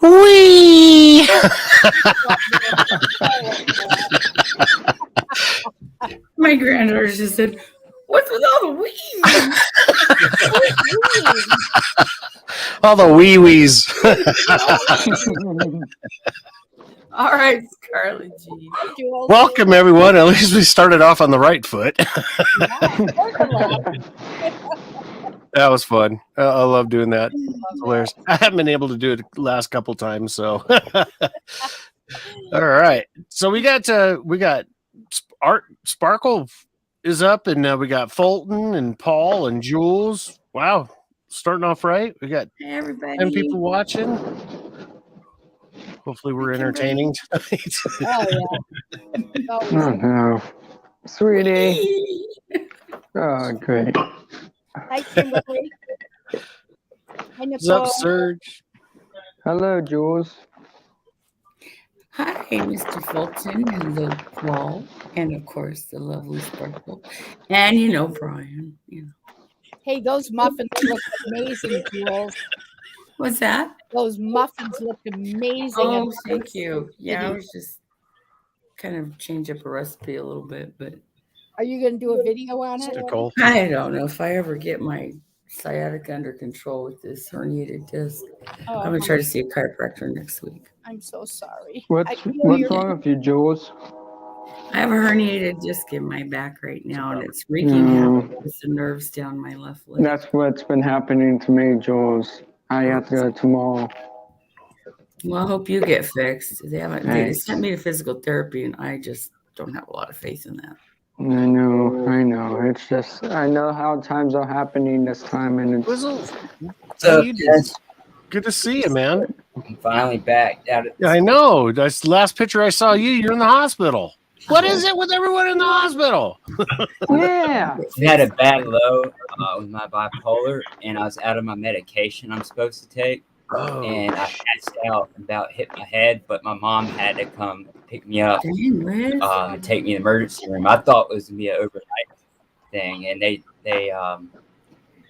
Wee! My granddaughter just said, "What's with all the weeds?" All the wee-wees. All right, Scarlett G. Welcome, everyone. At least we started off on the right foot. That was fun. I love doing that. Hilarious. I haven't been able to do it the last couple times, so. All right. So we got Art Sparkle is up, and we got Fulton and Paul and Jules. Wow, starting off right. We got Hey, everybody. 10 people watching. Hopefully, we're entertaining tonight. Oh no, sweetie. Oh, great. Hi, Kimberly. Hi, What's up, Nicole. Serge? Hello, Jules. Hi, Mr. Fulton. Hello, Paul. And of course, the lovely Sparkle. And Brian. Hey, those muffins look amazing, Jules. What's that? Those muffins look amazing. Oh, thank you. Yeah, I was just kind of change up a recipe a little bit, but Are you going to do a video on it? Nicole. I don't know if I ever get my sciatica under control with this herniated disc. Oh, I'm gonna try to see a chiropractor next week. I'm so sorry. What's wrong with you, Jules? I have a herniated disc in my back right now, and it's wreaking havoc with the nerves down my left leg. That's what's been happening to me, Jules. I have to go tomorrow. Well, I hope you get fixed. They sent me to physical therapy, and I just don't have a lot of faith in that. I know. It's just, I know how times are happening this time, and it's... So, good to see you, man. I'm finally back. I know. That's the last picture I saw you're in the hospital. What is it with everyone in the hospital? Yeah. I had a bad low with my bipolar, and I was out of my medication I'm supposed to take. Oh. And I passed out and about hit my head, but my mom had to come pick me up and take me to the emergency room. I thought it was going to be an overnight thing, and they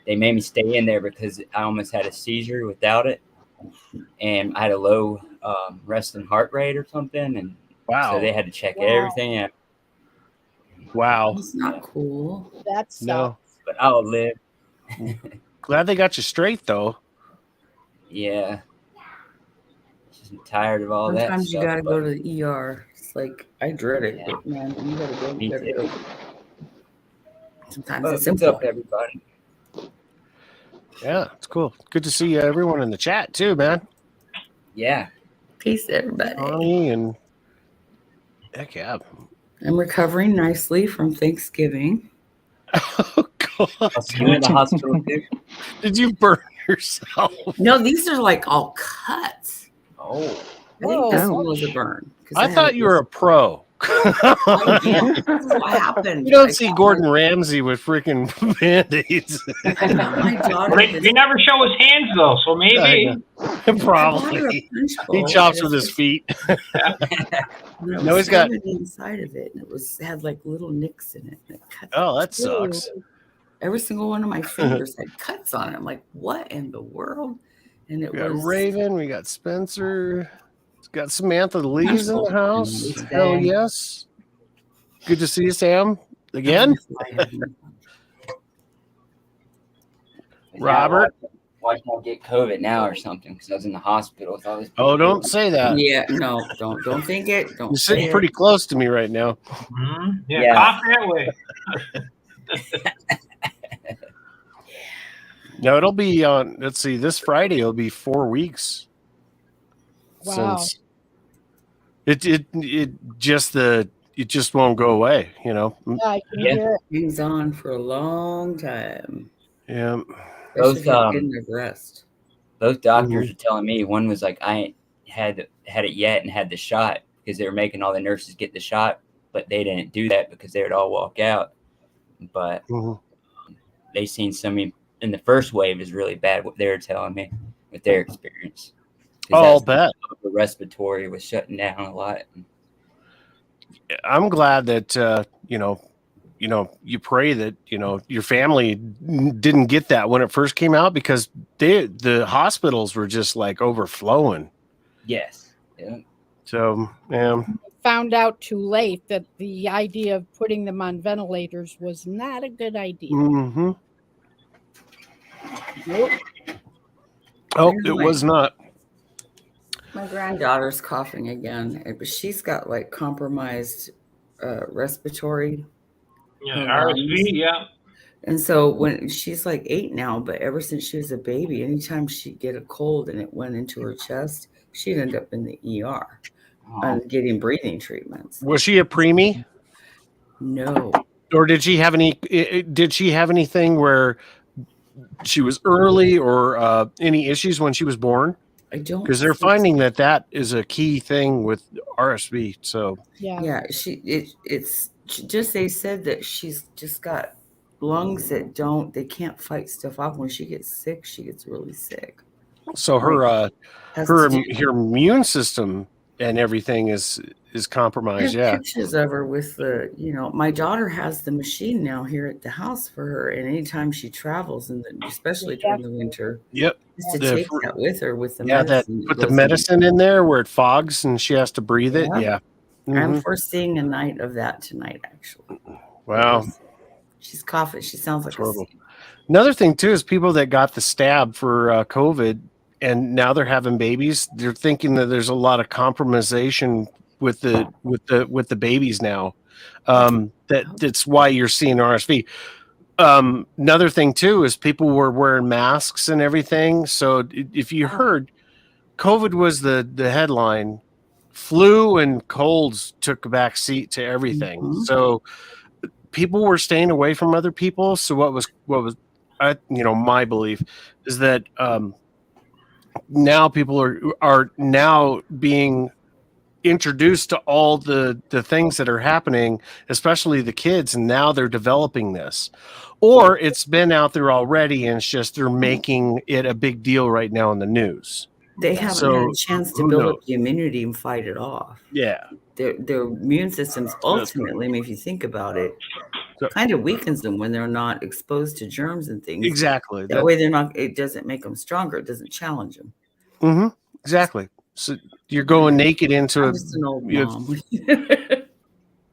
made me stay in there because I almost had a seizure without it, and I had a low resting heart rate or something, and so they had to check everything out. Wow. It's not cool. That's no. But I'll live. Glad they got you straight, though. Yeah. Just tired of all that. Sometimes you gotta go to the ER. It's like, I dread it, but man, you gotta go. Me too. Sometimes What's it's up, everybody? Yeah, it's cool. Good to see everyone in the chat, too, man. Yeah. Peace, everybody. Connie and heck yeah. I'm recovering nicely from Thanksgiving. Oh, God. You in the hospital, too? Did you burn yourself? No, these are like all cuts. Oh. I think this one was a burn. I thought you were a pro. What happened? You don't see Gordon Ramsay with freaking Band-Aids. He never show his hands, though, so maybe. Probably. He chops with his feet. No, he's got the inside of it, and it had like little nicks in it. And it cut that sucks. Every single one of my fingers had cuts on it. I'm like, what in the world? And it was Raven. We got Spencer. Got Samantha Lee's in the house. Hell yes. Good to see you, Sam. Again. Robert. Why can't I get COVID now or something? Because I was in the hospital. Don't say that. Yeah, no, don't think it. Don't. You're sitting pretty close to me right now. Mm-hmm. Yeah, cough that way. No, it'll be on. Let's see. This Friday it'll be 4 weeks. Wow. Since it just won't go away, Yeah, I can hear it. Hangs on for a long time. Yeah. Those rest. Both doctors are telling me, one was like, I ain't had it yet and had the shot because they were making all the nurses get the shot, but they didn't do that because they would all walk out. But they seen somebody in the first wave is really bad, what they were telling me with their experience. I'll bet. The respiratory was shutting down a lot. I'm glad that, you pray that, your family didn't get that when it first came out because the hospitals were just like overflowing. Yes. Yeah. So yeah. Found out too late that the idea of putting them on ventilators was not a good idea. Mm-hmm. Nope. Oh, it was not. My granddaughter's coughing again, but she's got like compromised respiratory. RSV, yeah. And so when she's like 8 now, but ever since she was a baby, anytime she'd get a cold and it went into her chest, she'd end up in the ER and getting breathing treatments. Was she a preemie? No. Or did she have any? Did she have anything where she was early or any issues when she was born? I don't, because they're finding that is a key thing with RSV. So yeah, it's just they said that she's just got lungs that they can't fight stuff off. When she gets sick, she gets really sick. So her immune system and everything is compromised. I have pictures of her with the, my daughter has the machine now here at the house for her, and anytime she travels, and especially during the winter, yep, just to take that with her with the medicine. Put the medicine in there where it fogs and she has to breathe it. Yeah, I'm foreseeing a night of that tonight. Actually, wow, she's coughing. She sounds like horrible. Another thing too is people that got the stab for COVID and now they're having babies. They're thinking that there's a lot of compromisation with the babies now. That's why you're seeing RSV. Another thing too is people were wearing masks and everything. So if you heard, COVID was the headline. Flu and colds took a back seat to everything. Mm-hmm. So people were staying away from other people. So what was my belief is that now people are now being introduced to all the things that are happening, especially the kids, and now they're developing this, or it's been out there already and it's just they're making it a big deal right now in the news. They haven't had a chance to build up the immunity and fight it off. Yeah, their immune systems ultimately, I mean, if you think about it, kind of weakens them when they're not exposed to germs and things. Exactly. That way they're not. It doesn't make them stronger. It doesn't challenge them. Mm-hmm. Exactly. So you're going naked into I'm just an old mom.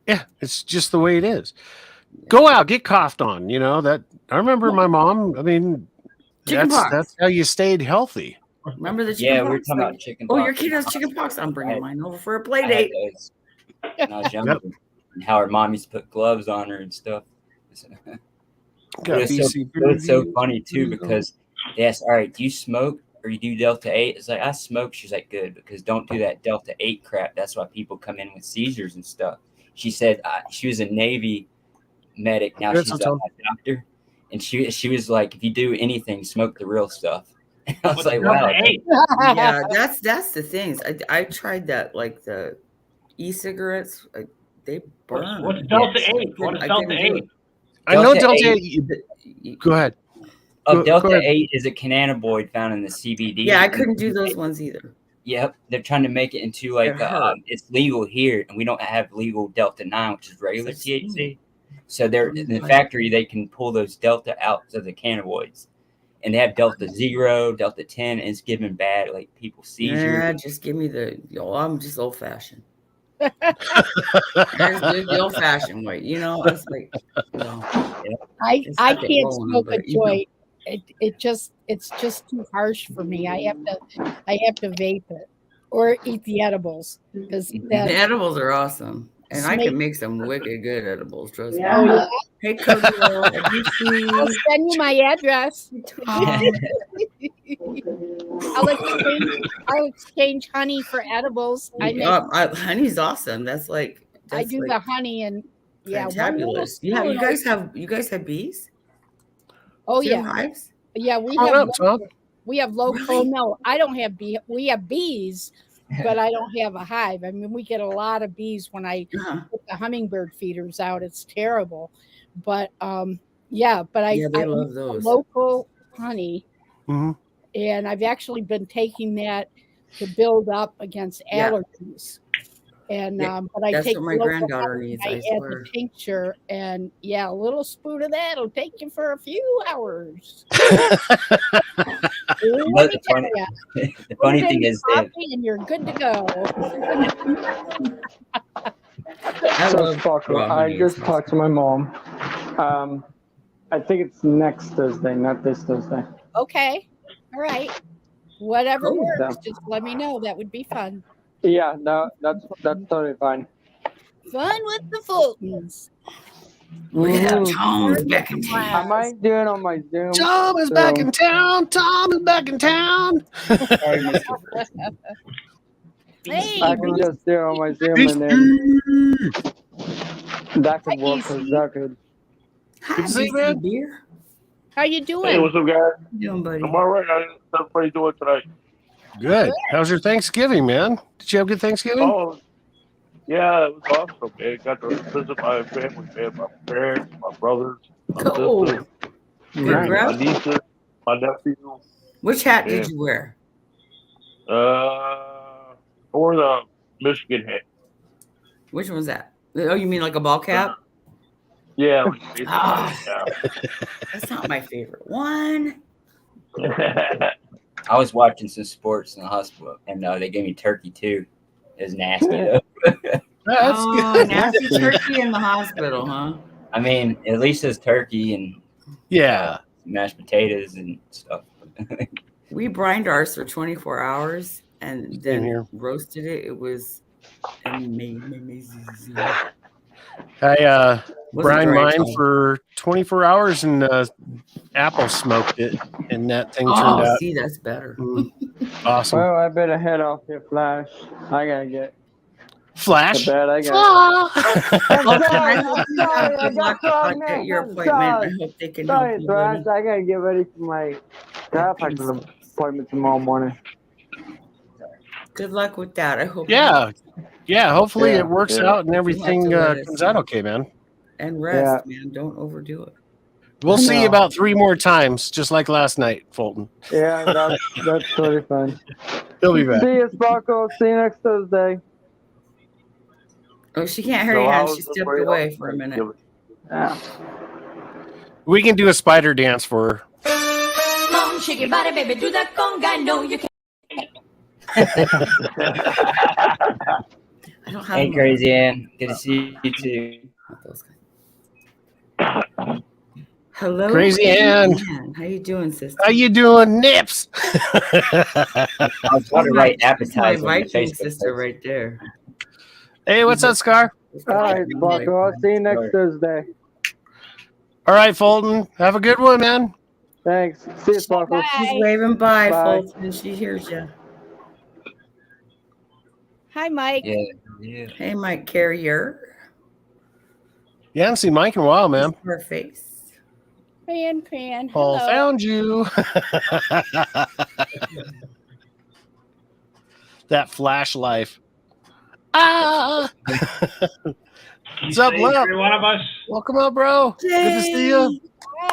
Yeah, it's just the way it is. Go out, get coughed on. That I remember my mom. I mean, that's how you stayed healthy. Remember the chicken pox? We were talking about chicken pox. Oh, your kid has chicken pox. I'm bringing mine over for a play date. When I was younger, and how her mom used to put gloves on her and stuff. It was so funny too because they asked, "All right, do you smoke or you do Delta 8?" It's like, I smoke. She's like, good, because don't do that Delta 8 crap. That's why people come in with seizures and stuff. She said she was a Navy medic. Now she's a doctor. And she was like, if you do anything, smoke the real stuff. And I was like, wow. Yeah, that's the things. I tried that, like the e-cigarettes. They burn. What's Delta 8? What is Delta 8? I know Delta 8. Go ahead. Delta 8 is a cannabinoid found in the CBD. Yeah, I couldn't do those ones either. Yep, they're trying to make it into like it's legal here, and we don't have legal Delta 9, which is regular THC. So they're in the factory. They can pull those Delta out of the cannabinoids, and they have Delta 0, Delta 10, and it's giving bad like people seizures. Yeah, just give me I'm just old fashioned. The old fashioned way, It's like, I can't smoke a joint. It's just too harsh for me. I have to vape it or eat the edibles because the edibles are awesome, and I can make some wicked good edibles. Trust me. Oh, yeah. Hey, Cody, I'll send you my address. I'll exchange honey for edibles. Honey's awesome. That's I do the honey and fabulous. You guys have bees? Oh yeah, hives? Yeah, we have local. Really? No, I don't have bees. We have bees, but I don't have a hive. I mean, we get a lot of bees when I put the hummingbird feeders out. It's terrible, but I love those local honey, and I've actually been taking that to build up against allergies. And but I that's take what my granddaughter needs. I add the tincture, and a little spoon of that will take you for a few hours. Let me tell ya, The funny thing is that coffee and you're good to go. So Sparkle, I just talked to my mom. I think it's next Thursday, not this Thursday. Okay. All right. Whatever Cool. works, just let me know. That would be fun. Yeah, no, that's totally fine. Fun with the Fultons. Look at Mhm. Tom's back in I town. might do it on my Zoom. Tom is back in town. Tom is back in town. Sorry, Mr. Hey, I can just do it on my Zoom and then that could work because that could. Hi, Good to see you, Mr. man. Beer. how you doing? Hey, what's up, guys? How you doing, buddy? I'm all right. How's everybody doing today? Good. How's your Thanksgiving, man? Did you have a good Thanksgiving? Oh, yeah, it was awesome, man. Got to visit my family, man. My parents, my brothers, my Cool. sisters, Good Right. my grub. nieces, my nephew. Which hat Yeah. did you wear? Or the Michigan hat. Which one was that? Oh, you mean like a ball cap? Yeah, like baseball Ah. hat, That's not my favorite one. yeah. I was watching some sports in the hospital, and they gave me turkey too. It was nasty though. That's Oh, good. nasty turkey in the hospital, huh? I mean, at least it's turkey and Yeah. mashed potatoes and stuff. We brined ours for 24 hours and Same then here. roasted it. It was amazing. I Was it brined dry, mine Tom? for 24 hours and Apple smoked it, and that thing turned Oh, out see, that's better. awesome. Well, I better head off here, Flash. I gotta get Flash. to bed. I got. Well, Tom, I hope you have I good luck got at your I'm appointment. I sorry. hope they can Sorry, help you. Thrash. buddy. I gotta get ready for my chiropractor appointment tomorrow morning. Good luck with that. I hope. Yeah. Yeah. Hopefully Yeah, it works yeah. out and everything let us comes know. out okay, man. And rest, man. Don't overdo it. We'll see you No. about 3 more times, just like last night, Fulton. Yeah, that's totally fine. He'll be back. See you, Sparkle. See you next Thursday. Oh, she can't hear So you, how hon. was She stepped everybody away else for a minute. Thanksgiving? Yeah. We can do a spider dance for her. Come on, shake your body, baby, do that conga. No, you can't. I don't have Hey, them. Crazy Ann. Good to see you too. Not those guys. Hello, Crazy Ann. How you doing, sister? How you doing, Nips? I was trying to write That's my appetizer on the Viking Facebook sister post. right there. Hey, what's up, Scar? All right, Sparkle. I'll see you next Thursday. All right, Fulton. Have a good one, man. Thanks. See you, Sparkle. She's Bye. waving bye, Bye. Fulton. She hears you. Hi, Mike. Yeah. Hey, Mike Carrier. You haven't seen Mike in a while, man. Her face. Pan. Paul Hello. found you. That flash life. Ah! What's up, Hey, Lep? every one of us. Welcome up, bro. Good to see you.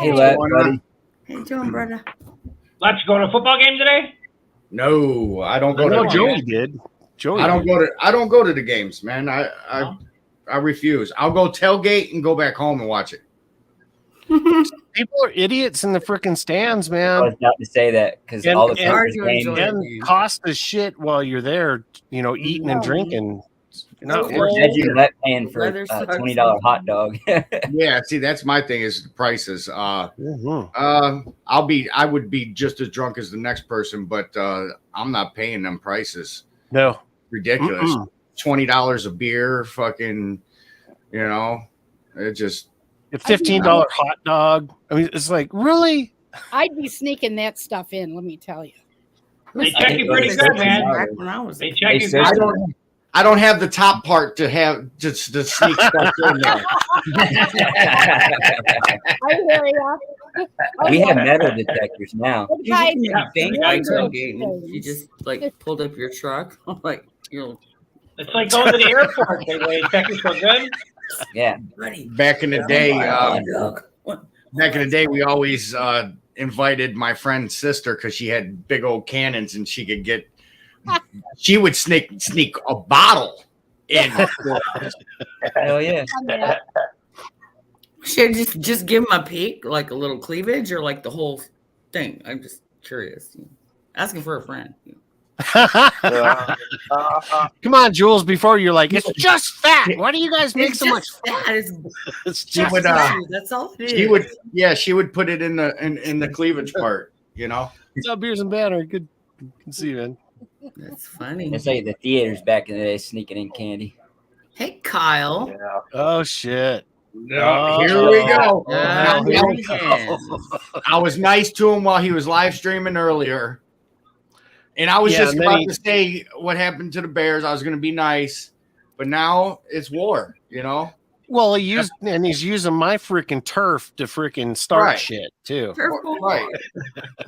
Hey, Lep, buddy. How you doing, brother? Let's go to a football game today. No, I don't I go know to Joey did. Joey I don't did. go to the games, man. I refuse. I'll go tailgate and go back home and watch it. People are idiots in the freaking stands, I man. was about to say that because And- all the and- Panthers Hard to games. enjoy it. And cost the shit while you're there, eating and drinking. Not Yeah. worth it. Imagine Lep paying for Weather a sucks. $20 hot dog. Yeah, see, that's my thing is the prices. Mhm. I would be just as drunk as the next person, but I'm not paying them prices. No. Ridiculous. Mm-mm. $20 a beer, fucking, it just. A $15 hot dog. I mean, it's like, really? I'd be sneaking that stuff in, let me tell you. They check you pretty good, man. Back when I was They check you Hey, good. I don't have the top part to have just to sneak stuff in there. I hear ya. we have metal detectors now. You Guys, can Yeah, bank yeah, by I know. tailgate and you just like pulled up your truck. Like, It's like going to the airport. They check you so good. Yeah. buddy. Back in the day, What? back in the day, we always invited my friend's sister because she had big old cannons and she could get. She would sneak a bottle in. Hell yeah. Should just give him a peek, like a little cleavage, or like the whole thing. I'm just curious. Asking for a friend. Come on, Jules. Before you're like, it's just fat. Why do you guys make so much fat? It's just would, that's all it is. She would put it in the cleavage part. You know. What's up, Beers and Banner? Good to see you, man. That's funny. It's like the theaters back in the day sneaking in candy. Hey, Kyle. Yeah. Oh shit. Here we go. I was nice to him while he was live streaming earlier. And I was just about to say what happened to the Bears. I was going to be nice, but now it's war, you know? Well, he's using my freaking turf to freaking start shit too. Right.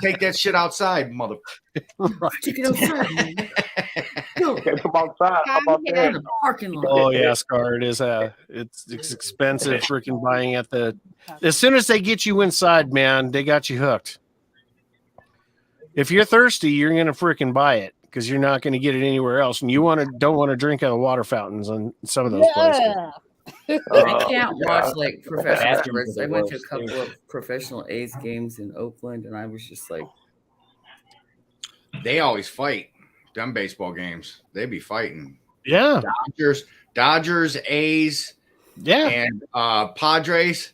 Take that shit outside, mother. Right. Take it outside. Go. Come outside. How about that? In the parking lot. Oh yeah, Scar. It is it's expensive freaking buying at the. As soon as they get you inside, man, they got you hooked. If you're thirsty, you're gonna freaking buy it because you're not gonna get it anywhere else, and you don't want to drink out of water fountains on some of those places. I can't watch like professional sports. I went to a couple of professional A's games in Oakland, and I was just like, they always fight. Them baseball games, they be fighting. Yeah, Dodgers, A's, and Padres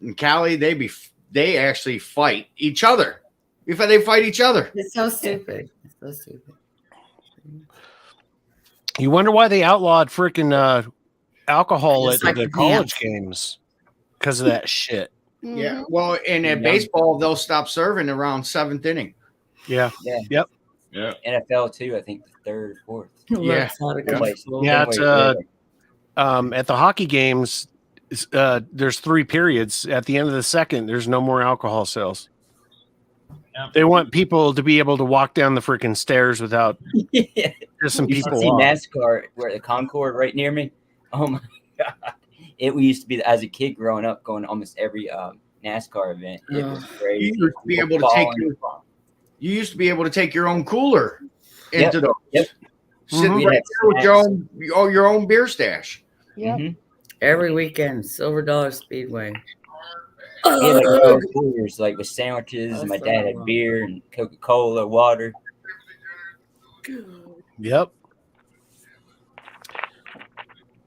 and Cali. They actually fight each other. If they fight each other, it's so stupid. It's so stupid. You wonder why they outlawed freaking alcohol at the college games because of that shit. Yeah. Well, and at baseball, they'll stop serving around 7th inning. Yeah. Yep. Yeah. NFL too. I think the 3rd, 4th. Yeah. At the hockey games, there's 3 periods. At the end of the second, there's no more alcohol sales. They want people to be able to walk down the freaking stairs without some people. See NASCAR where the Concord right near me. Oh my god! We used to be as a kid growing up going to almost every NASCAR event. It was crazy. You used to be able to take your own cooler into those. Yep. Sitting right there with your own beer stash. Yep. Mm-hmm. Every weekend, Silver Dollar Speedway. Yeah, like coolers, like with sandwiches. And my dad had beer and Coca-Cola, water. Yep.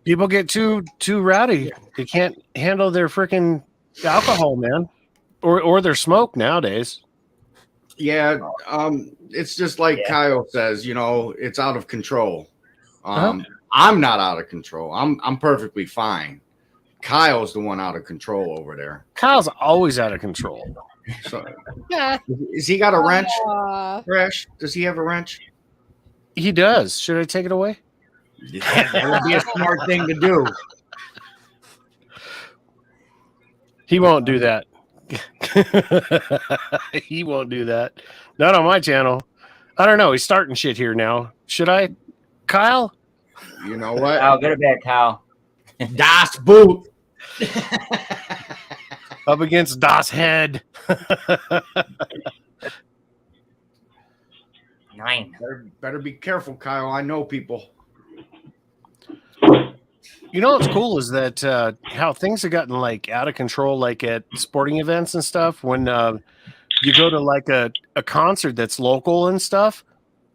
People get too rowdy. They can't handle their freaking alcohol, man, or their smoke nowadays. Yeah, it's just like Kyle says. You know, it's out of control. I'm not out of control. I'm perfectly fine. Kyle's the one out of control over there. Kyle's always out of control. So, is he got a wrench? Fresh? Does he have a wrench? He does. Should I take it away? That would be a smart thing to do. He won't do that. He won't do that. Not on my channel. I don't know. He's starting shit here now. Should I, Kyle? You know what? I'll go to bed, Kyle. Das Boot. Up against Das Head. 9. Better be careful, Kyle. I know people. You know what's cool is that how things have gotten like out of control, like at sporting events and stuff. When you go to like a concert that's local and stuff,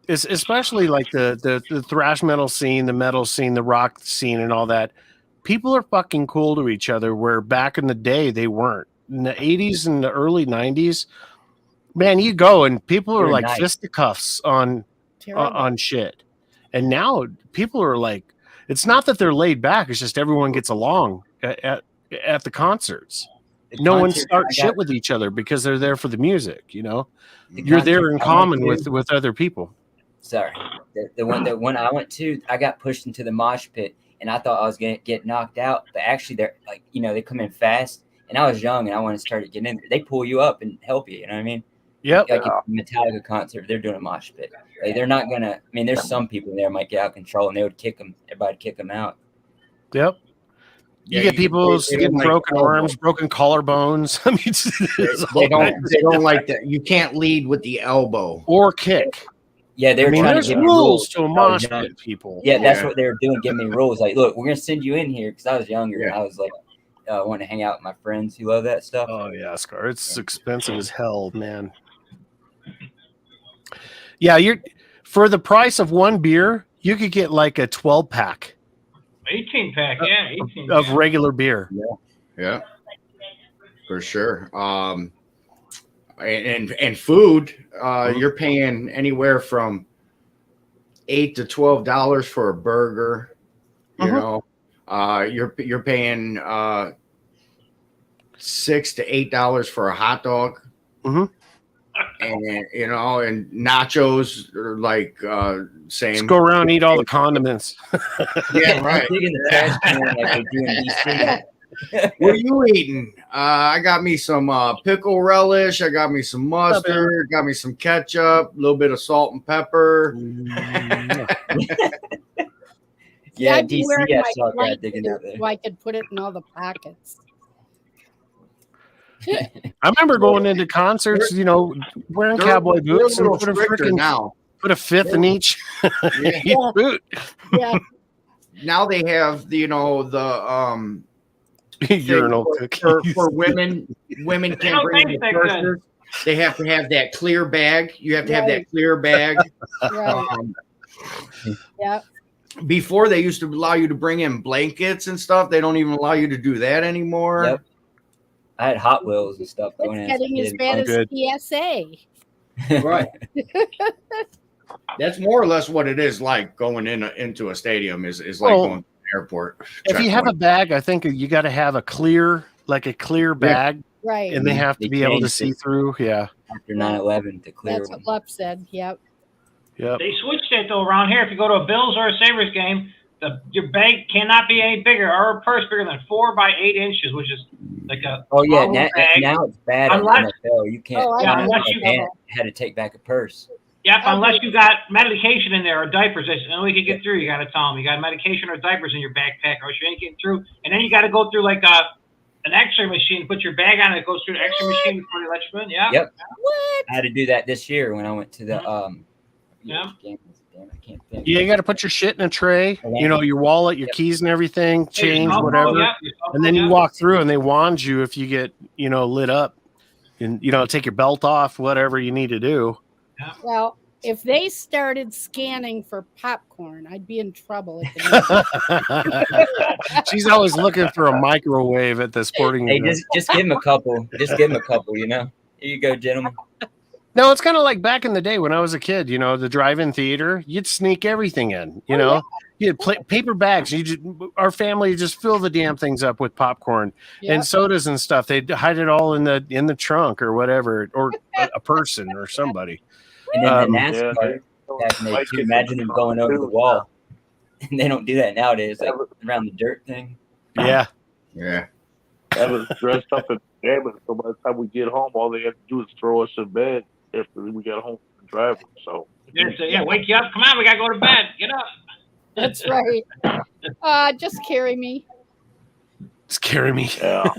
is especially like the thrash metal scene, the metal scene, the rock scene, and all that. People are fucking cool to each other, where back in the day they weren't. In the 80s and the early 90s, man, you go and people are like fisticuffs on shit. And now people are like, it's not that they're laid back, it's just everyone gets along at the concerts. No one starts shit with each other because they're there for the music, you know? You're there in common with other people. Sorry. The one I went to, I got pushed into the mosh pit. And I thought I was going to get knocked out. But actually, they're like, you know, they come in fast. And I was young and I wanted to start getting in there. They pull you up and help you. You know what I mean? Yep. Like a Metallica concert, they're doing a mosh pit. Like, they're not going to, I mean, there's some people there might get out of control and they would kick them. Everybody would kick them out. Yep. You get people getting broken arms, broken collarbones. I mean, they don't like that. You can't lead with the elbow or kick. Yeah, they're trying to give me rules to a mosh pit, people. Yeah, that's what they were doing, giving me rules. Like, look, we're gonna send you in here because I was younger and I was like, wanting to hang out with my friends who love that stuff. Oh yeah, Scar, it's expensive as hell, man. Yeah, you're for the price of one beer, you could get like a 12-pack. 18-pack, yeah, 18 of regular beer. Yeah, for sure. And food, you're paying anywhere from $8 to $12 for a burger. You know, you're paying $6 to $8 for a hot dog. Mm-hmm. And and nachos are like same. Just go around and eat all the condiments. Yeah, right. What are you eating? I got me some pickle relish. I got me some mustard. Got me some ketchup. A little bit of salt and pepper. Yeah, I'd be DC, wearing I my saw flight that digging out suit there. so I could put it in all the pockets. I remember going into concerts, wearing cowboy boots and put a fifth in each boot. Yeah. Now they have the urinal for women. Women can't bring in the purses. They have to have that clear bag. You have to have that clear bag. Right. Yeah. Before they used to allow you to bring in blankets and stuff. They don't even allow you to do that anymore. Yep. I had Hot Wheels and stuff going in. It's getting as bad as PSA. Right. That's more or less what it is like going into a stadium is like going to an airport. If you have a bag, I think you got to have a clear bag. Right. And they have to be able to see through. Yeah. After 9/11 to clear That's what Lep said. Yep. Yep. They switched it though around here. If you go to a Bills or a Sabres game, your bag cannot be any bigger or a purse bigger than 4 by 8 inches, which is like a now it's bad at NFL. You can't. unless you had to take back a purse. Yep, unless you got medication in there or diapers. And we can get through. You got to tell them you got medication or diapers in your backpack, or you ain't getting through. And then you got to go through like an X-ray machine. Put your bag on, it goes through the X-ray machine before you let you in. Yeah. Yep. What? I had to do that this year when I went to the game. Damn, I can't think. Yeah, you got to put your shit in a tray. Your wallet, your keys, and everything. Change, whatever. And then you walk through, and they wand you if you get lit up, and take your belt off, whatever you need to do. Well, if they started scanning for popcorn, I'd be in trouble. She's always looking for a microwave at the sporting event. Just give them a couple. Just give them a couple. Here you go, gentlemen. No, it's kind of like back in the day when I was a kid. The drive-in theater, you'd sneak everything in. You had paper bags. Our family would just fill the damn things up with popcorn and sodas and stuff. They'd hide it all in the trunk or whatever, or a person or somebody. And then the NASCAR, can you imagine them going over the wall? And they don't do that nowadays, like around the dirt thing. Yeah. Yeah. I was dressed up in pajamas, so by the time we get home, all they have to do is throw us in bed after we get home from the driveway. So wake you up. Come on, we gotta go to bed. Get up. That's right. Just carry me. Just carry me. Yeah.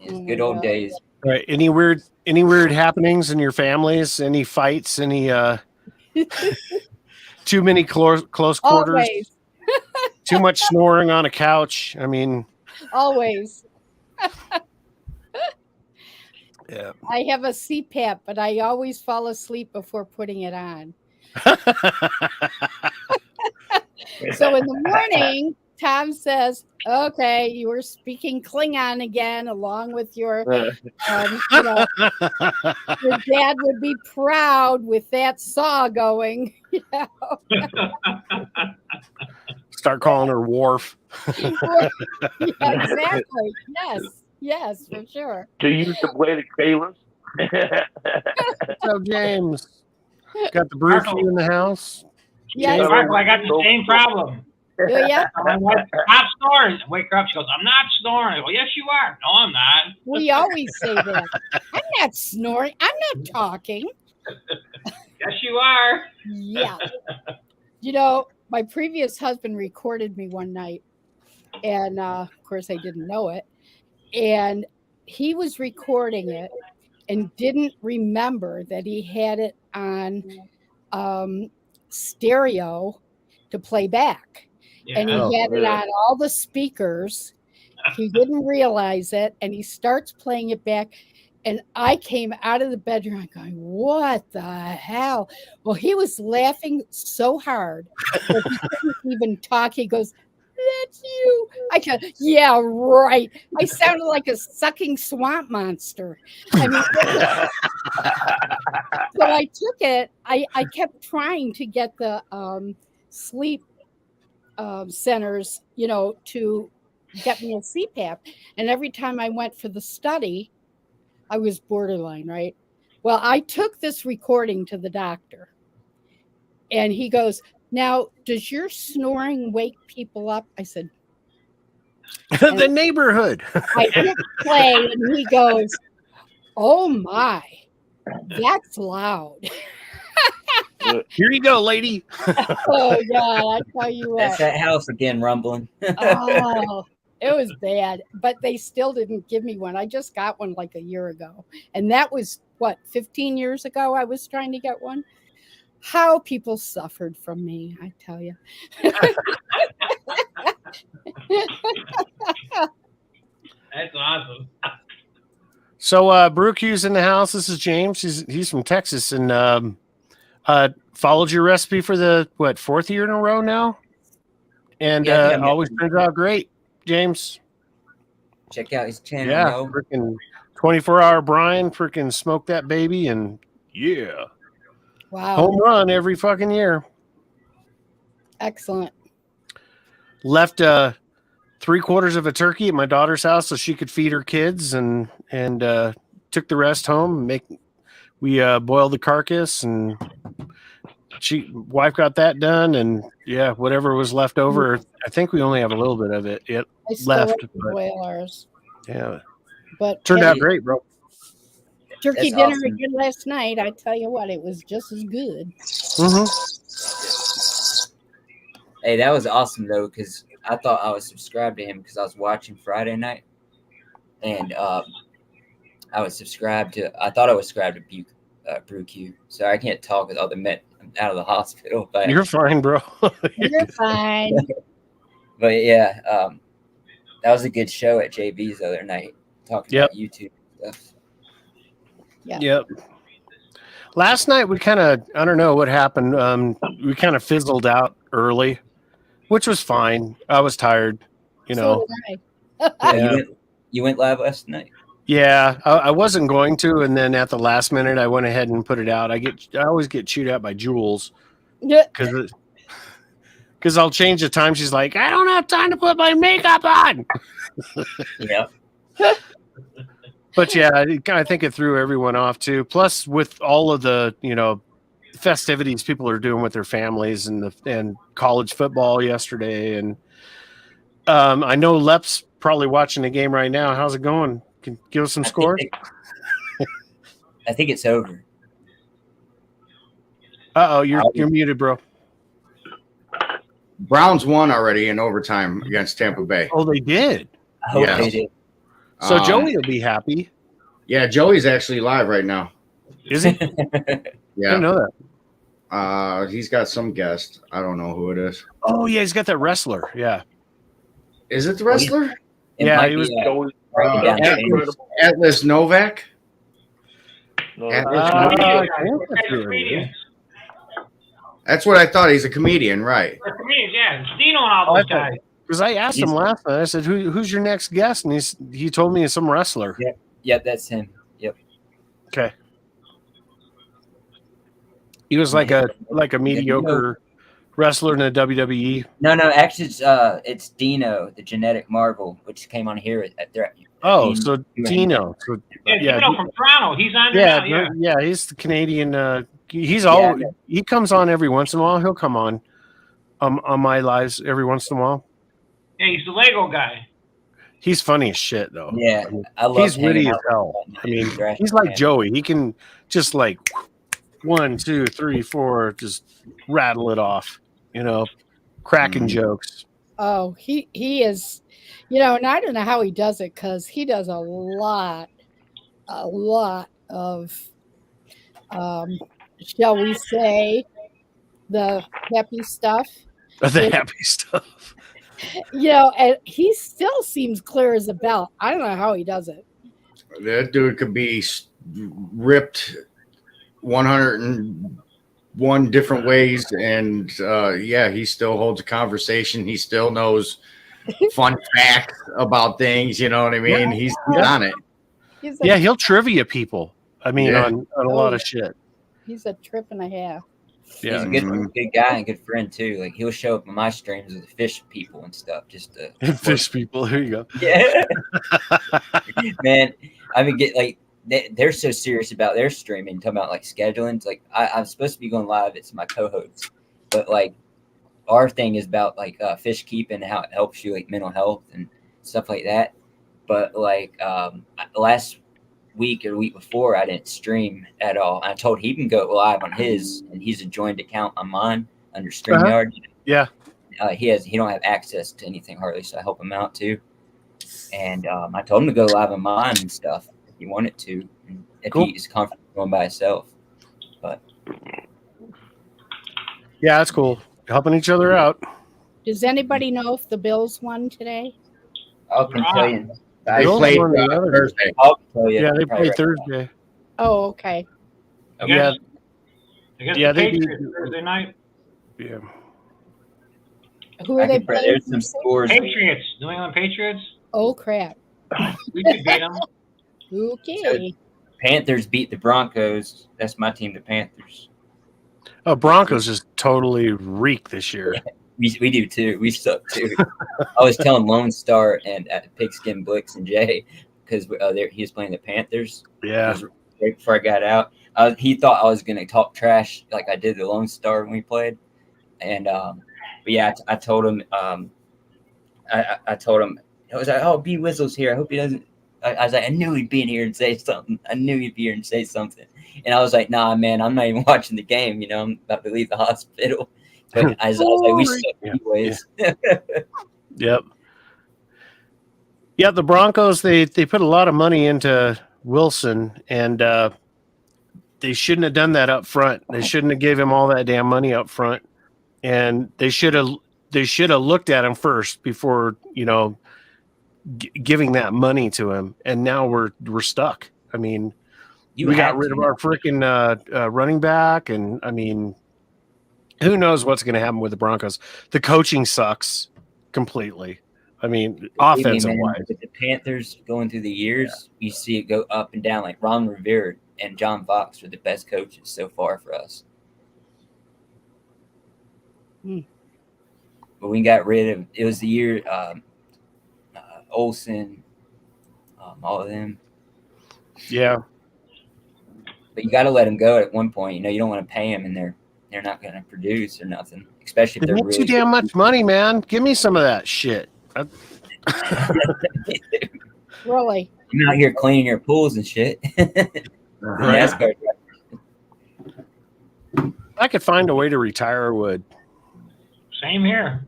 It's good old days. All right. Any weird happenings in your families? Any fights? Any too many close quarters? Always. Too much snoring on a couch. I mean, always. Yeah. I have a CPAP, but I always fall asleep before putting it on. So in the morning, Tom says, "Okay, you were speaking Klingon again, along with your, your dad would be proud with that saw going." Start calling her Worf. Yeah, exactly. Yes, for sure. Do you use the bladed trailers? So James, got the brew for you in the house? Yes, I got the same problem. Yeah. Stop snoring. Wake her up. She goes, "I'm not snoring." I go, "Yes, you are." "No, I'm not." We always say that. I'm not snoring. I'm not talking. "Yes, you are." Yeah. My previous husband recorded me one night, and of course I didn't know it. And he was recording it and didn't remember that he had it on stereo to play back. Yeah. And he had it on all the speakers. He didn't realize it, and he starts playing it back. And I came out of the bedroom going, what the hell? Well, he was laughing so hard that he couldn't even talk. He goes, that's you. I go, yeah, right. I sounded like a sucking swamp monster. I mean, so I took it. I kept trying to get the sleep centers, to get me a CPAP. And every time I went for the study, I was borderline, right? Well, I took this recording to the doctor and he goes, now, does your snoring wake people up? I said, the neighborhood. I hit play and he goes, oh my, that's loud. Here you go, lady. Oh, God, I tell you what. That's that house again rumbling. Oh, it was bad, but they still didn't give me one. I just got one like a year ago. And that was, 15 years ago I was trying to get one? How people suffered from me, I tell you. That's awesome. So Brooke Hughes in the house. This is James. He's from Texas and followed your recipe for the 4th year in a row now, and always turns out great. James, check out his channel. Yeah, freaking 24-hour Brian, freaking smoke that baby, and wow, home run every fucking year. Excellent. Left 3/4 of a turkey at my daughter's house so she could feed her kids, and took the rest home. We boiled the carcass, and wife got that done, and whatever was left over. I think we only have a little bit of it left. Boilers. Yeah, but turned out great, bro. Turkey dinner again last night. I tell you what, it was just as good. Mm-hmm. Hey, that was awesome though, because I thought I was subscribed to him because I was watching Friday night, and I was subscribed to. I thought I was subscribed to Brew Q. Sorry, I can't talk with all the men out of the hospital. But you're fine, bro. You're fine. But yeah, that was a good show at JB's the other night, talking about YouTube stuff. Yep. Last night we kind of, I don't know what happened. We kind of fizzled out early, which was fine. I was tired, So did I. You went live last night? Yeah, I wasn't going to, and then at the last minute, I went ahead and put it out. I always get chewed out by Jules, because I'll change the time. She's like, I don't have time to put my makeup on. Yeah. But yeah, I think it threw everyone off too. Plus, with all of the festivities people are doing with their families and college football yesterday, and I know Lep's probably watching the game right now. How's it going? Can give us some scores? I think it's over. You're muted, bro. Browns won already in overtime against Tampa Bay. Oh, they did. I hope they did. So Joey will be happy. Yeah, Joey's actually live right now. Is he? Yeah, I didn't know that. He's got some guest. I don't know who it is. Oh yeah, he's got that wrestler. Yeah. Is it the wrestler? Yeah, he was. Atlas Novak. That's what I thought. He's a comedian, right? They're comedians, yeah. Stino and all those guys. Because I asked him last night. I said, "Who's your next guest?" And he told me it's some wrestler. Yep, that's him. Yep. Okay. He was like a mediocre wrestler in the WWE. No, actually, it's Dino, the genetic marvel, which came on here at their. So Dino. So, Dino from Toronto. He's on there now. Yeah, he's the Canadian. He comes on every once in a while. He'll come on my lives every once in a while. Yeah, he's the Lego guy. He's funny as shit, though. Yeah, I love. He's witty as hell. I mean, he's like Joey. He can just like 1, 2, 3, 4, just rattle it off. Cracking jokes. Oh, he is, and I don't know how he does it because he does a lot of, shall we say, the happy stuff. Happy stuff. And he still seems clear as a bell. I don't know how he does it. That dude could be ripped 101 different ways, and he still holds a conversation. He still knows fun facts about things. You know what I mean? He's on it. He'll trivia people. I mean, on a lot of shit. He's a trip and a half. Yeah, he's a good guy and good friend too. Like he'll show up on my streams with fish people and stuff. Just to fish people. There you go. Yeah, man. I mean, they're so serious about their streaming. Talking about like scheduling. It's like I'm supposed to be going live. It's my co-host, but like our thing is about like fish keeping and how it helps you like mental health and stuff like that. But like last week or week before, I didn't stream at all. I told he can go live on his, and he's a joined account on mine under StreamYard. Yeah. He don't have access to anything hardly, so I help him out too. And I told him to go live on mine and stuff if he wanted to, and if he's comfortable going by himself. But yeah, that's cool. Helping each other out. Does anybody know if the Bills won today? I can tell you. They played Thursday. I'll tell you. Yeah, they played Thursday. Oh, okay. Yeah. Yeah, they beat Thursday night. Yeah. Who are they playing? There's some scores. Patriots. New England Patriots. Oh, crap. We could beat them. Okay. So Panthers beat the Broncos. That's my team, the Panthers. Oh, Broncos just totally reek this year. We do too. We suck too. I was telling Lone Star and Pigskin Blix and Jay because he was playing the Panthers. Yeah. Right before I got out, he thought I was going to talk trash like I did the Lone Star when we played. And but yeah, I told him. I told him I was like, "Oh, B Whistle's here. I hope he doesn't." I was like, "I knew he'd be in here and say something. I knew he'd be here and say something." And I was like, "Nah, man, I'm not even watching the game. You know, I'm about to leave the hospital." But I was like, "We suck anyways." Yep. Yeah, the Broncos they put a lot of money into Wilson, and they shouldn't have done that up front. They shouldn't have gave him all that damn money up front, and they should have looked at him first before giving that money to him. And now we're stuck. I mean, we got rid of our freaking running back, and I mean, who knows what's going to happen with the Broncos? The coaching sucks completely. I mean, offensive wise. With the Panthers going through the years, you see it go up and down. Like Ron Rivera and John Fox are the best coaches so far for us. But we got rid of it was the year Olsen, all of them. Yeah. But you got to let them go at one point. You don't want to pay them, and they're not going to produce or nothing. Especially if they're really too damn much money, man. Give me some of that shit. Really? I'm out here cleaning your pools and shit. Right. I could find a way to retire, I would. Same here.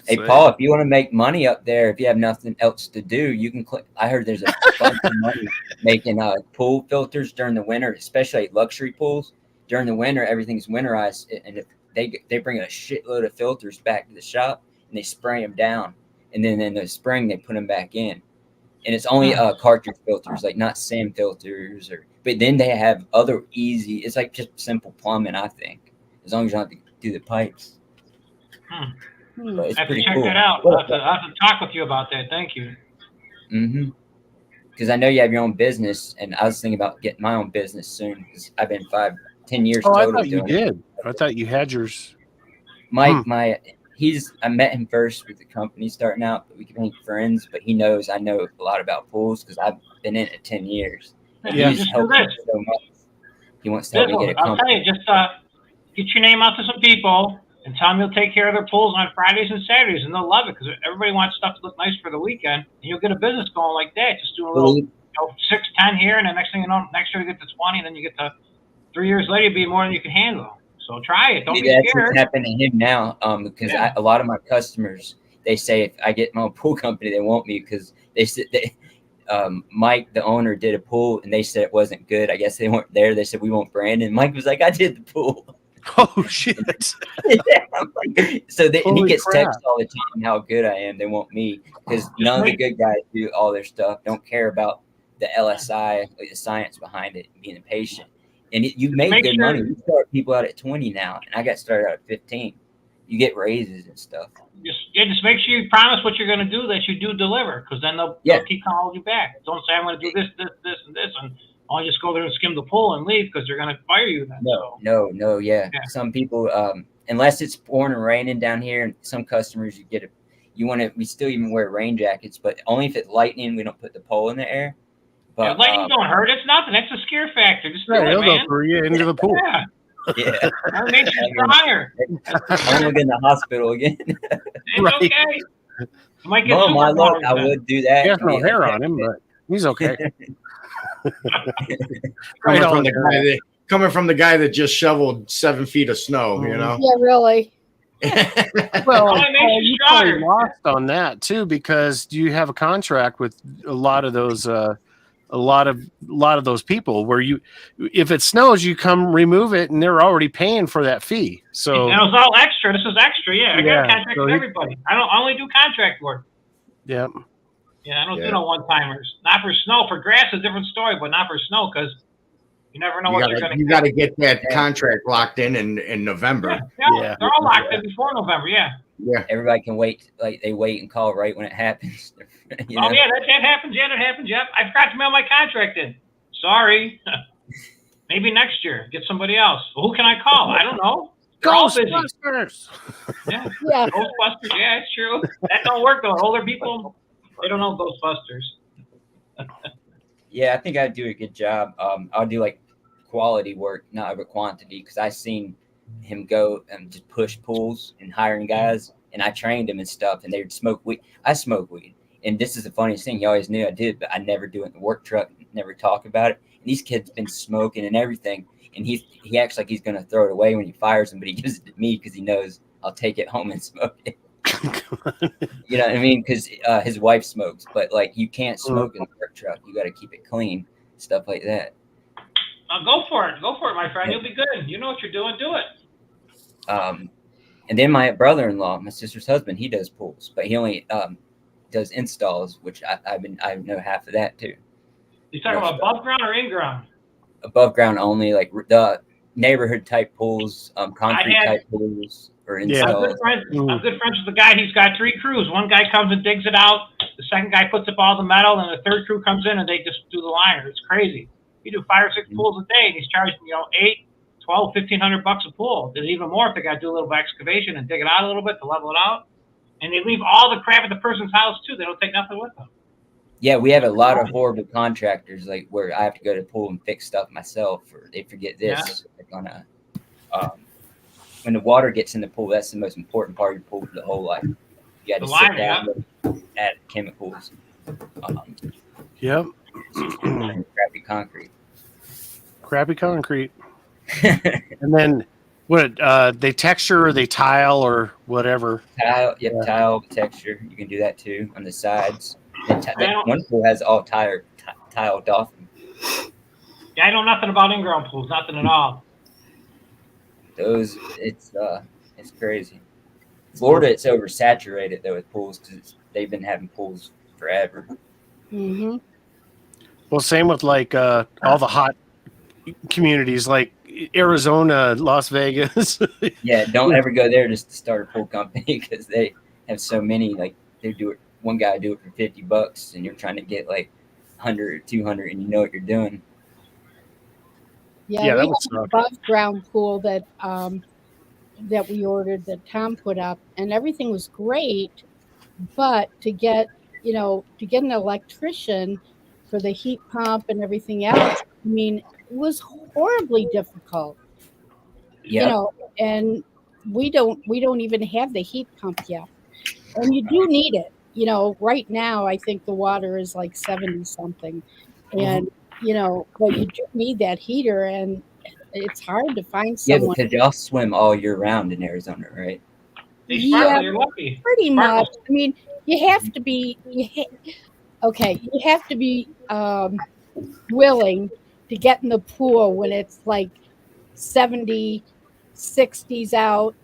Hey, Paul, if you want to make money up there, if you have nothing else to do, you can click. I heard there's a bunch of money making pool filters during the winter, especially luxury pools. During the winter, everything's winterized, and if they bring a shitload of filters back to the shop, and they spray them down, and then in the spring they put them back in, and it's only cartridge filters, like not sand filters, but then they have other easy. It's like just simple plumbing, I think, as long as you don't have to do the pipes. I have to check that out. I'll have to talk with you about that. Thank you. Mm-hmm. Because I know you have your own business, and I was thinking about getting my own business soon. Because I've been 5-10 years. Oh, total I thought you doing did. I thought you had yours. Mike, I met him first with the company starting out, but we became friends. But he knows I know a lot about pools because I've been in it 10 years. Yeah, he's helped me so much. He wants to help me get a company. I'll tell you, just get your name out to some people and tell them you'll take care of their pools on Fridays and Saturdays, and they'll love it because everybody wants stuff to look nice for the weekend, and you'll get a business going like that. Just doing a little 6, 10 here, and then next thing you know, next year you get to 20, and then you get to 3 years later, be more than you can handle. So try it. Don't be scared. That's what's happening to him now. Because a lot of my customers, they say if I get my own pool company, they want me because they said Mike, the owner, did a pool and they said it wasn't good. I guess they weren't there. They said we want Brandon. Mike was like, I did the pool. Oh shit! So he gets texts all the time how good I am. They want me because none of the good guys do all their stuff. Don't care about the LSI, like the science behind it, being a patient. And you make Make good sure- money. You start people out at 20 now, and I got started out at 15. You get raises and stuff. Just make sure you promise what you're going to do, that you do deliver, because then they'll keep calling you back. Don't say I'm going to do this, and this, and I'll just go there and skim the pool and leave, because they're going to fire you then. No, yeah. Some people, unless it's pouring and raining down here, and some customers we still even wear rain jackets, but only if it's lightning, we don't put the pole in the air. But lightning don't hurt. It's nothing. That's a scare factor. Just do it, he'll man. go through you into the pool. Yeah. Our nature's drier. I'm gonna get in the hospital again. It's okay. You might get my luck, superpowers I then. would do that. He has no hair on him, but he's okay. Coming from the guy that just shoveled 7 feet of snow, you know. Yeah, really. Well, you probably lost on that too, because you have a contract with a lot of those those people where if it snows, you come remove it and they're already paying for that fee. So and it was all extra. This is extra. Yeah, I got a contract with everybody. I only do contract work. Yep. Yeah, I don't do no one-timers. Not for snow. For grass, a different story, but not for snow, because you never know what you're going to get. You got to get that contract locked in November. Yeah, they're all locked in before November. Yeah. Everybody can wait. Like they wait and call right when it happens. You know? Oh yeah, that happens. Yeah, that happens. Yep. I forgot to mail my contract in. Sorry. Maybe next year. Get somebody else. Well, who can I call? I don't know. They're all busy. Ghostbusters. Yeah. Ghostbusters. Yeah, it's true. That don't work though. Older people, they don't know Ghostbusters. Yeah, I think I do a good job. I'll do like quality work, not over quantity, because I seen him go and just push pools and hiring guys, and I trained him and stuff, and they would smoke weed. I smoke weed, and this is the funniest thing. You always knew I did, but I never do it in the work truck, never talk about it. And these kids been smoking and everything, and he acts like he's gonna throw it away when he fires him, but he gives it to me because he knows I'll take it home and smoke it. You know what I mean? Because his wife smokes, but like you can't smoke in the work truck. You got to keep it clean, stuff like that. Go for it, my friend. You'll be good. You know what you're doing. Do it. And then my brother-in-law, my sister's husband, he does pools, but he only does installs, which I know half of that too. You talking about above ground or in ground? Above ground only, like the neighborhood type pools, concrete type pools, or installs. I'm good friends with the guy. He's got 3 crews. One guy comes and digs it out. The second guy puts up all the metal, and the third crew comes in and they just do the liner. It's crazy. You do 5 or 6 pools a day, and he's charging $8, $12, $1,500 a pool. There's even more if they got to do a little excavation and dig it out a little bit to level it out. And they leave all the crap at the person's house too. They don't take nothing with them. Yeah, we have a lot of horrible contractors, like where I have to go to the pool and fix stuff myself, or they forget this. Yeah. When the water gets in the pool, that's the most important part of your pool for the whole life. You got to sit down and add chemicals. Yep. Crappy concrete. Crappy concrete. And then what? They texture or they tile or whatever. Tile, tile texture. You can do that too on the sides. One pool has all tiled off. Yeah, I know nothing about in-ground pools, nothing at all. It's crazy. Florida, it's oversaturated though with pools because they've been having pools forever. Mm-hmm. Well, same with like all the hot communities like Arizona, Las Vegas. Yeah, don't ever go there just to start a pool company because they have so many. Like they do it. One guy do it for $50, and you're trying to get like 100 or 200, and you know what you're doing. Yeah, we have an above ground pool that we ordered that Tom put up, and everything was great, but to get an electrician for the heat pump and everything else, I mean, it was horribly difficult. Yeah. And we don't even have the heat pump yet, and you do need it. Right now I think the water is like 70 something, and but you do need that heater, and it's hard to find someone. Yeah, because y'all swim all year round in Arizona, right? Yeah, pretty much. I mean, you have to be willing to get in the pool when it's like 70, 60s out,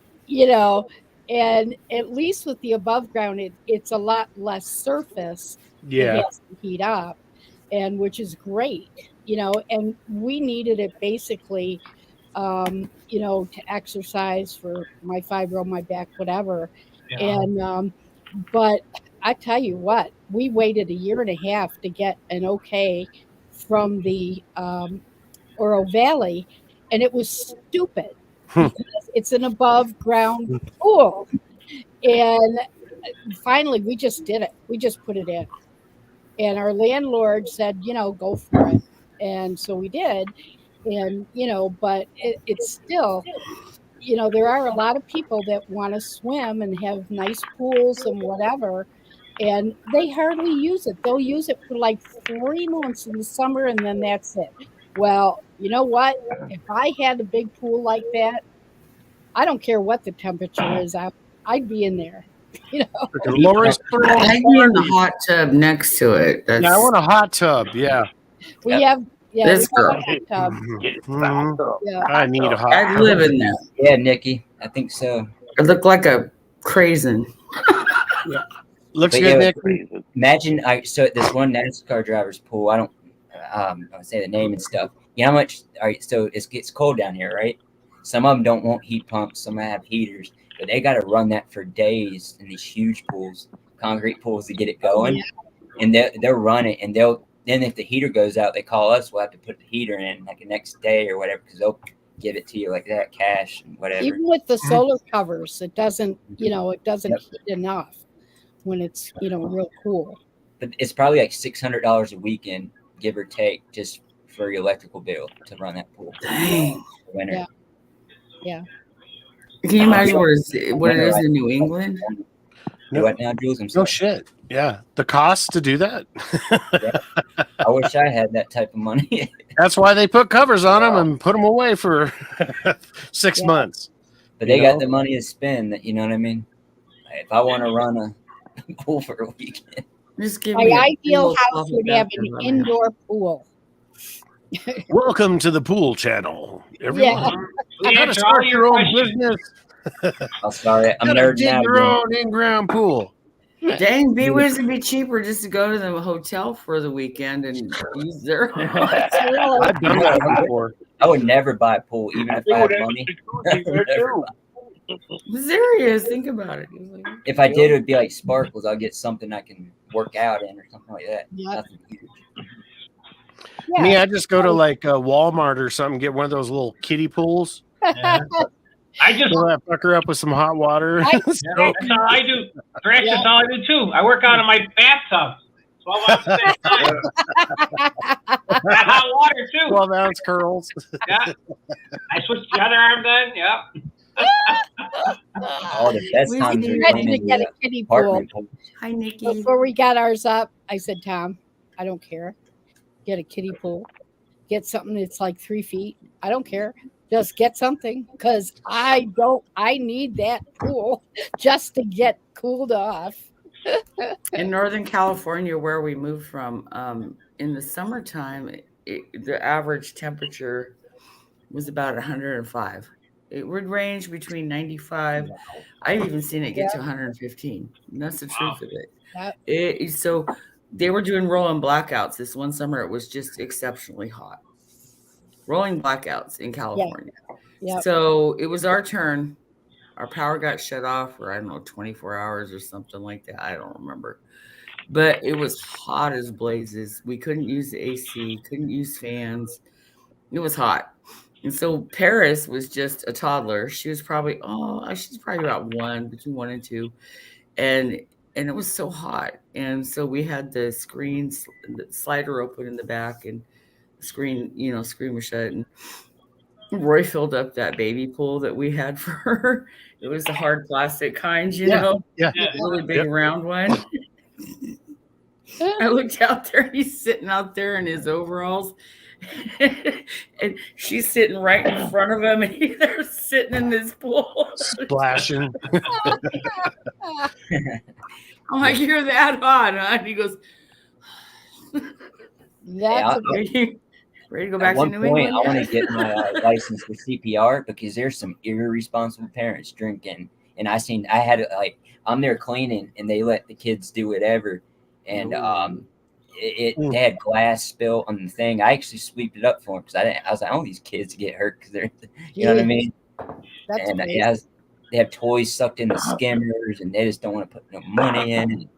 and at least with the above ground, it's a lot less surface. Yeah. It has to heat up. and which is great, and we needed it basically, to exercise for my fibro, my back, whatever. Yeah. And but I tell you what, we waited a year and a half to get an okay from the Oro Valley, and it was stupid because it's an above ground pool. And finally, we just did it. We just put it in. And our landlord said, go for it. And so we did. And, but it's still, there are a lot of people that want to swim and have nice pools and whatever. And they hardly use it. They'll use it for like 3 months in the summer and then that's it. Well, you know what? If I had a big pool like that, I don't care what the temperature is. I'd be in there. Lori's I do in the hot tub next to it. Yeah, I want a hot tub. Yeah. We have This we have girl. a hot tub. Yeah. I need a hot I'd tub. live in there. Yeah, Nikki, I think so. I look like a crazy. Looks But good, yeah, Nick. Imagine so at this one NASCAR driver's pool. I don't say the name and stuff. You know how much? All right, so it gets cold down here, right? Some of them don't want heat pumps. Some have heaters, but they got to run that for days in these huge pools, concrete pools, to get it going. And they'll run it, and then if the heater goes out, they call us. We'll have to put the heater in like the next day or whatever, because they'll give it to you like that, cash and whatever. Even with the solar covers, it doesn't heat enough when it's real cool. But it's probably like $600 a weekend, give or take, just for your electrical bill to run that pool. Dang. Winter. Yeah. Can you imagine what it is in New England? What now, Jules? I'm sorry. No shit. Yeah. The cost to do that. I wish I had that type of money. That's why they put covers on them and put them away for 6 months. But they got the money to spend. You know what I mean? If I want to run a pool for a weekend. Just give My me ideal house would have an indoor pool. Welcome to the pool channel, everyone. We You gotta answer all start your your own questions. business. I'm sorry, I'm You gotta nerding dig out. your own in-ground pool. Dang, wouldn't it be cheaper just to go to the hotel for the weekend and use their I've done that before. I would never buy a pool, even if I had money. Serious, think about it. If I did, it would be like sparkles. I'll get something I can work out in or something like that. Yep. Nothing huge. Me, I just go to like Walmart or something, get one of those little kiddie pools. Yeah. I just fill that fucker up with some hot water. that's all I do. Correct, that's all I do too. I work out in my bathtub. 12 ounce Got hot water too. 12-ounce curls. Yeah. I switched the other arm then. Yep. All the best times are Ready to get a kiddie pool. apartment pools. Hi, Nikki. Before we got ours up, I said, Tom, I don't care. Get a kiddie pool. Get something that's like 3 feet. I don't care. Just get something, because I need that pool just to get cooled off. In Northern California, where we moved from, in the summertime, the average temperature was about 105. It would range between 95. I've even seen it get to 115. And that's the truth of it. So they were doing rolling blackouts. This one summer, it was just exceptionally hot. Rolling blackouts in California. Yeah. So it was our turn. Our power got shut off for, 24 hours or something like that. I don't remember. But it was hot as blazes. We couldn't use the AC, couldn't use fans. It was hot. And so Paris was just a toddler. She was probably, she's probably about between 1 and 2. And it was so hot. And so we had the screens, the slider open in the back, and the screen was shut. And Roy filled up that baby pool that we had for her. It was the hard plastic kind, Yeah. the really big round one. I looked out there, and he's sitting out there in his overalls. And she's sitting right in front of him, and they're sitting in this pool. Splashing. I'm like, you're that hot, huh? And he goes, ready to go back to New England? I want to get my license for CPR, because there's some irresponsible parents drinking. And I'm there cleaning, and they let the kids do whatever. And they had glass spill on the thing. I actually sweeped it up for them because I was like, I want these kids to get hurt because they're, you know what I mean? That's And crazy. they have toys sucked in the skimmers, and they just don't want to put no money in.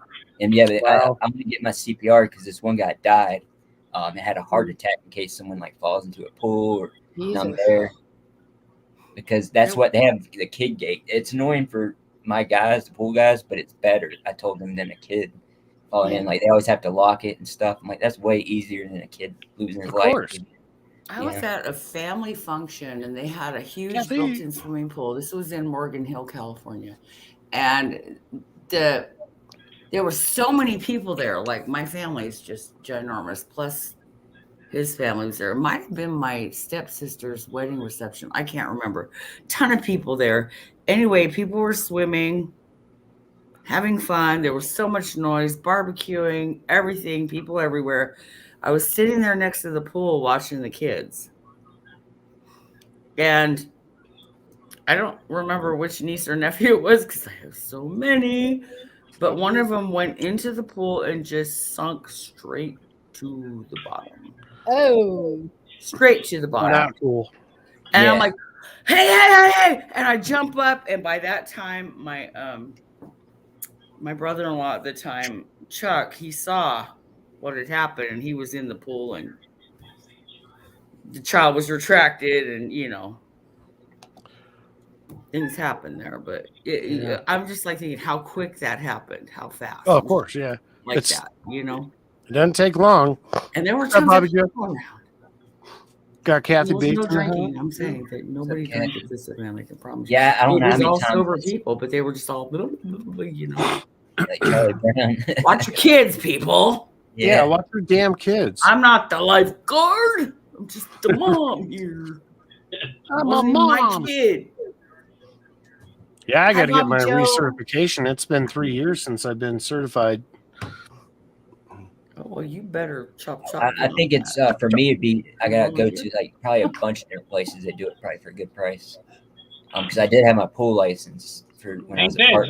And yeah, Wow. I'm gonna get my CPR because this one guy died. It had a heart attack in case someone like falls into a pool or I'm Jesus. there. Because that's what they have, the kid gate. It's annoying for my guys, the pool guys, but it's better, I told them, than a kid falling in. Like, they always have to lock it and stuff. I'm like, that's way easier than a kid losing his life. Course. I was at a family function, and they had a huge Kathy. built-in swimming pool. This was in Morgan Hill, California. And there were so many people there. Like, my family's just ginormous, plus his family was there. It might have been my stepsister's wedding reception. I can't remember. Ton of people there. Anyway, people were swimming, having fun. There was so much noise, barbecuing, everything, people everywhere. I was sitting there next to the pool watching the kids. And I don't remember which niece or nephew it was because I have so many. But one of them went into the pool and just sunk straight to the bottom. Oh, straight to the bottom. Not cool. And I'm like, hey. And I jump up. And by that time, my brother-in-law at the time, Chuck, he saw what had happened, and he was in the pool, and the child was retracted, and, you know, things happened there. But I'm just like thinking how quick that happened, how fast. Oh, of course, yeah. Like that, you know. It doesn't take long. And there were tons of people around. Got Kathy Bates. No drinking. I'm saying that nobody drank at this event. I can promise. Yeah, I don't know how many many all times sober people, but they were just all, you know. Like Charlie Brown. Watch your kids, people. Yeah, watch your damn kids. I'm not the lifeguard. I'm just the mom here. I'm a mom. My kid. Yeah, I got to I get my love Joe. recertification. It's been 3 years since I've been certified. Oh, well, you better chop. I think it's for me. It'd be I gotta go to like probably a bunch of different places that do it probably for a good price. Because I did have my pool license for when I was at Park.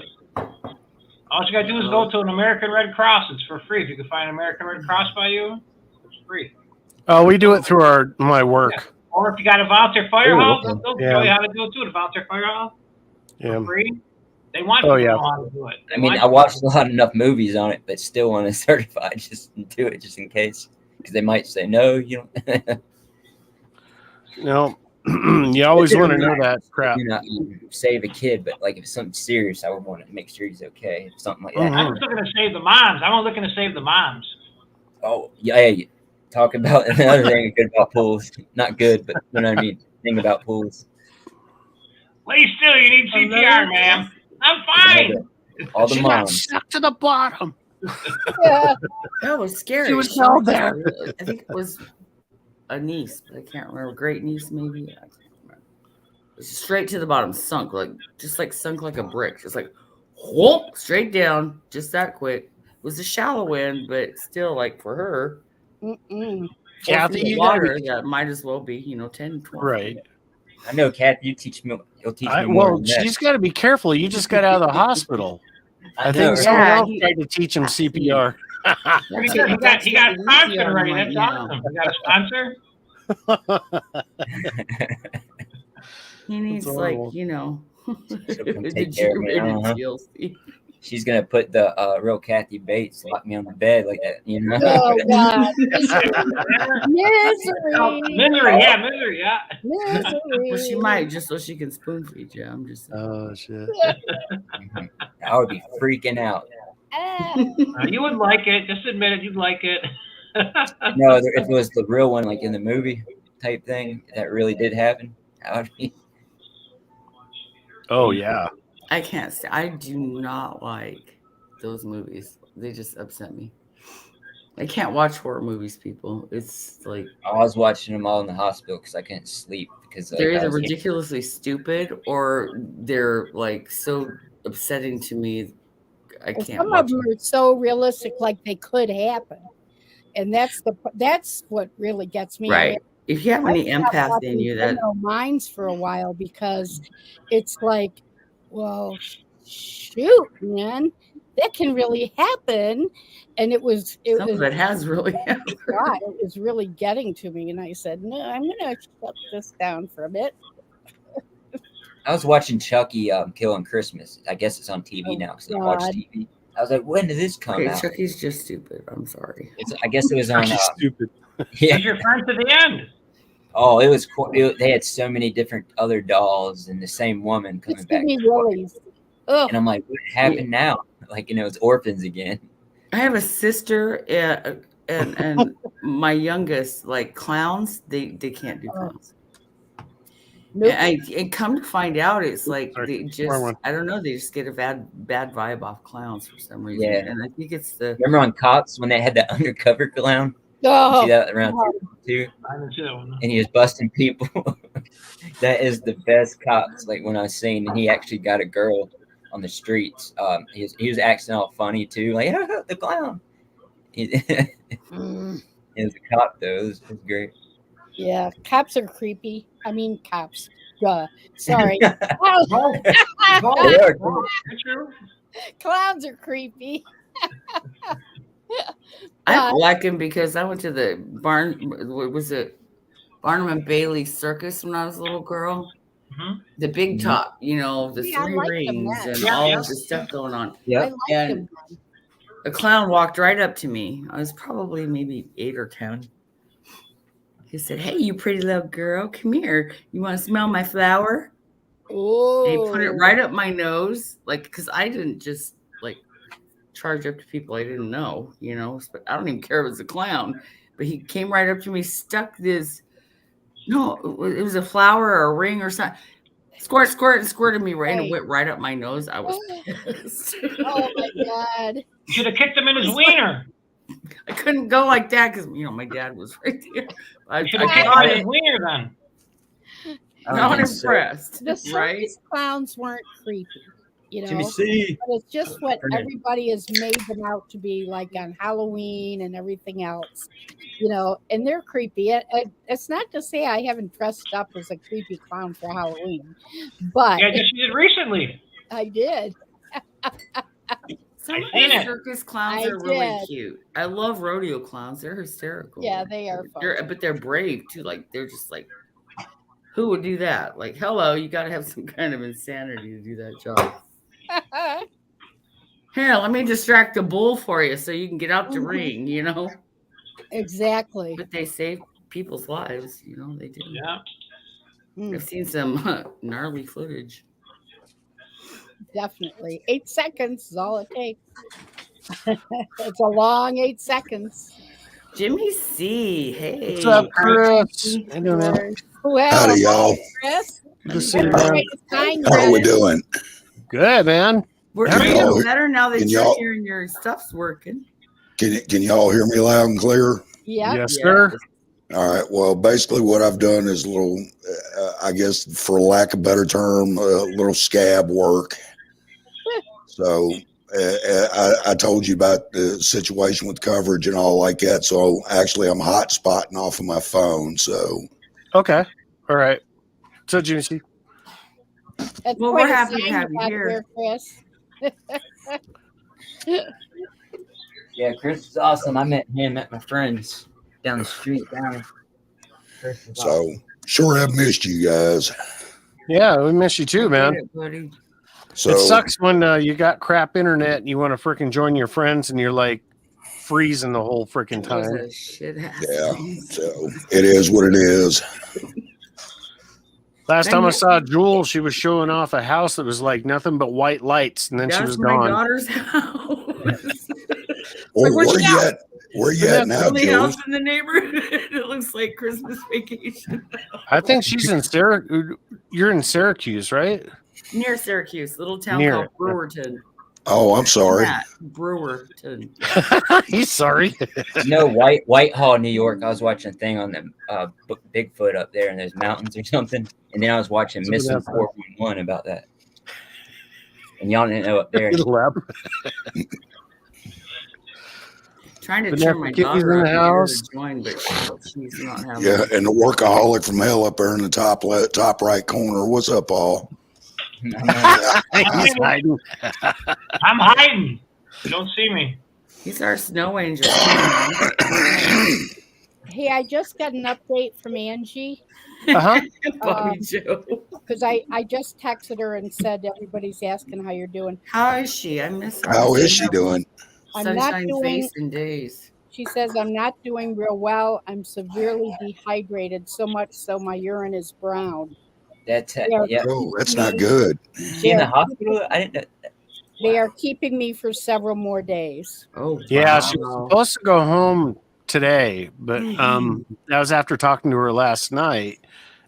All you gotta do is go to an American Red Cross. It's for free. If you can find an American Red Cross by you, it's free. Oh, we do it through my work. Yeah. Or if you got a volunteer firehouse, they'll show Yeah. you how to do it too. The volunteer firehouse, Yeah. free. They want you to know how to do it. I mean, I watched enough movies on it, but still want to certify just to do it just in case, because they might say no. You know. No, you always want to know that crap. You know, you save a kid, but like if it's something serious, I would want to make sure he's okay. If something like that. I was looking to save the moms. I was looking to save the moms. Oh yeah, talk about another thing good about pools. Not good, but you know what I mean. Thing about pools. Lay still. You need CPR, ma'am. I'm fine. All the She moms. got stuck to the bottom. yeah. That was scary. She was held there. I think it was a niece, but I can't remember. Great niece, maybe. I can't remember. It was straight to the bottom, sunk like a brick, just like whoop, straight down, just that quick. It was a shallow end, but still, like for her, Kathy, you water that might as well be 10, 12. Right. I know, Kat. You'll teach me more. Well, than that. she's got to be careful. You just got out of the hospital. I know, think right? someone Yeah, else tried to teach him CPR. He got sponsored already. That's awesome. You got a sponsor? He needs That's like horrible. She'll come take care of me, GLC. She's gonna put the real Kathy Bates, lock me on the bed like that, you know. Oh God. Misery, yeah. Well, she might just so she can spoon feed you. I'm just saying. Oh shit. I would be freaking out. You would like it. Just admit it. You'd like it. No, if it was the real one, like in the movie type thing, that really did happen, I would be. Oh yeah. I can't say. I do not like those movies. They just upset me. I can't watch horror movies, people. It's like I was watching them all in the hospital because I couldn't sleep because they're either ridiculously stupid or they're like so upsetting to me. I can't. Some of them are so realistic, like they could happen, and that's what really gets me. Right. If you have any empath in you, that minds for a while because it's like, well, shoot, man, that can really happen. And it was Some of it has really happened. God, it was really getting to me. And I said, no, I'm going to shut this down for a bit. I was watching Chucky Killing Christmas. I guess it's on TV now because I watch TV. I was like, when did this come out? Chucky's just stupid. I'm sorry. I guess it was on. Stupid. He's your friend to the end. Oh, it was cool. They had so many different other dolls and the same woman coming back. And I'm like, what happened now? Like, it's orphans again. I have a sister and my youngest, like clowns, they can't do clowns. Nope. And come to find out, it's like they just, I don't know, they just get a bad vibe off clowns for some reason. Yeah. And I think it's the. Remember on Cops when they had that undercover clown? Oh, see that around too? And he was busting people. That is the best Cops. Like when I was saying, and he actually got a girl on the streets. He was acting all funny too, like the clown. He was a cop though. It was great. Yeah, cops are creepy. I mean, cops. Duh. Sorry. Clowns are creepy. I like him because I went to the Barnum and Bailey circus when I was a little girl. Mm-hmm. The big top, the three rings and all of the stuff going on. Yeah. And a clown walked right up to me. I was probably maybe 8 or 10. He said, "Hey, you pretty little girl, come here. You want to smell my flower?" Oh. And he put it right up my nose, like, because I didn't just like charge up to people I didn't know, But I don't even care if it was a clown. But he came right up to me, stuck this. No, it was a flower or a ring or something. Squirt, and squirted me right, and it went right up my nose. I was pissed. Oh my God! You should have kicked him in his wiener. I couldn't go like that because my dad was right there. I should have kicked him in his wiener then. Not impressed. The circus clowns weren't creepy, Jimmy C. But it's just what everybody has made them out to be, like on Halloween and everything else, and they're creepy. It's not to say I haven't dressed up as a creepy clown for Halloween, but yeah, you did recently. I did. Some of the circus clowns are really cute. I love rodeo clowns. They're hysterical. Yeah, they are fun. But they're brave too. Like they're just like, who would do that? Like, hello, you got to have some kind of insanity to do that job. Here, let me distract the bull for you so you can get out the ring, Exactly. But they save people's lives, they do. Yeah. I've seen some gnarly footage. Definitely. 8 seconds is all it takes. It's a long 8 seconds. Jimmy C. Hey. What's up, Chris? How you doing, man? Well, howdy, y'all. Chris. Good to see you, man. How are we doing? Good, man. We're doing better now that you're here and your stuff's working. Can y'all hear me loud and clear? Yeah. Yes, sir. All right. Well, basically what I've done is a little, I guess, for lack of a better term, a little scab work. So I told you about the situation with coverage and all like that. So actually I'm hot spotting off of my phone. So. Okay. All right. So, Jimmy C. Well, we're happy to have you here. Chris. Yeah, Chris is awesome. I met him at my friend's down the street down. So sure have missed you guys. Yeah, we miss you too, man. So it sucks when you got crap internet and you want to freaking join your friends and you're like freezing the whole freaking time. Yeah, so it is what it is. Last time I saw Jewel, she was showing off a house that was like nothing but white lights, and then she was gone. That's my daughter's house. Well, where you at now, only Jewel? house in the neighborhood. It looks like Christmas vacation. I think she's in Syracuse. You're in Syracuse, right? Near Syracuse, little town called Brewerton. Oh, I'm sorry. Brewerton. He's sorry. No, Whitehall, New York. I was watching a thing on the Bigfoot up there in those mountains or something, and then I was watching Missing 411 about that. And y'all didn't know up there. Trying to turn my daughter in the house. Join, but she's not having and the workaholic from hell up there in the top right corner. What's up, Paul? He's hiding. I'm hiding. You don't see me. He's our snow angel. Hey, I just got an update from Angie. Bobby Joe. Because I just texted her and said everybody's asking how you're doing. How is she? I miss her. How is she doing? I'm not doing. Face in days. She says I'm not doing real well. I'm severely dehydrated, so much so my urine is brown. That's yeah. Oh, that's not good. She in the hospital? I didn't know. They are keeping me for several more days. Oh, yeah. She was supposed to go home today, but that was after talking to her last night,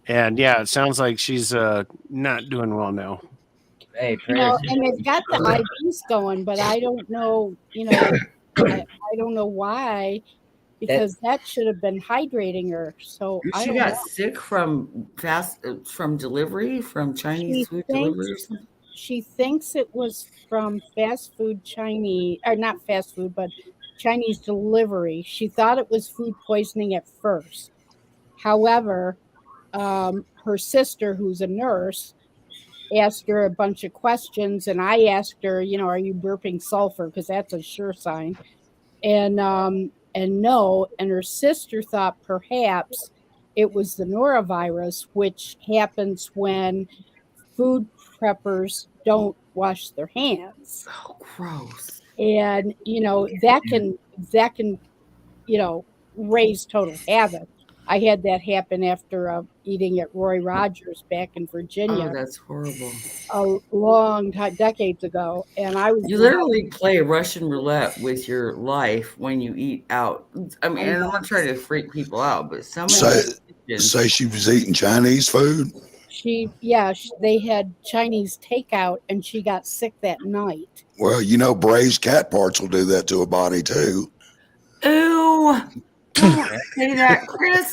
and yeah, it sounds like she's not doing well now. Hey, and they've got the IVs going, but I don't know. I don't know why, because that should have been hydrating her. So she got sick from delivery, from Chinese food delivery or something. She thinks it was from fast food Chinese, or not fast food, but Chinese delivery. She thought it was food poisoning at first. However, her sister, who's a nurse, asked her a bunch of questions, and I asked her, are you burping sulfur? Because that's a sure sign. And no, and her sister thought perhaps it was the norovirus, which happens when food preppers don't wash their hands. Oh, gross. And that can raise total havoc. I had that happen after eating at Roy Rogers back in Virginia. Oh, that's horrible. A long time, decades ago. And you literally play Russian roulette with your life when you eat out. I mean, and I'm not trying to freak people out, but some say she was eating Chinese food. They had Chinese takeout, and she got sick that night. Well, braised cat parts will do that to a body too. Ew. Don't say that, Chris.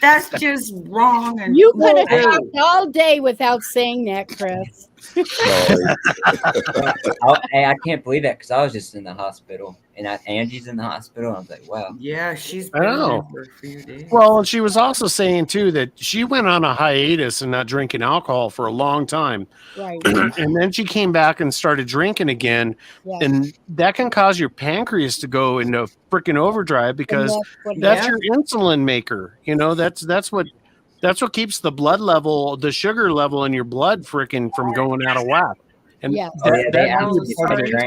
That's just wrong. And you could have talked all day without saying that, Chris. Hey, I can't believe that, because I was just in the hospital, and Angie's in the hospital. And I was like, wow. Yeah, she's been there for a few days. Well, she was also saying too that she went on a hiatus and not drinking alcohol for a long time. Right. And then she came back and started drinking again. Yeah. And that can cause your pancreas to go into freaking overdrive, because that's your insulin maker. That's what keeps the blood level, the sugar level in your blood freaking from going out of whack. And that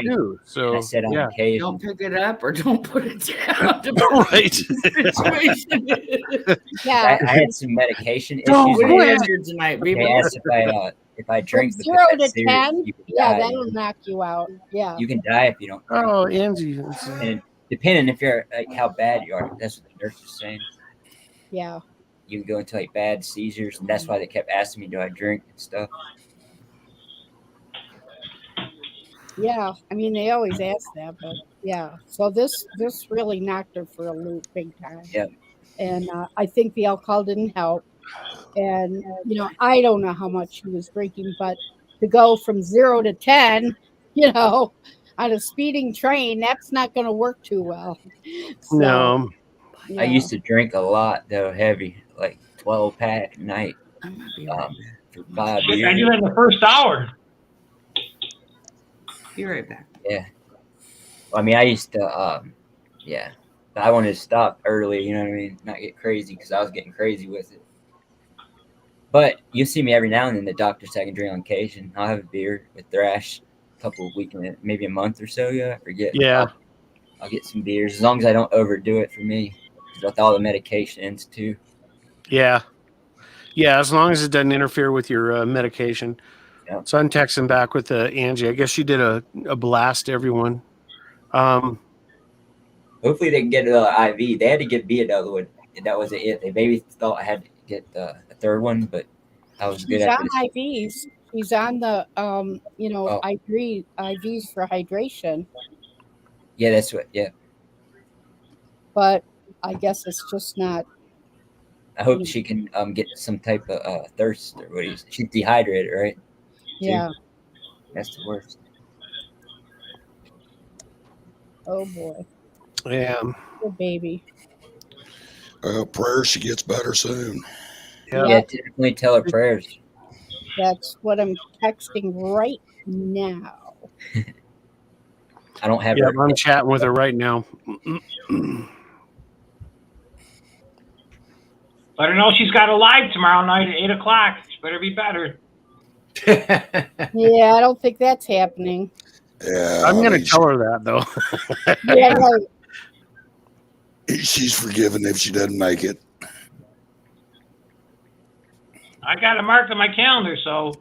too. So I said on occasion, don't pick it up or don't put it down. Right. Yeah. I had some medication issues. Tonight, they asked if I drink from 0 to 10, that'll knock you out. Yeah. You can die if you don't. Oh, Angie. And depending if you're how bad you are, that's what the nurse was saying. Yeah. You can go into bad seizures, and that's why they kept asking me, do I drink and stuff. Yeah, I mean, they always ask that, but yeah. So this really knocked her for a loop big time. Yeah. And I think the alcohol didn't help. And, I don't know how much she was drinking, but to go from 0 to 10, on a speeding train, that's not going to work too well. So, no. Yeah. I used to drink a lot, though, heavy, like 12-pack a night for 5 years. I do that in the first hour. Be right back. Yeah. Well, I mean, I used to, but I wanted to stop early, you know what I mean? Not get crazy, because I was getting crazy with it. But you see me every now and then. The doctor said I can drink on occasion. I'll have a beer with Thrash a couple of weeks, maybe a month or so. Yeah, I forget. Yeah. I'll get some beers, as long as I don't overdo it for me, with all the medications too. Yeah. Yeah, as long as it doesn't interfere with your medication. Yeah. So I'm texting back with Angie. I guess she did a blast to everyone. Hopefully they can get another IV. They had to give me another one, and that wasn't it. They maybe thought I had to get a third one, but I was good at it. IVs. She's on the IVs for hydration. Yeah, that's what. Yeah. But I guess it's just not. I hope she can get some type of thirst or what she's dehydrated, right? Yeah. That's the worst. Oh boy. Yeah. Poor baby. Prayer she gets better soon. Yeah, definitely tell her prayers. That's what I'm texting right now. I don't have. Yeah, I'm chatting with her right now. Let her know she's got a live tomorrow night at 8:00. She better be better. Yeah, I don't think that's happening. Yeah, I'm going to tell her that though. Yeah, right. She's forgiven if she doesn't make it. I got it marked on my calendar, so.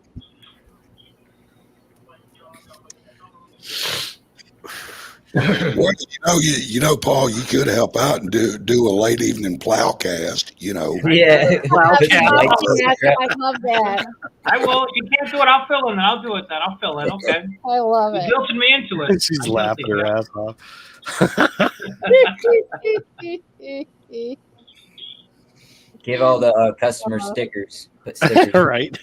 Well, you know, Paul, you could help out and do a late evening plowcast. You know. Yeah. I love that. I will. If you can't do it, I'll fill in. I'll do it then. I'll fill in. Okay. I love You it. guilted me into it. She's laughing her ass off. Give all the customer stickers. Put stickers. Right.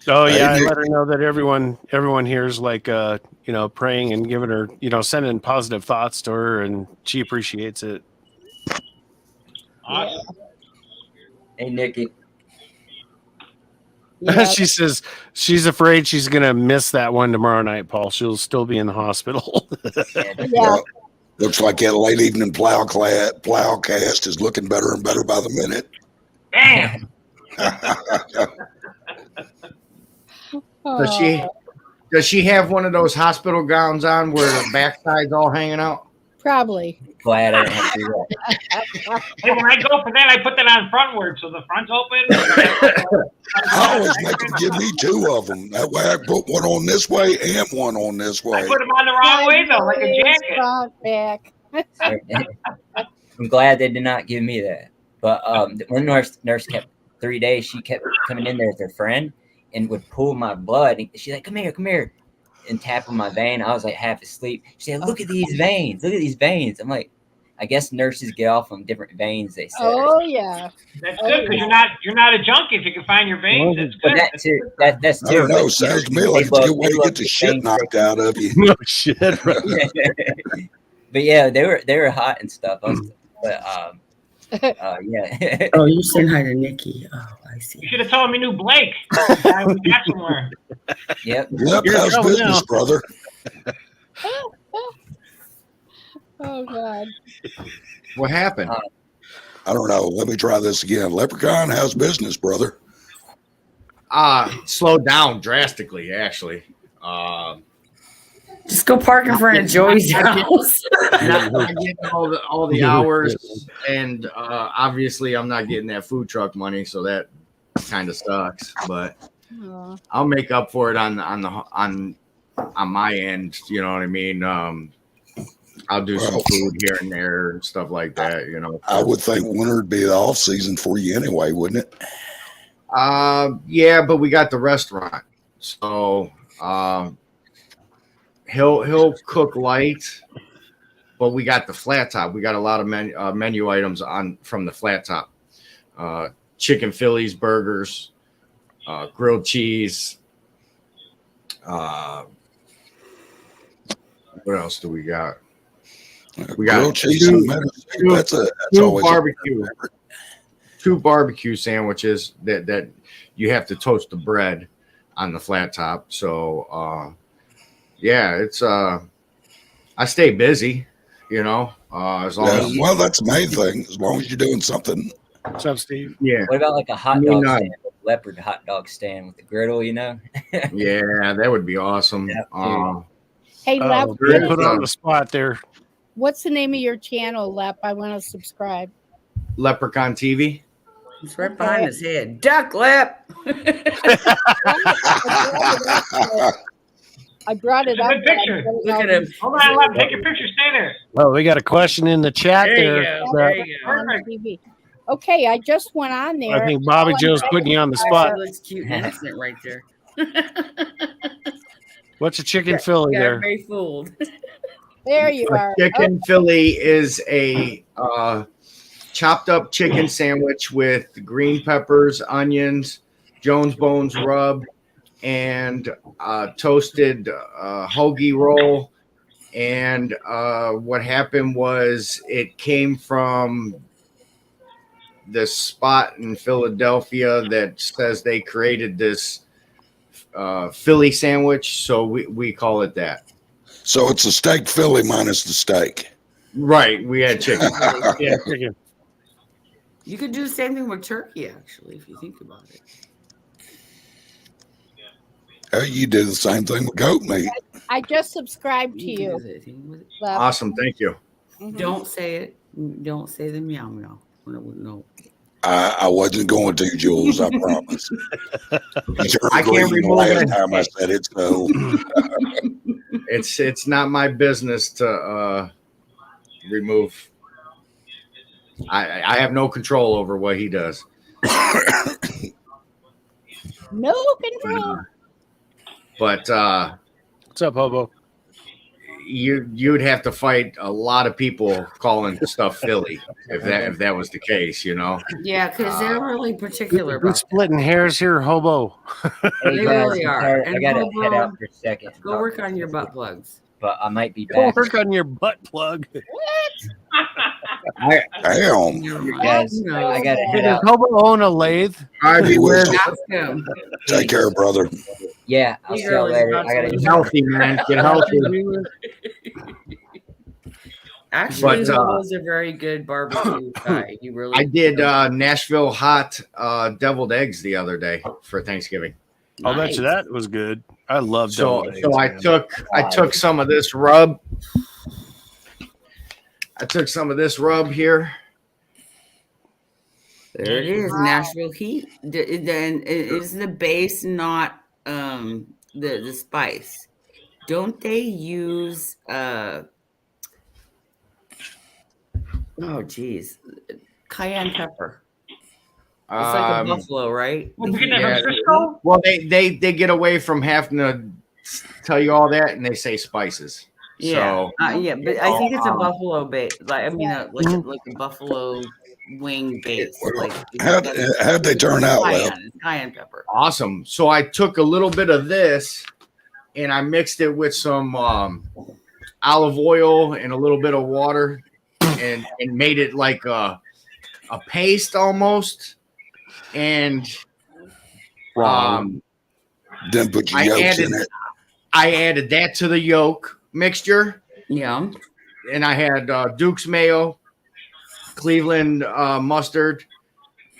Oh yeah, I let her know that everyone here is like praying and giving her, sending positive thoughts to her, and she appreciates it. Awesome. Hey Nikki. Yeah. She says she's afraid she's gonna miss that one tomorrow night, Paul. She'll still be in the hospital. Yeah. Well, looks like that late evening plowcast is looking better and better by the minute. Damn. Does she have one of those hospital gowns on where the backside's all hanging out? Probably. Glad I didn't have to do that. Hey, when I go for that, I put that on frontward, so the front's open. I always make them give me two of them. That way I put one on this way and one on this way. I put them on the wrong way, though, like a jacket. Back. I'm glad they did not give me that. But one nurse kept 3 days. She kept coming in there with her friend and would pull my blood. And she's like, come here, and tap on my vein. I was like half asleep. She said, look at these veins. I'm like, I guess nurses get off on different veins, they said. Oh yeah. That's good because you're not a junkie. If you can find your veins, that's good. But that too. That's I too. don't know. Sounds to me like it's a good way to get the shit knocked out of you. No shit. But yeah, they were hot and stuff. Yeah. Oh, you saying hi to Nikki? Oh, I see. You should have told me knew Blake. I was got somewhere. Yep. Yep. How's business, brother? Oh God. What happened? I don't know. Let me try this again. Leprechaun, how's business, brother? Slowed down drastically, actually. Just go park in front of Joey's house. Not getting all the hours, and obviously I'm not getting that food truck money, so that kind of sucks. But I'll make up for it on my end. You know what I mean? I'll do some food here and there and stuff like that. I would think winter would be the off season for you anyway, wouldn't it? Yeah, but we got the restaurant, so he'll cook light, but we got the flat top. We got a lot of menu items from the flat top. Chicken Phillies, burgers, grilled cheese. What else do we got? We got grilled cheese and that's always barbecue. Two barbecue sandwiches that you have to toast the bread on the flat top. So yeah, it's I stay busy, as long as well, that's the main thing. As long as you're doing something. What's up, Steve? Yeah. What about like a hot dog stand, leopard hot dog stand with the griddle, Yeah, that would be awesome. Hey, Lep, put on the spot there. What's the name of your channel, Lep? I want to subscribe. Leprechaun TV. It's right behind his head. Duck Lep. I brought it up. Good picture. Look at him. Hold on, Lep. Take your picture. Stay there. Oh, we got a question in the chat there. There you go. On TV. Okay, I just went on there. I think Bobby Joe's putting you on the spot. Looks cute and innocent right there. What's a chicken Philly there? Very fooled. There you are. Chicken Philly is a chopped up chicken sandwich with green peppers, onions, Jones Bones rub, and toasted hoagie roll. And what happened was it came from this spot in Philadelphia that says they created this Philly sandwich, so we call it that. So it's a steak Philly minus the steak. Right. We had chicken. Yeah, chicken. You could do the same thing with turkey, actually, if you think about it. You do the same thing with goat meat. I just subscribed to you. Awesome. Thank you. Mhm. Don't say it. Don't say the meow meow. No. I wasn't going to, Jules. I promise. I can't remove last it. time I said it, so it's not my business to remove. I have no control over what he does. No control. But what's up, Hobo? You'd have to fight a lot of people calling stuff Philly if that was the case, you know. Yeah, because they're really particular We're about splitting hairs here, Hobo. Hey They guys, really are. I And gotta Hobo, head out for a second. Go work on your butt plugs. But I might be Go back. work on your butt plug. damn. Guys, I gotta head Does out. Hobo own a lathe? He will. Ask him. Take care, brother. Yeah, I'll see y'all later. I gotta Get healthy, man. Get healthy. Actually, But, Hobo's a very good barbecue guy. He really. I did Nashville hot deviled eggs the other day for Thanksgiving. I'll bet you that was good. I love So deviled eggs, so man. I took some of this rub. I took some of this rub here. There it is, Nashville heat. Then is the base not the spice? Don't they use oh geez, cayenne pepper? It's like a buffalo, right? Well, we get that from Cisco? Well, they get away from having to tell you all that, and they say spices. Yeah, So, yeah, but I think it's a buffalo base. Like I mean, like a buffalo wing base. Like How'd they turn out, Lil? Cayenne pepper. Awesome. So I took a little bit of this, and I mixed it with some olive oil and a little bit of water, and made it like a paste almost. And Then put your yolks in it. I added that to the yolk mixture. Yeah. And I had Duke's mayo, Cleveland mustard,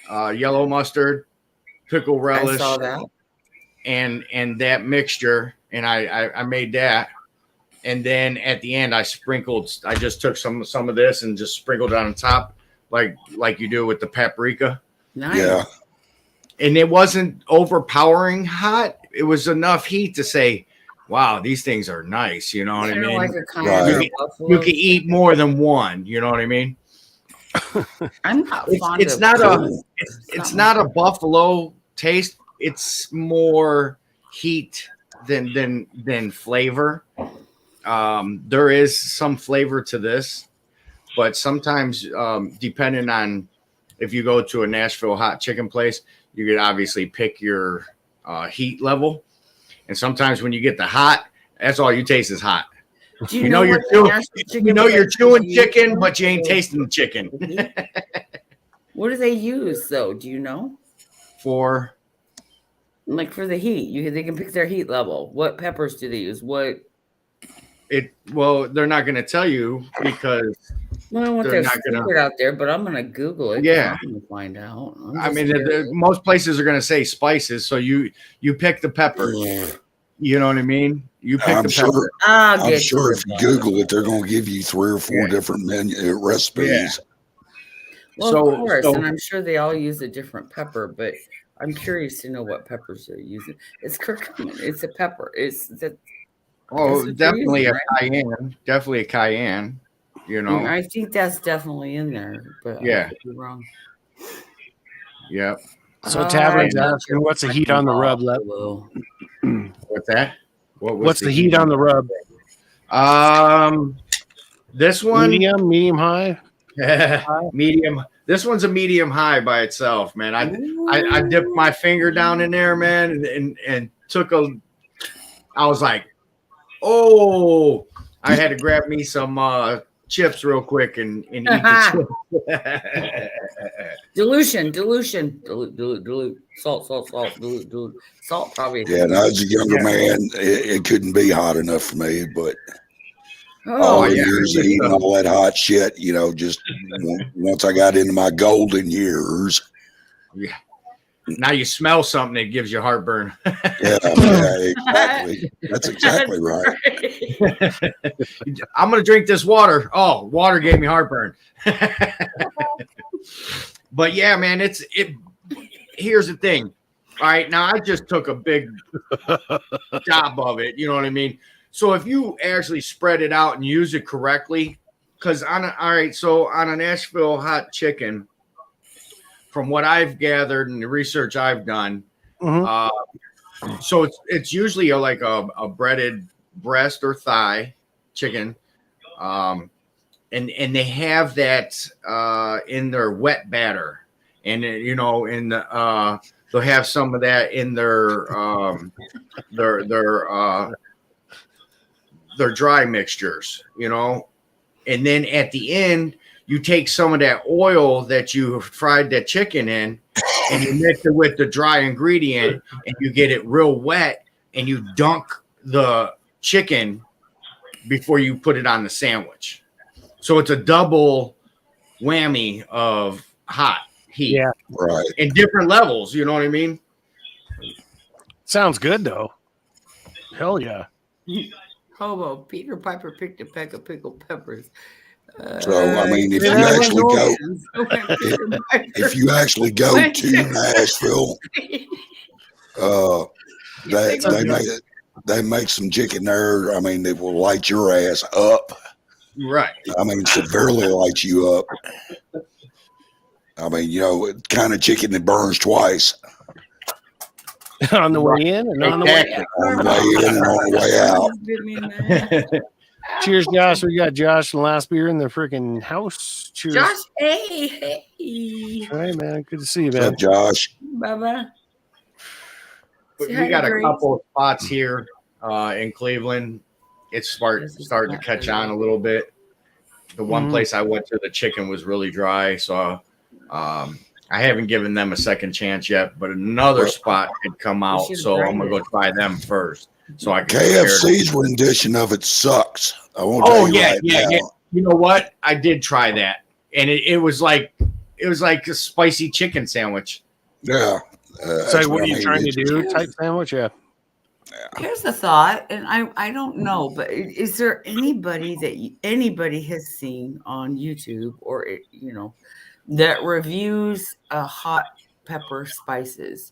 yellow mustard, pickle relish. I saw that. And that mixture, and I made that. And then at the end, I just took some of this and just sprinkled it on top, like you do with the paprika. Nice. Yeah. And it wasn't overpowering hot. It was enough heat to say, wow, these things are nice. You know what I mean? Like a kind you can eat more than one. You know what I mean? I'm not fond It's of not cold. it's not a buffalo taste. It's more heat than flavor. There is some flavor to this, but sometimes depending on if you go to a Nashville hot chicken place, you could obviously pick your heat level. And sometimes when you get the hot, that's all you taste is hot. Do you know you're chewing chicken, but you ain't tasting the chicken. What do they use though? Do you know? For like for the heat, they can pick their heat level. What peppers do they use? Well, they're not going to tell you because I want they're their not secret gonna out there, but I'm gonna Google it. Yeah. I'm gonna find out. I mean, most places are going to say spices, so you pick the pepper. You know what I mean? You pick I'm the sure. pepper. I'm sure if you Google it, they're going to give you 3 or 4 different recipes. Well, of course, and I'm sure they all use a different pepper, but I'm curious to know what peppers they're using. It's curcumin. It's a pepper. It's that. Oh, definitely a cayenne. Definitely a cayenne. You know, I think that's definitely in there, but yeah, I could be wrong. Yep. So Tavern's asking, what's the heat on the rub, Lep? What's that? What's the heat on the rub? This one medium high, medium. This one's a medium high by itself, man. I dipped my finger down in there, man, and took a. I was like, oh, I had to grab me some chips real quick and eat the chips. Dilution. Dilute. Salt, dilute. Salt probably. Yeah, and I was a younger man. It couldn't be hot enough for me, but all the years of eating all that hot shit, just once I got into my golden years. Yeah. Now you smell something that gives you heartburn. Yeah, exactly. That's exactly right. I'm gonna drink this water. Oh, water gave me heartburn. But yeah, man, here's the thing. All right, now I just took a big job of it. You know what I mean? So if you actually spread it out and use it correctly, because on a Nashville hot chicken, from what I've gathered and the research I've done, so it's usually like a breaded breast or thigh chicken, and they have that in their wet batter, and they'll have some of that in their dry mixtures, and then at the end you take some of that oil that you fried that chicken in and you mix it with the dry ingredient and you get it real wet and you dunk the chicken before you put it on the sandwich. So it's a double whammy of hot heat. Yeah. Right. In different levels, you know what I mean? Sounds good though. Hell yeah. Hobo, Peter Piper picked a peck of pickled peppers. So I mean, if you actually go to Nashville, they make some chicken there. I mean, it will light your ass up. Right. I mean, severely light you up. I mean, kind of chicken that burns twice. On the way in and on the way out. On the way in and on the way out. Cheers, Josh. We got Josh and last beer in the freaking house. Cheers. Josh, hey. Hey, man. Good to see you, What's man. up, Josh? Bye-bye. We got a couple of spots here in Cleveland. It's starting to catch on a little bit. The one place I went to, the chicken was really dry, so I haven't given them a second chance yet. But another spot had come out, so I'm gonna go try them first. So I can KFC's rendition of it sucks. I won't tell you right now. You know what? I did try that, and it was like a spicy chicken sandwich. Yeah. So what are you trying to do? Type sandwich, yeah. Here's a thought, and I don't know, but is there anybody that anybody has seen on YouTube or that reviews hot pepper spices?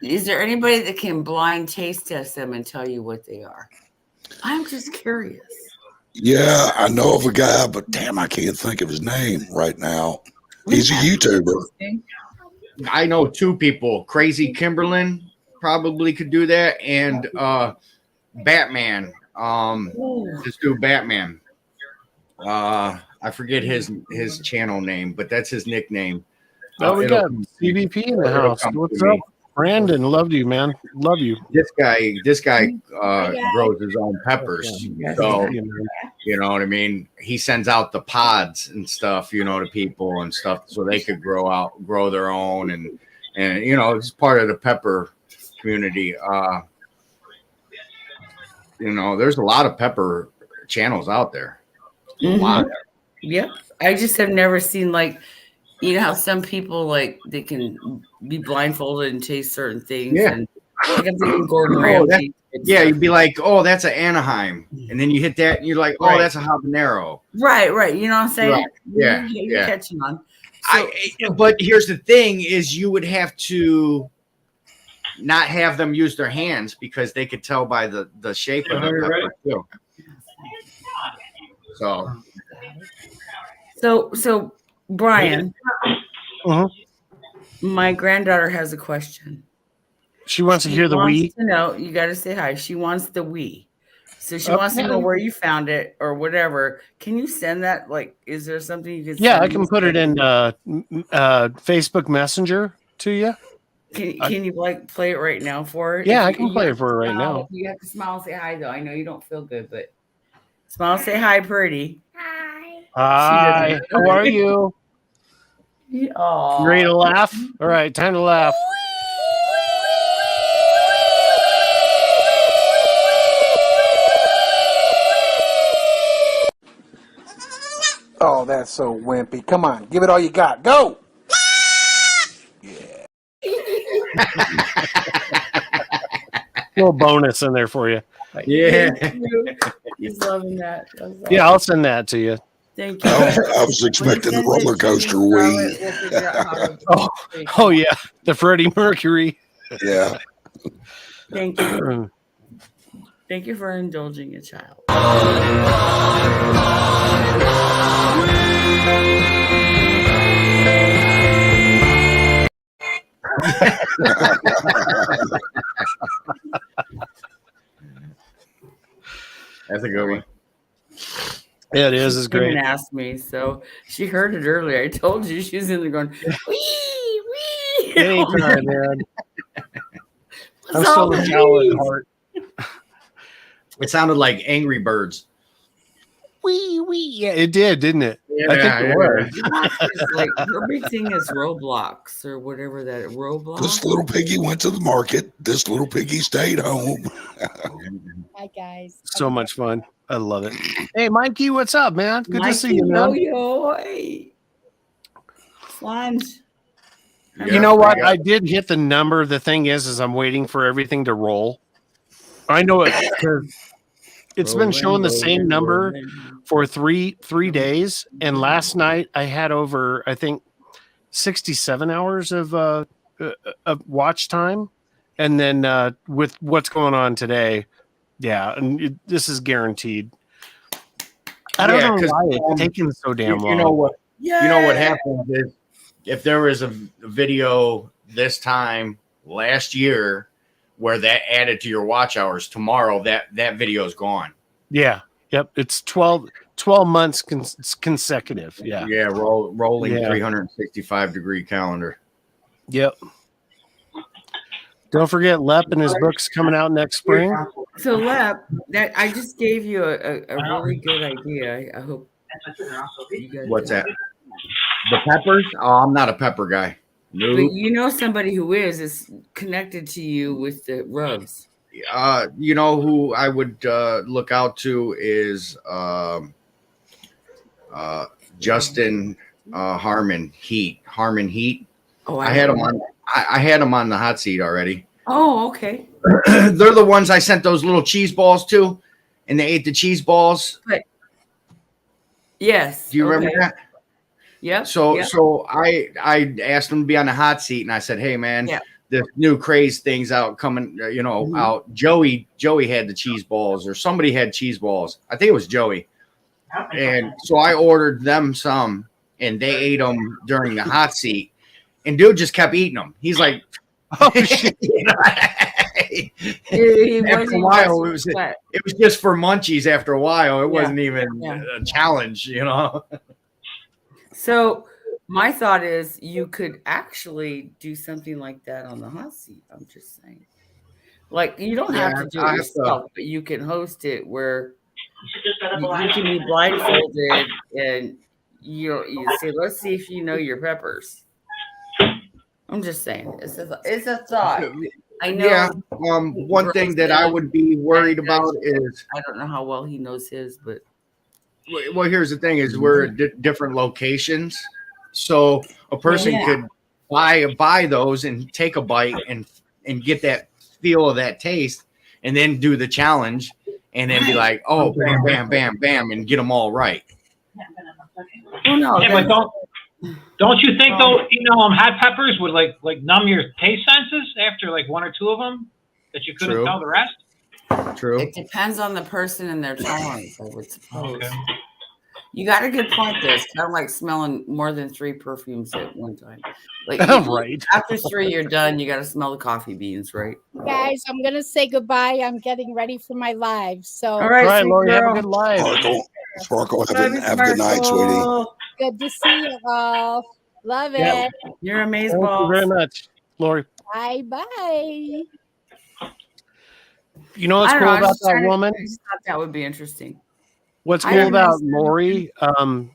Is there anybody that can blind taste test them and tell you what they are? I'm just curious. Yeah, I know of a guy, but damn, I can't think of his name right now. He's a YouTuber. I know two people. Crazy Kimberlin probably could do that, and Batman. This dude Batman. I forget his channel name, but that's his nickname. Oh, we got CBP in the house. What's up, Brandon? Loved you, man. Love you. This guy grows his own peppers. So you know what I mean? He sends out the pods and stuff, to people and stuff so they could grow their own and it's part of the pepper community. There's a lot of pepper channels out there. A lot. Yep. I just have never seen how some people they can be blindfolded and taste certain things. Yeah. And I'm thinking Gordon Ramsay. Yeah, you'd be like, oh, that's an Anaheim. And then you hit that and you're like, oh, that's a habanero. Right. You know what I'm saying? Right. Yeah. You're catching on. But here's the thing is you would have to not have them use their hands because they could tell by the shape of the pepper too. So Brian, my granddaughter has a question. She wants to hear the we. No, you got to say hi. She wants the we. So she wants to know where you found it or whatever. Can you send that? Is there something you can send? Yeah, I can put it in Facebook Messenger to you. Can you play it right now for her? Yeah, I can play it for her right now. You have to smile and say hi, though. I know you don't feel good, but smile and say hi, pretty. Hi. How are you? Aw. Ready to laugh? All right, time to laugh. Oh, that's so wimpy. Come on, give it all you got. Go! Yeah. Little bonus in there for you. Yeah. He's loving that. Awesome. Yeah, I'll send that to you. Thank you. I was expecting a roller coaster wee. Oh yeah, the Freddie Mercury. Yeah. Thank you. Thank you for indulging a child. That's a good one. Yeah, it is. It's She came great. and asked me, so she heard it earlier. I told you she was in there going, wee, wee. Anytime, man. I'm What's all still a the child at wees? heart. It sounded like Angry Birds. Wee wee. Yeah, it did, didn't it? I think it was. It's like her big thing is Roblox or whatever that Roblox. This little piggy went to the market. This little piggy stayed home. Hi guys. So much fun. I love it. Hey, Mikey, what's up, man? Good to see Mikey, you, man. yo, hey. Slunge. You know what? I did hit the number. The thing is I'm waiting for everything to roll. I know it because it's been showing the same number for three days. And last night I had over, I think, 67 hours of watch time. And then with what's going on today, yeah, and this is guaranteed. I don't know why it's taking so damn long. You know what? You know what happens is if there was a video this time last year where that added to your watch hours, tomorrow that video is gone. Yeah. Yep. It's 12 months consecutive. Yeah. Yeah. Rolling 365-degree calendar. Yep. Don't forget Lep and his book's coming out next spring. So Lep, that I just gave you a really good idea. I hope you guys. What's that? The peppers? Oh, I'm not a pepper guy. No. But you know somebody who is connected to you with the rubs. You know who I would look out to is Justin Harmon Heat. Oh, I had him on. I had him on the hot seat already. Oh, okay. They're the ones I sent those little cheese balls to, and they ate the cheese balls. But yes. Do you remember that? Yep. So I asked him to be on the hot seat, and I said, "Hey, man, this new craze thing's out coming. Out." Joey had the cheese balls, or somebody had cheese balls. I think it was Joey. And so I ordered them some, and they ate them during the hot seat. And dude just kept eating them. He's like, "Oh shit!" After a while, it was just for munchies. After a while, it wasn't even a challenge, you know. So my thought is you could actually do something like that on the hot seat. I'm just saying, like you don't have to do it yourself, but you can host it where you can be blindfolded and you say, "Let's see if you know your peppers." I'm just saying, it's a thought. I know. Yeah. One thing that I would be worried about is I don't know how well he knows his, but well, here's the thing: is we're at different locations, so a person could buy those and take a bite and get that feel of that taste, and then do the challenge, and then be like, "Oh, bam, bam, bam, bam," and get them all right. Well, no, yeah, but don't you think though? Hot peppers would like numb your taste senses after like one or two of them that you couldn't tell the rest. True. It depends on the person and their tolerance, I would suppose. Okay. You got a good point there. It's kind of like smelling more than 3 perfumes at one time. Like right. After 3, you're done. You got to smell the coffee beans, right? Guys, I'm gonna say goodbye. I'm getting ready for my live. So all right, Lori, have a good live. Sparkle, have a good night, sweetie. Good to see you all. Love it. You're amazing. Thank you very much, Lori. Bye bye. You know what's cool about that woman? I just thought that would be interesting. What's cool about Lori,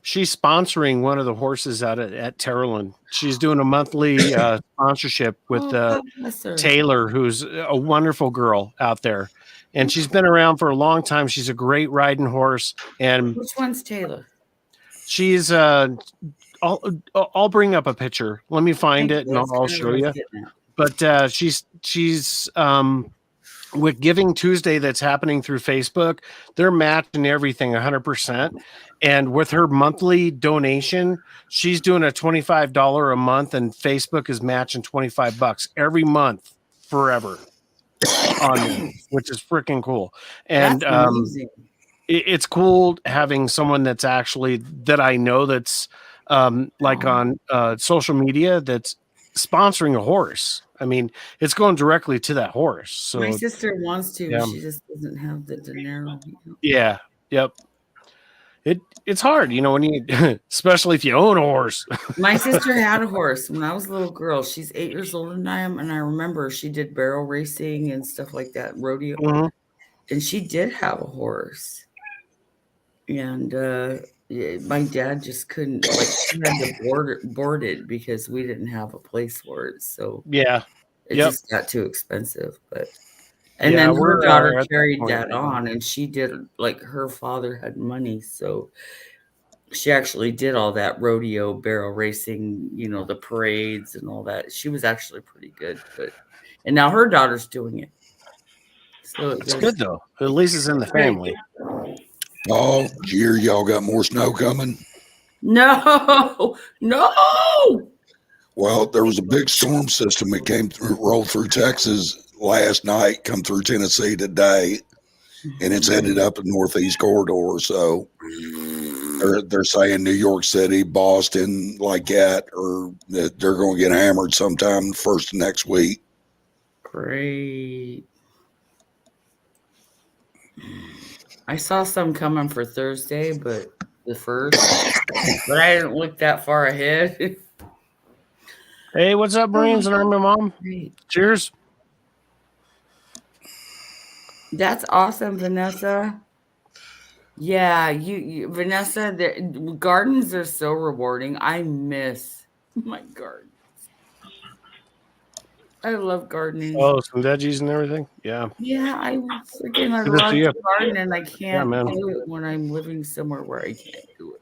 she's sponsoring one of the horses out at Terrelin. She's doing a monthly sponsorship with Taylor, who's a wonderful girl out there. And she's been around for a long time. She's a great riding horse. And which one's Taylor? She's I'll bring up a picture. Let me find it and I'll show you. But she's with Giving Tuesday that's happening through Facebook, they're matching everything 100%. And with her monthly donation, she's doing a $25 a month, and Facebook is matching $25 every month forever on there, which is freaking cool. And it's cool having someone that's actually that I know that's like on social media that's sponsoring a horse. I mean, it's going directly to that horse. So my sister wants to, but she just doesn't have the dinero. Yeah. Yep. It's hard, when you, especially if you own a horse. My sister had a horse when I was a little girl. She's 8 years older than I am, and I remember she did barrel racing and stuff like that, rodeo, and she did have a horse. And my dad just couldn't, she had to board it because we didn't have a place for it. So it just got too expensive. But and then her daughter carried that on, and she did, her father had money, so she actually did all that rodeo barrel racing, the parades and all that. She was actually pretty good, and now her daughter's doing it. So it's good though. At least it's in the family. Oh, dear, y'all got more snow coming? No. Well, there was a big storm system that rolled through Texas last night, come through Tennessee today, and it's headed up the northeast corridor. So they're saying New York City, Boston, like that, or that they're going to get hammered sometime first of next week. Great. I saw some coming for Thursday, but the first, but I didn't look that far ahead. Hey, what's up, Marines and Army Mom? Cheers. That's awesome, Vanessa. Yeah, you Vanessa, the gardens are so rewarding. I miss my garden. I love gardening. Oh, some veggies and everything. Yeah. Yeah, I love to garden, and I can't do it when I'm living somewhere where I can't do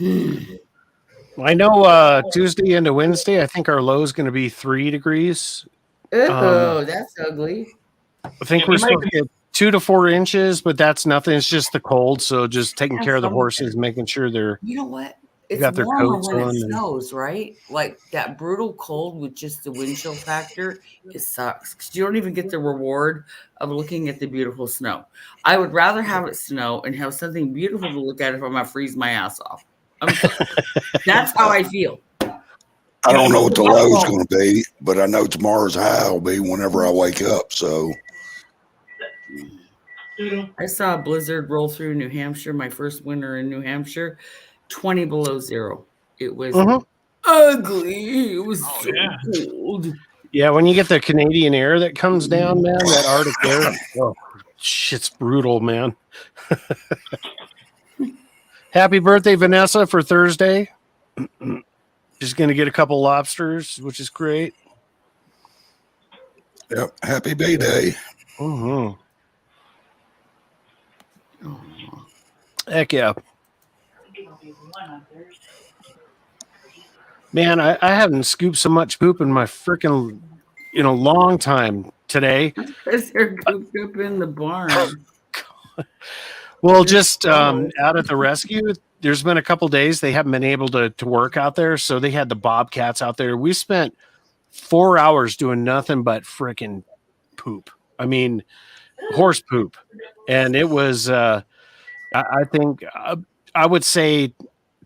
it. I know Tuesday into Wednesday, I think our low is going to be 3 degrees. Oh, that's ugly. I think we're supposed to get 2 to 4 inches, but that's nothing. It's just the cold. So just taking care of the horses, making sure they're. You know what? It's got their coats when it snows, right? Like that brutal cold with just the wind chill factor, it sucks because you don't even get the reward of looking at the beautiful snow. I would rather have it snow and have something beautiful to look at if I'm gonna freeze my ass off. That's how I feel. I don't know what the low is going to be, but I know tomorrow's high will be whenever I wake up. So I saw a blizzard roll through New Hampshire, my first winter in New Hampshire. 20 below zero. It was ugly. It was so cold. Yeah, when you get the Canadian air that comes down, man, that Arctic air, oh, shit's brutal, man. Happy birthday, Vanessa, for Thursday. She's going to get a couple lobsters, which is great. Yep, happy B-Day. Heck yeah. Man, I haven't scooped so much poop in my freaking, long time today. Because they're cooped up in the barn. Well, just out at the rescue, there's been a couple days they haven't been able to work out there, so they had the bobcats out there. We spent 4 hours doing nothing but freaking poop. I mean, horse poop, and it was. I think I would say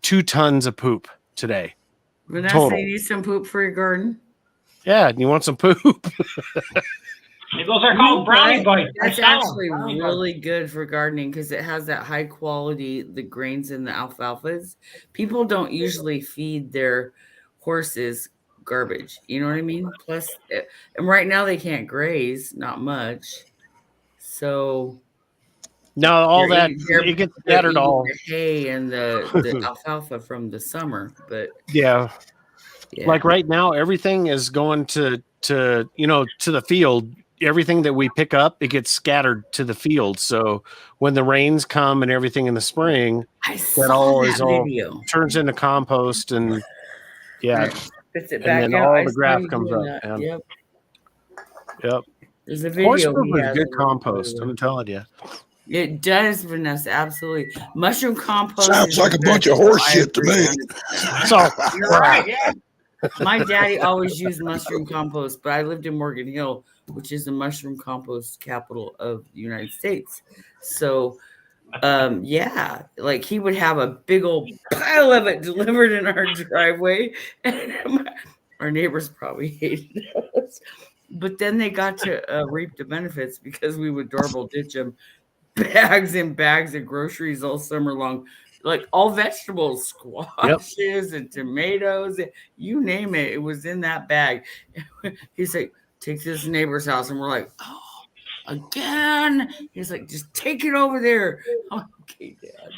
2 tons of poop today. Vanessa, total. You need some poop for your garden? Yeah, you want some poop? Those are called brownie bites. That's actually really good for gardening because it has that high quality, the grains in the alfalfas. People don't usually feed their horses garbage. You know what I mean? Plus, and right now they can't graze, not much. So No, all They're that eating- they're- it gets they're scattered eating all. the hay and the alfalfa from the summer, but Yeah. yeah. Like right now, everything is going to the field. Everything that we pick up, it gets scattered to the field. So when the rains come and everything in the spring, I that saw all that is all video. turns into compost and yeah, Spits it and back then out. all I the saw grass you comes doing up. that. Man. Yep. Yep. There's a Horse video poop he is has good of it compost. everywhere. I'm telling you. It does, Vanessa. Absolutely. Mushroom compost Sounds is like a the bunch best. of horse I shit to agree me. 100%. So You're right. Yeah. My daddy always used mushroom compost, but I lived in Morgan Hill, which is the mushroom compost capital of the United States. So, yeah, like he would have a big old pile of it delivered in our driveway, and our neighbors probably hated us. But then they got to reap the benefits because we would doorbell ditch them bags and bags of groceries all summer long, like all vegetables, squashes and tomatoes, you name it, it was in that bag. He's like, take this neighbor's house, and we're like, oh, again. He's like, just take it over there. I'm like, okay, Dad.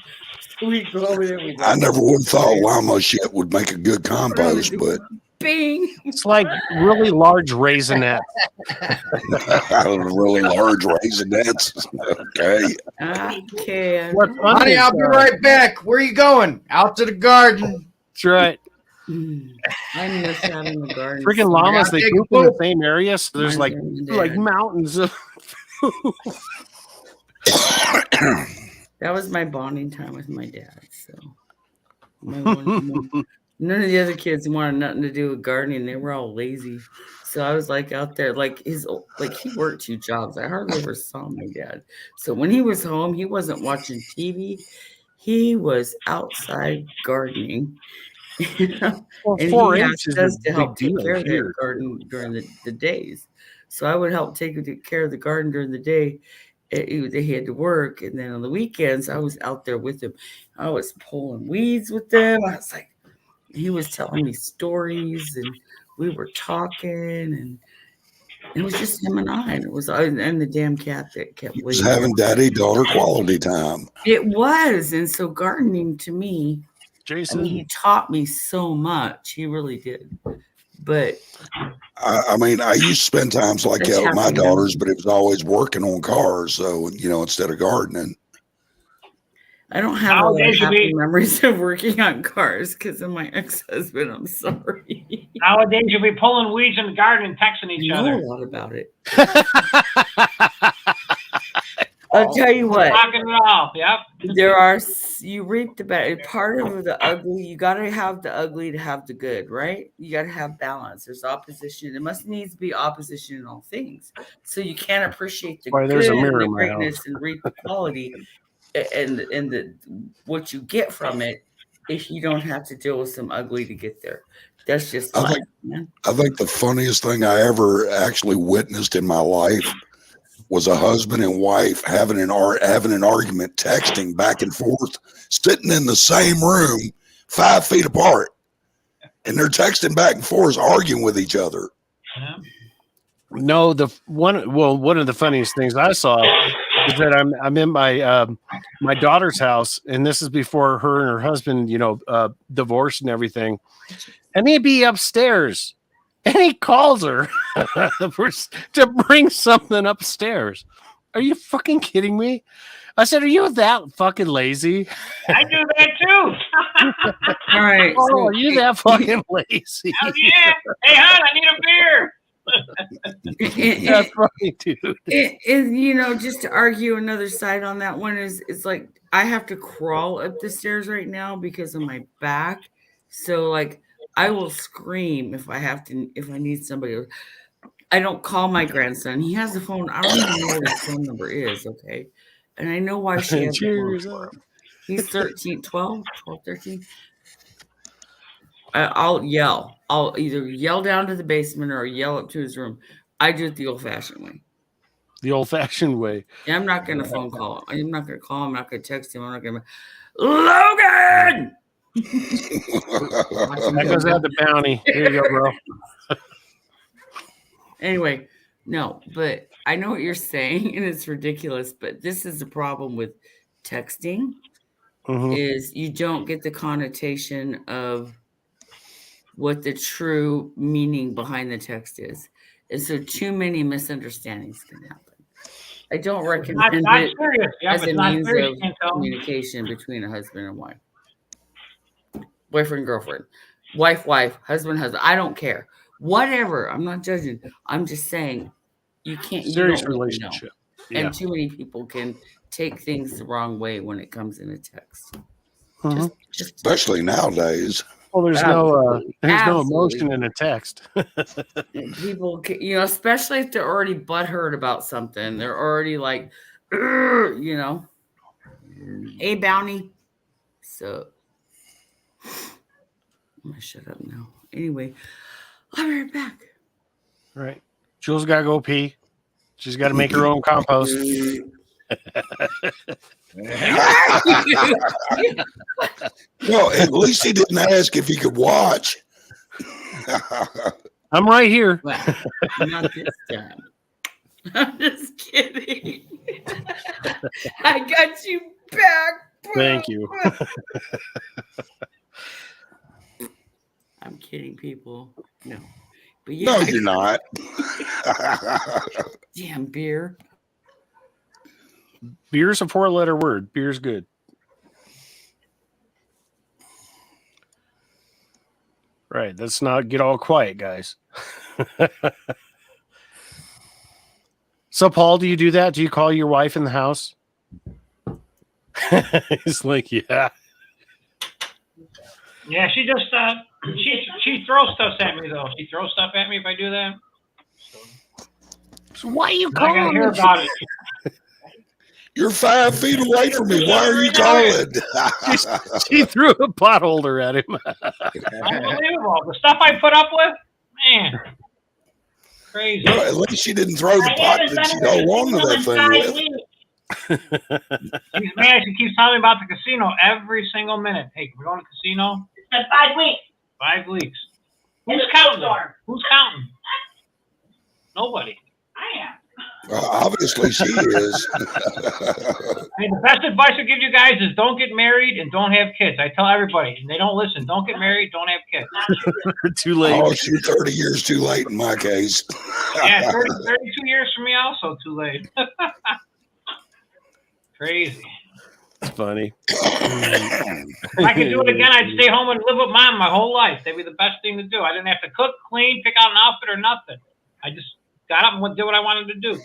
So we go over there. I never would have thought llama shit would make a good compost, but bing. It's like really large raisinets. really large raisinets. Okay. Okay. Honey, I'll be right back. Where are you going? Out to the garden. That's right. I miss having a garden. Freaking llamas, they poop in the same area, so there's like mountains of That was my bonding time with my dad. So none of the other kids wanted nothing to do with gardening. They were all lazy. So I was like out there, like he worked 2 jobs. I hardly ever saw my dad. So when he was home, he wasn't watching TV. He was outside gardening. Well, and 4-H he is asked us a to help big take deal care of here, the garden during the days. So I would help take care of the garden during the day. They had to work, and then on the weekends I was out there with him. I was pulling weeds with them. I was like, he was telling me stories, and we were talking, and it was just him and I. And it was and the damn cat that kept Just waiting. having daddy-daughter quality time. It was, and so gardening to me, Jason, I mean, he taught me so much. He really did. But I mean, I used to spend times like that with my daughters, but it was always working on cars. So, instead of gardening. I don't have a lot of happy memories of working on cars because of my ex-husband. I'm sorry. Nowadays, you'll be pulling weeds in the garden and texting each I other. know a lot about it. I'll tell you what. Knocking it off. Yep. You reap the bad. Part of the ugly, you got to have the ugly to have the good, right? You got to have balance. There's opposition. There must needs to be opposition in all things. So you can't appreciate the good there's a and mirror the in my greatness house. and reap the quality and the what you get from it if you don't have to deal with some ugly to get there. That's just life, man. I think the funniest thing I ever actually witnessed in my life was a husband and wife having an argument, texting back and forth, sitting in the same room, 5 feet apart, and they're texting back and forth, arguing with each other. No, one of the funniest things I saw is that I'm in my daughter's house, and this is before her and her husband, divorced and everything, and he'd be upstairs. And he calls her to bring something upstairs. Are you fucking kidding me? I said, are you that fucking lazy? I do that too. All right. Oh, are you that fucking lazy? Hell yeah. Hey, hon, I need a beer. That's funny, dude. Just to argue another side on that one it's like I have to crawl up the stairs right now because of my back. So like I will scream if I need somebody. I don't call my grandson. He has the phone. I don't even know what his phone number is. Okay. And I know why she has the phone for him. He's 12, 13. I'll yell. I'll either yell down to the basement or yell up to his room. I do it the old-fashioned way. The old-fashioned way. Yeah, I'm not going to phone call. I'm not going to call him. I'm not going to text him. I'm not going to. Logan! That goes out the bounty. Here you go, bro. Anyway, No, but I know what you're saying, and it's ridiculous. But this is the problem with texting: is you don't get the connotation of what the true meaning behind the text is, and so too many misunderstandings can happen. I don't recommend not it serious. Yep, as a it's not means serious, of can't tell 'em. communication between a husband and wife, boyfriend, girlfriend, wife, husband. I don't care. Whatever. I'm not judging. I'm just saying you can't. Serious you don't really relationship. know. Yeah. And too many people can take things the wrong way when it comes in a text. Just especially nowadays. Well, there's no emotion in a text. People, especially if they're already butthurt about something, they're already like, hey, Bounty. So I'm gonna shut up now. Anyway, I'll be right back. Right. Jules got to go pee. She's got to make her own compost. Well, at least he didn't ask if he could watch. I'm right here. Well, not this time. I'm just kidding. I got you back. Thank you. I'm kidding, people. No. But No, you're not. Damn beer. Beer's a 4-letter word. Beer's good. Right. Let's not get all quiet, guys. So, Paul, do you do that? Do you call your wife in the house? He's like, yeah. Yeah, she just she throws stuff at me though. She throws stuff at me if I do that. So why are you I gotta calling? hear about it. You're 5 feet away from me. Why are you calling? She threw a pot holder at him. Unbelievable. The stuff I put up with, man. Crazy. Well, at least she didn't throw the pot that she held on to that thing with. Man, she keeps telling me about the casino every single minute. Hey, we're going to the casino? It's been 5 weeks. 5 weeks. Who's counting? Who's counting? Nobody. I am. Obviously, she is. Hey, the best advice I give you guys is don't get married and don't have kids. I tell everybody, and they don't listen. Don't get married, don't have kids. Too late. Oh, she's 30 years too late in my case. Yeah, 32 years for me also too late. Crazy. It's funny. If I could do it again, I'd stay home and live with mom my whole life. That'd be the best thing to do. I didn't have to cook, clean, pick out an outfit or nothing. I just got up and did what I wanted to do.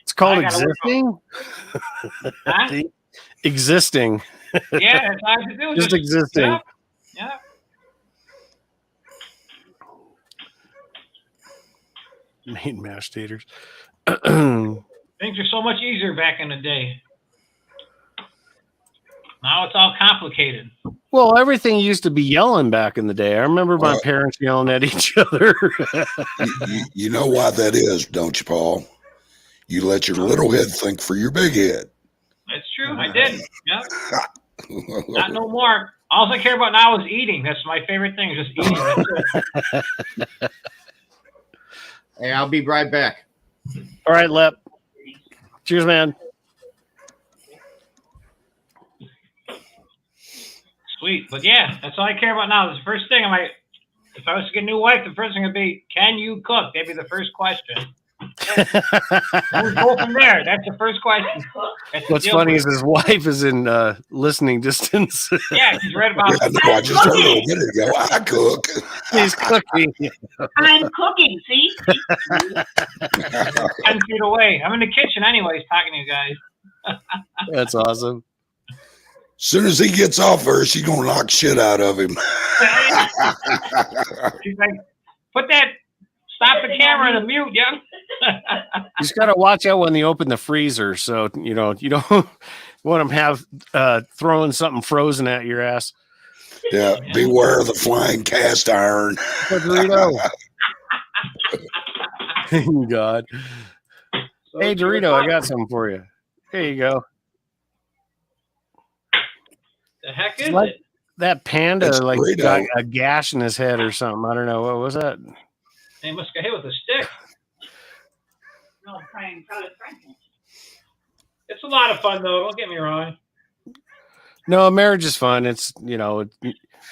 It's called existing. Huh? Existing. Yeah, that's all I have to do. Just existing. Yeah. Made mashed taters. Things are so much easier back in the day. Now it's all complicated. Well, everything used to be yelling back in the day. I remember my parents yelling at each other. You know why that is, don't you, Paul? You let your little head think for your big head. That's true. I did. Yeah. Not no more. All I care about now is eating. That's my favorite thing. Is just eating. That's it. Hey, I'll be right back. All right, Lep. Cheers, man. Sweet. But yeah, that's all I care about now. That's the first thing. If I was to get a new wife, the first thing would be, can you cook? That'd be the first question. We'll go from there. That's the first question. What's funny is his wife is in listening distance. Yeah, she's right about it. I just heard her a minute ago. I cook. He's cooking. I'm cooking, see? 10 feet away. I'm in the kitchen anyways, talking to you guys. That's awesome. As soon as he gets off her, she's going to knock shit out of him. She's like, stop the camera and mute, yeah. You just got to watch out when they open the freezer. So, you don't want them throwing something frozen at your ass. Yeah, beware of the flying cast iron. Dorito. God. Hey, Dorito, I got something for you. Here you go. The heck is like it? That panda It's got Dorito. a gash in his head or something. I don't know. What was that? They must get hit with a stick. No, Frank. It's a lot of fun, though. Don't get me wrong. No, marriage is fun. It's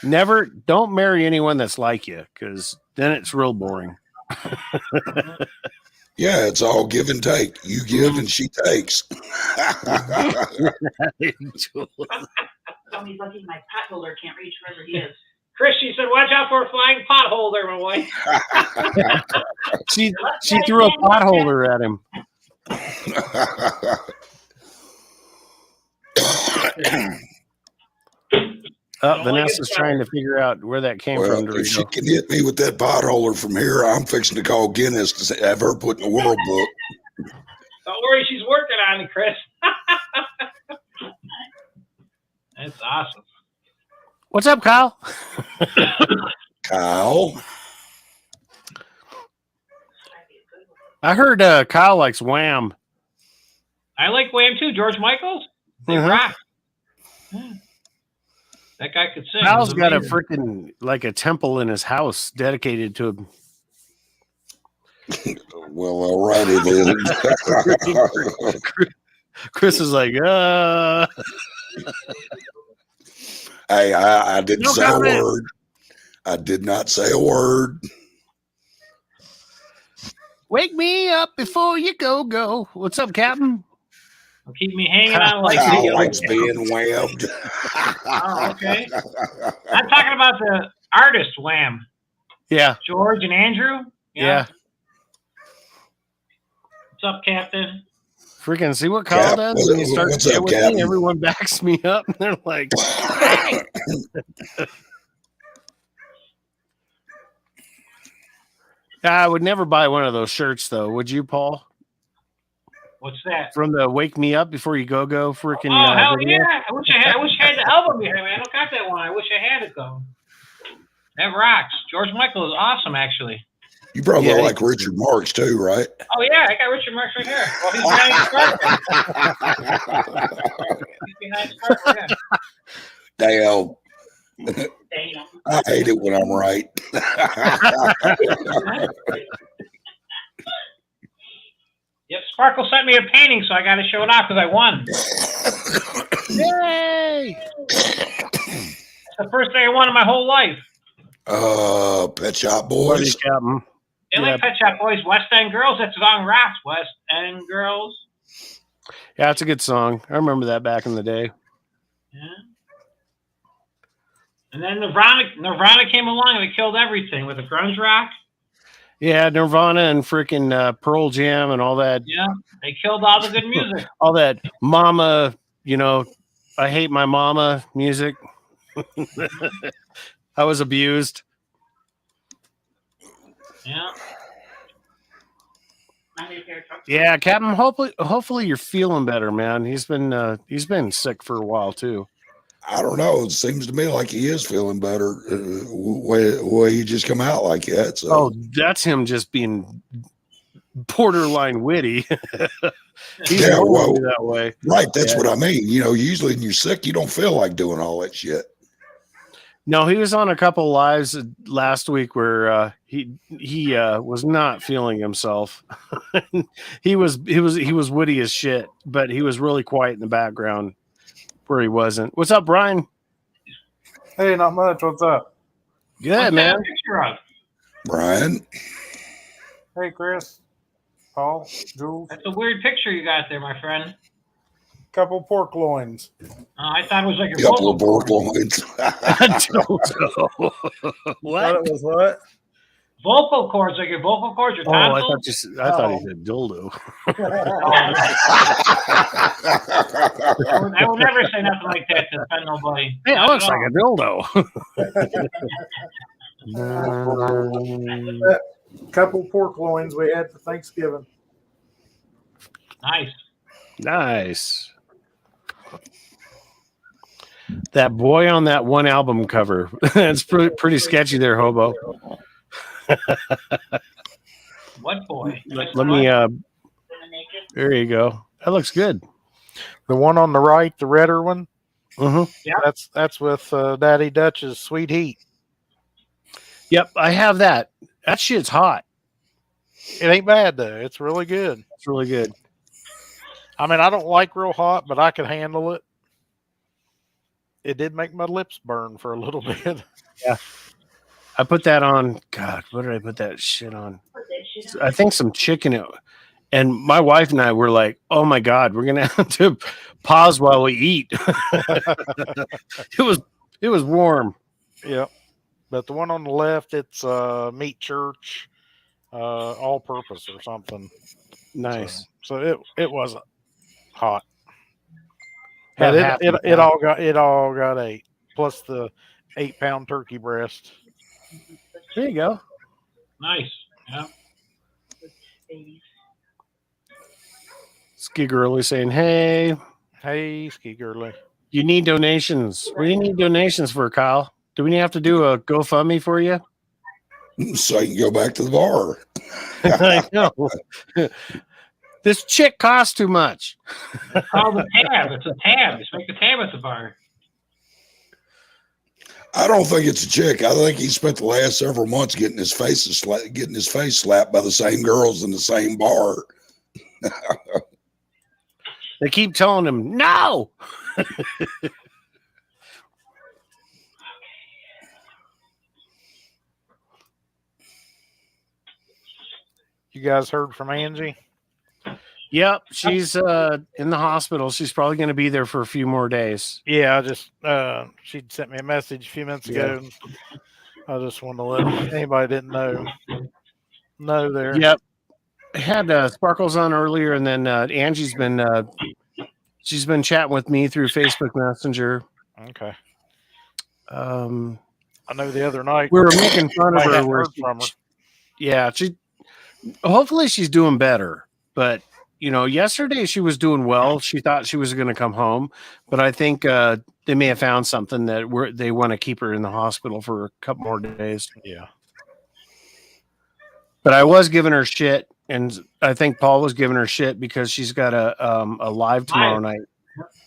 never don't marry anyone that's like you, because then it's real boring. Yeah, it's all give and take. You give and she takes. Tony's lucky my pot holder can't reach wherever he is. Chris, she said, "Watch out for a flying pot holder, my wife." she threw a pot holder at him. Vanessa's trying to figure out where that came from. If she can hit me with that pot holder from here, I'm fixing to call Guinness to have her put in the world book. Don't worry, she's working on it, Chris. That's awesome. What's up, Kyle? Kyle? I heard Kyle likes Wham. I like Wham too. George Michaels? They rock. Yeah. That guy could sing. Kyle's got a freaking like a temple in his house dedicated to him. Well, alrighty then. Chris is like, Hey, I didn't say a word. I did not say a word. Wake me up before you go. What's up, Captain? Keep me hanging on like Kyle likes being whammed. Oh, okay. I'm talking about the artist Wham. Yeah. George and Andrew. Yeah. What's up, Captain? Freaking see what Kyle does when you start shit with me. Everyone backs me up, and they're like, I would never buy one of those shirts, though. Would you, Paul? What's that? From the "Wake Me Up Before You Go" freaking. Oh hell video? Yeah! I wish I had the album behind me. I don't got that one. I wish I had it though. That rocks. George Michael is awesome, actually. You probably like Richard Marx too, right? Oh yeah, I got Richard Marx right here. Well, he's behind the curtain. Damn. I hate it when I'm right. Yep, Sparkle sent me a painting, so I got to show it off because I won. Yay! It's the first day I won in my whole life. Pet Shop Boys. They like Pet Shop Boys. West End Girls. That song rocks. West End Girls. Yeah, it's a good song. I remember that back in the day. Yeah. And then Nirvana came along and it killed everything with the grunge rock. Yeah, Nirvana and freaking Pearl Jam and all that. Yeah, they killed all the good music. All that mama, I hate my mama music. I was abused. Yeah. Yeah, Captain. Hopefully you're feeling better, man. He's been sick for a while too. I don't know. It seems to me like he is feeling better. Way he just come out like that. So. Oh, that's him just being borderline witty. He's that way. Right. That's what I mean. Usually when you're sick, you don't feel like doing all that shit. No, he was on a couple lives last week where he was not feeling himself. he was witty as shit, but he was really quiet in the background where he wasn't. What's up, Brian? Hey, not much. What's up? Good, man. Picture of? Brian. Hey, Chris. Paul. Jules. That's a weird picture you got there, my friend. Couple pork loins. I thought it was like a couple of pork loins. What? Thought it was what? Vocal cords, like your vocal cords, your tonsils? I thought he said dildo. I will never say nothing like that to offend nobody. Hey, it looks like a dildo. Couple pork loins we had for Thanksgiving. Nice. That boy on that one album cover. It's pretty sketchy there, Hobo. What boy? Let me there you go. That looks good. The one on the right, the redder one. Mm-hmm. Yeah, that's with Daddy Dutch's Sweet Heat. Yep, I have that. That shit's hot. It ain't bad though. It's really good. It's really good. I mean, I don't like real hot, but I can handle it. It did make my lips burn for a little bit. Yeah. I put that on. God, what did I put that shit on? I think some chicken. And my wife and I were like, "Oh my God, we're gonna have to pause while we eat." It was warm. Yep. But the one on the left, it's meat church, all purpose or something. Nice. So it wasn't hot. That It all got 8 plus the 8-pound turkey breast. There you go. Nice. Yeah. Ski Girly saying, "Hey, Ski Girly, you need donations. What do you need donations for, Kyle? Do we have to do a GoFundMe for you?" So you can go back to the bar. I know. This chick costs too much. It's called a tab. It's a tab. Just make the tab at the bar. I don't think it's a chick. I think he spent the last several months getting his face slapped by the same girls in the same bar. They keep telling him no. you guys heard from Angie? Yep, she's in the hospital. She's probably going to be there for a few more days. Yeah, I just she sent me a message a few minutes ago. And I just wanted to let anybody didn't know there. Yep, I had Sparkles on earlier, and then Angie's been she's been chatting with me through Facebook Messenger. Okay. I know the other night we were making fun of I her. hadn't Where heard from her. Yeah, hopefully she's doing better, but. Yesterday she was doing well. She thought she was going to come home, but I think they may have found something that they want to keep her in the hospital for a couple more days. Yeah. But I was giving her shit, and I think Paul was giving her shit because she's got a live tomorrow night.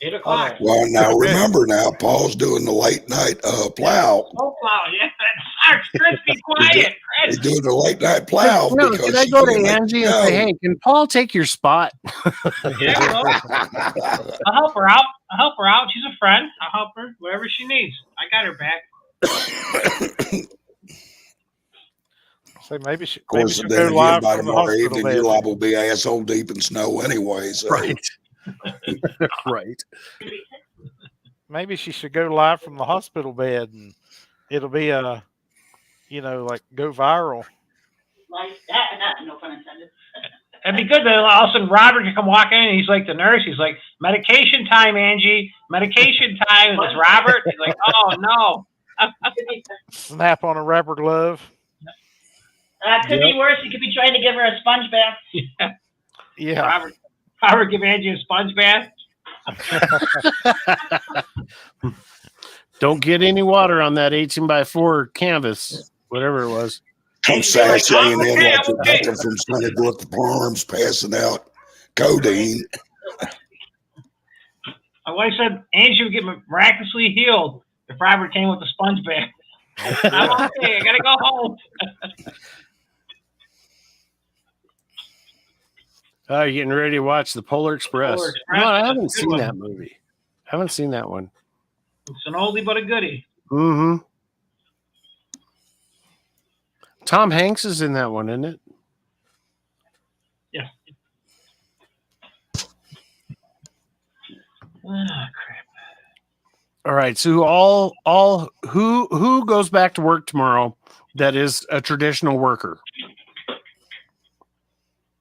8 o'clock. Well, now remember, Paul's doing the late night plow. Oh, plow. Yeah, that sucks. Chris, be quiet. He's doing the late night plow. No, can I go to Angie and say, "Hey, can Paul take your spot?" Yeah, I'll help her out. She's a friend. I'll help her whatever she needs. I got her back. So maybe Of course, she'll then go live by from the tomorrow hospital evening, bed. you're liable to be asshole deep in snow anyway. So. Right. Right. Maybe she should go live from the hospital bed, and it'll be like go viral. Like that, no pun intended. It'd be good that all of a sudden Robert can come walk in and he's like the nurse. He's like, "Medication time, Angie. Medication time." And it's Robert. He's like, "Oh no." Snap on a rubber glove. Could be worse. He could be trying to give her a sponge bath. Yeah. Robert give Angie a sponge bath. Don't get any water on that 18x4 canvas, whatever it was. Come sashaying in like you're back from Sunnybrook Farms, passing out codeine. My wife said Angie would get miraculously healed if Robert came with a sponge bath. I'm okay. I gotta go home. Oh, you're getting ready to watch the Polar Express. No, I haven't seen that movie. I haven't seen that one. It's an oldie but a goodie. Mm-hmm. Tom Hanks is in that one, isn't it? Yeah. Ah, crap. All right. So who goes back to work tomorrow that is a traditional worker?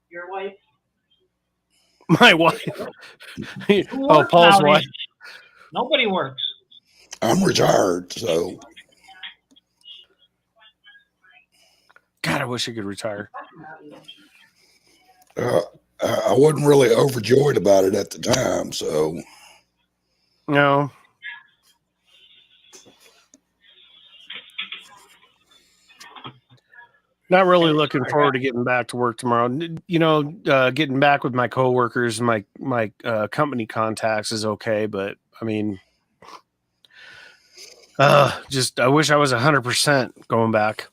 Your wife. My wife. Oh, Paul's wife. Nobody works. I'm retired, so. God, I wish I could retire. I wasn't really overjoyed about it at the time, so. No. Not really looking forward to getting back to work tomorrow. Getting back with my coworkers and my company contacts is okay, but I mean, I wish I was 100% going back.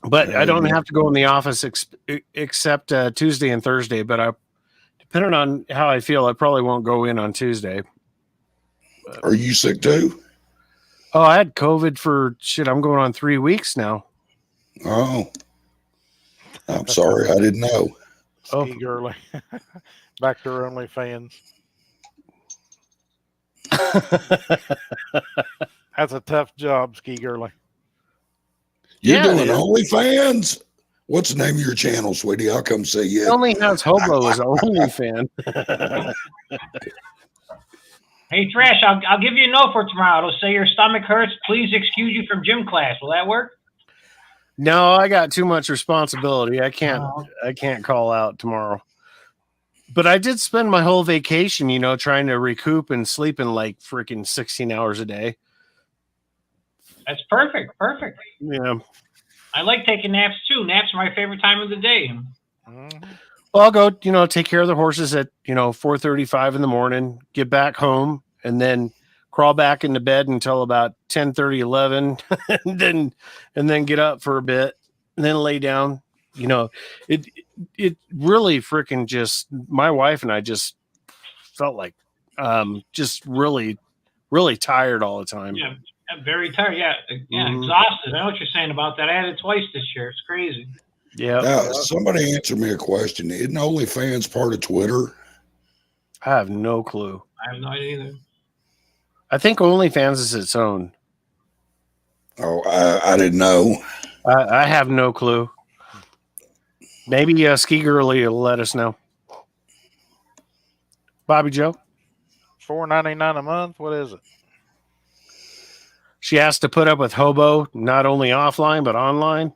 But I don't have to go in the office except Tuesday and Thursday. But depending on how I feel, I probably won't go in on Tuesday. Are you sick too? Oh, I had COVID for shit. I'm going on 3 weeks now. Oh, I'm sorry. I didn't know. Ski girly. Back to her OnlyFans. That's a tough job, ski girly. You're doing OnlyFans? What's the name of your channel, sweetie? I'll come see you. Only has Hobo as OnlyFan. Hey, Thrash, I'll give you a note for tomorrow. It'll say your stomach hurts. Please excuse you from gym class. Will that work? No, I got too much responsibility. I can't call out tomorrow. But I did spend my whole vacation, trying to recoup and sleeping like freaking 16 hours a day. That's perfect. Perfect. Yeah. I like taking naps too. Naps are my favorite time of the day. Well, I'll go, take care of the horses at, 4:35 in the morning, get back home, and then crawl back into bed until about 10:30, 11, and then get up for a bit and then lay down. It really freaking just, my wife and I just felt like just really, really tired all the time. Yeah, I'm very tired. Yeah, exhausted. I know what you're saying about that. I had it twice this year. It's crazy. Yeah. Now, somebody answer me a question. Isn't OnlyFans part of Twitter? I have no clue. I have no idea either. I think OnlyFans is its own. Oh, I didn't know. I have no clue. Maybe Ski Girly will let us know. Bobby Joe? $4.99 a month? What is it? She has to put up with Hobo, not only offline, but online.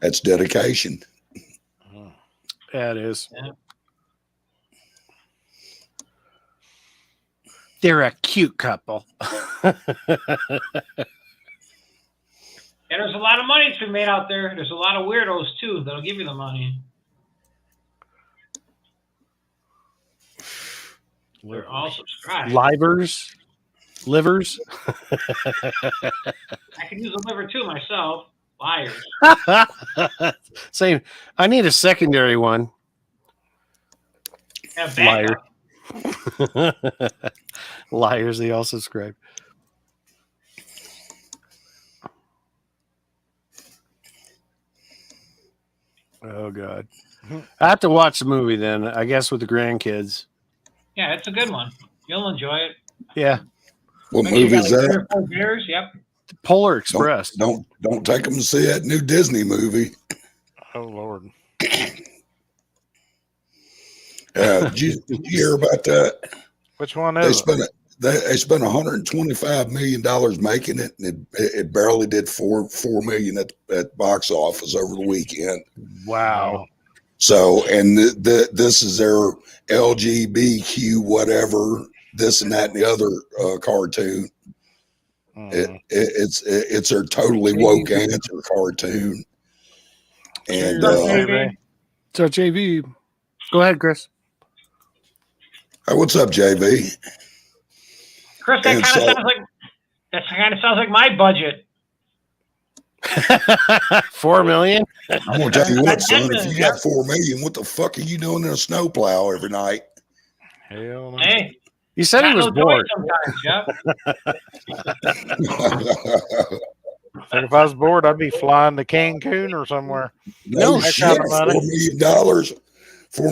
That's dedication. Yeah, it is. Yeah. They're a cute couple. Yeah, there's a lot of money to be made out there. There's a lot of weirdos too that'll give you the money. They're all subscribed. Livers. I can use a liver too myself. Liars. Same. I need a secondary one. Liar. Liars, they all subscribe. Oh God. I have to watch the movie then, I guess, with the grandkids. Yeah, it's a good one. You'll enjoy it. Yeah. What movie is that? 3 or 4 beers. Yep. Polar Express. Don't take them to see that new Disney movie. Oh Lord. Did you hear about that? Which one is it? They spent $125 million making it, and it barely did $4 million at box office over the weekend. Wow. So, and this is their LGBTQ whatever, this and that and the other cartoon. It's their totally woke answer cartoon. And so JV, go ahead, Chris. Hey, what's up, JV? Chris, that kind of sounds like my budget. $4 million. I'm gonna tell you what, son. If you got $4 million, what the fuck are you doing in a snowplow every night? Hell no. Hey, he said he was bored. Like if I was bored, I'd be flying to Cancun or somewhere. No shit. $4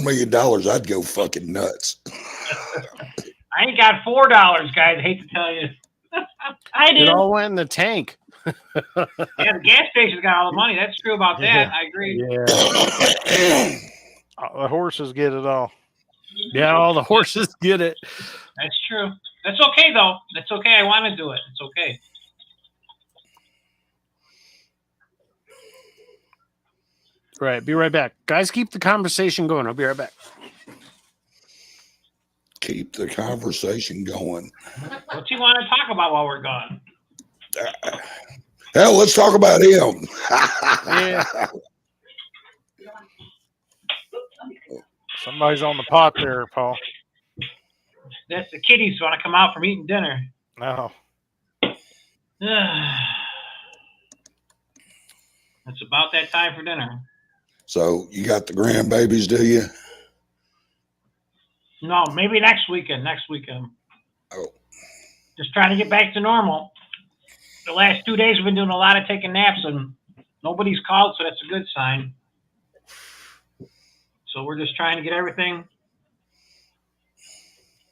million. I'd go fucking nuts. I ain't got $4, guys. I hate to tell you. I do. It all went in the tank. Yeah, the gas station's got all the money. That's true about that. I agree. Yeah. The horses get it all. Yeah, all the horses get it. That's true. That's okay, though. That's okay. I want to do it. It's okay. Right. Be right back. Guys, keep the conversation going. I'll be right back. Keep the conversation going. What do you want to talk about while we're gone? Hell, let's talk about him. Yeah. Somebody's on the pot there, Paul. That's the kiddies want to come out from eating dinner. No. It's about that time for dinner. So you got the grandbabies, do you? No, maybe next weekend. Oh. Just trying to get back to normal. The last 2 days we've been doing a lot of taking naps and nobody's called, so that's a good sign. So we're just trying to get everything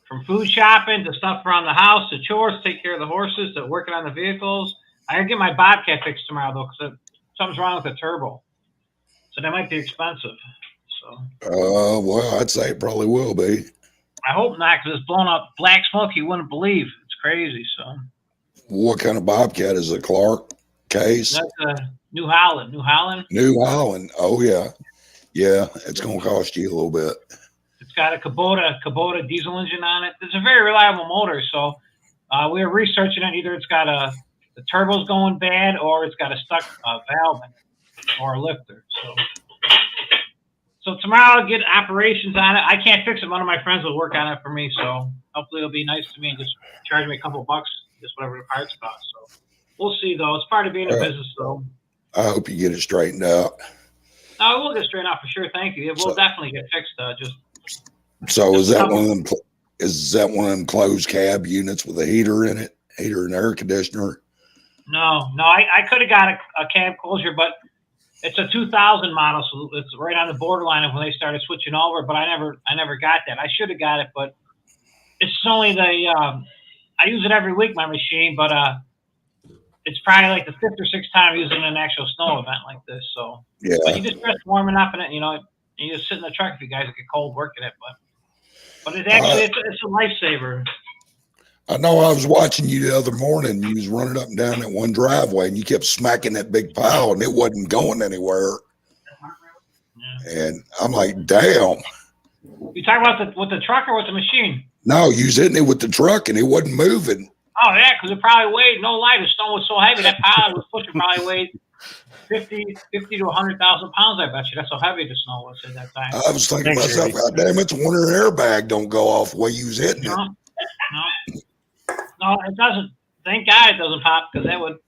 from food shopping to stuff around the house to chores, take care of the horses to working on the vehicles. I gotta get my Bobcat fixed tomorrow though, because something's wrong with the turbo. So that might be expensive. So. Well, I'd say it probably will be. I hope not, because it's blowing up black smoke you wouldn't believe. It's crazy. So. What kind of Bobcat is it, Clark? Case? That's New Holland. New Holland. Oh yeah, yeah. It's gonna cost you a little bit. It's got a Kubota diesel engine on it. It's a very reliable motor. So we were researching it. Either it's got the turbo's going bad, or it's got a stuck valve in it, or a lifter. So tomorrow I'll get operations on it. I can't fix it. One of my friends will work on it for me. So hopefully it'll be nice to me and just charge me a couple bucks, just whatever the parts cost. So we'll see though. It's part of being a business though. I hope you get it straightened out. No, we'll get straightened out for sure. Thank you. It will definitely get fixed. Is that one of them? Is that one of them closed cab units with a heater in it, heater and air conditioner? No. I could have got a cab closure, but it's a 2000 model, so it's right on the borderline of when they started switching over. But I never got that. I should have got it, but it's only I use it every week, my machine, but it's probably like the 5th or 6th time using an actual snow event like this. So yeah, but you just dress warm enough in it, you just sit in the truck if you guys get cold working it, but it's actually it's a lifesaver. I know I was watching you the other morning. You was running up and down that one driveway, and you kept smacking that big pile, and it wasn't going anywhere. Yeah. And I'm like, damn. You talking about with the truck or with the machine? No, you was hitting it with the truck, and it wasn't moving. Oh yeah, because it probably weighed no lie. The stone was so heavy that pile was pushing probably weighed 50 to 100,000 pounds. I bet you that's how heavy the snow was at that time. I was thinking to myself, God damn, it's a wonder an airbag don't go off the way you was hitting it. No, it doesn't. Thank God it doesn't pop, because that would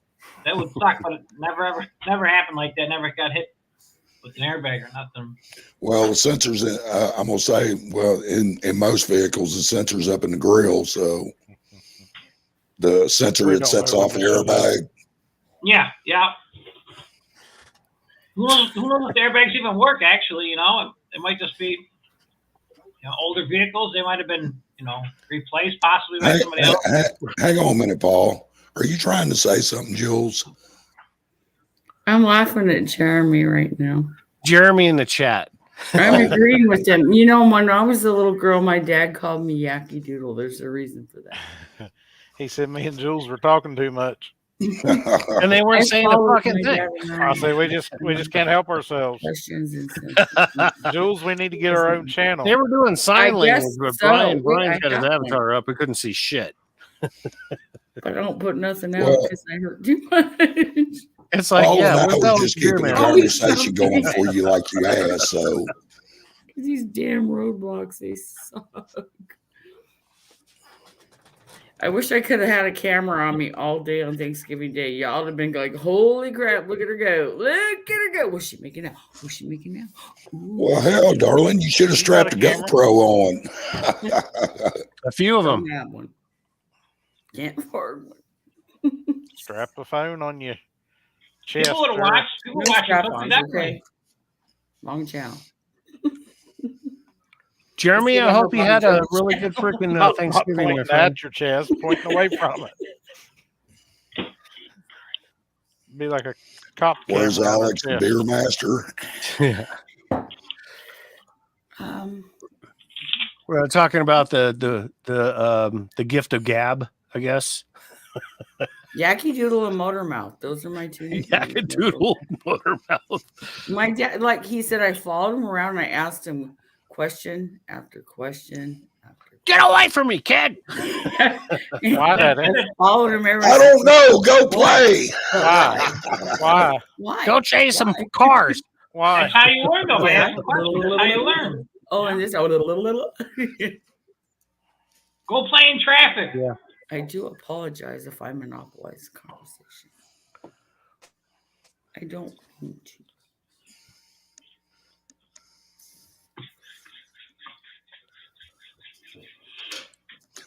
suck. But it never happened like that. Never got hit with an airbag or nothing. Well, the sensors, I'm gonna say, well, in most vehicles, the sensor's up in the grill, so the sensor it sets off the airbag. Yeah. Who knows if the airbags even work? Actually, it might just be older vehicles. They might have been replaced possibly by somebody else. Hang on a minute, Paul. Are you trying to say something, Jules? I'm laughing at Jeremy right now. Jeremy in the chat. I'm agreeing with him. When I was a little girl, my dad called me Yankee Doodle. There's a reason for that. He said me and Jules were talking too much. And they weren't saying a fucking thing. I say we just can't help ourselves. Jules, we need to get our own channel. They were doing sign language, but so. Brian's got his avatar up. We couldn't see shit. I don't put nothing out because I hurt too much. It's like, I was just keeping the conversation going for you like you asked. So these damn roadblocks, they suck. I wish I could have had a camera on me all day on Thanksgiving Day. Y'all would have been like, holy crap, look at her go. Look at her go. What's she making now? Ooh. Well, hell, darling, you should have strapped a GoPro on. A few of them. Have one. Can't afford one. Strap a phone on your chest. People would watch. People watch it. Okay. Long channel. Jeremy, I hope you had a really good freaking Thanksgiving. Pointing at your chest, pointing away from it. Be like a cop. Where's Alex, the beer master? Yeah. We're talking about the gift of gab, I guess. Yankee Doodle and Motor Mouth. Those are my two nicknames. Yankee Doodle, Motor Mouth. My dad, like he said, I followed him around and I asked him question after question. Get away from me, kid! Why that? Followed him every. I don't know. Go play. Why? Go chase some cars. Why? That's how you learn, though, man. That's how you learn. Oh, and this little. Go play in traffic. Yeah. I do apologize if I monopolize the conversation. I don't mean to.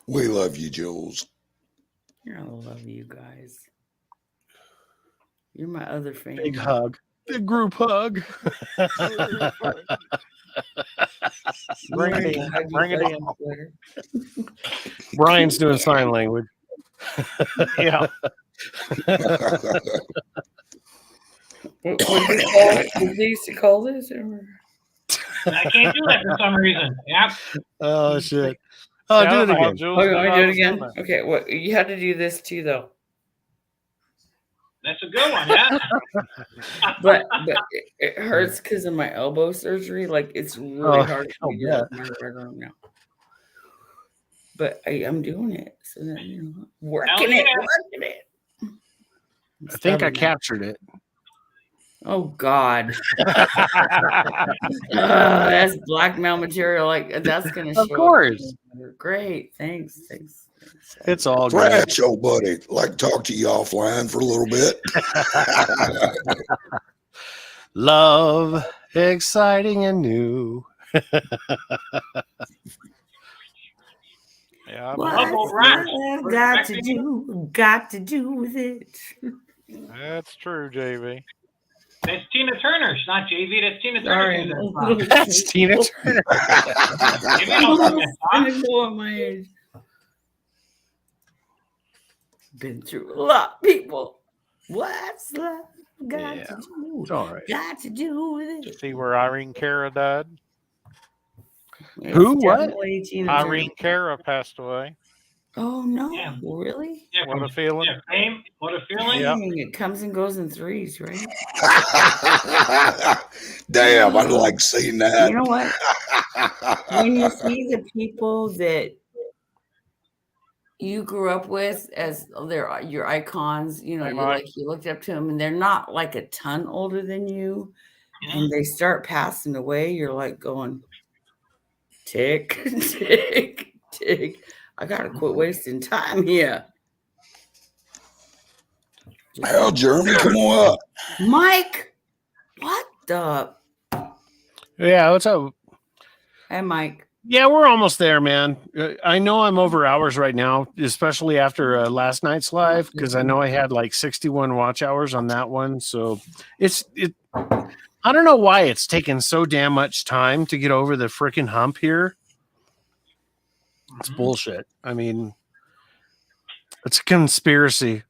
We love you, Jules. I love you guys. You're my other family. Big hug. Big group hug. Bring it in. Bring it in. Brian's doing sign language. Yeah. What do you call it? What they used to call this? I can't do that for some reason. Yep. Oh shit. Oh, do it again. Oh, you want to do it again? Okay. Well, you had to do this too, though. That's a good one, yeah. but it hurts because of my elbow surgery. Like it's really hard for me to do my right arm now. But I'm doing it, so that working it. I think I captured it. Oh God, that's blackmail material. Like that's gonna show. Of course. Great, thanks. It's all Brad, good. show buddy. Like to talk to you offline for a little bit. Love, exciting and new. Yeah, got to do with it. That's true, JV. That's Tina Turner. It's not JV. That's Tina Turner. Sorry. That's Tina Turner. My age. Been through a lot, people. What's love got to do? It's all right. Got to do with it. See where Irene Cara died? Who? What? Irene Cara passed away. Oh no! Yeah. Really? Yeah, what a feeling! Yeah, fame. What a feeling! Yep. It comes and goes in threes, right? Damn, I'd like seeing that. You know what? When you see the people that you grew up with as your icons, you looked up to them, and they're not like a ton older than you, and they start passing away. You're like going, tick, tick, tick. I gotta quit wasting time here. Hell, Jeremy, come on up. Mike, what the? Yeah, what's up? Hey, Mike. Yeah, we're almost there, man. I know I'm over hours right now, especially after last night's live, because I know I had like 61 watch hours on that one. So I don't know why it's taken so damn much time to get over the freaking hump here. It's bullshit. I mean, it's a conspiracy.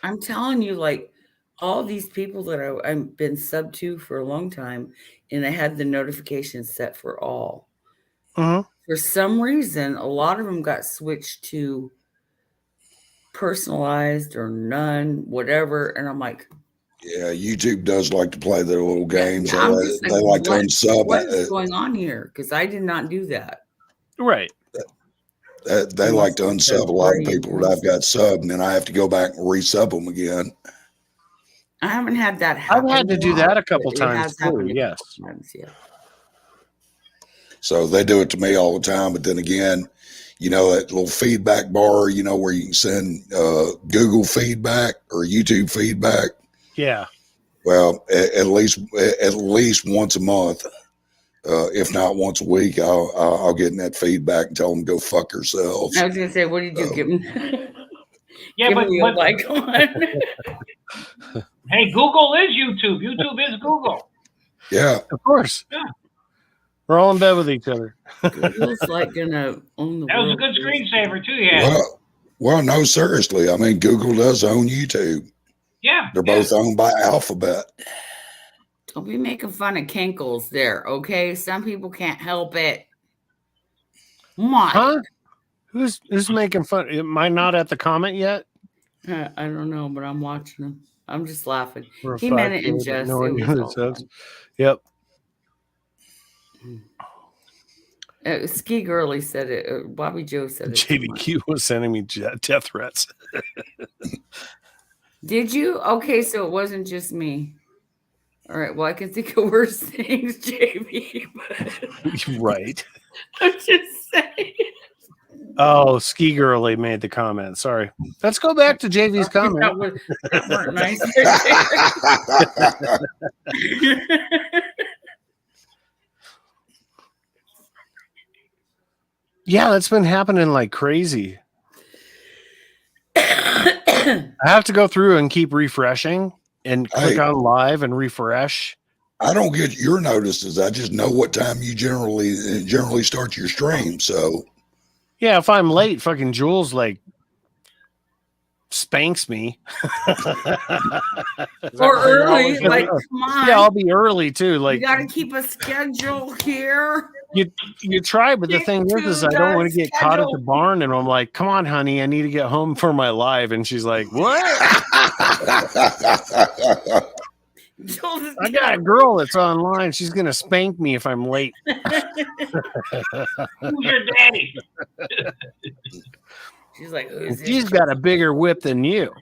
I'm telling you, like all these people that I've been sub to for a long time, and I had the notifications set for all. For some reason, a lot of them got switched to personalized or none, whatever. And I'm like, yeah, YouTube does like to play their little games. Yeah, they like to unsub. What is going on here? Because I did not do that. Right. They like to unsub a lot of people that I've got subbed, and then I have to go back and resub them again. I haven't had that happen. I've had to do that a couple times too. Yes. So they do it to me all the time. But then again, that little feedback bar, where you can send Google feedback or YouTube feedback. Yeah. Well, at least once a month, if not once a week, I'll get in that feedback and tell them to go fuck yourselves. I was gonna say, what did you give them? Yeah, but like on. Hey, Google is YouTube. YouTube is Google. Yeah, of course. Yeah. We're all in bed with each other. Google's like gonna own the That was a good screensaver too. Yeah. Well, no, seriously. I mean, Google does own YouTube. Yeah. They're both owned by Alphabet. Don't be making fun of Kinkles there, okay? Some people can't help it. Mike. Huh? Who's making fun? Am I not at the comment yet? I don't know, but I'm watching him. I'm just laughing. He meant it in jest. Yep. Ski Girly said it. Bobby Joe said it. JBQ was sending me death threats. Did you? Okay, so it wasn't just me. All right. Well, I can think of worse things, JB. Right. I'm just saying. Oh, Ski Girly made the comment. Sorry. Let's go back to JV's comment. That weren't nice. Yeah, that's been happening like crazy. I have to go through and keep refreshing and click on live and refresh. I don't get your notices. I just know what time you generally start your stream. So yeah, if I'm late, fucking Jules like spanks me. Or early, like come on. Yeah, I'll be early too. Like you got to keep a schedule here. You try, but the thing is I don't want to get caught at the barn, and I'm like, come on, honey, I need to get home for my live. And she's like, what? I got a girl that's online. She's gonna spank me if I'm late. Who's your daddy? She's like, she's got a bigger whip than you.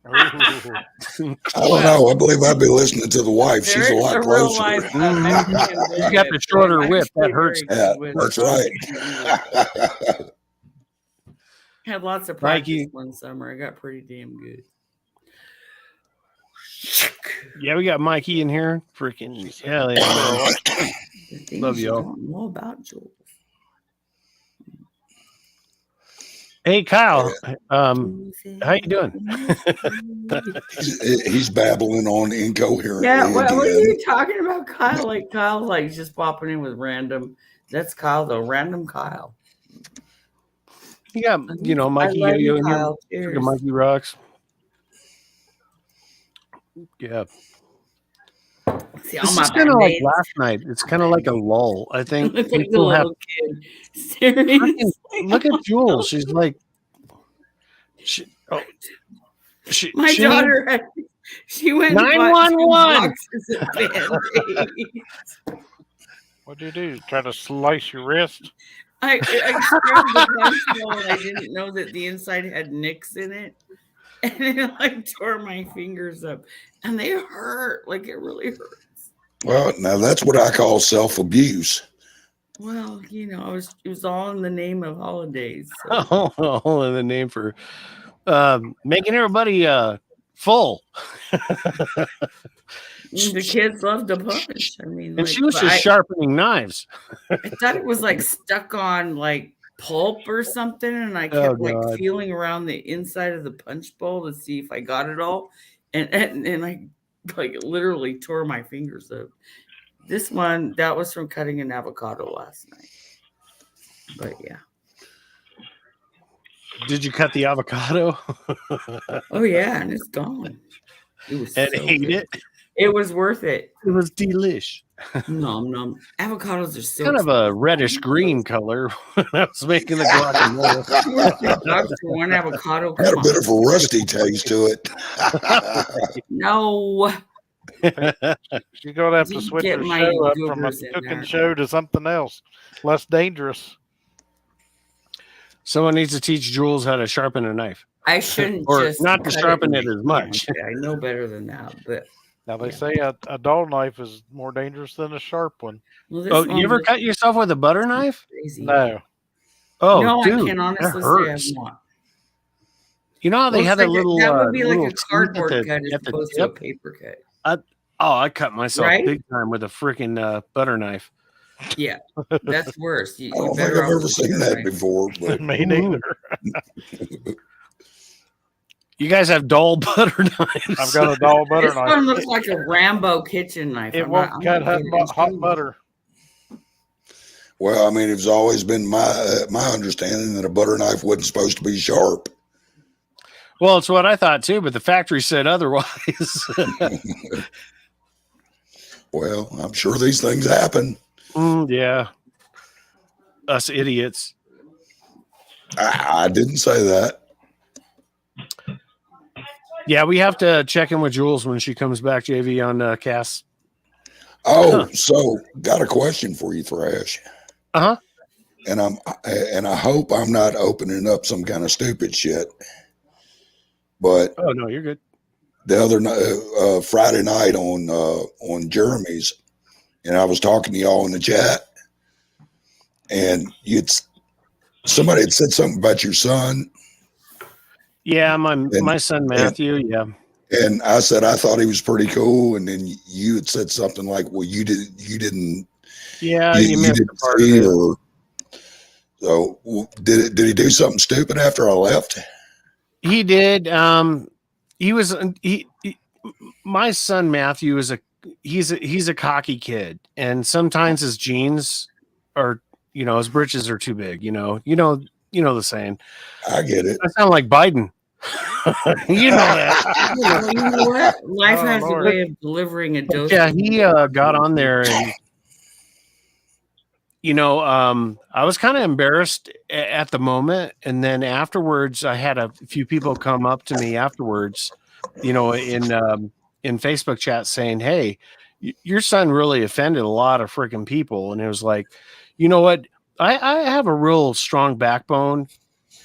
I don't know. I believe I'd be listening to the wife. She's a lot closer. You got the shorter whip. That hurts. Yeah, that's right. Had lots of practice one summer. I got pretty damn good. Yeah, we got Mikey in here. Freaking hell yeah. Love y'all. Don't know about Jules. Hey Kyle, how you doing? He's babbling on incoherently. Yeah, what are you talking about, Kyle? Like Kyle, like just popping in with random. That's Kyle though, random Kyle. You got, Mikey Yo-Yo in here. Mikey rocks. Yeah. See, this is kind of like last night. It's kind of like a lull. I think people have. Look at Jules. She's like, my daughter. She went 911. What do you do? Try to slice your wrist? I scrubbed the punch bowl and I didn't know that the inside had nicks in it. And it like tore my fingers up. And they hurt. Like it really hurts. Well, now that's what I call self-abuse. Well, it was all in the name of holidays. So. All in the name for making everybody full. The kids love to punch. I mean, and she was just sharpening knives. I thought it was like stuck on like pulp or something, and I kept feeling around the inside of the punch bowl to see if I got it all, and I like literally tore my fingers up. This one that was from cutting an avocado last night, but yeah. Did you cut the avocado? Oh yeah, and it's gone. It was and ate it. It was worth it. It was delish. No. Avocados are so kind of a reddish green color when I was making the guacamole. One avocado had a bit of a rusty taste to it. No. You're going to have to switch your show up from a cooking show to something else, less dangerous. Someone needs to teach Jules how to sharpen a knife. I shouldn't or just not to sharpen it as much. I know better than that, but now they say a dull knife is more dangerous than a sharp one. Well, you ever cut yourself with a butter knife? Crazy. No. Oh, no, dude, I can honestly say I've not. You know how they had a little. That would be like a cardboard cut as at the opposed tip? to a paper cut. I cut myself Right? big time with a freaking butter knife. Yeah, that's worse. I don't think I've ever seen that before. But me neither. You guys have dull butter knives. I've got a dull butter This knife. one looks like a Rambo kitchen knife. It won't cut hot butter. Well, I mean, it's always been my understanding that a butter knife wasn't supposed to be sharp. Well, it's what I thought too, but the factory said otherwise. Well, I'm sure these things happen. Yeah. Us idiots. I didn't say that. Yeah, we have to check in with Jules when she comes back, JV, on Cass. Oh, so got a question for you, Thrash. Uh-huh. And I hope I'm not opening up some kind of stupid shit. But oh no, you're good. The other night, Friday night on Jeremy's, and I was talking to y'all in the chat, and somebody had said something about your son. Yeah, my son Matthew. Yeah. And I said I thought he was pretty cool, and then you had said something like, "Well, you didn't." Yeah, you missed didn't the part see, of it. or so did he do something stupid after I left? He did. My son Matthew is he's a cocky kid, and sometimes his jeans are, his britches are too big. You know the saying. I get it. I sound like Biden. You know that. Well, you know what? Life has a way of delivering a dose. Yeah, he got on there, and I was kind of embarrassed at the moment, and then afterwards, I had a few people come up to me afterwards, in Facebook chat saying, "Hey, your son really offended a lot of freaking people," and it was like, you know what? I have a real strong backbone.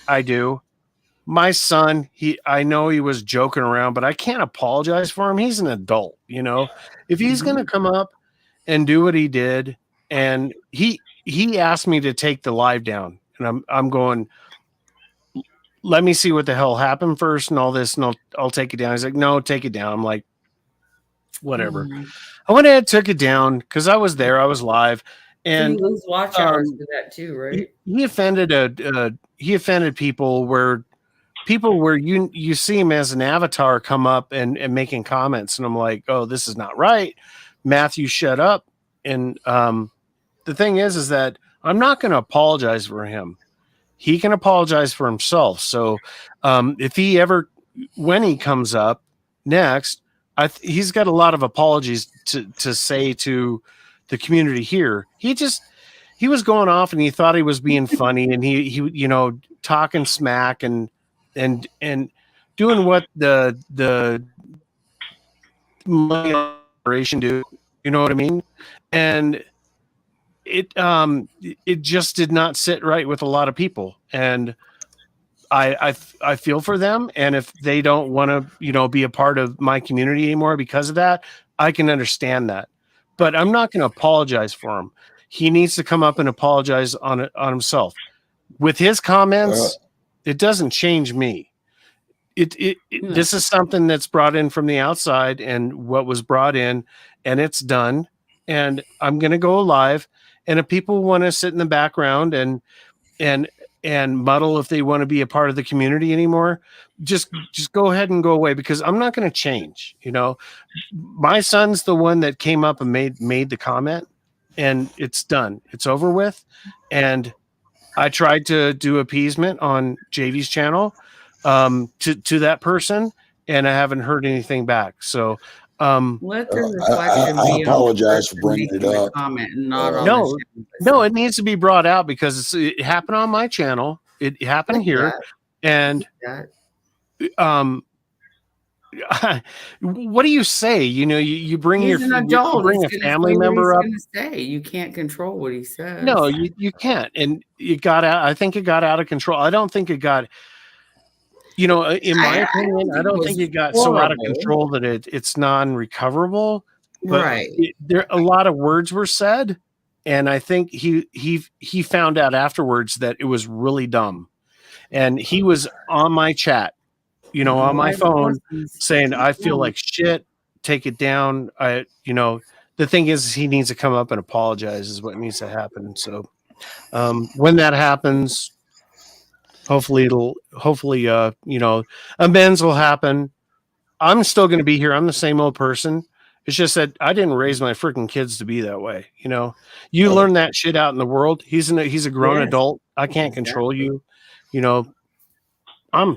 I do. My son, I know he was joking around, but I can't apologize for him. He's an adult, If he's going to come up and do what he did, and he asked me to take the live down, and I'm going, let me see what the hell happened first and all this, and I'll take it down. He's like, no, take it down. I'm like, whatever. I went ahead, took it down because I was there, I was live, and so you lose watch hours for that too, right? He offended people where you see him as an avatar come up and making comments, and I'm like, oh, this is not right. Matthew, shut up. And the thing is that I'm not going to apologize for him. He can apologize for himself. So if he ever, when he comes up next, he's got a lot of apologies to say to the community here. He was going off and he thought he was being funny, and he talking smack and doing what the money operation do, you know what I mean? And it just did not sit right with a lot of people, and I feel for them, and if they don't want to be a part of my community anymore because of that, I can understand that, but I'm not going to apologize for him. He needs to come up and apologize on himself. With his comments, it doesn't change me. This is something that's brought in from the outside, and what was brought in, and it's done. And I'm going to go live. And if people want to sit in the background and muddle if they want to be a part of the community anymore, just go ahead and go away, because I'm not going to change. My son's the one that came up and made the comment, and it's done. It's over with. And I tried to do appeasement on JV's channel to that person, and I haven't heard anything back. So let the reflection I be apologize for bringing it up. Comment and not on no, it needs to be brought out, because it happened on my channel. It happened here, and what do you say? You bring He's an adult. You bring a family member up. You can't control what he says. No, you can't. And it got out. I think it got out of control. I don't think it got. In my opinion, I don't think it got so out of control that it's non-recoverable. But right. There a lot of words were said, and I think he found out afterwards that it was really dumb, and he was on my chat, on my phone, saying, "I feel like shit. Take it down." The thing is, he needs to come up and apologize. Is what needs to happen. So, when that happens, hopefully amends will happen. I'm still going to be here. I'm the same old person. It's just that I didn't raise my freaking kids to be that way. You learn that shit out in the world. He's a grown adult. I can't control you. I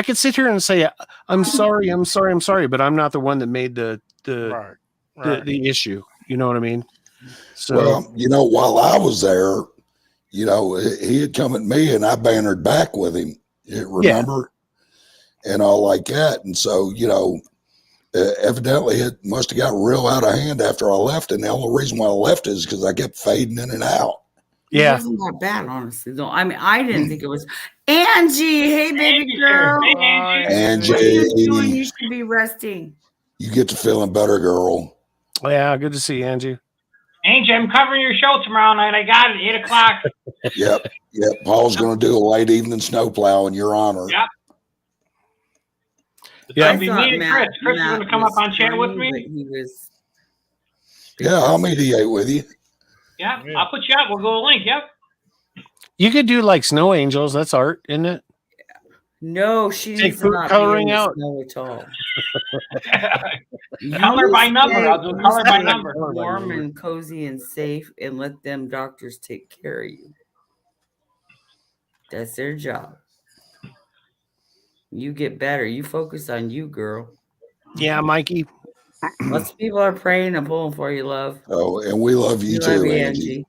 could sit here and say, I'm sorry, but I'm not the one that made the issue. You know what I mean? So, well, while I was there, he had come at me and I bantered back with him. Remember? Yeah. And all like that. And so, evidently it must have got real out of hand after I left. And the only reason why I left is because I kept fading in and out. Yeah. It wasn't that bad, honestly, though. I mean, I didn't think it was. Angie, hey, baby girl. Angie. What are you doing? You should be resting. You get to feeling better, girl. Yeah, good to see you, Angie. Angie, I'm covering your show tomorrow night. I got it, 8 o'clock. Yep. Paul's going to do a late evening snowplow in your honor. Yep. Yeah. It'll be me and Chris. Chris is going to come up on chat with me. Yeah, I'll mediate with you. Yeah, I'll put you up. We'll go a link. Yep. You could do like snow angels. That's art, isn't it? No, she Take needs to food not coloring be in the out. snow at all. Color by number. I'll do color by stay number. Warm and cozy and safe, and let them doctors take care of you. That's their job. You get better. You focus on you, girl. Yeah, Mikey. Lots of people are praying and pulling for you, love. Oh, and we love you too, Angie.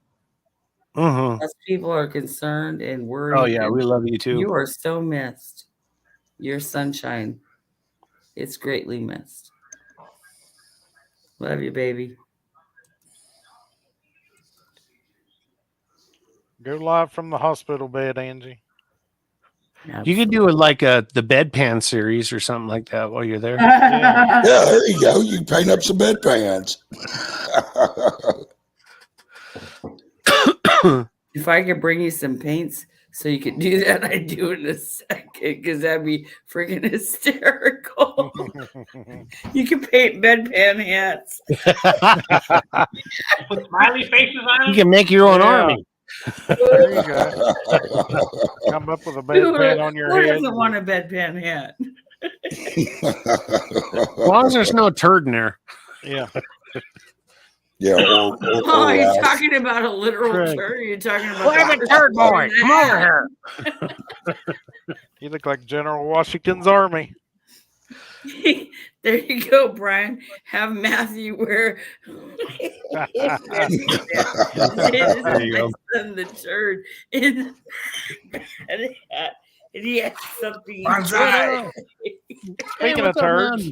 Mm-hmm. Lots of people are concerned and worried. Oh yeah, we love you too. You are so missed. Your sunshine. It's greatly missed. Love you, baby. Go live from the hospital bed, Angie. You could do it like the bedpan series or something like that while you're there. Yeah, there you go. You paint up some bedpans. If I could bring you some paints so you could do that, I'd do it in a second because that'd be freaking hysterical. You can paint bedpan hats. Put smiley faces on them. You can make your own army. There you go. Come up with a bedpan on your Who head. doesn't want a bedpan hat? As long as there's no turd in there. Yeah. Yeah. Oh, are you talking about a literal turd? Or are you talking about I'm a turd boy. Come over here. You look like General Washington's army. There you go, Brian. Have Matthew wear There you go. the turd in the hat, and he has something. Speaking of turds,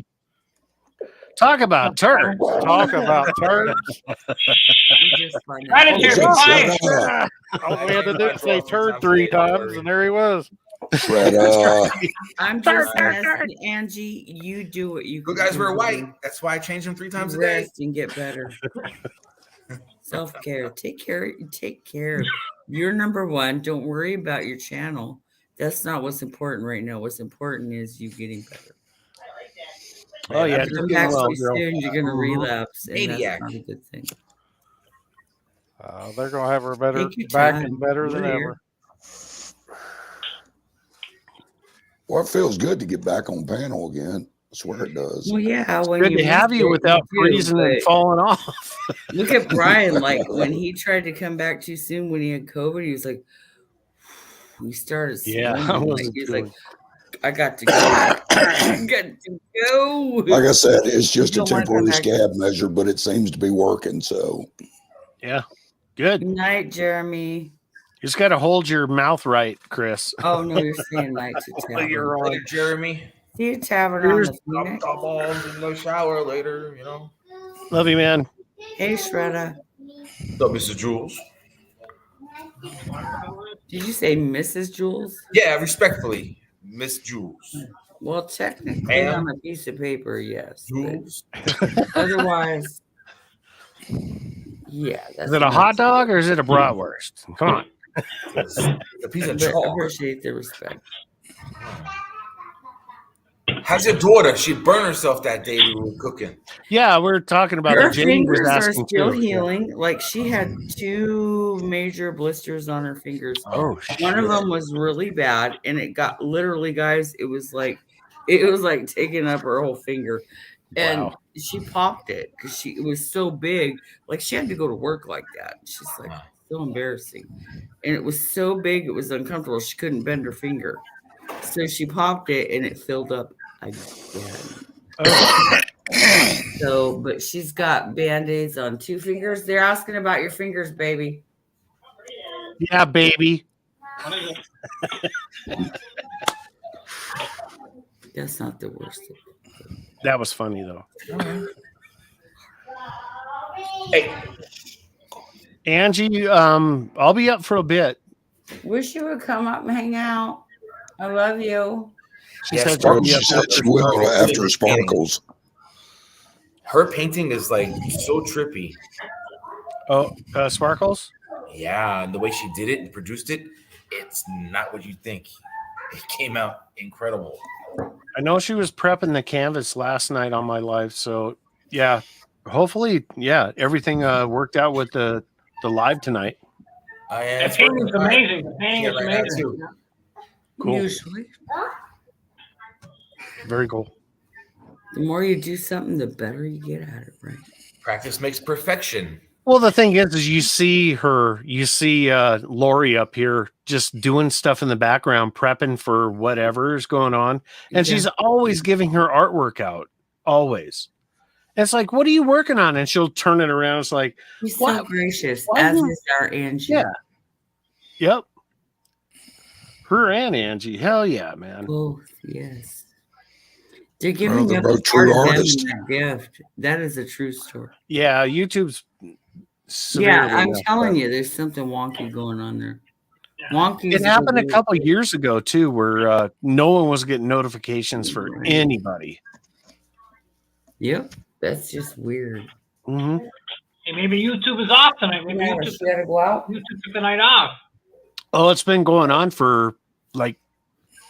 talk about turds. Talk about turds. Right into your client. All we had to do was say turd 3 times, and there he was. I'm just asking, Angie, you do what you guys were white. That's why I changed them 3 times a day. Rest and get better. Self-care. Take care. You're number one. Don't worry about your channel. That's not what's important right now. What's important is you getting better. Oh yeah, Come back too soon, you're gonna relapse, and that's not a good thing. They're gonna have her better Take your back time. and better than We're ever. Well, it feels good to get back on panel again. I swear it does. Well, yeah, when Good to have you without freezing and falling off. Look at Brian. Like when he tried to come back too soon when he had COVID, he was like, we started. Yeah, He's like, I got to go. I got to go. Like I said, it's just a You don't wanna come temporary back. scab measure, but it seems to be working. So, Yeah, good. Good night, Jeremy. You just got to hold your mouth right, Chris. Oh no, you're saying night to Tavern. You're right, Jeremy. See you, Tavern on the Phoenix. Drop balls in the shower later, you know. Love you, man. Hey, Shredda. So, Mrs. Jules. Did you say Mrs. Jules? Yeah, respectfully, Miss Jules. Well, technically, on a piece of paper, yes. Jules. Otherwise, yeah. That's Is it a hot dog or is it a bratwurst? Come on. A piece of But chalk. appreciate the respect. How's your daughter? She burned herself that day we were cooking. Yeah, we're talking about Her it. Jamie was fingers are asking still too. healing. Like she had 2 major blisters on her fingers. Oh, One of them was really bad, and it got literally, guys. It was like taking up her whole finger, and Wow. she popped it because it was so big. Like she had to go to work like that. She's like, so embarrassing, and it was so big, it was uncomfortable. She couldn't bend her finger, so she popped it, and it filled up again. So, but she's got band-aids on 2 fingers. They're asking about your fingers, baby. Yeah, baby. That's not the worst. That was funny though. Hey, Angie, I'll be up for a bit. Wish you would come up and hang out. I love you. She Yeah, said she she'll be up said she will after Sparkles. her painting is like so trippy. Oh, Sparkles? Yeah, and the way she did it and produced it, it's not what you think. It came out incredible. I know she was prepping the canvas last night on my live, so yeah. Hopefully, yeah, everything worked out with the live tonight. The painting's amazing. The painting is amazing. Cool. Usually. Very cool. The more you do something, the better you get at it, right? Practice makes perfection. Well, the thing is you see Lori up here just doing stuff in the background, prepping for whatever is going on. And she's always giving her artwork out. Always. And it's like, what are you working on? And she'll turn it around. It's like, He's so gracious, as is our Angie. Yeah. Yep. Her and Angie. Hell yeah, man. Both, yes. They're giving they're up both a part true of them artists. in their gift. That is a true story. Yeah, YouTube's Yeah, I'm telling you, there's something wonky going on there. Wonky. It happened a couple years ago too, where no one was getting notifications for anybody. Yep, that's just weird. Mm-hmm. Hey, maybe YouTube is off tonight. Maybe YouTube gotta go out. YouTube took the night off. Oh, it's been going on for like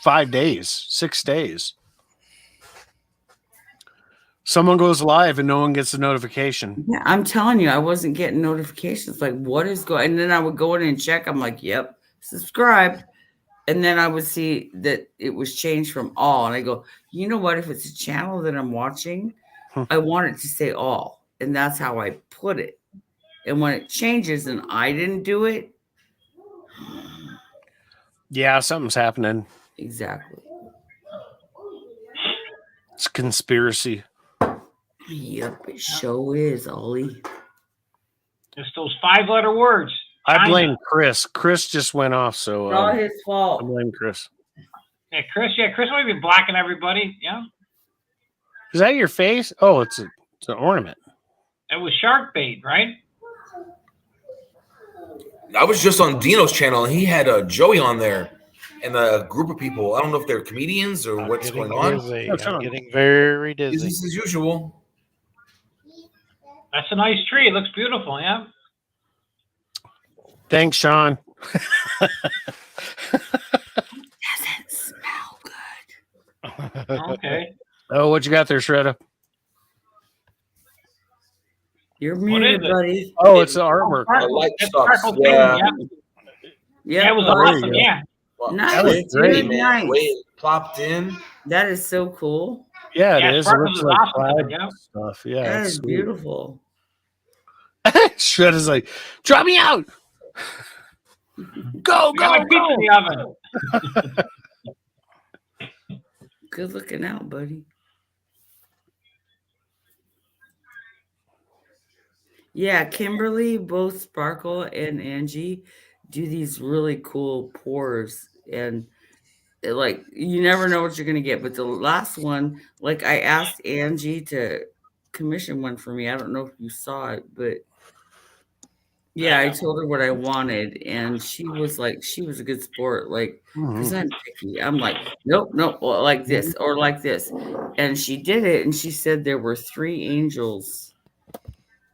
5 days, 6 days. Someone goes live and no one gets a notification. Yeah, I'm telling you, I wasn't getting notifications. Like, what is going? And then I would go in and check. I'm like, yep, subscribed. And then I would see that it was changed from all. And I go, you know what? If it's a channel that I'm watching, I want it to say all. And that's how I put it. And when it changes and I didn't do it. Yeah, something's happening. Exactly. It's conspiracy. Yep, it sure is, Ollie. Just those 5-letter words. I blame Chris. Chris just went off, so It's all his fault. I blame Chris. Yeah, Chris might be blocking everybody. Yeah. Is that your face? Oh, it's an ornament. It was shark bait, right? I was just on Dino's channel, and he had Joey on there and a group of people. I don't know if they're comedians or what's going on. I'm getting very dizzy. Business as usual. That's a nice tree. It looks beautiful. Yeah. Thanks, Sean. Doesn't smell good. Okay. Oh, what you got there, Shredda? You're muted, buddy. Oh, it's the artwork. I like It's stuff. sparkle Yeah. painting, Yeah, That was awesome. Yeah. Well, Nice. that was great, Really man. nice. The way it plopped in. That is so cool. Yeah, Yeah, it is. It Sparkles looks is like awesome, cloud yeah. stuff. Yeah, That it's is sweet. beautiful. Shredda's like, drop me out. Go, We got my pizza in the oven. Good looking out, buddy. Yeah, Kimberly, both Sparkle and Angie do these really cool pours, and like you never know what you're gonna get. But the last one, like I asked Angie to commission one for me. I don't know if you saw it, but yeah, I told her what I wanted, and she was like, she was a good sport, like because I'm picky. I'm like, nope, well, like this or like this, and she did it, and she said there were 3 angels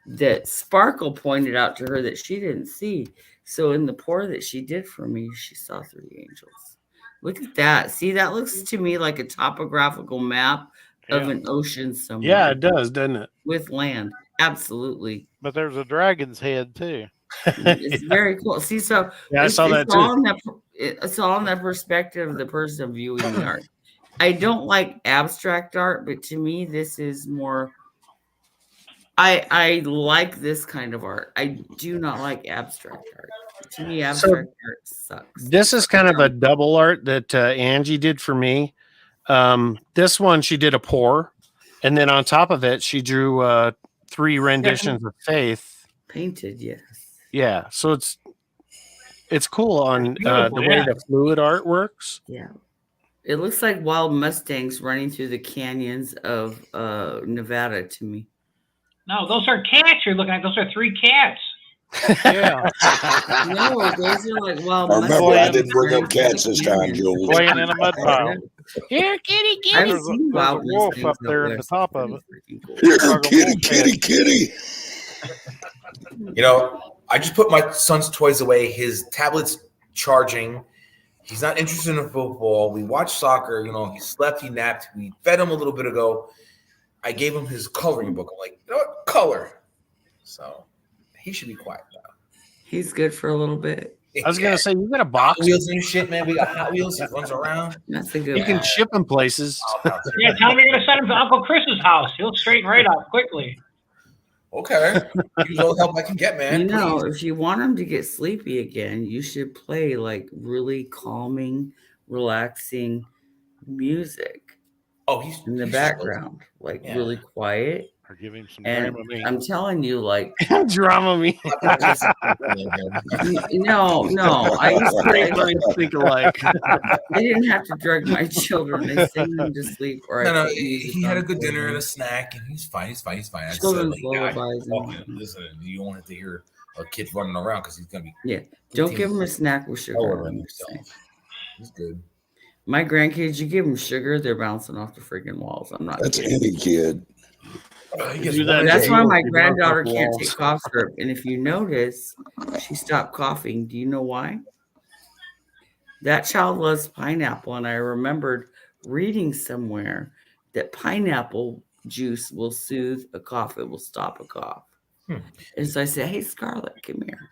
that Sparkle pointed out to her that she didn't see. So in the pour that she did for me, she saw 3 angels. Look at that. See, that looks to me like a topographical map of an ocean somewhere. Yeah, it does, doesn't it? With land. Absolutely. But there's a dragon's head too. It's very cool. See, so Yeah, I saw that too. It's all in that perspective of the person viewing the art. I don't like abstract art, but to me, this is more. I like this kind of art. I do not like abstract art. To me, abstract art sucks. This is kind of a double art that Angie did for me. This one, she did a pour, and then on top of it, she drew 3 renditions of Faith. Painted, yes. Yeah, so it's cool on the way the fluid art works. Yeah. It looks like wild Mustangs running through the canyons of Nevada to me. No, those are cats you're looking at. Those are 3 cats. Yeah. No, those are like wild Remember, I didn't bring up Mustangs. cats this time, Jules. Playing in a mud pile. Here, kitty, kitty. I've There's seen a wild wolf Mustangs up there out at the top of it. Here, Like a kitty, wolf kitty, head. kitty. You know, I just put my son's toys away. His tablet's charging. He's not interested in football. We watched soccer. You know, he slept, he napped. We fed him a little bit ago. I gave him his coloring book. I'm like, you know what? Color. So he should be quiet now. He's good for a little bit. I was gonna say, you got a box. Hot Wheels and shit, man. We got Hot Wheels. He runs around. That's a good You can ship him places. Yeah, tell him you're gonna send him to Uncle Chris's house. He'll straighten right up quickly. Okay. Use all the help I can get, man. You know, if you want him to get sleepy again, you should play like really calming, relaxing music. Oh, he's in the background, like really quiet. Or give him some And Dramamine. I'm telling you, like Dramamine. No. I used to think alike. I didn't have to drug my children. They sing them to sleep. Or No, he had a good dinner and a snack, and he's fine. He's fine. I just said, Children's like, lullabies listen, you don't want to hear a kid running around because he's gonna be. Yeah, don't give him a snack with sugar. He's good. My grandkids, you give them sugar, they're bouncing off the freaking walls. I'm not. That's kidding. any kid. That's why my granddaughter can't take cough syrup. And if you notice, she stopped coughing. Do you know why? That child loves pineapple. And I remembered reading somewhere that pineapple juice will soothe a cough. It will stop a cough. And so I said, hey, Scarlett, come here.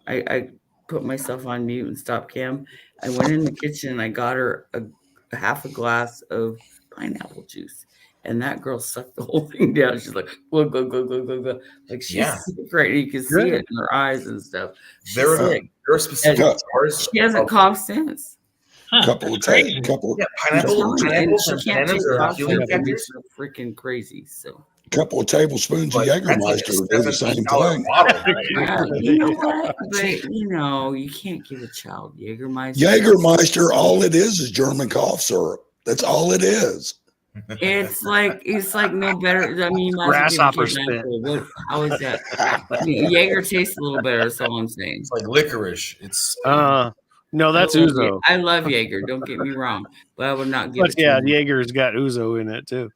I put myself on mute and stopped cam. I went in the kitchen and I got her a half a glass of pineapple juice. And that girl sucked the whole thing down. She's like, go. Like she's sick, right? You can see it in her eyes and stuff. She's sick. There are specific jars. She hasn't coughed since. Couple. Pineapple and bananas are healing factors. Freaking crazy. So. Couple of tablespoons of Jägermeister would do the same thing. You know what? But you can't give a child Jägermeister. Jägermeister, all it is German cough syrup. That's all it is. It's like no better. I mean, grasshopper spit. How is that? Jaeger tastes a little better. That's all I'm saying. It's like licorice. It's no, that's Ouzo. I love Jaeger. Don't get me wrong, but I would not give it. Yeah, Jaeger's got Ouzo in it too.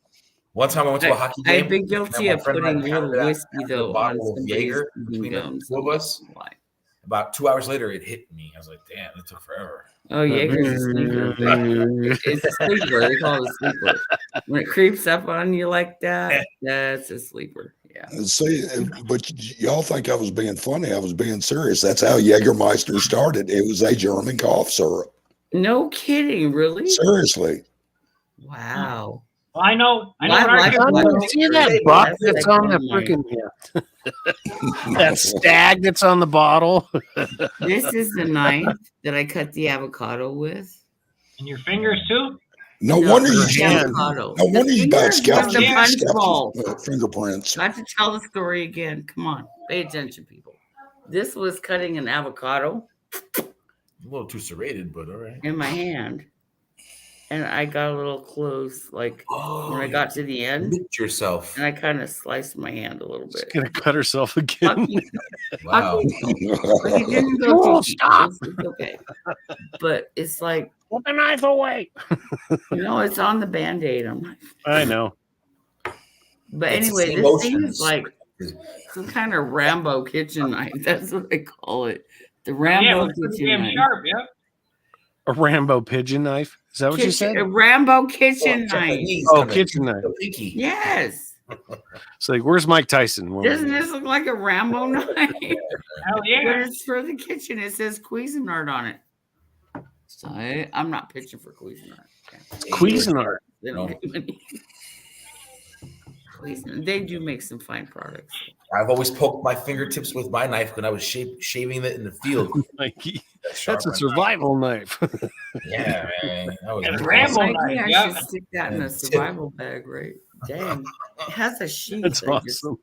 One time I went to a hockey game. I've been guilty of putting a little whiskey though on some Jaeger between the two of us. Why? About 2 hours later, it hit me. I was like, "Damn, it took forever." Oh, Jaeger's a sleeper. It's a sleeper. They call it a sleeper. When it creeps up on you like that, that's a sleeper. Yeah. See, but y'all think I was being funny. I was being serious. That's how Jägermeister started. It was a German cough syrup. No kidding, really? Seriously. Wow. Well, I know. See that buck that's on the freaking that stag that's on the bottle. This is the knife that I cut the avocado with. And your fingers too? No wonder you avocado. No wonder you got scalp fingerprints. I have to tell the story again. Come on, pay attention, people. This was cutting an avocado. A little too serrated, but all right. In my hand. And I got a little close, like when I got to the end. Licked yourself. And I kind of sliced my hand a little bit. She's gonna cut herself again. Wow. It didn't go stop. It's okay. But it's like, put the knife away. It's on the Band-Aid. I'm like, I know. But anyway, this thing is like some kind of Rambo kitchen knife. That's what I call it. The Rambo kitchen knife. Sharp, yeah. A Rambo pigeon knife? Is that what you said? A Rambo kitchen knife. Oh, kitchen knife. Yes. It's like, where's Mike Tyson? Doesn't this look like a Rambo knife? Hell yeah. But it's for the kitchen. It says Cuisinart on it. So I'm not pitching for Cuisinart. Okay. Cuisinart. They don't give any. They do make some fine products. I've always poked my fingertips with my knife when I was shaving it in the field. Mikey, that's a survival knife. Yeah, man. That was Rambo knife. I should stick that in a survival bag, right? Dang. It has a sheath. That's awesome.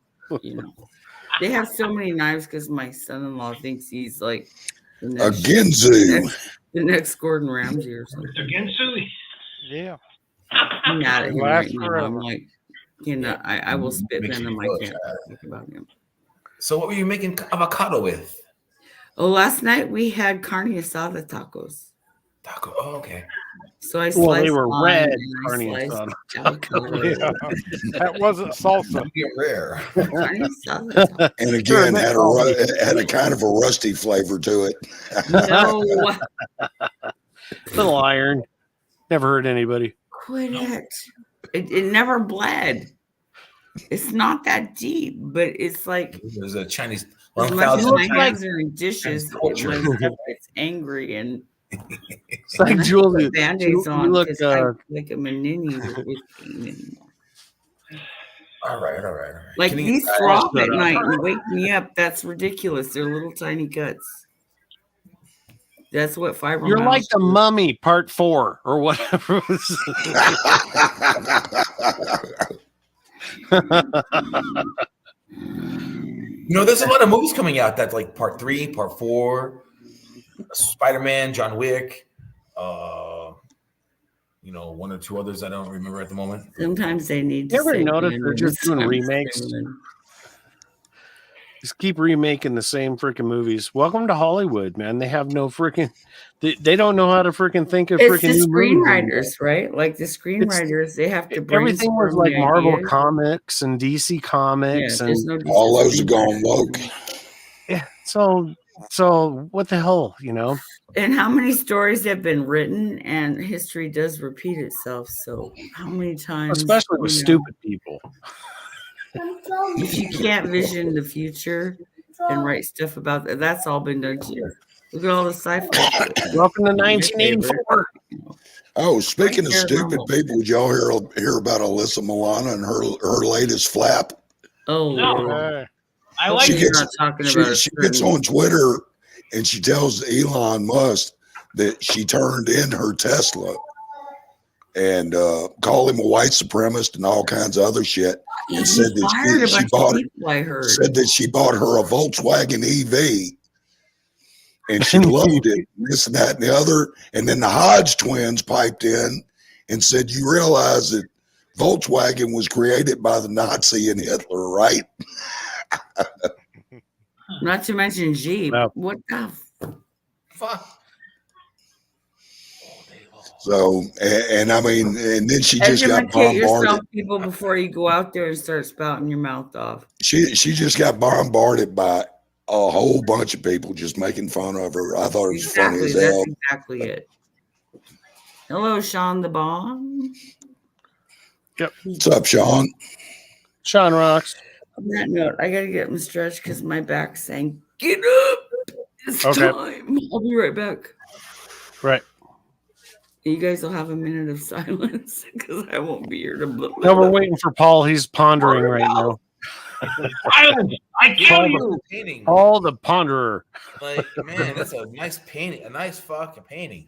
They have so many knives because my son-in-law thinks he's like a Ginsu. The next Gordon Ramsay or something. A Ginsu? Yeah. I'm mad at him right now. I'm like, I will spit venom. I can't think about him. So what were you making avocado with? Oh, last night we had carne asada tacos. Taco. Oh, okay. So I Well, they sliced were lime red and I carne sliced asada. avocado. Yeah, that wasn't salsa. Medium rare. Carne asada. And again, had a kind of a rusty flavor to it. No. Little iron. Never hurt anybody. Quit it. It never bled. It's not that deep, but it's like There's a Chinese. as much as my hands are in dishes, my stuff gets angry and it's like Julie. Band-Aids on look because I like a manini with pain anymore. All right. Like Can these throb at night and wake me up. That's ridiculous. They're little tiny cuts. That's what fibromyalgia. You're like the Mummy Part 4 or whatever. There's a lot of movies coming out that's like Part 3, Part 4, Spider-Man, John Wick. One or two others I don't remember at the moment. Sometimes they need to. You ever notice they're just doing remakes? Just keep remaking the same freaking movies. Welcome to Hollywood, man. They have no freaking. They don't know how to freaking think of freaking It's the new movies screenwriters, right? Like the screenwriters, they have to bring everything was like Marvel Comics and DC Comics, and all those are gone woke. Yeah. So what the hell, And how many stories have been written, and history does repeat itself. So how many times, especially with stupid people. If you can't vision the future and write stuff about that, that's all been done too. Look at all the sci-fi. Welcome to 1984. Oh, speaking of stupid people, did y'all hear about Alyssa Milano and her latest flap? Oh, no. I like she gets on Twitter and she tells Elon Musk that she turned in her Tesla and called him a white supremacist and all kinds of other shit. And said that she bought her a Volkswagen EV and she loved it, this and that and the other. And then the Hodge twins piped in and said, "You realize that Volkswagen was created by the Nazi and Hitler, right?" Not to mention Jeep. No. What the fuck? So, and I mean, and then she just got bombarded. Yourself, people, before you go out there and start spouting your mouth off. She just got bombarded by a whole bunch of people just making fun of her. I thought it was funny as hell. That's exactly it. Hello, Sean the Bomb. Yep. What's up, Sean? Sean rocks. On that note, I gotta get him stretched because my back's saying, "Get up! It's time." I'll be right back. Right. You guys will have a minute of silence because I won't be here to. No, we're waiting for Paul. He's pondering right now. Silence! I kill you. Paul the Ponderer. Like, man, that's a nice painting. A nice fucking painting.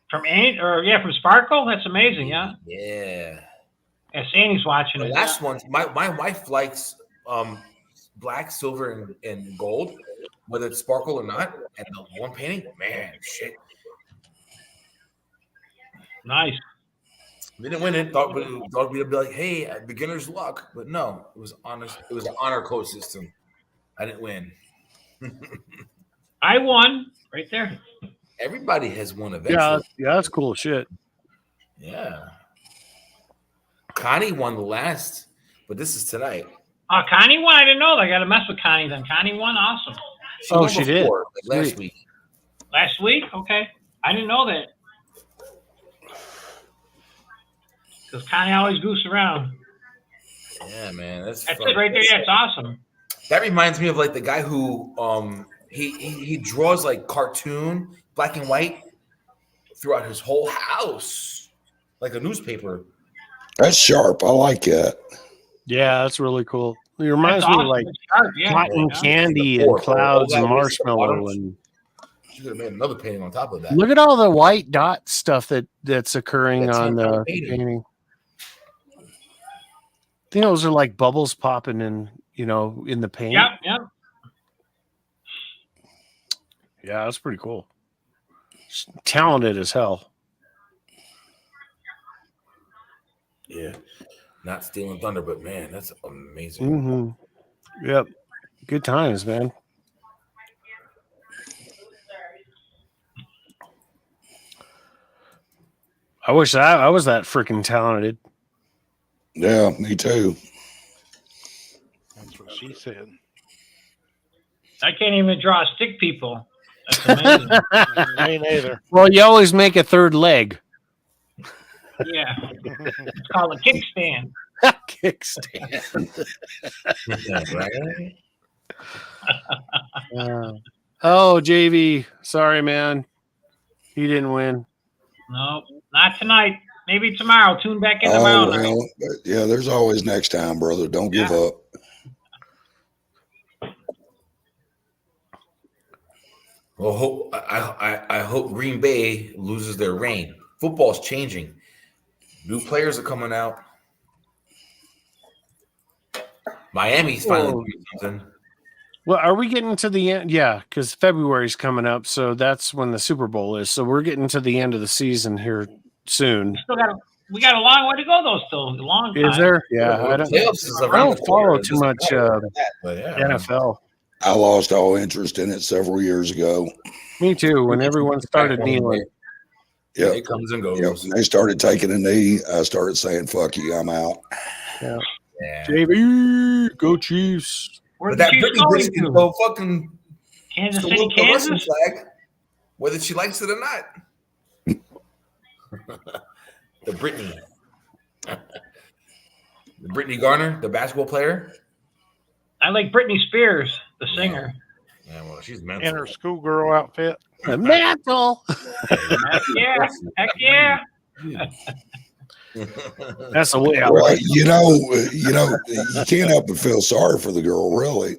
From Sparkle. That's amazing. Yeah. Yeah. Yeah, Sandy's watching the it. last one. My wife likes black, silver, and gold, whether it's sparkle or not. And the one painting, man, shit. Nice. Didn't win it. Thought we'd be like, "Hey, beginner's luck," but no, it was honest. It was an honor code system. I didn't win. I won right there. Everybody has won eventually. Yeah, that's cool shit. Yeah. Connie won the last, but this is tonight. Connie won. I didn't know that. I got to mess with Connie then. Connie won. Awesome. She did last week. Last week? Okay. I didn't know that. Because Connie always goofs around. Yeah, man. That's it right there. Yeah, it's awesome. That reminds me of like the guy who he draws like cartoon, black and white throughout his whole house. Like a newspaper. That's sharp. I like that. Yeah, that's really cool. It reminds me of like cotton candy and clouds and marshmallow and. You could have made another painting on top of that. Look at all the white dot stuff that's occurring on the painting. I think those are like bubbles popping in the paint. Yeah. Yeah, that's pretty cool. Talented as hell. Yeah. Not stealing thunder, but man, that's amazing. Mm-hmm. Yep. Good times, man. I wish I was that freaking talented. Yeah, me too. That's what she said. I can't even draw stick people. That's amazing. Me neither. Well, you always make a third leg. Yeah. It's called a kickstand. Kickstand. Right? Oh, JV. Sorry, man. He didn't win. No, not tonight. Maybe tomorrow. Tune back in tomorrow night. Well, yeah, there's always next time, brother. Don't give up. Well, I hope Green Bay loses their reign. Football's changing. New players are coming out. Miami's finally doing something. Well, are we getting to the end? Yeah, because February's coming up, so that's when the Super Bowl is. So we're getting to the end of the season here soon. We got a long way to go, though. Still a long time. Is there? Yeah, I don't follow too much NFL. I lost all interest in it several years ago. Me too. When everyone started kneeling. Yeah, it comes and goes. Yep. When they started taking a knee, I started saying, "Fuck you, I'm out." Yeah. JV, go Chiefs. But that Britney bitch can go fucking Kansas salute City, the Kansas. Russian flag, whether she likes it or not. The Brittany Garner, the basketball player. I like Britney Spears, the singer. Yeah, well, she's mental. In her schoolgirl outfit. Mental. Heck yeah. Heck yeah. That's the way I Well, like. you can't help but feel sorry for the girl, really.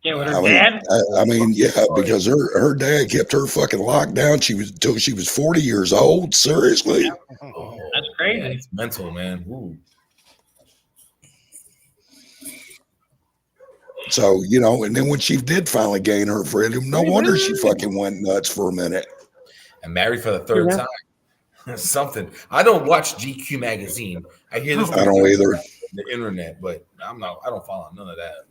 Yeah, with her dad. Because her dad kept her fucking locked down. Till she was 40 years old. Seriously. Oh, that's crazy. Yeah, it's mental, man. Ooh. So, and then when she did finally gain her freedom, no wonder she fucking went nuts for a minute. And married for the third time. Something. I don't watch GQ magazine. I hear this. I don't either. The internet, but I don't follow none of that.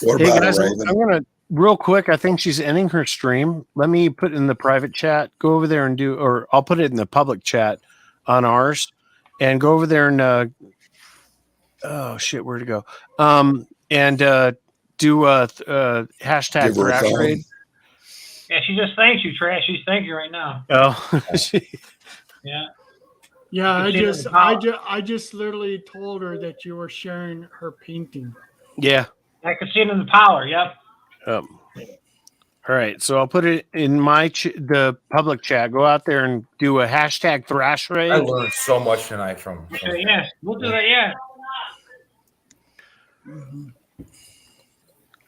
What Hey about guys, Raven? I'm gonna real quick. I think she's ending her stream. Let me put it in the private chat. Go over there and or I'll put it in the public chat on ours, and go over there and oh shit, where'd it go? And do hashtag Thrash Raid. Yeah, she just thanks you, Trash. She's thanking you right now. Oh, yeah. Yeah, I just literally told her that you were sharing her painting. Yeah. I can see it in the power. Yep. All right, so I'll put it in the public chat. Go out there and do a hashtag Thrash Raid. I learned so much tonight from. Yes, we'll do that. Yeah.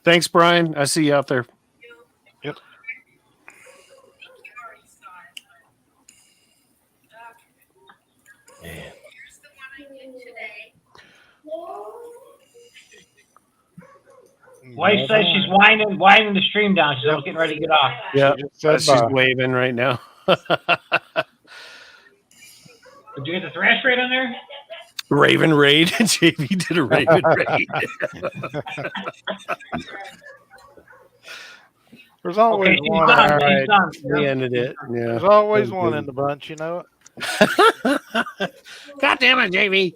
Thanks, Brian. I see you out there. Yep. Man. Wife says she's winding the stream down. She's getting ready to get off. Yeah, she's waving right now. Did you get the Thrash Raid on there? Raven Raid. JV did a Raven Raid. There's always one. All right, we ended it. Yeah. There's always one in the bunch, you know it. God damn it, JV.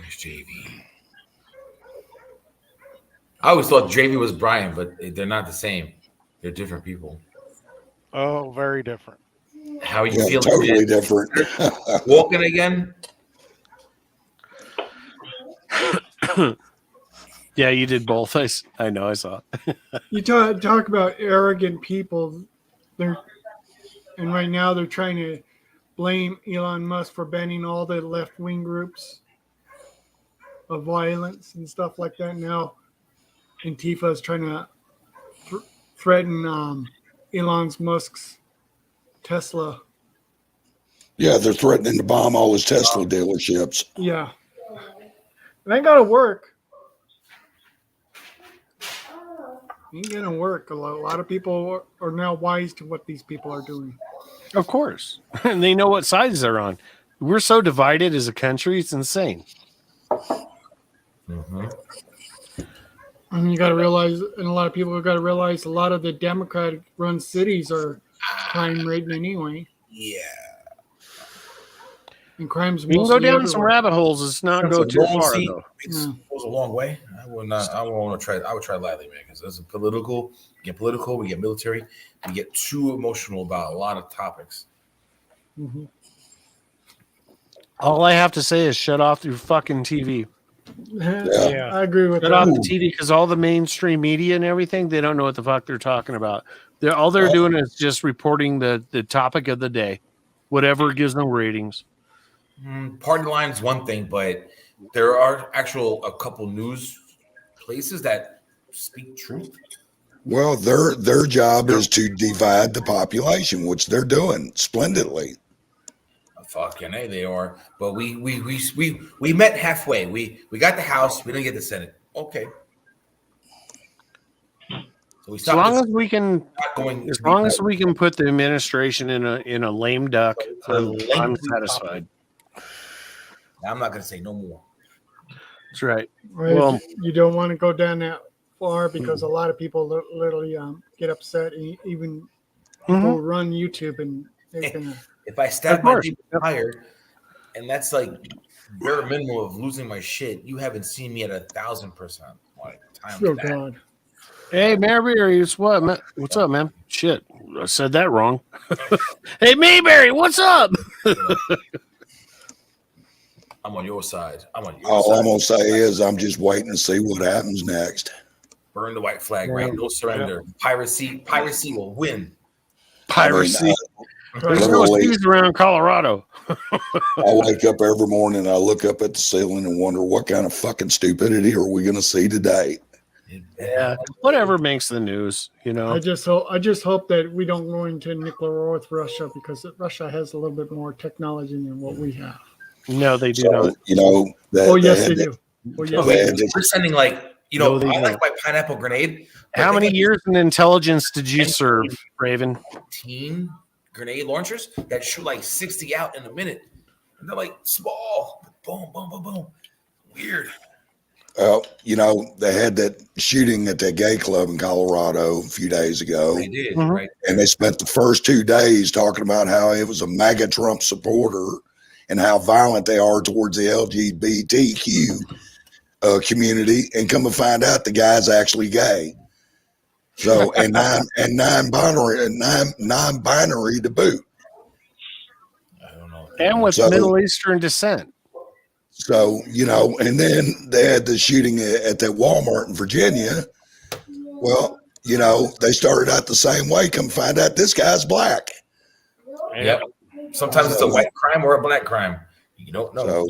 JV. I always thought JV was Brian, but they're not the same. They're different people. Oh, very different. How are you feeling? Totally different. Walking again? Yeah, you did both. I know. I saw it. You talk about arrogant people. And right now they're trying to blame Elon Musk for banning all the left-wing groups of violence and stuff like that. Now Antifa is trying to threaten Elon Musk's Tesla. Yeah, they're threatening to bomb all his Tesla dealerships. Yeah. It ain't gonna work. Ain't gonna work. A lot of people are now wise to what these people are doing. Of course. And they know what sides they're on. We're so divided as a country, it's insane. Mm-hmm. And you got to realize, and a lot of people have got to realize, a lot of the Democratic-run cities are crime rate anyway. Yeah. And crime's You can mostly go down everywhere. some rabbit holes. It's not go too far though. Goes a long way. I would not. I want to try. I would try lightly, man, because there's a political. We get political. We get military. We get too emotional about a lot of topics. Mm-hmm. All I have to say is shut off your fucking TV. Yeah, I agree with Shut that. off the TV because all the mainstream media and everything, they don't know what the fuck they're talking about. They're doing is just reporting the topic of the day, whatever gives them ratings. Party line is one thing, but there are a couple news places that speak truth. Well, their job is to divide the population, which they're doing splendidly. Fucking A, they are. But we met halfway. We got the House. We didn't get the Senate. Okay. So we As long as we can put the administration in a lame duck, I'm satisfied. I'm not going to say no more. That's right. Well, you don't want to go down that far because a lot of people literally get upset. Even people run YouTube and they're gonna. If I stab my neighbor tire, and that's like bare minimum of losing my shit, you haven't seen me at 1,000%. Like times Oh that. God. Hey, Mayberry, what's up, man? Shit, I said that wrong. Hey, Mayberry, what's up? I'm on your side. I'm gonna say is I'm just waiting to see what happens next. Burn the white flag, right? No surrender. Piracy will win. Piracy. There's no seas around Colorado. I wake up every morning, I look up at the ceiling and wonder what kind of fucking stupidity are we going to see today? Yeah, whatever makes the news, you know. I just hope that we don't go into nuclear war with Russia because Russia has a little bit more technology than what we have. No, they do not. You know. Yes, they do. We're sending I like my pineapple grenade. How many years in intelligence did you serve, Raven? 15 grenade launchers that shoot like 60 out in a minute. And they're like small. Boom, boom, boom, boom. Weird. Well, you know, they had that shooting at that gay club in Colorado a few days ago. They did, right? And they spent the first 2 days talking about how it was a MAGA Trump supporter and how violent they are towards the LGBTQ community. And come to find out the guy's actually gay. So and non-binary to boot. I don't know. And with Middle Eastern descent. So, you know, and then they had the shooting at that Walmart in Virginia. Well, you know, they started out the same way. Come find out this guy's black. Yep. Sometimes it's a white crime or a black crime. You don't know. So,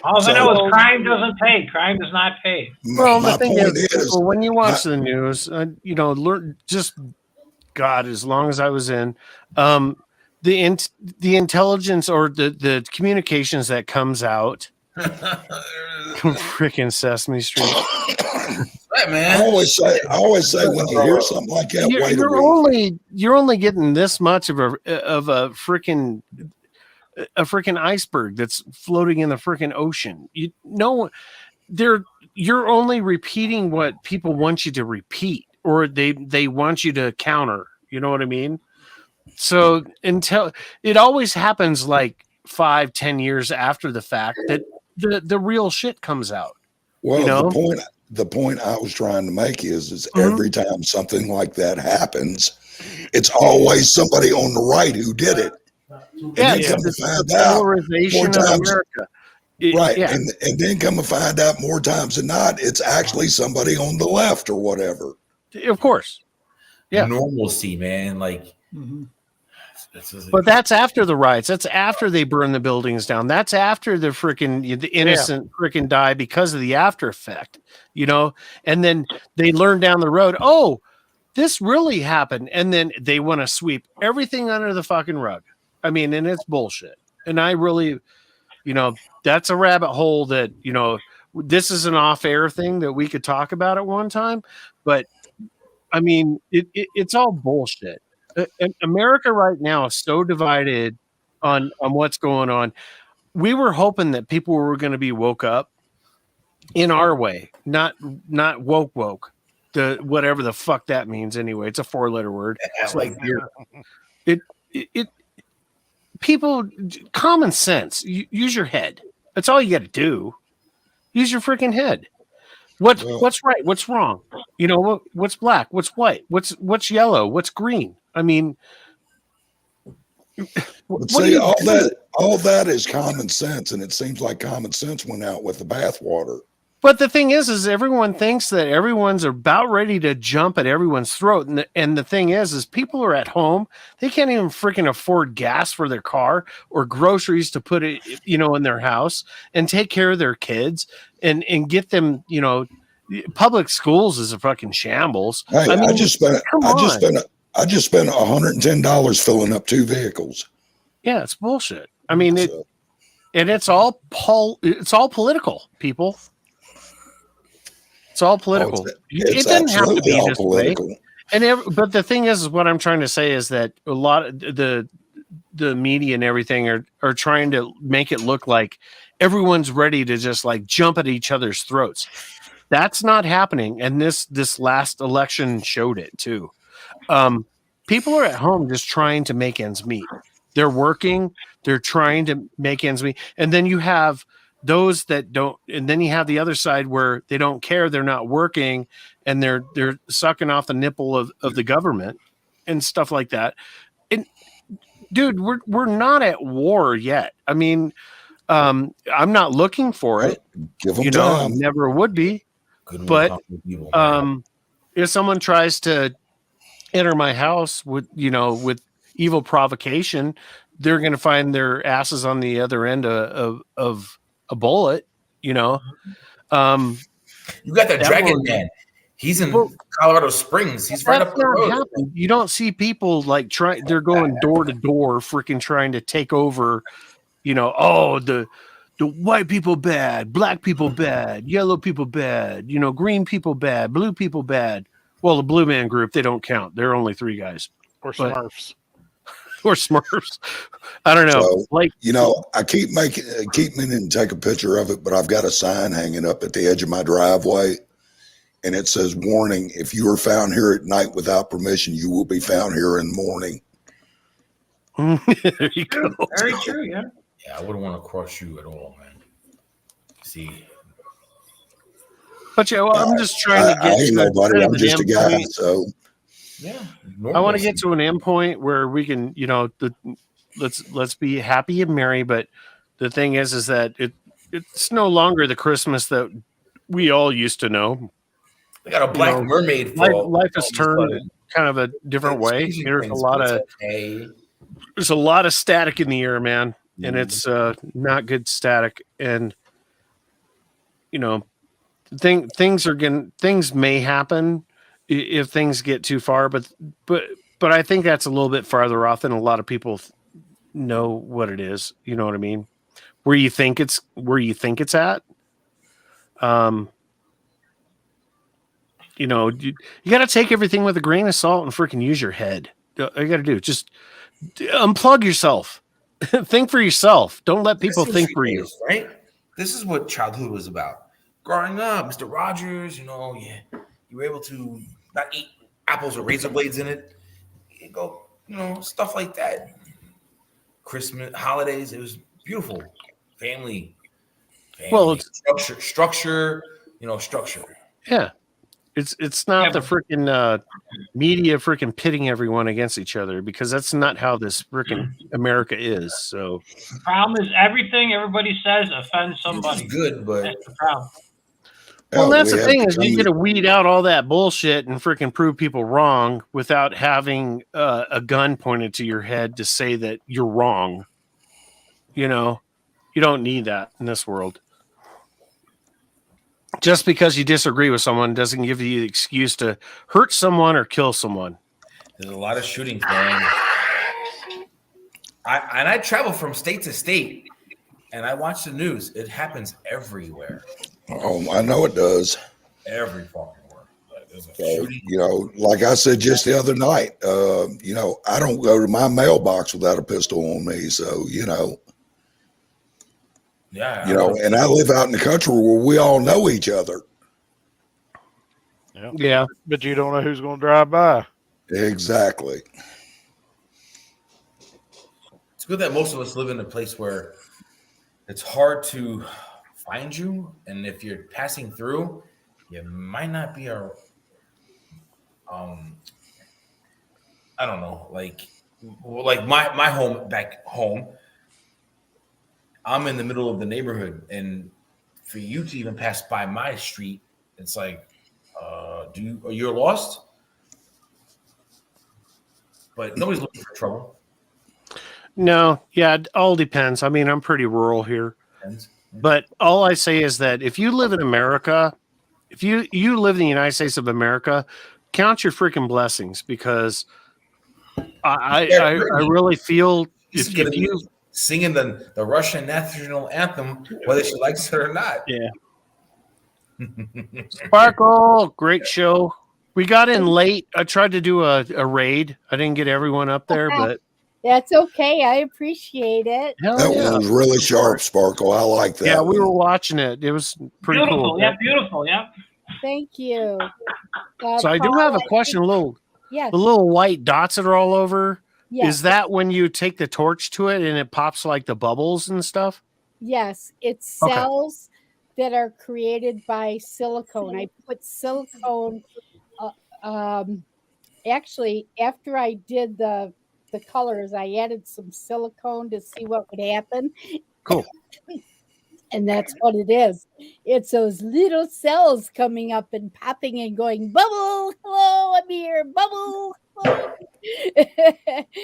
all I know is crime doesn't pay. Crime does not pay. Well, the thing is, when you watch the news, you know, learn just God. As long as I was in, the intelligence or the communications that comes out, freaking Sesame Street. Right, man. I always say when you hear something like that, you're only getting this much of a freaking iceberg that's floating in the freaking ocean. You're only repeating what people want you to repeat, or they want you to counter. You know what I mean? So until it always happens like 5-10 years after the fact that the real shit comes out. Well, you know? the point I was trying to make is every time something like that happens, it's always somebody on the right who did it. Yeah, and then it's the polarization of America. Right. Yeah. And then come to find out more times than not, it's actually somebody on the left or whatever. Of course. Yeah. Normalcy, man. Like, but that's after the riots. That's after they burn the buildings down. That's after the innocent freaking die because of the after effect, you know, and then they learn down the road, oh, this really happened. And then they want to sweep everything under the fucking rug. I mean, and it's bullshit. And I really, you know, that's a rabbit hole that, you know, this is an off-air thing that we could talk about at one time. But I mean, it's all bullshit. America right now is so divided on what's going on. We were hoping that people were going to be woke up in our way, not woke. the whatever the fuck that means anyway. It's a 4-letter word. It's like beer. It people, common sense. Use your head. That's all you got to do. Use your freaking head. What's right? What's wrong? You know what's black? What's white? What's yellow? What's green? I mean, see, all that is common sense, and it seems like common sense went out with the bathwater. But the thing is everyone thinks that everyone's about ready to jump at everyone's throat. And the thing is people are at home. They can't even freaking afford gas for their car or groceries to put it, in their house and take care of their kids and get them, public schools is a fucking shambles. Hey, I mean, I just spent $110 filling up 2 vehicles. Yeah, it's bullshit. I mean, it's all political, people. It's all political. It's it doesn't have to be this political. way. But the thing is what I'm trying to say is that a lot of the media and everything are trying to make it look like everyone's ready to just like jump at each other's throats. That's not happening. And this last election showed it too. People are at home just trying to make ends meet. They're working. They're trying to make ends meet. And then you have those that don't, and then you have the other side where they don't care, they're not working, and they're sucking off the nipple of the government and stuff like that. And dude, we're not at war yet. I mean, I'm not looking for it. Give them time. Never would be. But if someone tries to enter my house with evil provocation, they're going to find their asses on the other end of a bullet, You got that Dragon Man. He's in Colorado Springs. He's right up the road. You don't see people like they're going door to door, freaking trying to take over. The white people bad, black people bad, yellow people bad, green people bad, blue people bad. Well, the Blue Man Group, they don't count. There are only 3 guys. Or Smurfs. Or Smurfs. I don't know. So, I keep meaning to take a picture of it, but I've got a sign hanging up at the edge of my driveway, and it says, "Warning, if you are found here at night without permission, you will be found here in the morning." There you go. Very true, yeah. Yeah, I wouldn't want to cross you at all, man. See. But I'm just trying to get I ain't nobody. I'm just a guy, so. Yeah, I want to get to an end point where we can, let's be happy and merry. But the thing is that it's no longer the Christmas that we all used to know. They got a Black Mermaid. Life has turned kind of a different way. There's a lot of static in the air, man, and it's not good static. And things may happen if things get too far, but I think that's a little bit farther off than a lot of people know what it is. You know what I mean? Where you think it's at. You got to take everything with a grain of salt and freaking use your head. All you got to do just unplug yourself. Think for yourself. Don't let people think for you. Right? This is what childhood was about. Growing up, Mr. Rogers, you were able to not eat apples with razor blades in it. You go, stuff like that. Christmas, holidays, it was beautiful. Family. Well, it's structure. Yeah. It's not the freaking media freaking pitting everyone against each other, because that's not how this freaking America is. So the problem is everything everybody says offends somebody. It's good, but that's the problem. Well, that's the thing is you get to weed out all that bullshit and freaking prove people wrong without having a gun pointed to your head to say that you're wrong. You don't need that in this world. Just because you disagree with someone doesn't give you the excuse to hurt someone or kill someone. There's a lot of shootings, man. I travel from state to state, and I watch the news. It happens everywhere. Oh, I know it does. Every fucking word. So, like I said just the other night, I don't go to my mailbox without a pistol on me. So, Yeah. And I live out in the country where we all know each other. Yeah. But you don't know who's going to drive by. Exactly. It's good that most of us live in a place where it's hard to find you, and if you're passing through, you might not be a I don't know, like my home back home. I'm in the middle of the neighborhood, and for you to even pass by my street, it's like, you're lost? But nobody's looking for trouble. No, yeah, it all depends. I mean, I'm pretty rural here. But all I say is that if you live in America, if you live in the United States of America, count your freaking blessings, because I really feel if you singing the Russian national anthem, whether she likes it or not. Yeah. Sparkle, great show. We got in late. I tried to do a raid. I didn't get everyone up there, but that's okay. I appreciate it. That one was really sharp, Sparkle. I like that. Yeah, we were watching it. It was pretty beautiful. cool. Yeah, beautiful. Yeah. Thank you. So I do have a question. The little white dots that are all over. Yes. Is that when you take the torch to it and it pops like the bubbles and stuff? Yes, it's cells that are created by silicone. I put silicone. Actually, after I did the colors, I added some silicone to see what would happen. Cool. And that's what it is. It's those little cells coming up and popping and going, bubble, hello, I'm here, bubble.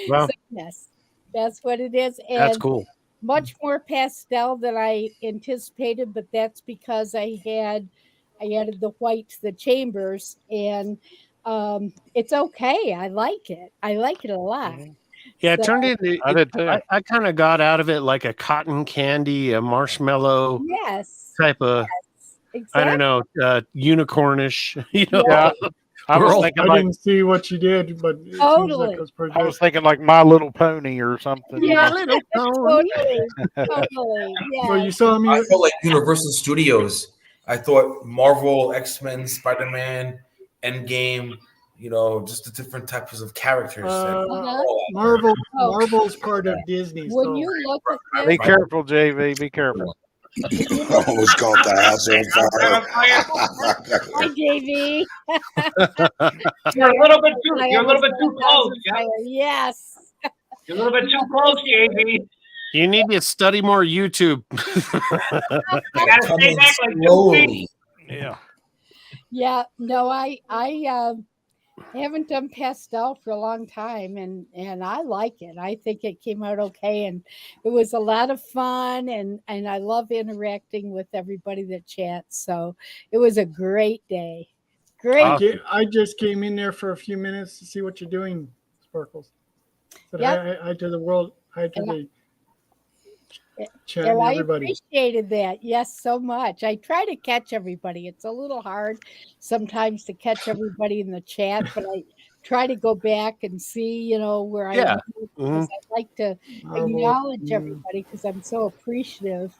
Wow. So, yes, that's what it is. And that's cool. Much more pastel than I anticipated, but that's because I added the white to the chambers, and it's okay. I like it. I like it a lot. Yeah, it turned into. I did too. I kind of got out of it like a cotton candy, a marshmallow, type of. Exactly. I don't know, unicornish. You know, yeah. I didn't see what you did, but it seems like it was pretty good. I was thinking like My Little Pony or something. Yeah, you know? totally. Yeah. Well, you saw me. I felt like Universal Studios. I thought Marvel, X-Men, Spider-Man, Endgame, just the different types of characters. Marvel's part of Disney. When you look at this, be careful, JV. Be careful. Almost caught the house on fire. Hi, JV. You're a little bit too close. Yeah? Yes. You're a little bit too close, JV. You need to study more YouTube. You gotta stay back like 2 feet. Yeah. Yeah. No, I haven't done pastel for a long time, and I like it. I think it came out okay, and it was a lot of fun, and I love interacting with everybody that chats. So it was a great day. Great. I just came in there for a few minutes to see what you're doing, Sparkles. But hi to the world. Hi to the chat and I everybody. appreciated that. Yes, so much. I try to catch everybody. It's a little hard sometimes to catch everybody in the chat, but I try to go back and see, where I am. Because I like to acknowledge everybody because I'm so appreciative,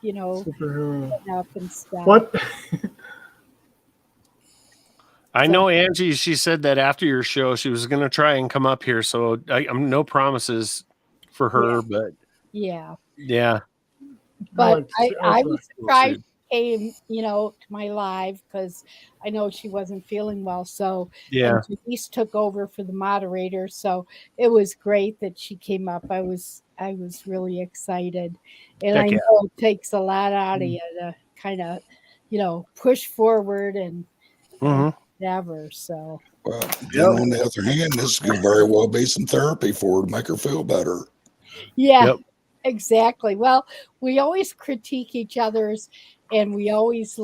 up and stuff. What? I know Angie, she said that after your show, she was going to try and come up here. So I'm no promises for her, but yeah. But I was surprised she came, to my live because I know she wasn't feeling well. So Denise took over for the moderator. So it was great that she came up. I was really excited. And I know it takes a lot out of you to kind of, push forward and whatever. So well, on the other hand, this could very well be some therapy for her to make her feel better. Yeah. Yep. Exactly. Well, we always critique each other's, and we always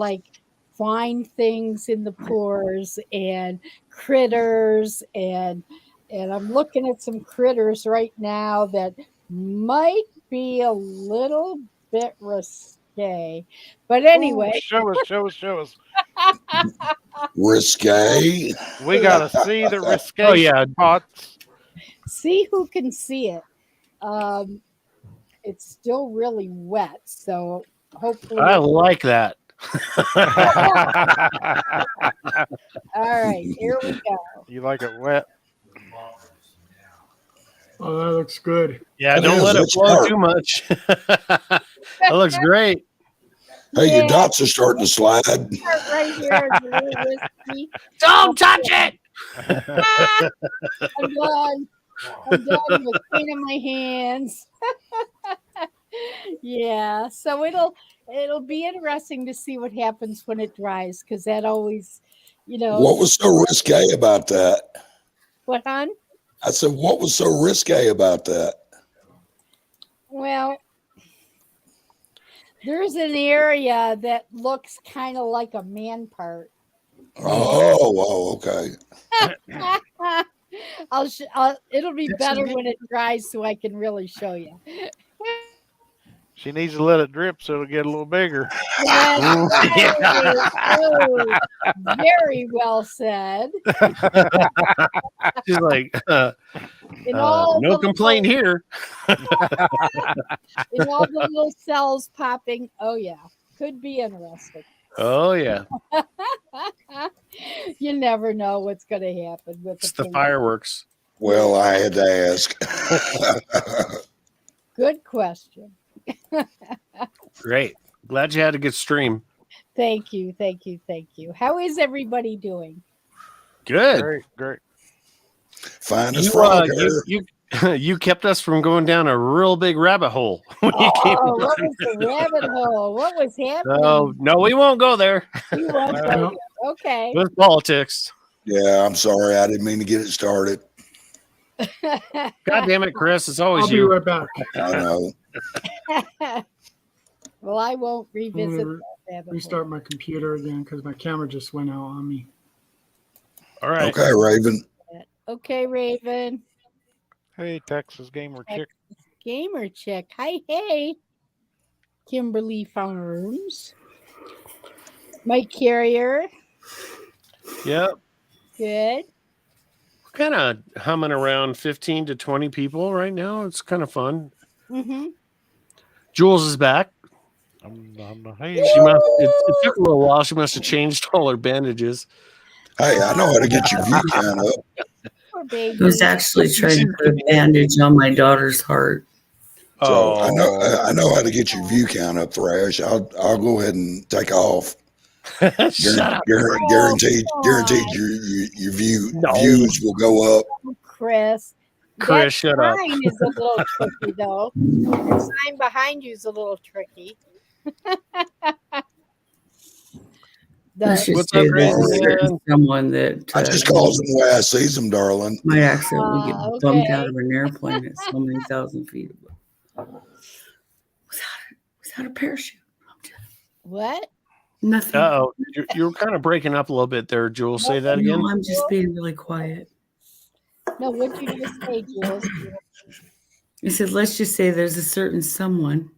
find things in the pores and critters, and I'm looking at some critters right now that might be a little bit risque. But anyway, show us. Risque. We gotta see the risque spots. See who can see it. It's still really wet, so hopefully I like that. All right, here we go. You like it wet? Oh, that looks good. Yeah, It don't is. let it It's flow dark. too much. That looks great. Hey, your dots are starting to slide. Right here is a little risky. Don't touch it. I'm done. I'm done with cleaning my hands. Yeah, so it'll be interesting to see what happens when it dries, because that always, What was so risque about that? What, hon? I said, what was so risque about that? Well, there's an area that looks kind of like a man part. Oh, okay. It'll be better when it dries, so I can really show you. She needs to let it drip so it'll get a little bigger. Yes, oh, very well said. She's like, all no the complaint here. In all the little cells popping. Oh yeah, could be interesting. Oh yeah, You never know what's going to happen with it's the fireworks. Well, I had to ask. Good question. Great. Glad you had a good stream. Thank you. How is everybody doing? Good. Great. Fine as frog hair. You kept us from going down a real big rabbit hole. When you came What was the rabbit hole? What was happening? Oh, no, we won't go there. You won't go there. Okay. With politics. Yeah, I'm sorry. I didn't mean to get it started. God damn it, Chris. It's always I'll be you. right back. I know. Well, I won't revisit I'm gonna that rabbit restart my computer again because my camera just went out on me. All right. Okay, Raven. hole. Okay, Raven. Hey, Texas Gamer Chick. Gamer Chick. Hi, hey. Kimberly Farms. Mike Carrier. Yep. Good. We're kind of humming around 15 to 20 people right now. It's kind of fun. Mm-hmm. Jules is back. Hey. It took a little while. She must have changed all her bandages. Hey, I know how to get your view count up. I was actually trying to put a bandage on my daughter's heart. So I know how to get your view count up, Thrash. I'll go ahead and take off. Shut up. Guaranteed your views will go up. Chris. Chris, that shut up. sign is a little tricky, though. The sign behind you is a little tricky. Let's just What's say up, there's a Raven? certain someone that I just calls them the way I sees them, darling. might accidentally get bumped okay. out of an airplane at so many thousand feet without a parachute. What? Nothing. Uh-oh. You're kind of breaking up a little bit there, Jules. Say that again. No, I'm just being really quiet. No, what'd you just say, Jules? I said, let's just say there's a certain someone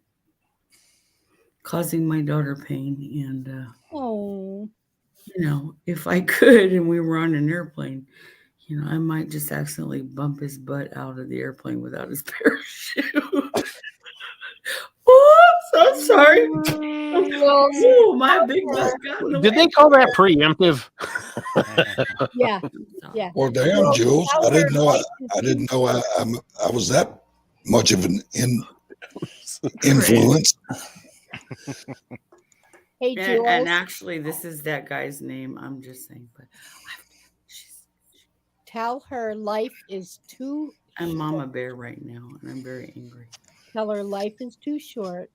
causing my daughter pain. And, Oh. if I could and we were on an airplane, I might just accidentally bump his butt out of the airplane without his parachute. Oops, I'm sorry. Oh, my big butt got in the Did way. they call that preemptive? Yeah. Well, damn, Jules, I didn't know I was that much of an influence. Hey, Jules. And actually, this is that guy's name. I'm just saying, but Tell her life is too. I'm Mama Bear right now, and I'm very angry. Tell her life is too short,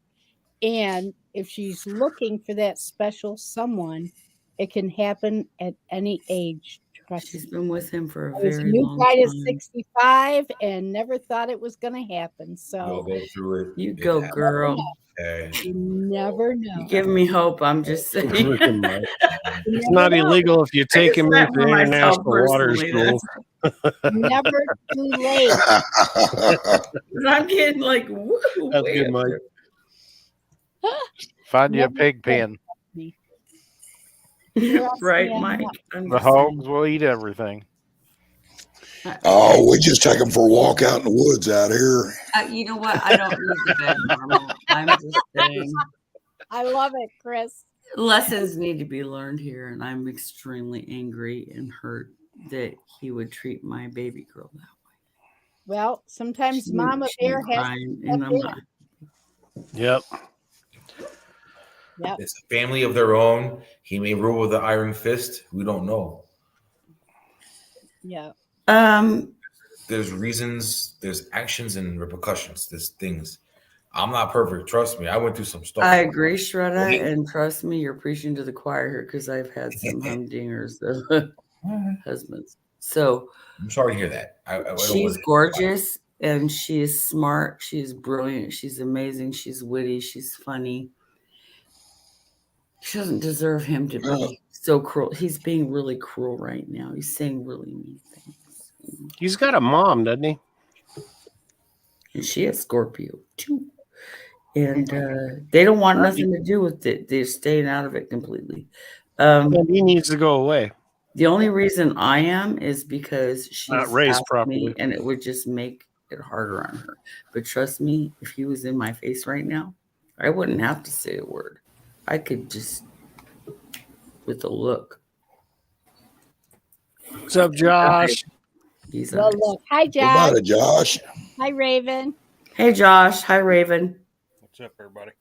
and if she's looking for that special someone, it can happen at any age. She's been with him for a I was a very new long bride at time. 65 and never thought it was going to happen. So go through it. You go, girl. you never know. You give me hope. I'm just saying. It's not illegal if you take him into the international waters, Jules. Never too late. I'm getting like, woo. That's good, Mike. Find you a pig pen. Right, Mike. The hogs will eat everything. Oh, we just take them for a walk out in the woods out here. You know what? I don't need the bed normal. I'm just saying. I love it, Chris. Lessons need to be learned here, and I'm extremely angry and hurt that he would treat my baby girl that way. Well, sometimes Mama Bear has to and I'm not. Yep. Yep. It's a family of their own. He may rule with an iron fist. We don't know. Yeah. There's reasons, there's actions and repercussions. There's things. I'm not perfect. Trust me. I went through some stuff. I agree, Shredda, and trust me, you're preaching to the choir here because I've had some humdingers of husbands. So I'm sorry to hear that. I don't she's gorgeous and she is smart. She's brilliant. She's amazing. She's witty. She's funny. She doesn't deserve him to be so cruel. He's being really cruel right now. He's saying really mean things. He's got a mom, doesn't he? And she is Scorpio too. And they don't want nothing to do with it. They're staying out of it completely. He needs to go away. The only reason I am is because she's not raised asked properly, me, and it would just make it harder on her. But trust me, if he was in my face right now, I wouldn't have to say a word. I could just, with a look. What's up, Josh? He's Well, look. Hi, Josh. Good night, Josh. Hi, Raven. Hey, Josh. Hi, Raven. What's up, everybody?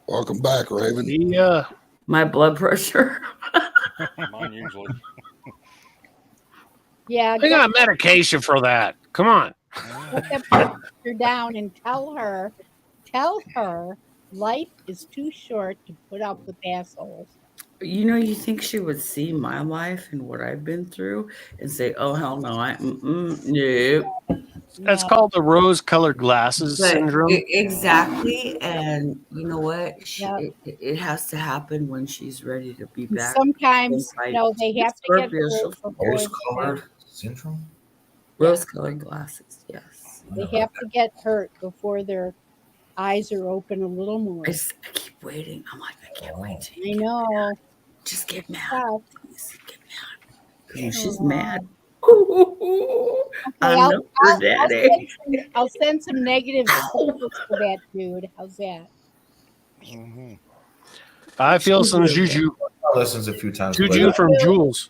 Welcome back, Raven. Yeah. My blood pressure. Mine usually. Yeah. I got medication for that. Come on. Put that picture down and tell her life is too short to put up with assholes. You know, you think she would see my life and what I've been through and say, "Oh hell no, no." That's called the rose-colored glasses syndrome. Exactly, and you know what? It has to happen when she's ready to be back. Sometimes, they have to get rose-colored syndrome. Rose-colored glasses, yes. They have to get hurt before their eyes are open a little more. I keep waiting. I'm like, I can't wait. I know. Just get mad. Please get mad. Because she's Aw. mad. I'll send some negative signals for that dude. How's that? Mm-hmm. I feel some juju. Listens a few times. Juju from Jules.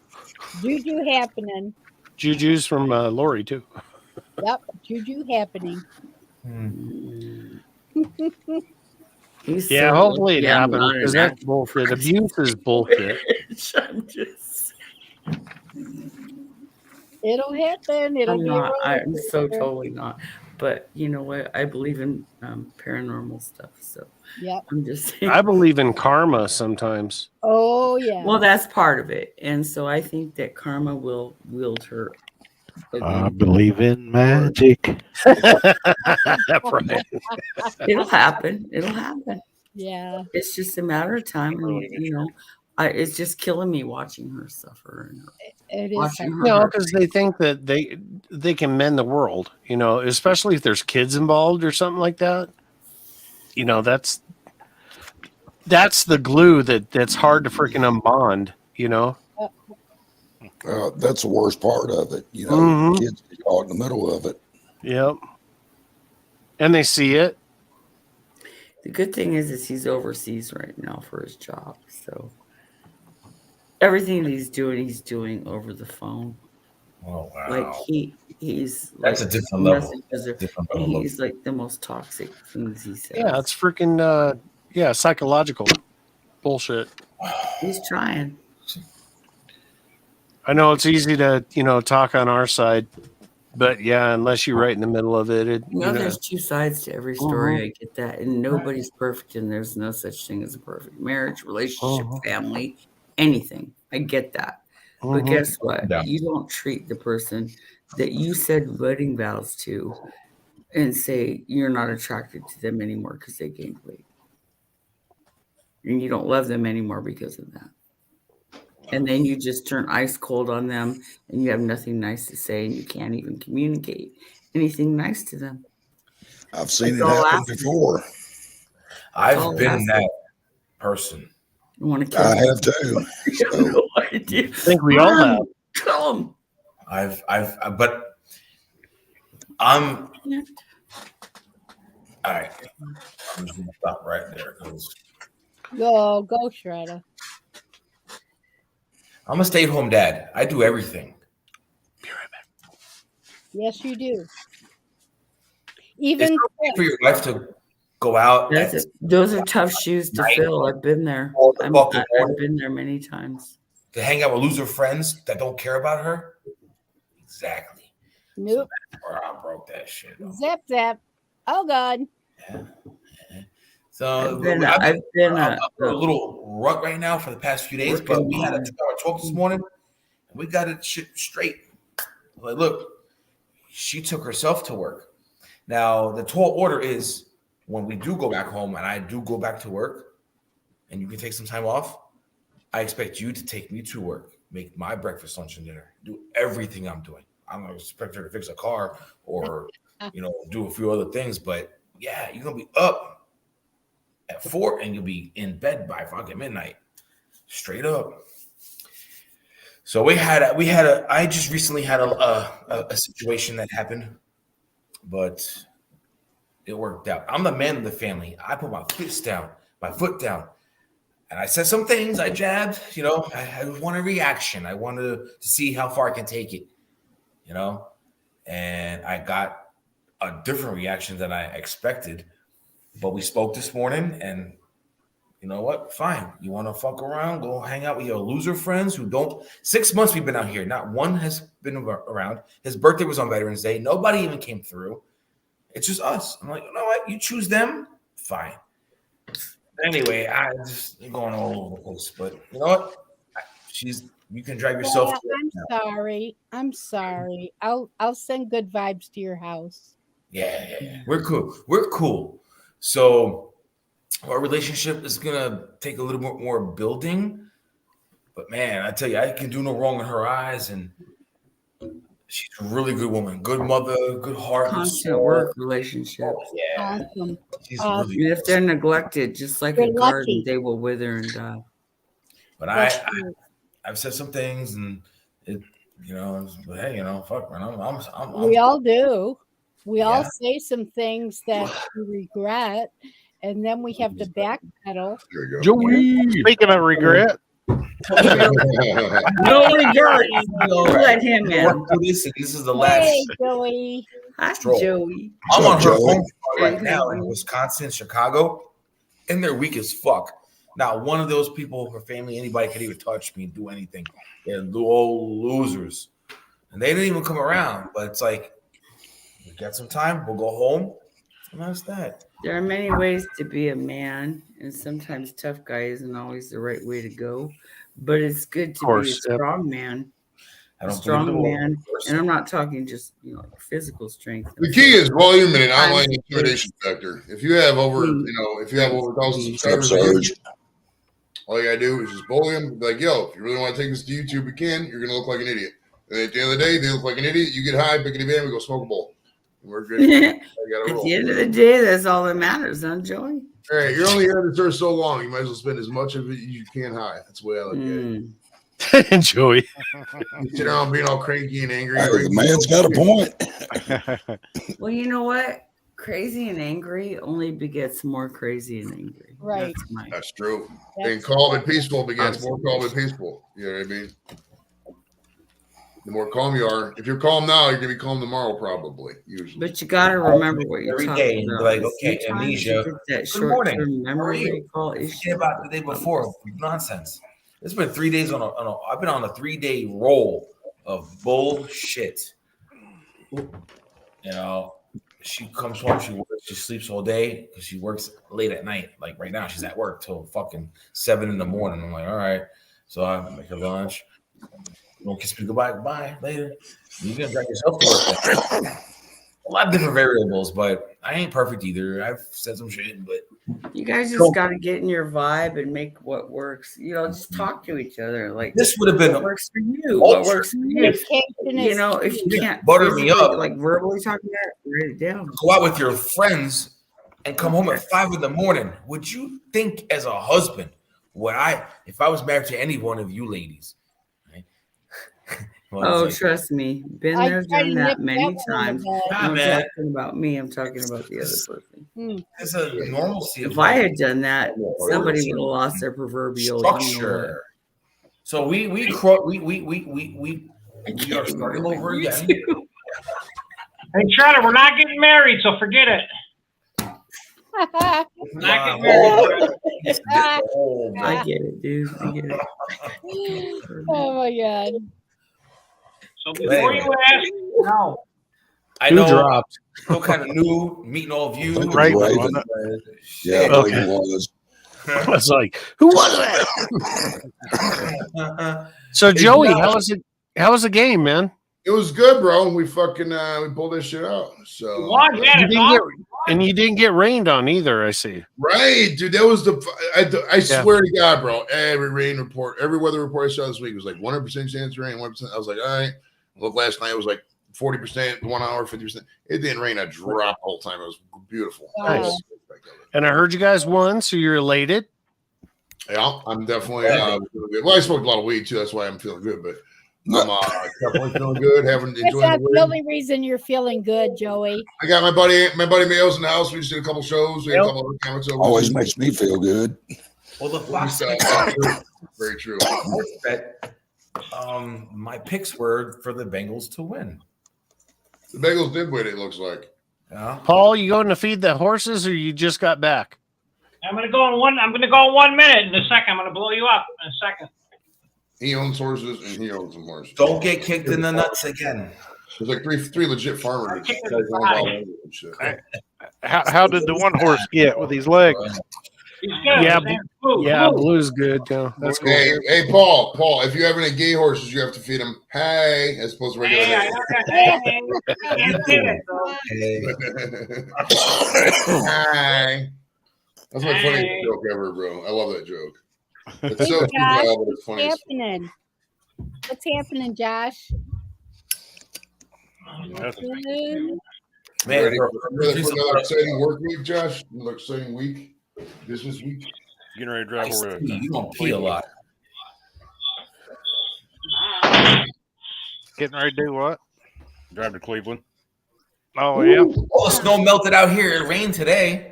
Juju happening. Juju's from Lori too. Yep, juju happening. Yeah, hopefully it happens because that's bullshit. Abuse is bullshit. I'm just. It'll happen. It'll be. I'm so totally not. But you know what? I believe in paranormal stuff. So yeah, I'm just saying. I believe in karma sometimes. Oh yeah. Well, that's part of it, and so I think that karma will wield her. I believe in magic. Right. It'll happen. It'll happen. Yeah. It's just a matter of time. And, you know, it's just killing me watching her suffer. And it is. Because they think that they can mend the world. You know, especially if there's kids involved or something like that. You know, that's the glue that's hard to freaking unbond. You know. That's the worst part of it. You know, kids get caught in the middle of it. Yep. And they see it. The good thing is he's overseas right now for his job. So everything that he's doing over the phone. Oh wow! Like he's that's like a different level. He's like the most toxic things he says. Yeah, it's freaking psychological bullshit. He's trying. I know it's easy to, talk on our side, but yeah, unless you're right in the middle of it. There's two sides to every story. I get that. And nobody's perfect, and there's no such thing as a perfect marriage, relationship, family, anything. I get that. But guess what? Yeah. You don't treat the person that you said wedding vows to and say you're not attracted to them anymore because they gained weight. And you don't love them anymore because of that. And then you just turn ice cold on them and you have nothing nice to say and you can't even communicate anything nice to them. I've seen it happen before. I've been that person. You want to kill I have too. I have no idea. I think we all have. Kill them. But I'm. All right. I'm just going to stop right there because Go Shredder. I'm a stay-at-home dad. I do everything. Yes, you do. Even it's okay for your wife to go out. Those are tough shoes to fill. I've been there. I've been there many times. To hang out with loser friends that don't care about her. Exactly. Nope. So where I broke that shit. Zap. Oh God. Yeah. So I've been a little rut right now for the past few days, but we had a 2-hour talk this morning, and we got it shit straight. Like, look, she took herself to work. Now the tall order is when we do go back home, and I do go back to work, and you can take some time off. I expect you to take me to work, make my breakfast, lunch, and dinner, do everything I'm doing. I'm gonna expect her to fix a car or do a few other things, but yeah, you're gonna be up at 4 and you'll be in bed by fucking midnight, straight up. So I just recently had a situation that happened, but it worked out. I'm the man of the family. I put my foot down, and I said some things. I jabbed, I want a reaction. I wanted to see how far I can take it, and I got a different reaction than I expected. But we spoke this morning, and you know what? Fine. You want to fuck around? Go hang out with your loser friends who don't. 6 months we've been out here. Not one has been around. His birthday was on Veterans Day. Nobody even came through. It's just us. I'm like, you know what? You choose them. Fine. Anyway, I'm going all over the place. But you know what? You can drive yourself. Yeah, I'm sorry. I'll send good vibes to your house. Yeah. We're cool. So our relationship is gonna take a little bit more building, but man, I tell you, I can do no wrong in her eyes, and she's a really good woman, good mother, good heart, constant work relationship. Yeah, awesome. She's really and if they're neglected, just like a garden, they will wither and die. But I've said some things, and it, but hey, fuck, man, we all do. We all say some things that we regret, and then we have to backpedal. Joey, speaking of regret. No regret. Let him in. This is the last. Hey, Joey. Hi, Joey. I'm on her home right now in Wisconsin, Chicago, and they're weak as fuck. Not one of those people, her family, anybody could even touch me and do anything. They're old losers. And they didn't even come around. But it's like, we got some time, we'll go home. And that's that. There are many ways to be a man, and sometimes tough guy isn't always the right way to go. But it's good to be a strong man. A strong man. And I'm not talking just physical strength. The key is volume and an online intimidation factor. If you have over, if you have over 1,000 subscribers, all you gotta do is just bully them. Be like, yo, if you really want to take this to YouTube, you can. You're gonna look like an idiot. And at the end of the day, they look like an idiot. You get high, pickety bam, we go smoke a bowl. And we're good. At the end of the day, that's all that matters, huh, Joey? All right, you're only here to serve so long. You might as well spend as much of it as you can high. That's the way I look at it. Joey. You sit around being all cranky and angry. The man's got a point. Well, you know what? Crazy and angry only begets more crazy and angry. Right. That's true. And calm and peaceful begets more calm and peaceful. You know what I mean? The more calm you are, if you're calm now, you're gonna be calm tomorrow, probably. Usually. But you gotta remember what you're talking about. Like, okay, amnesia. That Good morning. memory recall issue about the day before. Nonsense. It's been 3 days I've been on a 3-day roll of bullshit. She comes home, she works, she sleeps all day because she works late at night. Like right now, she's at work till fucking 7 in the morning. I'm like, all right. So I make her lunch. Don't kiss me goodbye. Bye later. You're gonna drag yourself to work. A lot of different variables, but I ain't perfect either. I've said some shit, but you guys just got to get in your vibe and make what works. Just talk to each other. Like this would have been what works for you. What works for you? If you can't butter me up, like verbally talking about it, write it down. Go out with your friends and come home at 5 in the morning. Would you think, as a husband, if I was married to any one of you ladies, right? Oh, trust me. Been I there, try to done nip that many that one in times. the bud. I'm Not not bad. talking about me. I'm talking about the other person. There's a normalcy of If I had done that, order. somebody would have lost their proverbial Structure. So we are starting over again. Hey, Charlie, we're not getting married, so forget it. We're not getting married. I get it, dude. I get it. Oh my god. So before you ask, no. I Who know. dropped? Still kind of new, meeting all of you. Raven, wasn't it? Yeah, Okay. Raven was. I was like, who was that? So Joey, how was it? How was the game, man? It was good, bro. We fucking we pulled this shit out. So you didn't get rained on either. I see. Right, dude. That was I swear to God, bro. Every rain report, every weather report I saw this week was like 100% chance of rain, 1%. I was like, all right. Look, last night it was like 40%, 1 hour, 50%. It didn't rain a drop the whole time. It was beautiful. Nice. And I heard you guys won, so you're elated. Yeah, I'm definitely feeling good. Well, I smoked a lot of weed too. That's why I'm feeling good. But I'm definitely feeling good. Haven't That's enjoyed not the the only reason you're feeling good, Joey. I got my buddy Mayo's in the house. We just did a couple shows. We had a couple of comics over. Always makes me feel good. Well, the Fox very true. My picks were for the Bengals to win. The Bengals did win. It looks like. Yeah. Paul, you going to feed the horses, or you just got back? I'm gonna go in 1 minute. In a second, I'm gonna blow you up. In a second. He owns horses, and he owns some horses. Don't get kicked in the nuts again. There's like three legit farmers. How did the one horse get with his legs? Yeah, Blue's good. Yeah, that's cool. Hey, Paul, if you have any gay horses, you have to feed them hey as opposed to regular. Hi. That's my funniest joke ever, bro. I love that joke. It's so juvenile, but it's funny. What's happening? What's happening, Josh? Man, ready for another exciting work week, Josh? Another exciting week, business week. Getting ready to drive over. You gonna pee a lot. Getting ready to do what? Drive to Cleveland. Oh yeah. All the snow melted out here. It rained today.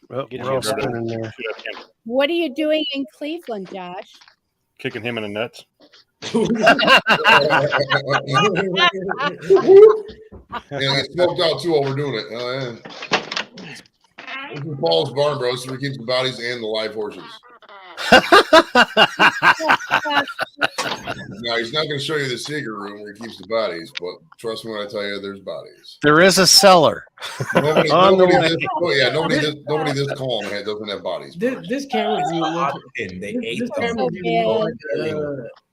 Well, we're all sitting in there. What are you doing in Cleveland, Josh? Kicking him in the nuts. Get smoked out too while we're doing it. Oh, yeah. This is Paul's barn, bro. This is where he keeps the bodies and the live horses. Now, he's not going to show you the secret room where he keeps the bodies, but trust me when I tell you, there's bodies. There is a cellar. Nobody this calm doesn't have bodies. This camera view looks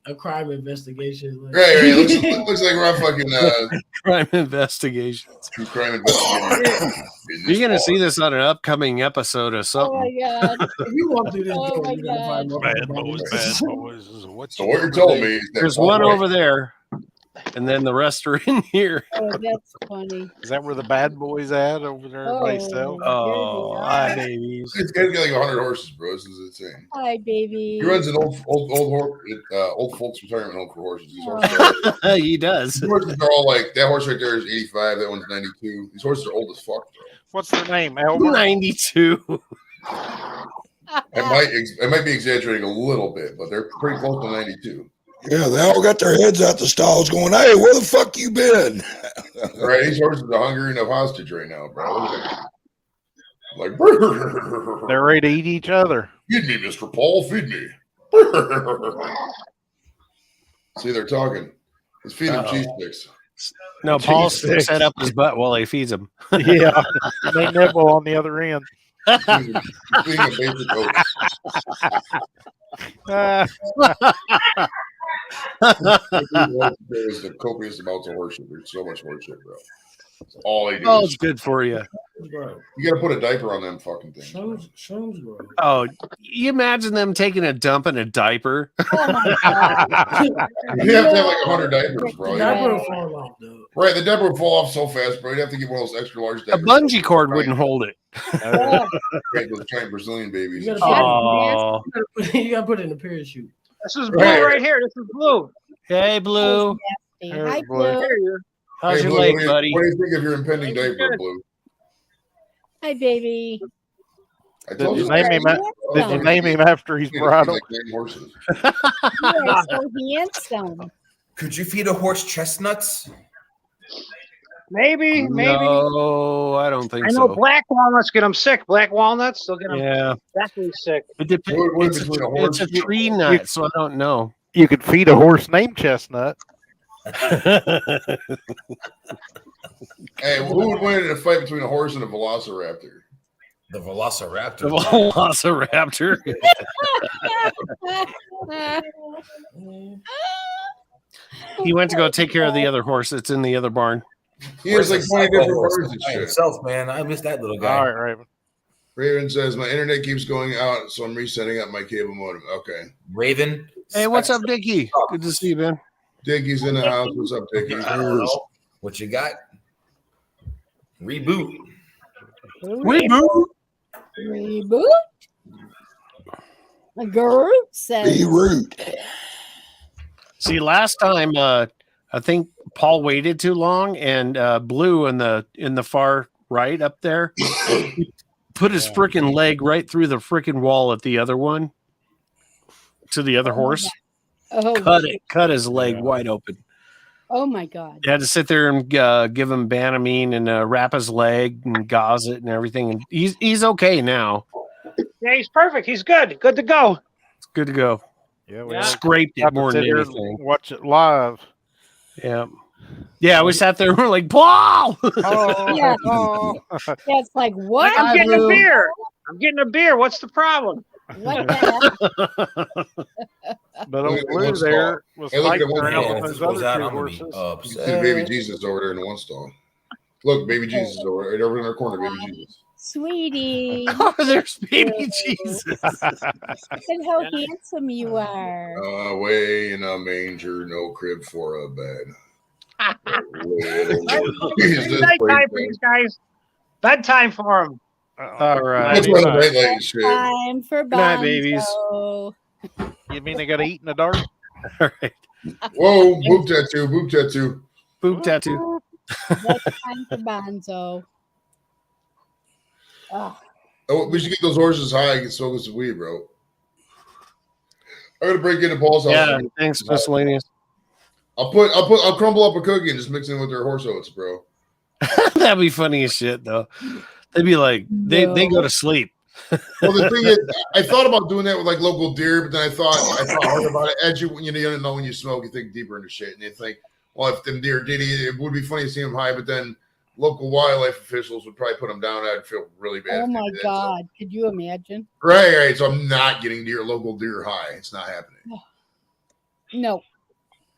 a crime investigation. Right. Looks like we're on fucking crime investigations. True crime investigations. You're gonna see this on an upcoming episode or something. Oh my god! If you walk through this door, my you're gonna find more Bad boys. So what you're telling me is that there's one over there, and then the rest are in here. Oh, that's funny. Is that where the bad boys at over there by himself? Oh, hi, babies. It's got like 100 horses, bro. This is insane. Hi, baby. He runs an old folks retirement home for horses. These horses he does. These horses are all like that horse right there is 85. That one's 92. These horses are old as fuck, bro. What's their name? Elmer? 92. I might be exaggerating a little bit, but they're pretty close to 92. Yeah, they all got their heads out the stalls going, hey, where the fuck you been? Right, these horses are hungry enough hostage right now, bro. Like, they're ready to eat each other. Feed me, Mr. Paul, feed me. See, they're talking. Let's feed them cheese sticks. No, Paul sticks that up his butt while he feeds them. Yeah, they nibble on the other end. Feeding a basic oat. There's the copious amounts of horseshit. There's so much horseshit, bro. That's all they do. Oh, it's good for you. You got to put a diaper on them fucking things. Shows, bro. Oh, you imagine them taking a dump in a diaper? Oh my god! You have to have like 100 diapers, bro. Diaper will fall off, though. Right, the diaper would fall off so fast, bro. You'd have to get one of those extra large A diapers. bungee cord wouldn't hold it. Right, those giant Brazilian babies. You gotta put it in a parachute. This is blue right here. This is blue. Hey, Blue. Hi, Blue. How's Hey, your Blue, leg, what buddy? do you think of your impending diaper, Blue? Hi, baby. Did you name him? Did you name him after his bridle? Like name horses. You are so handsome. Could you feed a horse chestnuts? Maybe. No, I don't think I know so. black walnuts get them sick. Black walnuts, they'll get them Yeah. definitely sick. It depends. It's a tree nut, so I don't know. You could feed a horse named Chestnut. Hey, who would win in a fight between a horse and a velociraptor? The velociraptor. The velociraptor. He went to go take care of the other horse that's in the other barn. He has like 20 different birds and shit. Himself, man. I missed that little guy. All right, Raven. Raven says my internet keeps going out, so I'm resetting up my cable modem. Okay. Raven. Hey, what's up, Dickie? Good to see you, man. Dickie's in the house. What's up, Dickie? What you got? Reboot. Reboot. A girl says. See, last time I think Paul waited too long, and Blue in the far right up there put his freaking leg right through the freaking wall at the other one to the other horse. Cut his leg wide open. Oh my God! You had to sit there and give him Banamine and wrap his leg and gauze it and everything. And he's okay now. Yeah, he's perfect. He's good. Good to go. It's good to go. Yeah, we scraped it more than anything. Watch it live. Yeah. Yeah, we sat there and we're like, Paul! Yeah. It's like, what? I'm getting a beer. I'm getting a beer. What's the problem? What the But old Blue there was fighting around with those other two You horses. see the baby Jesus over there in the one stall. Look, baby Jesus over right over in our corner, baby Jesus. Sweetie. Oh, there's baby Jesus. Look at how handsome you are. Away in a manger, no crib for a bed. Nighttime for these guys. Bedtime for them. All right. That's why the night light is shit. Time for Good night, babies. Bonzo. You mean they got to eat in the dark? All right. Whoa, boob tattoo, boob tattoo. Boob tattoo. That's time for Bonzo. Oh. Oh, we should get those horses high and smoke us some weed, bro. I'm gonna break into Paul's house. Yeah, thanks, miscellaneous. I'll crumble up a cookie and just mix it with their horse oats, bro. That'd be funny as shit, though. They'd be like, they go to sleep. Well, the thing is, I thought about doing that with like local deer, but then I thought hard about it. As you don't know when you smoke, you think deeper into shit, and you think, well, if them deer did eat, it would be funny to see them high, but then local wildlife officials would probably put them down. I'd feel really bad. Oh my God! Could you imagine? Right. So I'm not getting local deer high. It's not happening. No.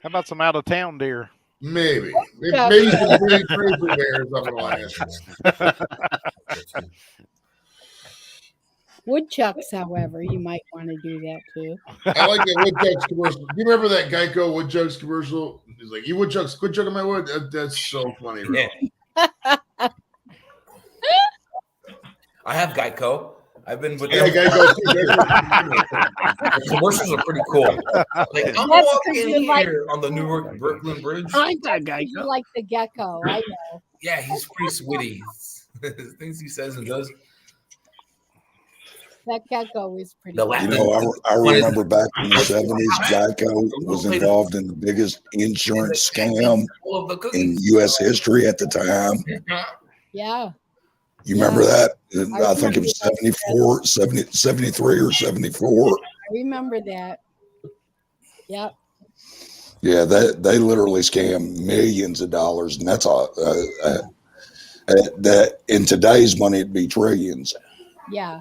How about some out of town deer? Maybe some big crazy bears up in Alaska. Woodchucks, however, you might want to do that too. I like that woodchucks commercial. Do you remember that Geico woodchucks commercial? He's like, "You woodchucks, quit chucking my wood." That's so funny, bro. I have Geico. I've been with Yeah, Geico too. The commercials are pretty cool. Like, I'm That's walking 'cause you like- here on the Newark Brooklyn Bridge. I like that guy. You like the gecko, I know. Yeah, he's pretty witty. Things he says and does. That gecko is pretty. The You know, I remember back in the 70s, Geico was involved in the biggest insurance scam in U.S. history at the time. Yeah. You remember that? I think it was 73 or 74. I remember that. Yep. Yeah, they literally scam millions of dollars, and that's that in today's money it'd be trillions. Yeah.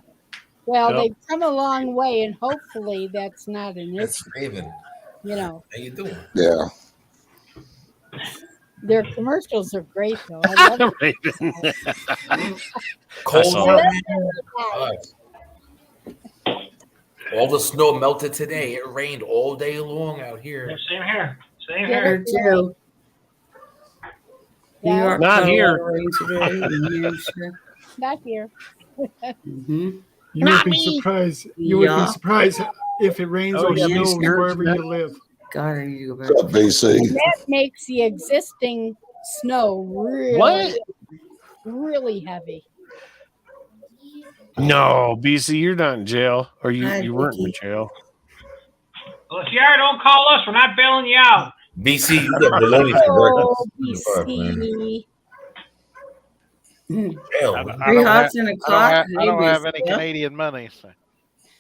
Well, Yep. they've come a long way, and hopefully that's not an That's issue. Raven. You know, How you doing? Yeah. their commercials are great, though. I love it. Cold I weather, love man. All the snow melted today. It rained all day long out here. Same here. Same Yeah, here. too. New Yeah. York, Not here. Colorado, rain today, New Hampshire. Not here. Mhm. You would be surprised. You would be surprised if it rains Oh, or yeah, snows these nerds, wherever man. you live. God, I need to go back. What's up, BC? And that makes the existing snow really heavy. No, BC, you're not in jail, or you weren't in jail. Well, if you are, don't call us. We're not bailing you out. BC, you get baloney for BC. Three hots and a cot. I don't have any Canadian money. So.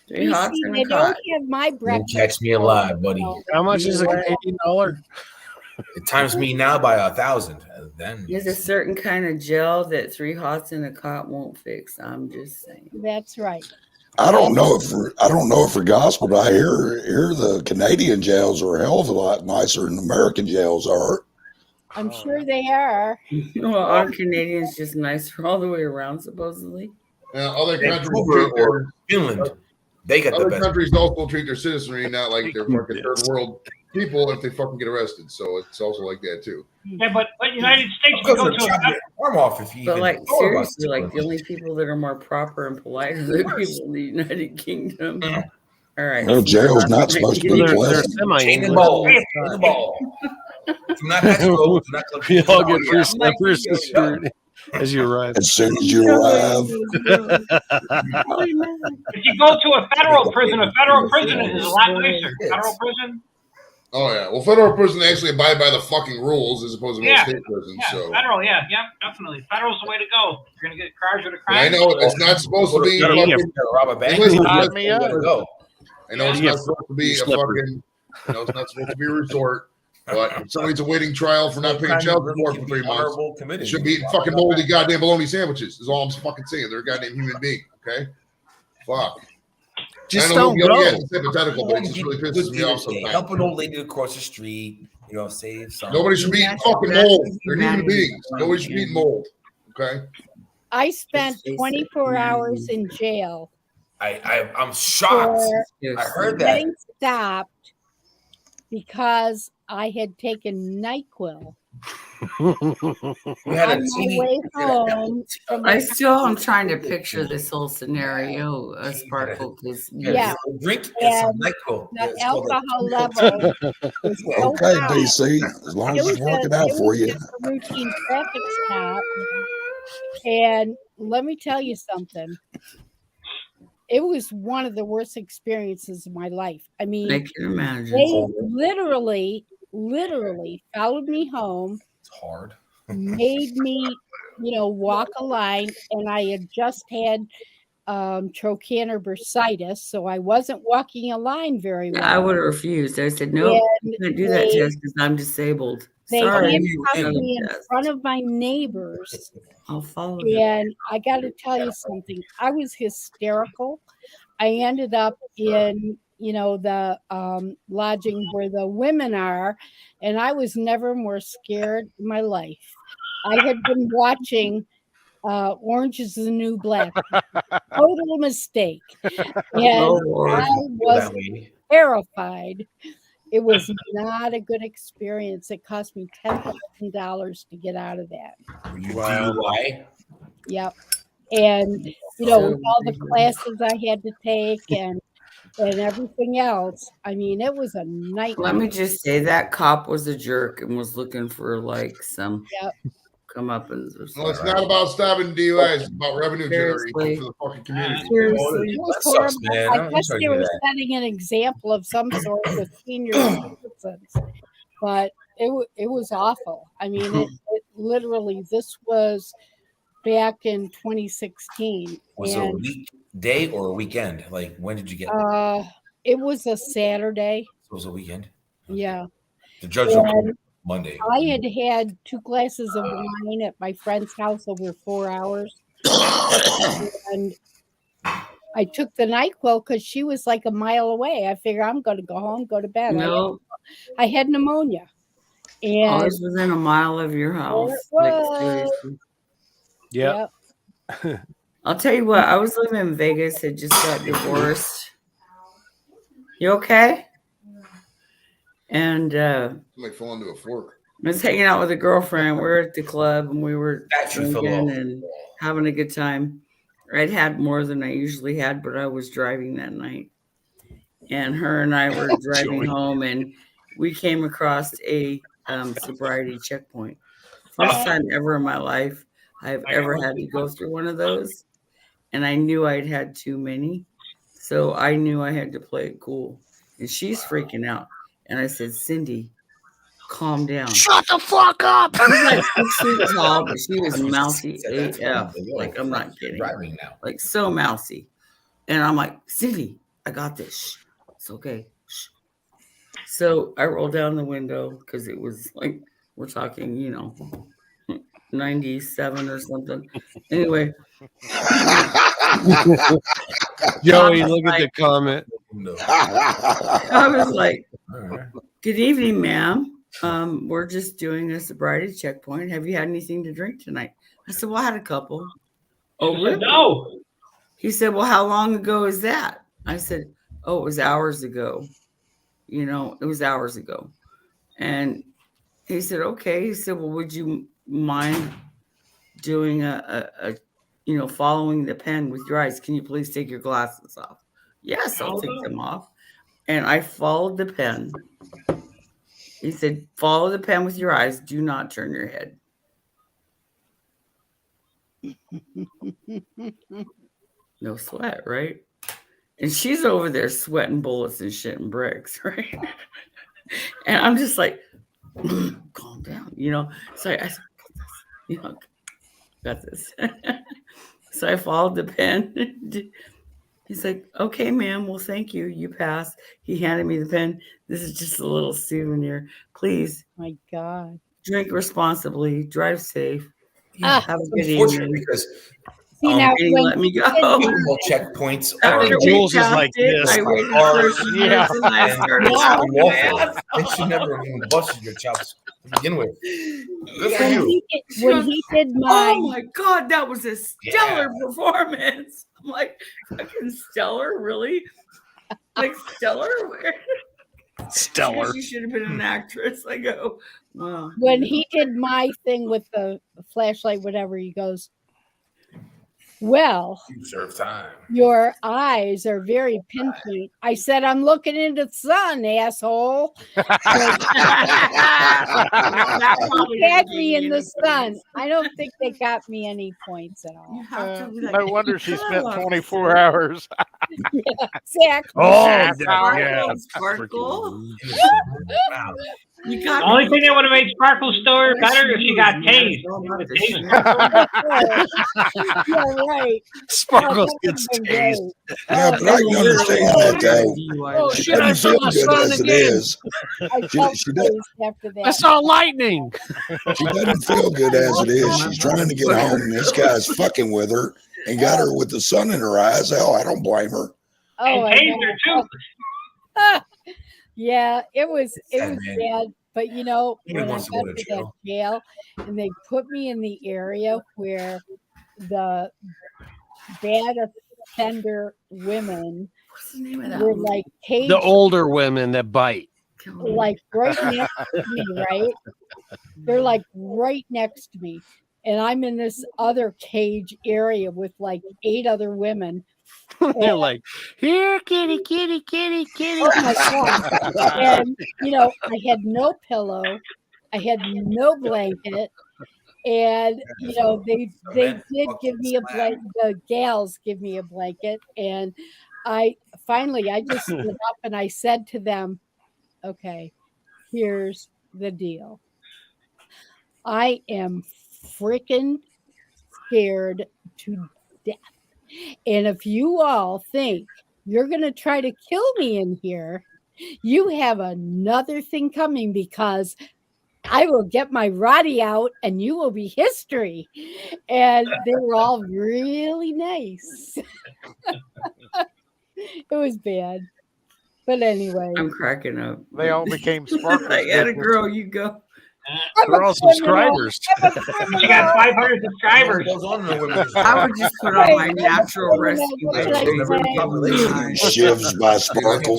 Three hots and They a don't cot. have my breakfast. Catch me alive, buddy. How much is a Canadian dollar? It times me now by 1,000. Then There's a certain kind of gel that three hots and a cot won't fix. I'm just saying. That's right. I don't know if for gospel, but I hear the Canadian jails are a hell of a lot nicer than American jails are. I'm sure they are. Well, our Canadians just nicer all the way around, supposedly. Other countries or Finland, they got the other best. countries also treat their citizenry not like they're fucking third world people if they fucking get arrested. So it's also like that too. Yeah, but United States, we go to a arm off if you. But like seriously, like the only people that are more proper and polite are the people in the United Kingdom. All right. No, jail's not supposed to be pleasant. Chain and ball. Chain and ball. Do not pass go. Do not collect. You all get free slippers as you arrive. As soon as you arrive. If you go to a federal prison is a lot nicer. Federal prison. Oh yeah, well, federal prison actually abide by the fucking rules as opposed to most state prisons. Yeah, So federal, yeah, definitely. Federal's the way to go. You're gonna get charged with a crime. I know it's not supposed to be. Rob a bank. Go. I know it's not supposed to be a fucking. I know it's not supposed to be a resort. But if somebody's awaiting trial for not paying child support for 3 months, they should be eating fucking moldy goddamn bologna sandwiches. Is all I'm fucking saying. They're a goddamn human being. Okay, fuck. Just don't go. It's hypothetical, but it just really pisses me off sometimes. Help an old lady across the street. Save some. Nobody should be eating fucking mold. They're human beings. Nobody should be eating mold. Okay. I spent 24 hours in jail. I'm shocked. I heard that. Getting stopped because I had taken NyQuil. On my way home. I still am trying to picture this whole scenario, Sparkle, because drink and some NyQuil. The alcohol level was so Okay, high. DC, as long as it's working out for you. It was a routine traffic stop, and let me tell you something. It was one of the worst experiences of my life. I mean, I can imagine. They literally followed me home. It's hard. Made me, walk a line, and I had just had trochanter bursitis, so I wasn't walking a line very well. I would have refused. I said, no, I can't do that test because I'm disabled. They Sorry. handcuffed me in front of my neighbors. I'll follow you. And I got to tell you something. I was hysterical. I ended up in, the lodging where the women are, and I was never more scared in my life. I had been watching Orange is the New Black. Total mistake. And I was terrified. It was not a good experience. It cost me $10,000 to get out of that. Why? Yep. And all the classes I had to take and everything else. I mean, it was a nightmare. Let me just say that cop was a jerk and was looking for some comeuppance or something. Well, it's not about stopping DUIs. It's about revenue generating for the fucking community. Seriously, it was horrible. I guess they were setting an example of some sort with senior citizens, but it was awful. I mean, it literally, this was back in 2016. Was it a weekday or a weekend? Like, when did you get it was a Saturday. So it was a weekend? Yeah. The judge opened Monday. I had 2 glasses of wine at my friend's house over 4 hours. And I took the NyQuil because she was like a mile away. I figured I'm going to go home, go to bed. No. I had pneumonia. And I was within a mile of your house. Yep. I'll tell you what, I was living in Vegas, had just got divorced. You okay? And like fall into a fork. I was hanging out with a girlfriend. We were at the club and we were drinking and having a good time. I'd had more than I usually had, but I was driving that night. And her and I were driving home, and we came across a sobriety checkpoint. First time ever in my life I've ever had to go through one of those. And I knew I'd had too many. So I knew I had to play it cool. And she's freaking out. And I said, Cindy, calm down. Shut the fuck up. She's like 6 feet tall, but she was mousy AF. Like, I'm not kidding. Like, so mousy. And I'm like, Cindy, I got this. Shh. It's okay. Shh. So I rolled down the window because it was like, we're talking, 97 or something. Anyway. Joey, look at the comment. I was like, good evening, ma'am. We're just doing a sobriety checkpoint. Have you had anything to drink tonight? I said, well, I had a couple. Oh, really? No. He said, well, how long ago is that? I said, oh, it was hours ago. It was hours ago. And he said, okay. He said, well, would you mind doing a following the pen with your eyes? Can you please take your glasses off? Yes, I'll take them off. And I followed the pen. He said, follow the pen with your eyes. Do not turn your head. No sweat, right? And she's over there sweating bullets and shitting bricks, right? And I'm just like, calm down, So I said, got this. So I followed the pen. He's like, okay, ma'am. Well, thank you. You passed. He handed me the pen. This is just a little souvenir. Please. My God. Drink responsibly. Drive safe. Yeah, have a good unfortunate evening. because he let me go. Checkpoints. After Jules we is like passed this. I waited for a few minutes and I started laughing my ass And she never even busted your chops to begin with. Good for When you. he did my, oh my God, that was a stellar performance. I'm like, fucking stellar, really? Like stellar? Stellar. She should have been an actress. I go, wow. when he did my thing with the flashlight, whatever, he goes, well, You serve time. your eyes are very pinpoint. I said, I'm looking into the sun, asshole. He had me in the sun. I don't think they got me any points at all. No wonder she spent 24 hours. Yeah, exactly. Oh, Sparkle. Wow. You The got only thing that would have made Sparkle's story better if she got tased. Yeah, right. Sparkles gets tased. Yeah, but I can understand that though. Oh, She shit, I doesn't saw feel the good sun as it again. is. I felt She does. after that. I saw lightning. She doesn't feel good as it is. She's trying to get home, and this guy's fucking with her and got her with the sun in her eyes. Hell, I don't blame her. Oh, And tased her too. Yeah, it was Sad, man. bad. But Nobody when I wants got to go to to that jail. jail and they put me in the area where the bad offender women What's the name of that were one? like caged, The older women that bite. like right next to me, right? They're like right next to me. And I'm in this other cage area with like 8 other women. They're like, here, kitty, kitty, kitty, kitty. Oh my God. And I had no pillow, I had no blanket, and they did give me a blanket. The gals give me a blanket, and I just stood up and I said to them, okay, here's the deal. I am freaking scared to death. And if you all think you're going to try to kill me in here, you have another thing coming, because I will get my Roddy out and you will be history. And they were all really nice. It was bad. But anyway. I'm cracking up. They all became sparkles. I got a girl, you go. They're all subscribers. She got 500 subscribers. I would just put on my natural rescue Shivs by Sparkle.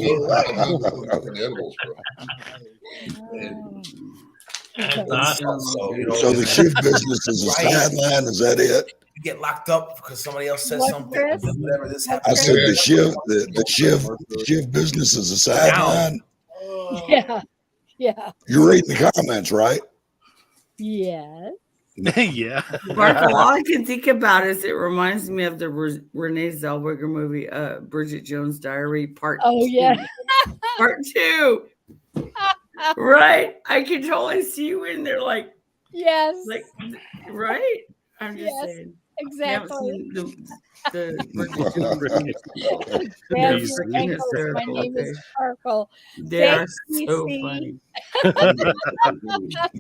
So the shiv business is a sideline. Is that it? You get locked up because somebody else says something. Whatever this I happens. said the shiv business is a sideline. Yeah. Yeah. You're reading the comments, right? Yes. Yeah. Martha, all I can think about is it reminds me of the Renee Zellweger movie, Bridget Jones' Diary, Part 2. Yeah. Part 2. Right? I can totally see you in there, like, yes. Like, right? I'm just Yes, saying. exactly. The Bridget Jones movie. Grab They're your freaking ankles. My hysterical. name is Sparkle. They are Thanks, so CC. funny.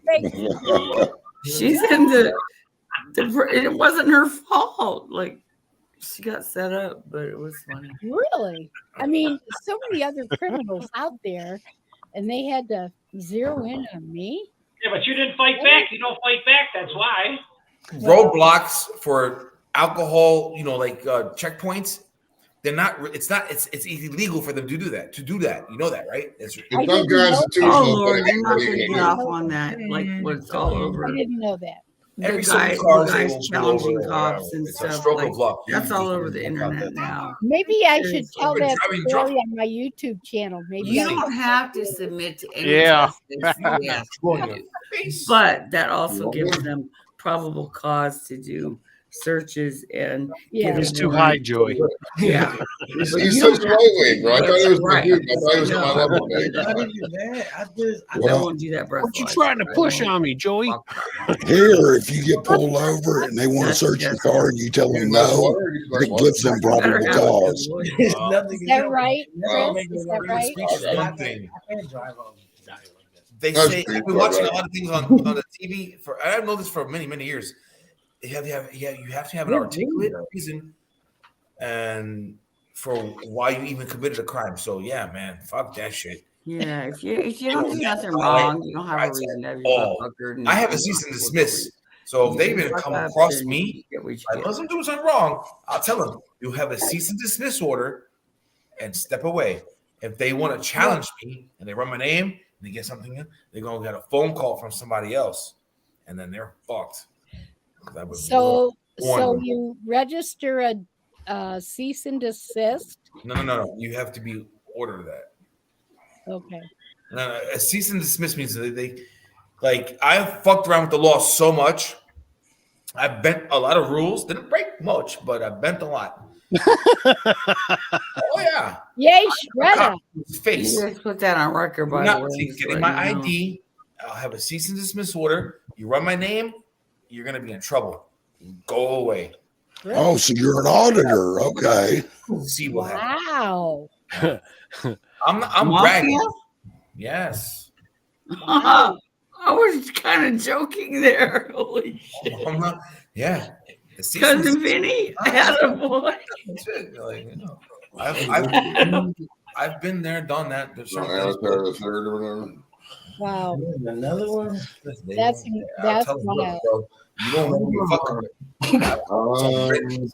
Thanks, CC. She's in the it wasn't her fault. Like, she got set up, but it was funny. Really? I mean, so many other criminals out there, and they had to zero in on me. Yeah, but you didn't fight back. You don't fight back. That's why. Roadblocks for alcohol, like checkpoints. They're not. It's not. It's illegal for them to do that. You know that, right? It's unconstitutional. Oh Lord, you're not going to get off on that. Like, what's all over. I didn't know that. Every the guys challenging cops and stuff. Like, luck. That's all over the internet now. Maybe I should tell that story on my YouTube channel. Maybe You don't have to submit to any Yeah. tests. But that also gives them probable cause to do searches and He's too high, Joey. Yeah. He's such a lightweight, bro. I thought it was my dude. I thought it was my level. I didn't do that. I don't want to do that, bro. What you trying to push on me, Joey? Here, if you get pulled over and they want to search your car and you tell them no, it gives them probable cause. Is that right, Chris? Is that right? One thing. I can't drive on. They say I've been watching a lot of things on the TV for. I've known this for many years. You have to have an articulate reason, and for why you even committed a crime. So yeah, man, fuck that shit. Yeah, if you don't do nothing wrong, you don't have a reason to have your butt buckered. I have a cease and dismiss. So if they even come across me, unless I'm doing something wrong, I'll tell them you have a cease and dismiss order, and step away. If they want to challenge me and they run my name and they get something in, they're gonna get a phone call from somebody else, and then they're fucked. So you register a cease and desist? No. You have to be ordered that. Okay. A cease and dismiss means they like I fucked around with the law so much. I bent a lot of rules. Didn't break much, but I bent a lot. Oh yeah. Yay, shredder. Face. You guys put that on record, by the way. Getting my ID. I'll have a cease and dismiss order. You run my name, you're gonna be in trouble. Go away. Oh, so you're an auditor. Okay. See what happens. Wow. I'm bragging. Yes. I was kind of joking there. Holy shit. I'm not, yeah. Cousin Vinny, I had a boy. I've been there, done that. There's Wow. Another one? That's wild. You don't know who you're fucking.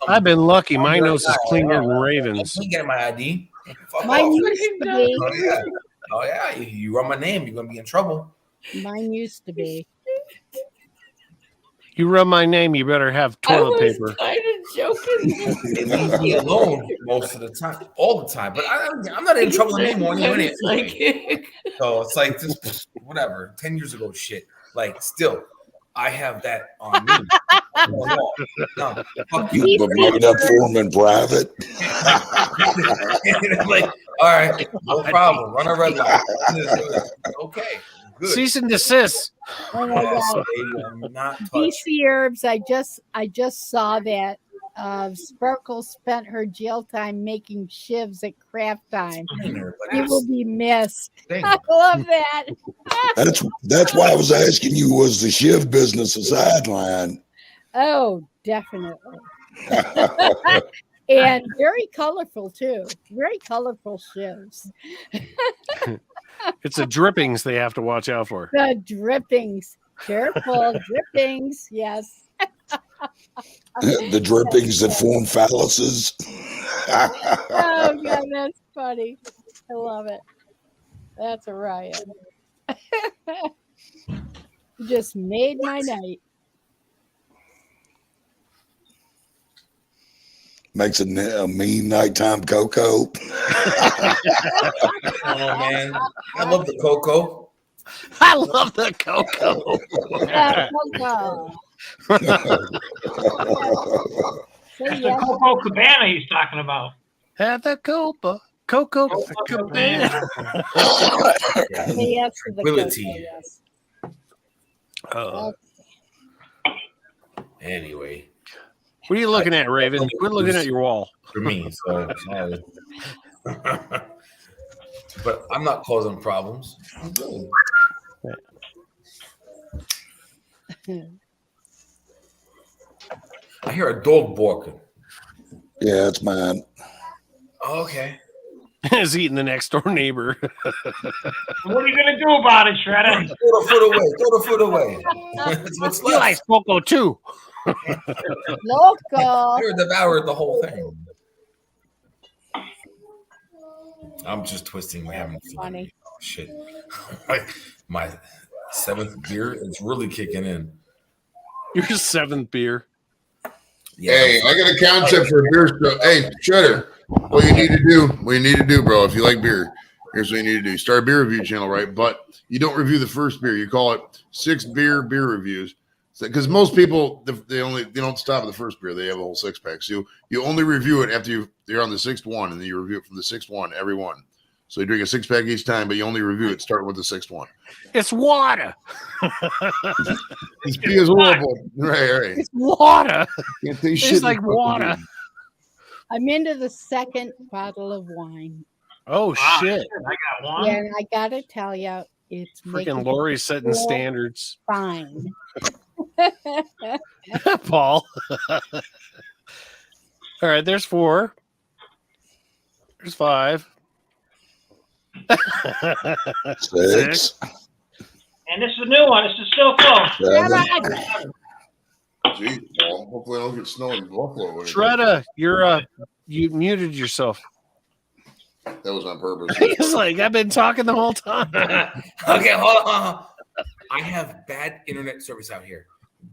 I've been lucky. My nose is cleaner than Ravens. I'm getting my ID. Mine used to be. Oh yeah. You run my name, you're gonna be in trouble. Mine used to be. You run my name, you better have toilet paper. Kind of joking. They leave me alone most of the time, all the time. But I'm not in trouble anymore. Anyway. So it's like just whatever. 10 years ago, shit. Like still, I have that on me. No, fuck you. But made up for him in private. Like, all right, no problem. Run a red light. Okay. Good. Cease and desist. Oh my God. DC Herbs, I just saw that Sparkle spent her jail time making shivs at craft time. It will be missed. I love that. That's why I was asking you, was the shiv business a sideline? Oh, definitely. And very colorful too. Very colorful shivs. It's the drippings they have to watch out for. The drippings. Careful, drippings. Yes. The drippings that form phalluses. Oh, God, that's funny. I love it. That's a riot. Just made my night. Makes a mean nighttime cocoa. Oh man, I love the cocoa. I love the cocoa. Yeah, cocoa. That's the Coco Cabana he's talking about. At the Copa. Coco Cabana. Yes, the Tranquility. cocoa, yes. Anyway. What are you looking at, Raven? Quit looking at your wall. For me, so sorry. But I'm not causing problems. I'm good. I hear a dog barking. Yeah, it's mine. Oh, okay. Is eating the next door neighbor. What are you gonna do about it, Shredder? Throw the foot away. Throw the foot away. That's what's He likes left. cocoa too. Loco. They devoured the whole thing. I'm just twisting my having funny. Oh shit! my 7th beer is really kicking in. Your 7th beer. Yeah. Hey, I got a concept for a beer show. Hey, Shredder, what you need to do, bro, if you like beer, here's what you need to do. Start a beer review channel, right? But you don't review the first beer. You call it 6 beer reviews. Because most people, they don't stop at the first beer. They have a whole 6-pack. So you only review it after you're on the 6th one, and then you review it from the 6th one, every one. So you drink a 6-pack each time, but you only review it starting with the 6th one. It's water. This beer is horrible. Right. It's water. Can't taste shit It's in like the fucking water. beer. I'm into the 2nd bottle of wine. Oh shit! I got one. Yeah, and I gotta tell you, it's Freaking Lori's setting feel standards. fine. Paul. All right, there's 4. There's 5. 6. And this is a new one. This is still full. 7. Jeez, well, hopefully I don't get snow in Buffalo. Shredder, you muted yourself. That was on purpose. He's like, I've been talking the whole time. Okay, hold on. I have bad internet service out here.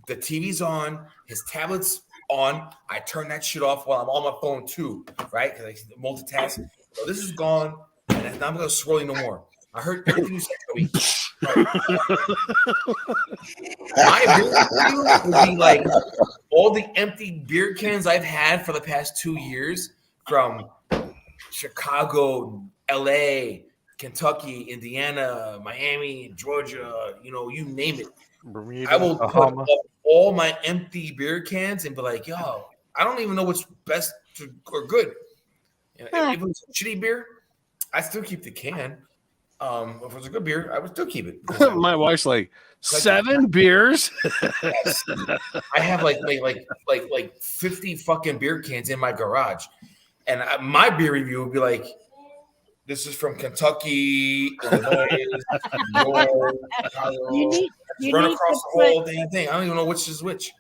The TV's on, his tablet's on. I turn that shit off while I'm on my phone too, right? Because I multitask. So this is gone, and I'm not going to swirly no more. I heard everything you said, Joey. My beer review would be like all the empty beer cans I've had for the past 2 years from Chicago, LA, Kentucky, Indiana, Miami, Georgia, you name it. Bermuda, I will Bahama. put up all my empty beer cans and be like, yo, I don't even know what's best or good. If it was a shitty beer, I still keep the can. If it was a good beer, I would still keep it. My wife's like 7 beers. Yes. I have like 50 fucking beer cans in my garage. And my beer review would be like, this is from Kentucky, Illinois, New York, Chicago. You Run need across to the whole damn thing. I don't even know which is which.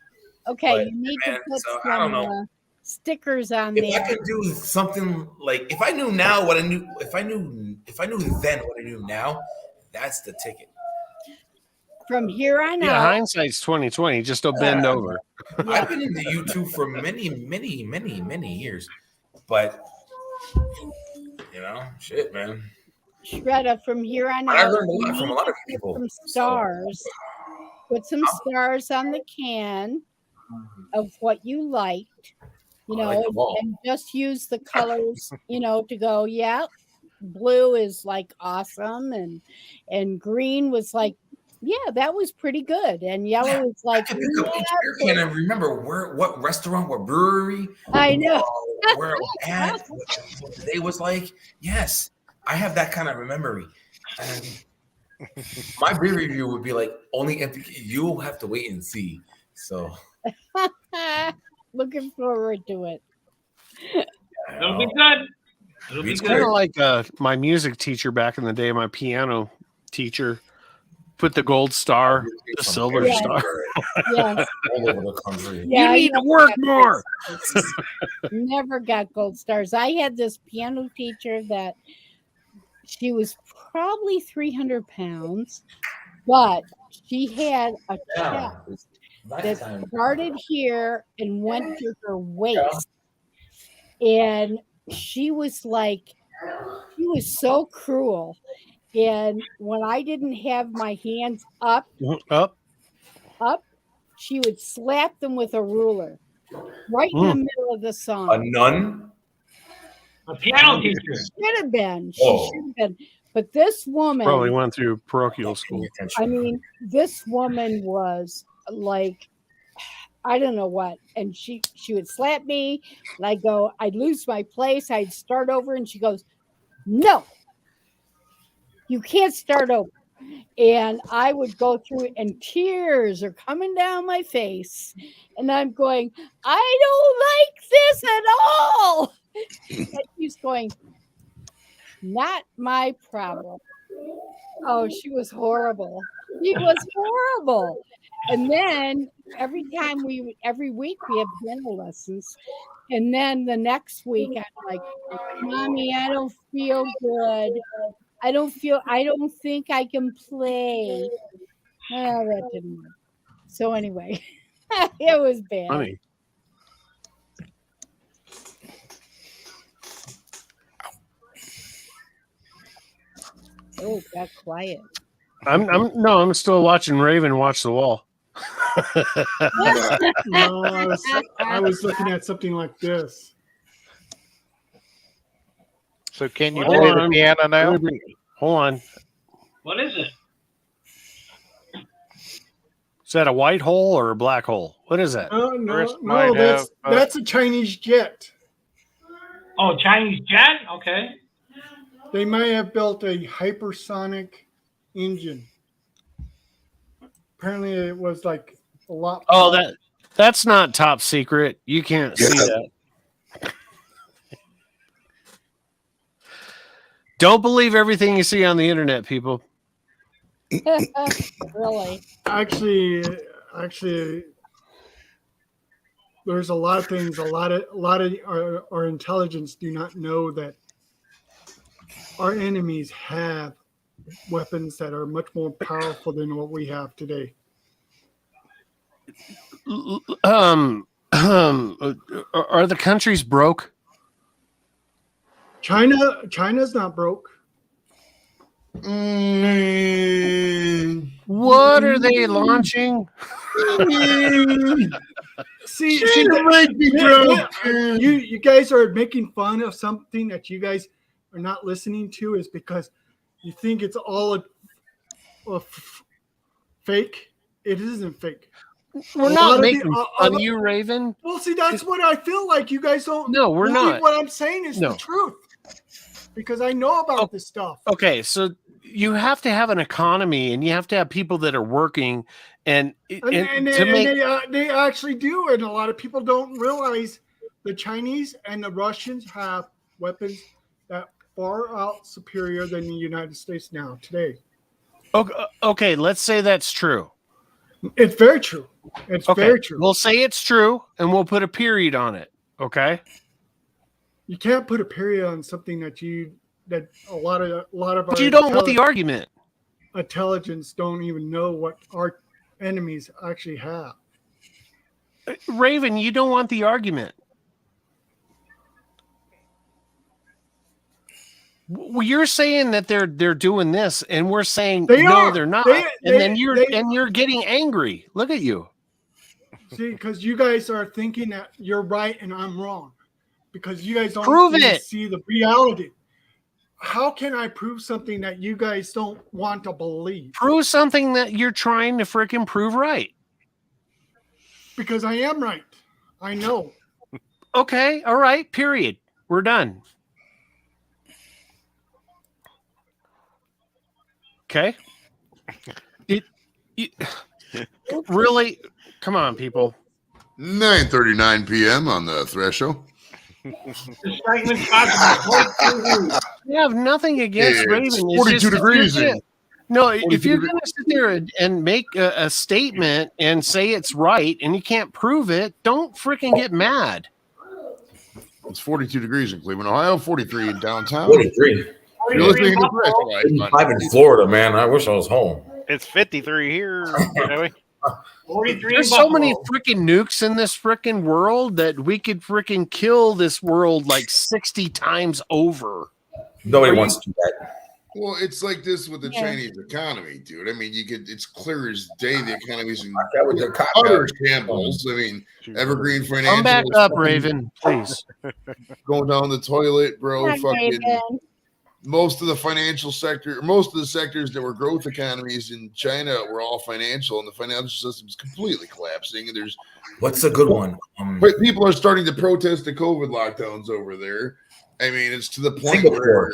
Okay, But, you need man, to put so I don't know. some stickers on If there. I could do something like, if I knew now what I knew, if I knew then what I knew now, that's the ticket. From here on Yeah, out, hindsight's 2020. Just don't bend over. I've been into YouTube for many years, but shit, man. Shredder, from here on I out, learned a you lot from a need lot of to people. put some stars. Put some stars on the can of what you liked, like them all. and just use the colors, to go, yeah, blue is like awesome, and green was like, yeah, that was pretty good, and yellow is like, I pick up each beer can and remember what restaurant, what brewery. I know. Where it was at, what the day was like. Yes, I have that kind of memory. And my beer review would be like only empty. You'll have to wait and see. So looking forward to it. It'll be good. It'll be It's good. kind of like my music teacher back in the day, my piano teacher. Put the gold star, the silver star. Yes. All over the country. Yeah, you need to work more. Never got gold stars. I had this piano teacher that she was probably 300 pounds, but she had a chest that started here and went to her waist. And she was so cruel. And when I didn't have my hands up, she would slap them with a ruler right in the middle of the song. A nun? A piano teacher. Should have been. She should have been. But this woman Probably went through parochial school. I mean, this woman was like, I don't know what. And she would slap me, and I'd lose my place. I'd start over, and she goes, "No, you can't start over." And I would go through it, and tears are coming down my face. And I'm going, I don't like this at all. And she's going, not my problem. Oh, she was horrible. She was horrible. And then every week we have piano lessons. And then the next week I'm like, Mommy, I don't feel good. I don't think I can play. Oh, that didn't work. So anyway, it was bad. Funny. Oh, got quiet. I'm still watching Raven watch the wall. No, I was looking at something like this. So can you Hold play on. the piano now? Hold on. What is it? Is that a white hole or a black hole? What is that? No, that's a Chinese jet. Oh, Chinese jet? Okay. They may have built a hypersonic engine. Apparently, it was like a lot. Oh, that's not top secret. You can't see that. Don't believe everything you see on the internet, people. Really? Actually, there's a lot of things. A lot of our intelligence do not know that our enemies have weapons that are much more powerful than what we have today. Are the countries broke? China's not broke. What are they launching? See, China might be broke. You guys are making fun of something that you guys are not listening to is because you think it's all fake. It isn't fake. We're not making fun of you, Raven. Well, see, that's what I feel like. You guys don't. No, we're believe not. What I'm saying is the truth because I know about this stuff. Okay, so you have to have an economy, and you have to have people that are working, and they actually do, and a lot of people don't realize the Chinese and the Russians have weapons that far out superior than the United States now today. Okay, let's say that's true. It's very true. It's very true. We'll say it's true, and we'll put a period on it. Okay. You can't put a period on something that a lot of But you don't want the argument. Intelligence don't even know what our enemies actually have. Raven, you don't want the argument. Well, you're saying that they're doing this, and we're saying they're not, and you're getting angry. Look at you. See, because you guys are thinking that you're right and I'm wrong, because you guys don't see the reality. How can I prove something that you guys don't want to believe? Prove something that you're trying to freaking prove right. Because I am right. I know. Okay. All right. Period. We're done. Okay. Really? Come on, people. 9:39 p.m. on the threshold. I have nothing against Raven. It's 42 degrees. No, if you're going to sit there and make a statement and say it's right and you can't prove it, don't freaking get mad. It's 42 degrees in Cleveland, Ohio, 43 in downtown. 43. You're listening to Threshold. I'm in Florida, man. I wish I was home. It's 53 here, Joey. 43. There's so many freaking nukes in this freaking world that we could freaking kill this world like 60 times over. Nobody wants to do that. Well, it's like this with the Chinese economy, dude. I mean, it's clear as day the economy's in utter shambles. I mean, Evergreen Financial. Come back up, Raven, please. Going down the toilet, bro. Come on, Raven. Most of the financial sector, most of the sectors that were growth economies in China were all financial, and the financial system is completely collapsing. And there's what's a good one? But people are starting to protest the COVID lockdowns over there. I mean, it's to the point Singapore.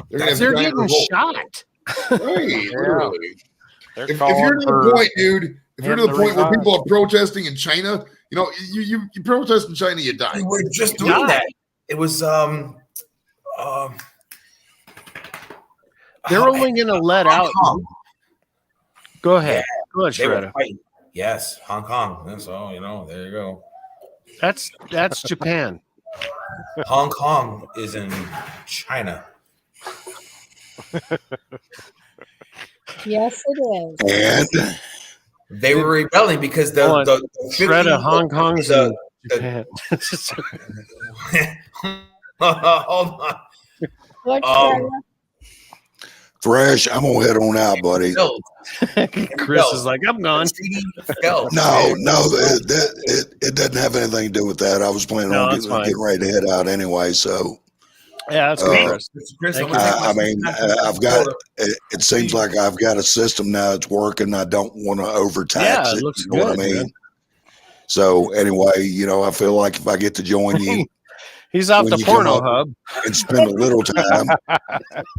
where they're getting shot. Right, literally. They're If you're to the point, dude, if you're to the point where people are protesting in China, you know, you protest in China, you die. We were just doing that. It was they're only going to let out. Go ahead. Go ahead, they were Shredder. fighting. Yes, Hong Kong. And so, you know, there you go. That's Japan. Hong Kong is in China. Yes, it is. And they were rebelling because the Shredder, Hong Kong's in Japan. Hold on. What's Thresh, I'm gonna head on out, buddy. Chris is like, I'm gone. No, it doesn't have anything to do with that. I was planning on getting ready to head out anyway. So yeah, that's good. Chris, I mean, I've got. It seems like I've got a system now that's working. I don't want to overtax it. It Looks you know good, what I mean? man. So anyway, you know, I feel like if I get to join you. He's off the porno hub and spend a little time.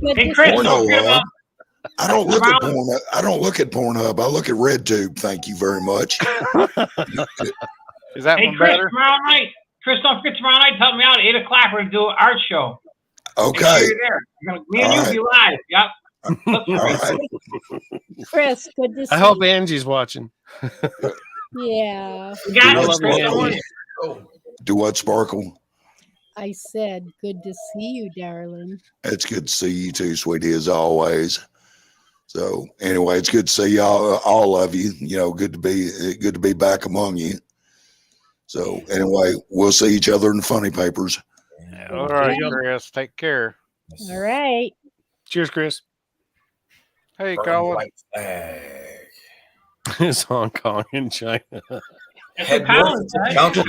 Hey, Chris, Pornhub. I don't look at Pornhub. I don't look at Pornhub. I look at RedTube. Thank you very much. Is that hey, one Chris, better? tomorrow night. Chris, don't forget tomorrow night. Help me out at 8 o'clock. We're gonna do an art show. Okay. Make sure you're there. Me and you'll be live. Yep. All right. Chris, good to see I hope you. Angie's watching. Yeah. Do what, Sparkle? I said, good to see you, darling. It's good to see you too, sweetie, as always. So anyway, it's good to see y'all, all of you. You know, good to be back among you. So anyway, we'll see each other in the funny papers. All right, Chris. Take care. All right. Cheers, Chris. Hey, Colin. It's Hong Kong and China. Head north to Junction.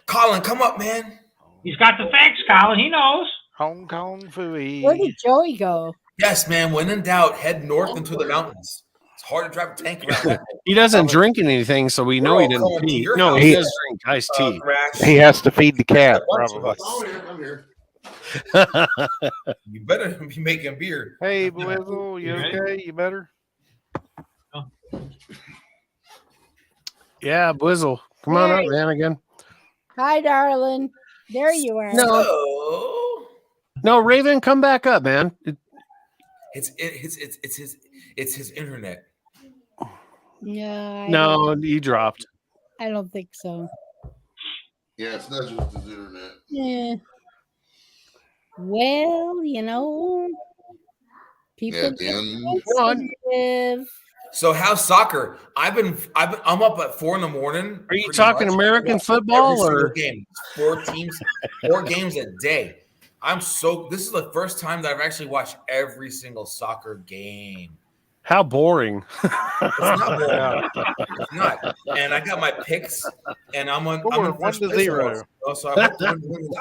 Colin, come up, man. He's got the facts, Colin. He knows. Hong Kong Fooey. Where did Joey go? Yes, man. When in doubt, head north into the mountains. It's hard to drive a tank around. He doesn't drink anything, so we know he didn't pee. No, he does drink iced tea. He has to feed the cat, probably. I'm here. You better be making beer. Hey, Blizzle, you okay? You better? Yeah, Blizzle. Come on up, man, again. Hi, darling. There you are. No, Raven, come back up, man. It's his internet. Yeah. No, he dropped. I don't think so. Yeah, it's not just his internet. Yeah. Well, you know, people So how's soccer? I'm up at 4 a.m. Are you talking American football or game? 4 teams, 4 games a day. This is the first time that I've actually watched every single soccer game. How boring. It's not boring. It's not. And I got my picks, and I'm in first place 1-0. So I'm up to $1 million.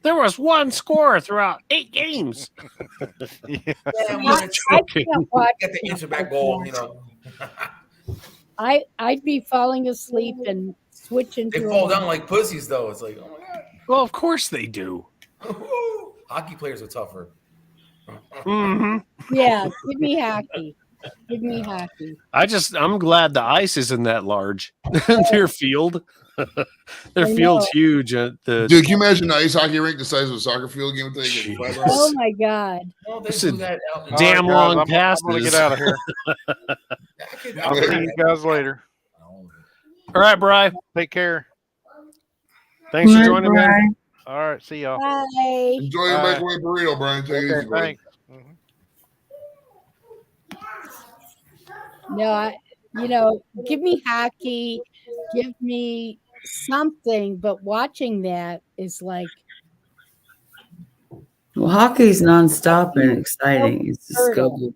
There was one score throughout 8 games. Yeah, I can't watch get the answer back goal, you know. I'd be falling asleep and switching They to fall down like pussies, though. It's like, oh my god. Well, of course they do. Hockey players are tougher. Mm-hmm. Yeah, give me hockey. Give me hockey. I'm glad the ice isn't that large. Their field. Their field's huge. Dude, can you imagine the ice hockey rink the size of a soccer field game? Oh my god! Well, This is damn long passes. I'm gonna get out of here. I'll see you guys later. All right, Bri. Take care. Thanks for joining me. All right, see y'all. Bye. Enjoy your microwave burrito, Brian. Take it easy, buddy. Thanks. No, give me hockey. Give me something, but watching that is like. Well, hockey's nonstop and exciting. It's just go.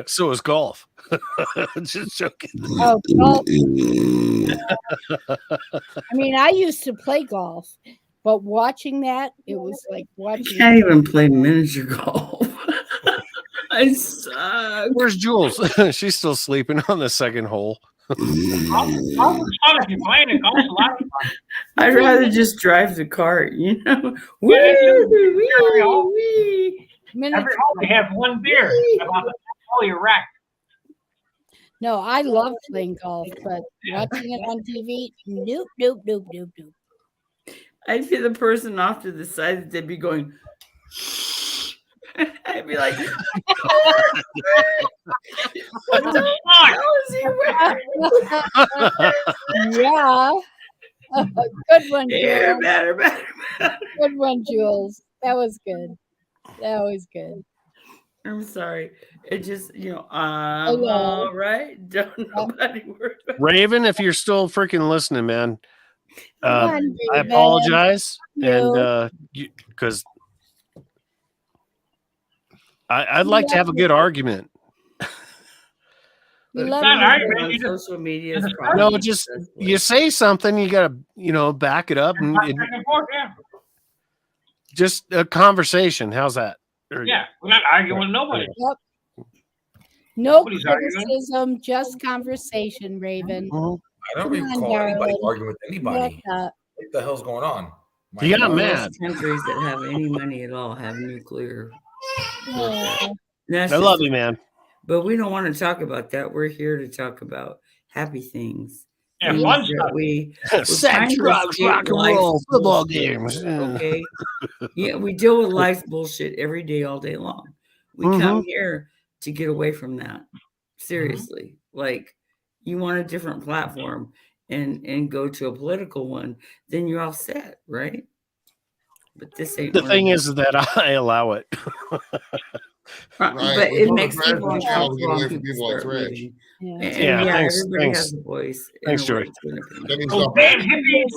So is golf. Just joking. Oh, golf. I mean, I used to play golf, but watching that, it was like watching. I can't even play miniature golf. I suck. Where's Jules? She's still sleeping on the second hole. Golf is fun if you're playing it. Golf's a lot of fun. I'd rather just drive the cart, you know. Every hole they have one beer. About all you're wrecked. No, I love playing golf, but watching it on TV, nope. I'd be the person off to the side that they'd be going. I'd be like, what the hell is he wearing? Yeah. Good one, Jules. Better. Good one, Jules. That was good. I'm sorry. It just, I'm all right. Don't nobody worry about Raven, if you're still freaking listening, man, on, I apologize. And because I'd like to have a good argument. It's not an argument. On social media. No, just you say something, you gotta, back it up, and just a conversation. How's that? Yeah, we're not arguing with nobody. Yep. No Nobody's criticism, just conversation, Raven. I don't recall anybody arguing with anybody. What the hell's going on? You got mad. Countries that have any money at all have nuclear. Yeah. I love you, man. But we don't want to talk about that. We're here to talk about happy things. Yeah, fun stuff. Sex, drugs, rock and roll, football games. Okay. Yeah, we deal with life's bullshit every day, all day long. We come here to get away from that. Seriously. Like, you want a different platform and go to a political one, then you're all set, right? But this ain't the thing is that I allow it. But it makes people uncomfortable. Get away from people like Thresh. Thanks. Everybody has a voice. Thanks, George. That means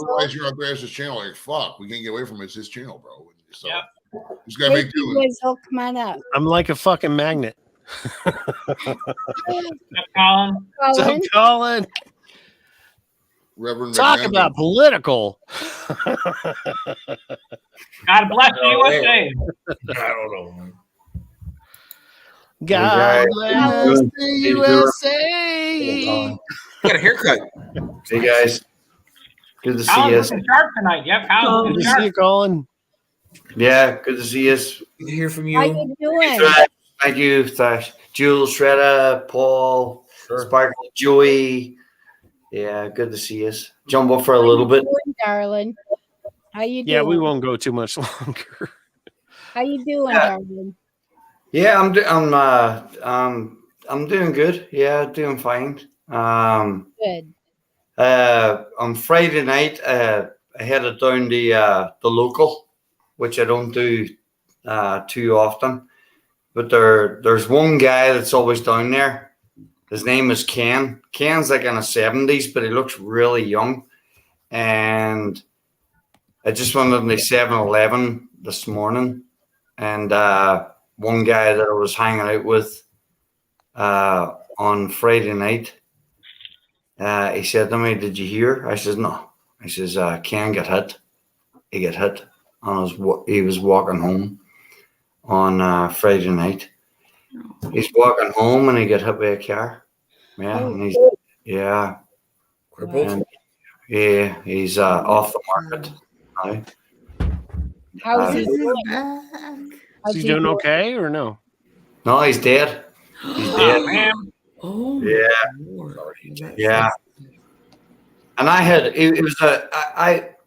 otherwise you're on Thresh's channel. Like, fuck, we can't get away from it. It's his channel, bro. So just gotta make do it. Come on up. I'm like a fucking magnet. Colin. What's up, Colin? Reverend Talk McMahon. about political. God bless the USA. I don't know, man. God bless the USA. You got a haircut. Hey guys, good to see Colin's us. looking sharp tonight. Yep, Colin's Good looking to see sharp. you, Colin. Yeah, good to see us. Good to hear from How you. you doing? Thank you, Thash. Jules, Shredder, Paul, Sparkle, Joey. Yeah, good to see us. Jump up for a little bit. Doing, darling? How you doing? Yeah, we won't go too much longer. How you doing, darling? Yeah, I'm doing good. Yeah, doing fine. Good. On Friday night, I headed down the local, which I don't do too often. But there's one guy that's always down there. His name is Ken. Ken's like in his 70s, but he looks really young. And I just went in the 7-Eleven this morning, and one guy that I was hanging out with on Friday night, he said to me, "Did you hear?" I says, "No." He says, "Ken got hit. He got hit. He was walking home on Friday night. He's walking home and he got hit by a car. Yeah, and he's off the market now." How's he doing? Is he doing okay or no? No, he's dead. He's dead. Oh, Yeah. And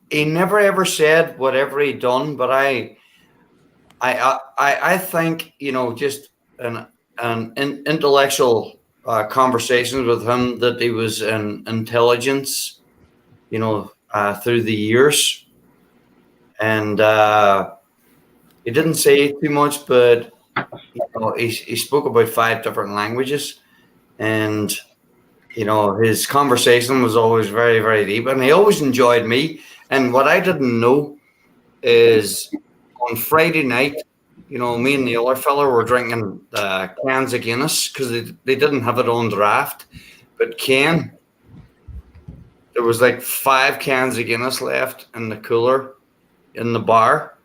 he never ever said whatever he done, but I think, just an intellectual conversations with him, that he was an intelligence, through the years. And he didn't say too much, but he spoke about 5 different languages, and you know, his conversation was always very, very deep, and he always enjoyed me. And what I didn't know is on Friday night, you know, me and the other fella were drinking cans of Guinness because they didn't have it on draft. But Ken, there was like 5 cans of Guinness left in the cooler in the bar.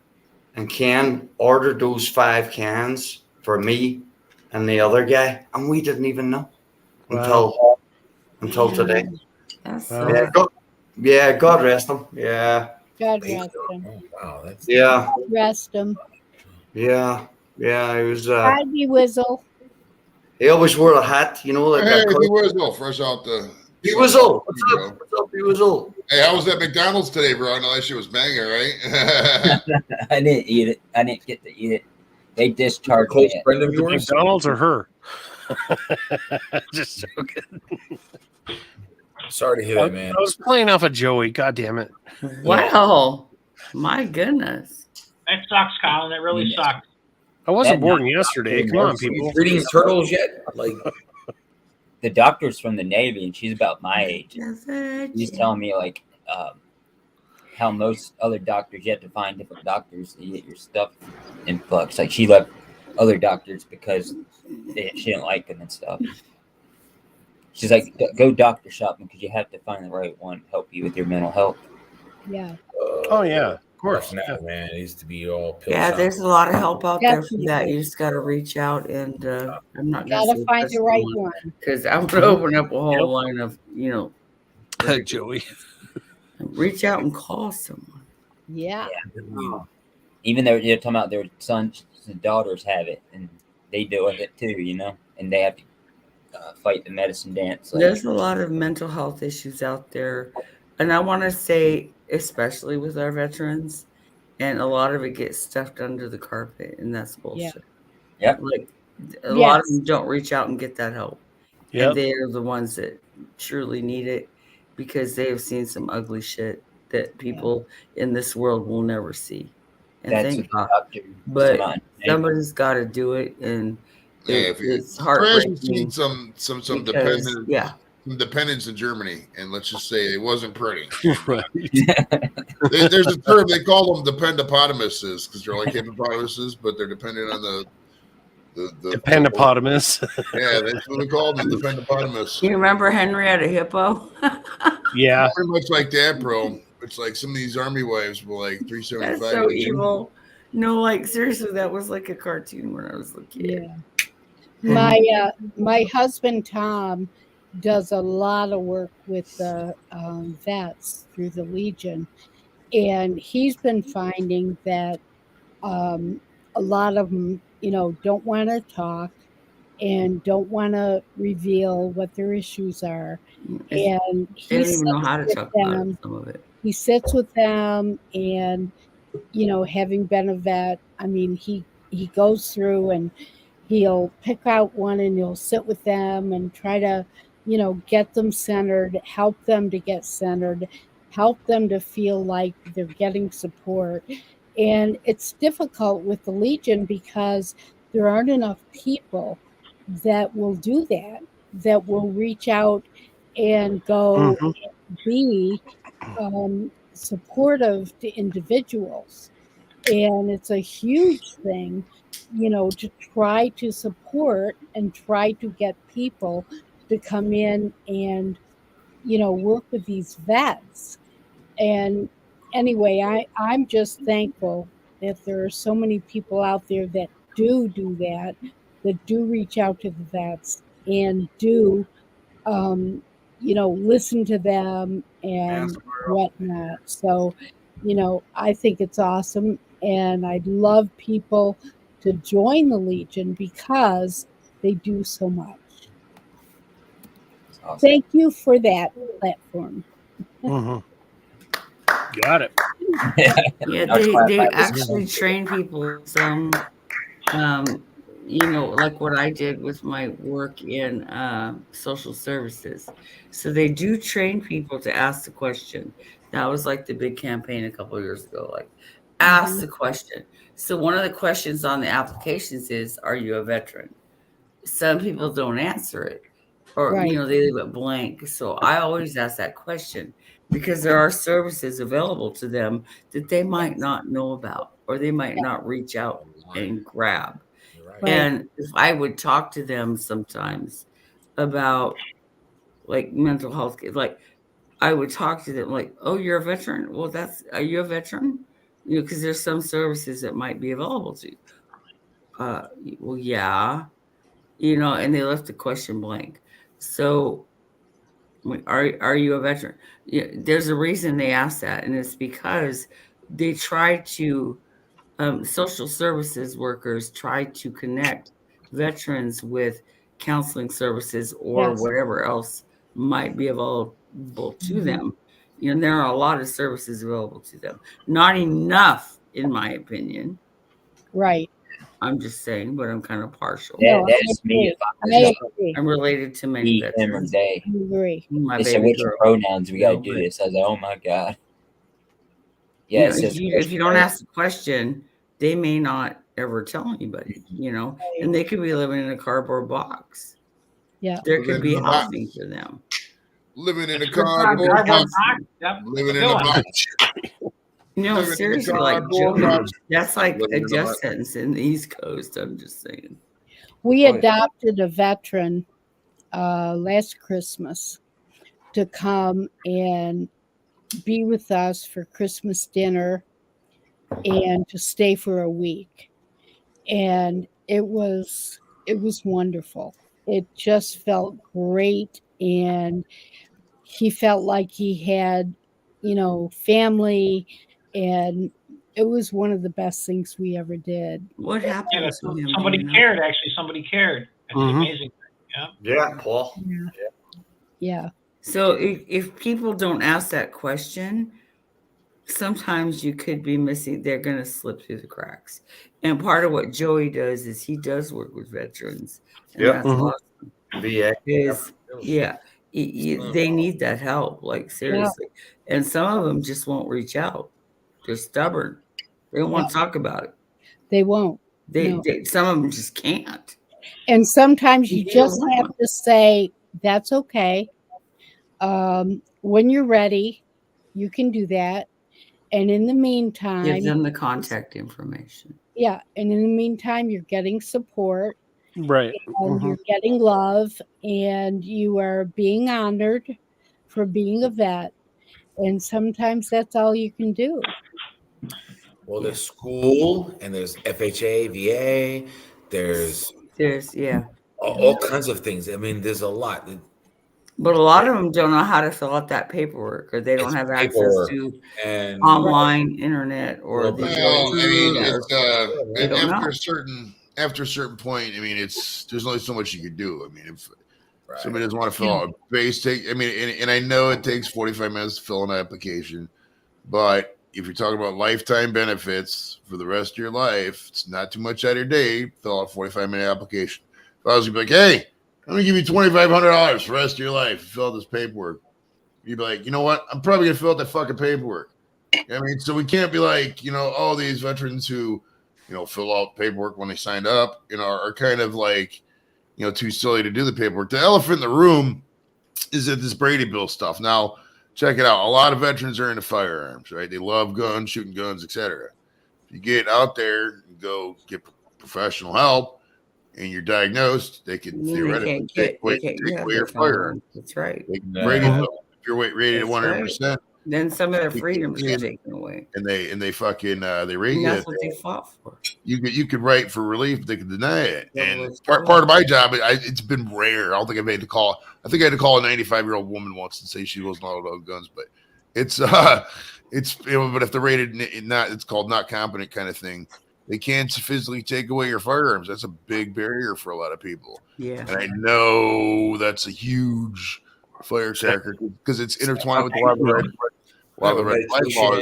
And Ken ordered those 5 cans for me and the other guy. And we didn't even know until today. That's God rest him. Yeah. God rest him. Wow, that's Rest him. Yeah. He was Ivy Wizzle. he always wore a hat, you know, like Hey, that. he was fresh out the. He was old. What's up? He was old. Hey, how was that McDonald's today, bro? I know that shit was banging, right? I didn't eat it. I didn't get to eat it. They discharged me. Friend of yours? McDonald's or her? Just joking. Sorry to hear that, man. I was playing off of Joey. God damn it. Wow. My goodness. That sucks, Colin. That really sucks. I wasn't born yesterday. Come on, people. Breeding turtles yet? Like the doctor's from the Navy, and she's about my age. She's telling me like how most other doctors, you have to find different doctors to get your stuff in flux. Like she left other doctors because she didn't like them and stuff. She's like, go doctor shopping because you have to find the right one to help you with your mental health. Yeah. Oh yeah, of course. Now, man, it used to be all pills. Yeah, there's a lot of help out there for that. You just got to reach out, and I'm not going Gotta find the right one. because I'm going to open up a whole line of, you know, Joey. Reach out and call someone. Yeah. Even though they're talking about their sons and daughters have it, and they deal with it too, you know, and they have to fight the medicine dance. Like, There's a lot of mental health issues out there, and I want to say, especially with our veterans, and a lot of it gets stuffed under the carpet, and that's bullshit. Yep. Like a lot of them don't reach out and get that help. Yep. And they are the ones that truly need it because they have seen some ugly shit that people in this world will never see. And That's thank what God. the doctor But said. somebody's got to do it, and it's Crash has heartbreaking. seen some because, dependence. yeah. Some dependence in Germany, and let's just say it wasn't pretty. Right. There's a term they call them dependopotamuses because they're like hippopotamuses, but they're dependent on the Dependopotamus. Yeah, that's what they call them, the dependopotamus. You remember Henrietta Hippo? Yeah. Pretty much like that, bro. It's like some of these army wives were like 375. That's so evil. No, like seriously, that was like a cartoon when I was a kid. Yeah. My husband Tom does a lot of work with the vets through the Legion, and he's been finding that a lot of them, you know, don't want to talk and don't want to reveal what their issues are, and They don't even know how to talk about some of it. He sits with them, and you know, having been a vet, I mean, he goes through and he'll pick out one and he'll sit with them and try to, you know, get them centered, help them to get centered, help them to feel like they're getting support. And it's difficult with the Legion because there aren't enough people that will do that, that will reach out and go be supportive to individuals. And it's a huge thing, you know, to try to support and try to get people to come in and, you know, work with these vets. And anyway, I'm just thankful that there are so many people out there that do that, that do reach out to the vets and do, you know, listen to them and whatnot. So, you know, I think it's awesome. And I'd love people to join the Legion because they do so much. Awesome. Thank you for that platform. Got it. Yeah, they actually train people some, you know, like what I did with my work in social services. So they do train people to ask the question. That was like the big campaign a couple of years ago, like ask the question. So one of the questions on the applications is, are you a veteran? Some people don't answer it. or Right. they leave it blank. So I always ask that question because there are services available to them that they might not know about, or they might not reach out and grab. Right. And if I would talk to them sometimes about like mental health, like I would talk to them like, "Oh, you're a veteran? Well, are you a veteran?" Because there's some services that might be available to you. Well, yeah, and they left the question blank. So, are you a veteran? Yeah, there's a reason they ask that, and it's because they try to social services workers try to connect veterans with counseling services or Yes. whatever else might be available to them. There are a lot of services available to them. Not enough, in my opinion. Right. I'm just saying, but I'm kind of partial. That's me. I'm related to many He, him, or veterans. they. I agree. My They said, baby "What's your girl. pronouns? We got to do this." I was like, "Oh my god." Yeah, Yeah, it says if you don't ask the question, they may not ever tell anybody, and they could be living in a cardboard box. Yeah. There could be Living in a box. housing for them. Living in a Good cardboard box. Yep. Living in a box. Living in a Seriously, like cardboard box. that's like Living a in a death box. sentence in the East Coast. I'm just saying. We Oh, yeah. adopted a veteran last Christmas to come and be with us for Christmas dinner and to stay for a week. And it was wonderful. It just felt great, and he felt like he had, family, and it was one of the best things we ever did. What happened to him? Somebody cared. Actually, somebody cared. That's the amazing thing. Yeah, Paul. Yeah. So if people don't ask that question, sometimes you could be missing. They're going to slip through the cracks. And part of what Joey does is he does work with veterans, and Yep. that's awesome. VA. They need that help, like seriously. And some of them just won't reach out. They're stubborn. They don't want to talk about it. They won't. Some of them just can't. And sometimes you Yeah, just why have to say, "That's okay. When you're ready, you can do that. And in the meantime, Give them the contact information. Yeah. And in the meantime, you're getting support. Right. And you're getting love, and you are being honored for being a vet. And sometimes that's all you can do. Well, there's school and there's FHA, VA. There's all kinds of things. I mean, there's a lot. But a lot of them don't know how to fill out that paperwork, or they don't have access to online internet, or they don't know. After a certain point, I mean, there's only so much you can do. I mean, if somebody doesn't want to fill out a base and I know it takes 45 minutes to fill an application, but if you're talking about lifetime benefits for the rest of your life, it's not too much out of your day. Fill out a 45-minute application. If I was gonna be like, "Hey, I'm gonna give you $2,500 for the rest of your life. Fill out this paperwork." You'd be like, "You know what? I'm probably gonna fill out that fucking paperwork." I mean, so we can't be like, these veterans who, fill out paperwork when they signed up, are kind of like, too silly to do the paperwork. The elephant in the room is that this Brady Bill stuff. Now, check it out. A lot of veterans are into firearms, right? They love guns, shooting guns, etc. If you get out there and go get professional help, and you're diagnosed, they can theoretically take away your firearm. That's right. Brady Bill. If you're rated at 100%, then some of their freedoms are taken away. And they fucking they rate you. That's what they fought for. You could write for relief, but they can deny it. And part of my job, it's been rare. I don't think I've had to call. I think I had to call a 95-year-old woman once and say she wasn't allowed to own guns, but it's but if they're rated not, it's called not competent kind of thing. They can't physically take away your firearms. That's a big barrier for a lot of people. Yeah. And I know that's a huge firecracker because it's intertwined with a lot of the red flag laws.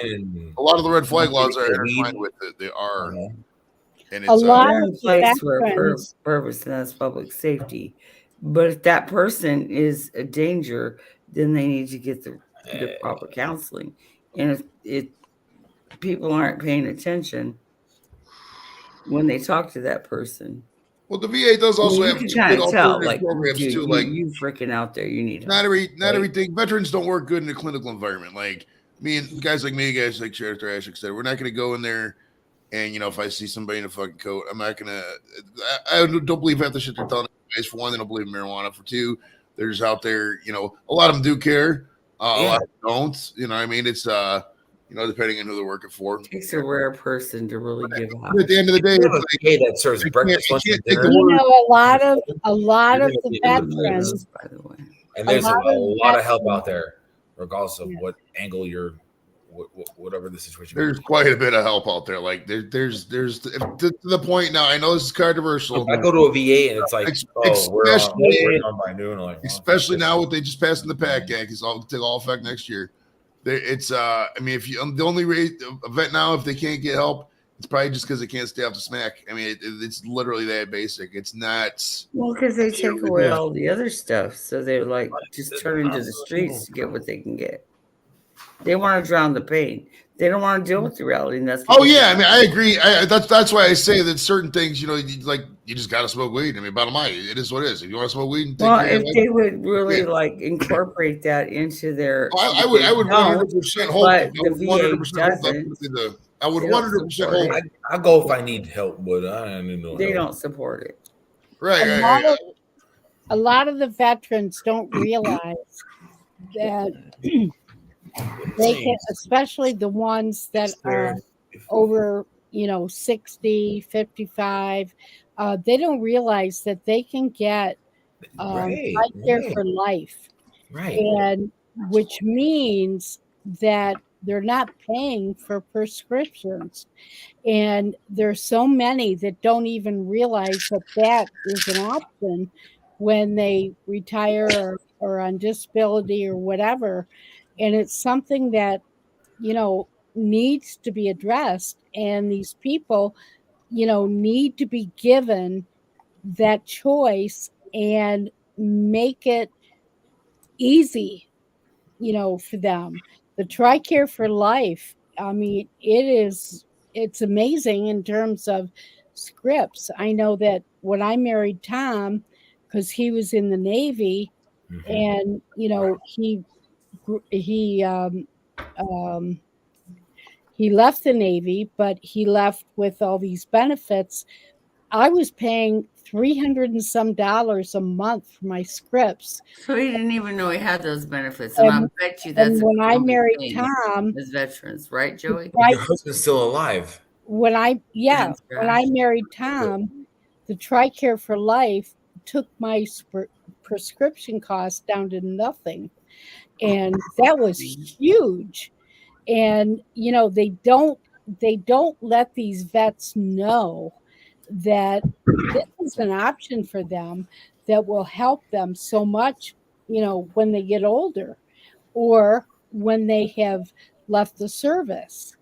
A lot of the red flag laws are intertwined with it. They are. And it's a lot of in place for a purpose, and that's public safety. But if that person is a danger, then they need to get the proper counseling. And if people aren't paying attention when they talk to that person, Well, the VA does also you have can some kind good of tell, alternative like, programs dude, too. Like you freaking out there, you need not help. everything. Veterans don't work good in a clinical environment. Like me and guys like me, guys like Sheriff Thrash, etc. We're not going to go in there and if I see somebody in a fucking coat, I'm not gonna. I don't believe half the shit they're telling us. For one, they don't believe in marijuana. For two, they're just out there. A lot of them do care. A lot of them don't. I mean, it's depending on who they're working for. It takes a rare person to really give out. But at the end of the day, it's like, that serves breakfast, lunch, and dinner. A lot of the veterans. By the way, and there's a lot of help out there, regardless of what angle you're, whatever the situation. There's quite a bit of help out there. Like there's to the point now. I know this is controversial. I go to a VA and it's like, we're on by noon. Like, especially now what they just passed in the PAC Act, it's all take all effect next year. It's I mean, if you the only rate a vet now, if they can't get help, it's probably just because they can't stay off the smack. I mean, it's literally that basic. It's not. Well, because they take away all the other stuff, so they're like just turn into the streets to get what they can get. They want to drown the pain. They don't want to deal with the reality. And that's I mean, I agree. That's why I say that certain things, you just got to smoke weed. I mean, bottom line, it is what it is. If you want to smoke weed, if they would really incorporate that into their, I would 100% hold. But the VA doesn't. I would 100% hold. I go if I need help, but I don't know. They don't support it. Right. A lot of the veterans don't realize that. They can, especially the ones that are over, 60, 55, they don't realize that they can get right there for life. Right. And which means that they're not paying for prescriptions. And there's so many that don't even realize that is an option when they retire or on disability or whatever. And it's something that, needs to be addressed. And these people, need to be given that choice and make it easy, for them. The TRICARE for Life, I mean, it's amazing in terms of scripts. I know that when I married Tom, because he was in the Navy, and, he left the Navy, but he left with all these benefits. I was paying $300 and some a month for my scripts. So he didn't even know he had those benefits. And I bet you that's when I married Tom as veterans, right, Joey? Your husband's still alive. When I married Tom, the TRICARE for Life took my prescription costs down to nothing. And that was huge. And, they don't let these vets know that this is an option for them that will help them so much, when they get older or when they have left the service.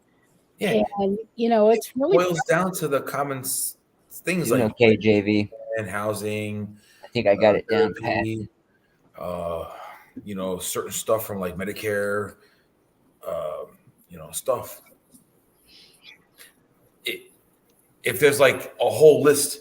Yeah. And, it's really boils down to the common things like KJV and housing. I think I got it down pat. Certain stuff from like Medicare, stuff. If there's like a whole list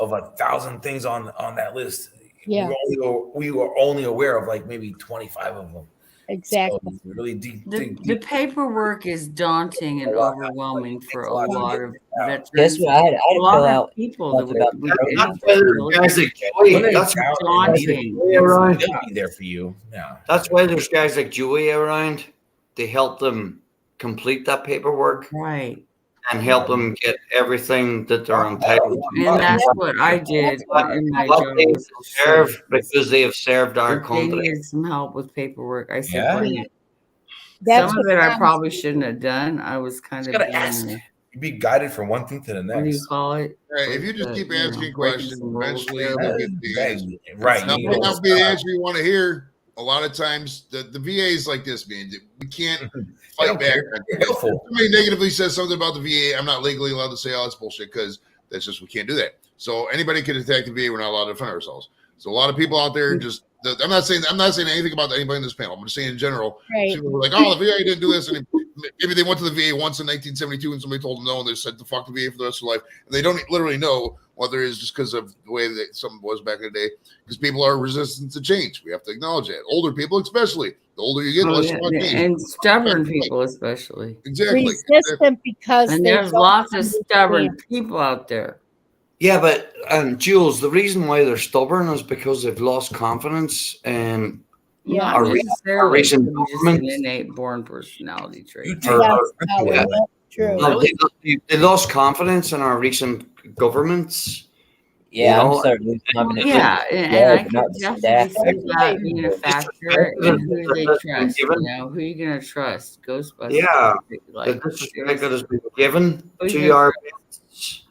of 1,000 things on that list, we were only aware of like maybe 25 of them. Exactly. So really deep. The paperwork is daunting and overwhelming for a lot of veterans. Guess what? I had to fill out people that That's daunting. They'll be there for you. Yeah. That's why there's guys like Joey around to help them complete that paperwork. Right. And help them get everything that they're entitled to. And that's what I did in my job. Because they have served our country. They needed some help with paperwork. I said, bring it. That's some of it I probably shouldn't have done. I was kind of you'd be guided from one thing to the next. What do you call it? Right. If you just keep asking questions, eventually you'll get the answer. Right. That may not be the answer you want to hear. A lot of times, the VA is like this, man. We can't fight back. If somebody negatively says something about the VA, I'm not legally allowed to say, "Oh, it's bullshit," because that's just we can't do that. So anybody can attack the VA. We're not allowed to defend ourselves. So a lot of people out there just. I'm not saying anything about anybody in this panel. I'm just saying in general. Right. People were like, "Oh, the VA didn't do this," and maybe they went to the VA once in 1972 and somebody told them no, and they said to fuck the VA for the rest of their life. And they don't literally know whether it is just because of the way that something was back in the day, because people are resistant to change. We have to acknowledge that. Older people, especially. The older you get, the less you want to change. And stubborn people, especially. Exactly. Resistant because and there's lots of stubborn people out there. Yeah, but Jules, the reason why they're stubborn is because they've lost confidence in Not our necessarily. recent It's just government. an innate born personality trait. True. They lost confidence in our recent governments. Yeah, You I'm know, starting to lose confidence. Yeah, and I not could the definitely staff. see that being a factor in who they trust. You know, who you gonna trust? Ghostbusters. Yeah, like the disrespect that has been given Who you to gonna our, trust?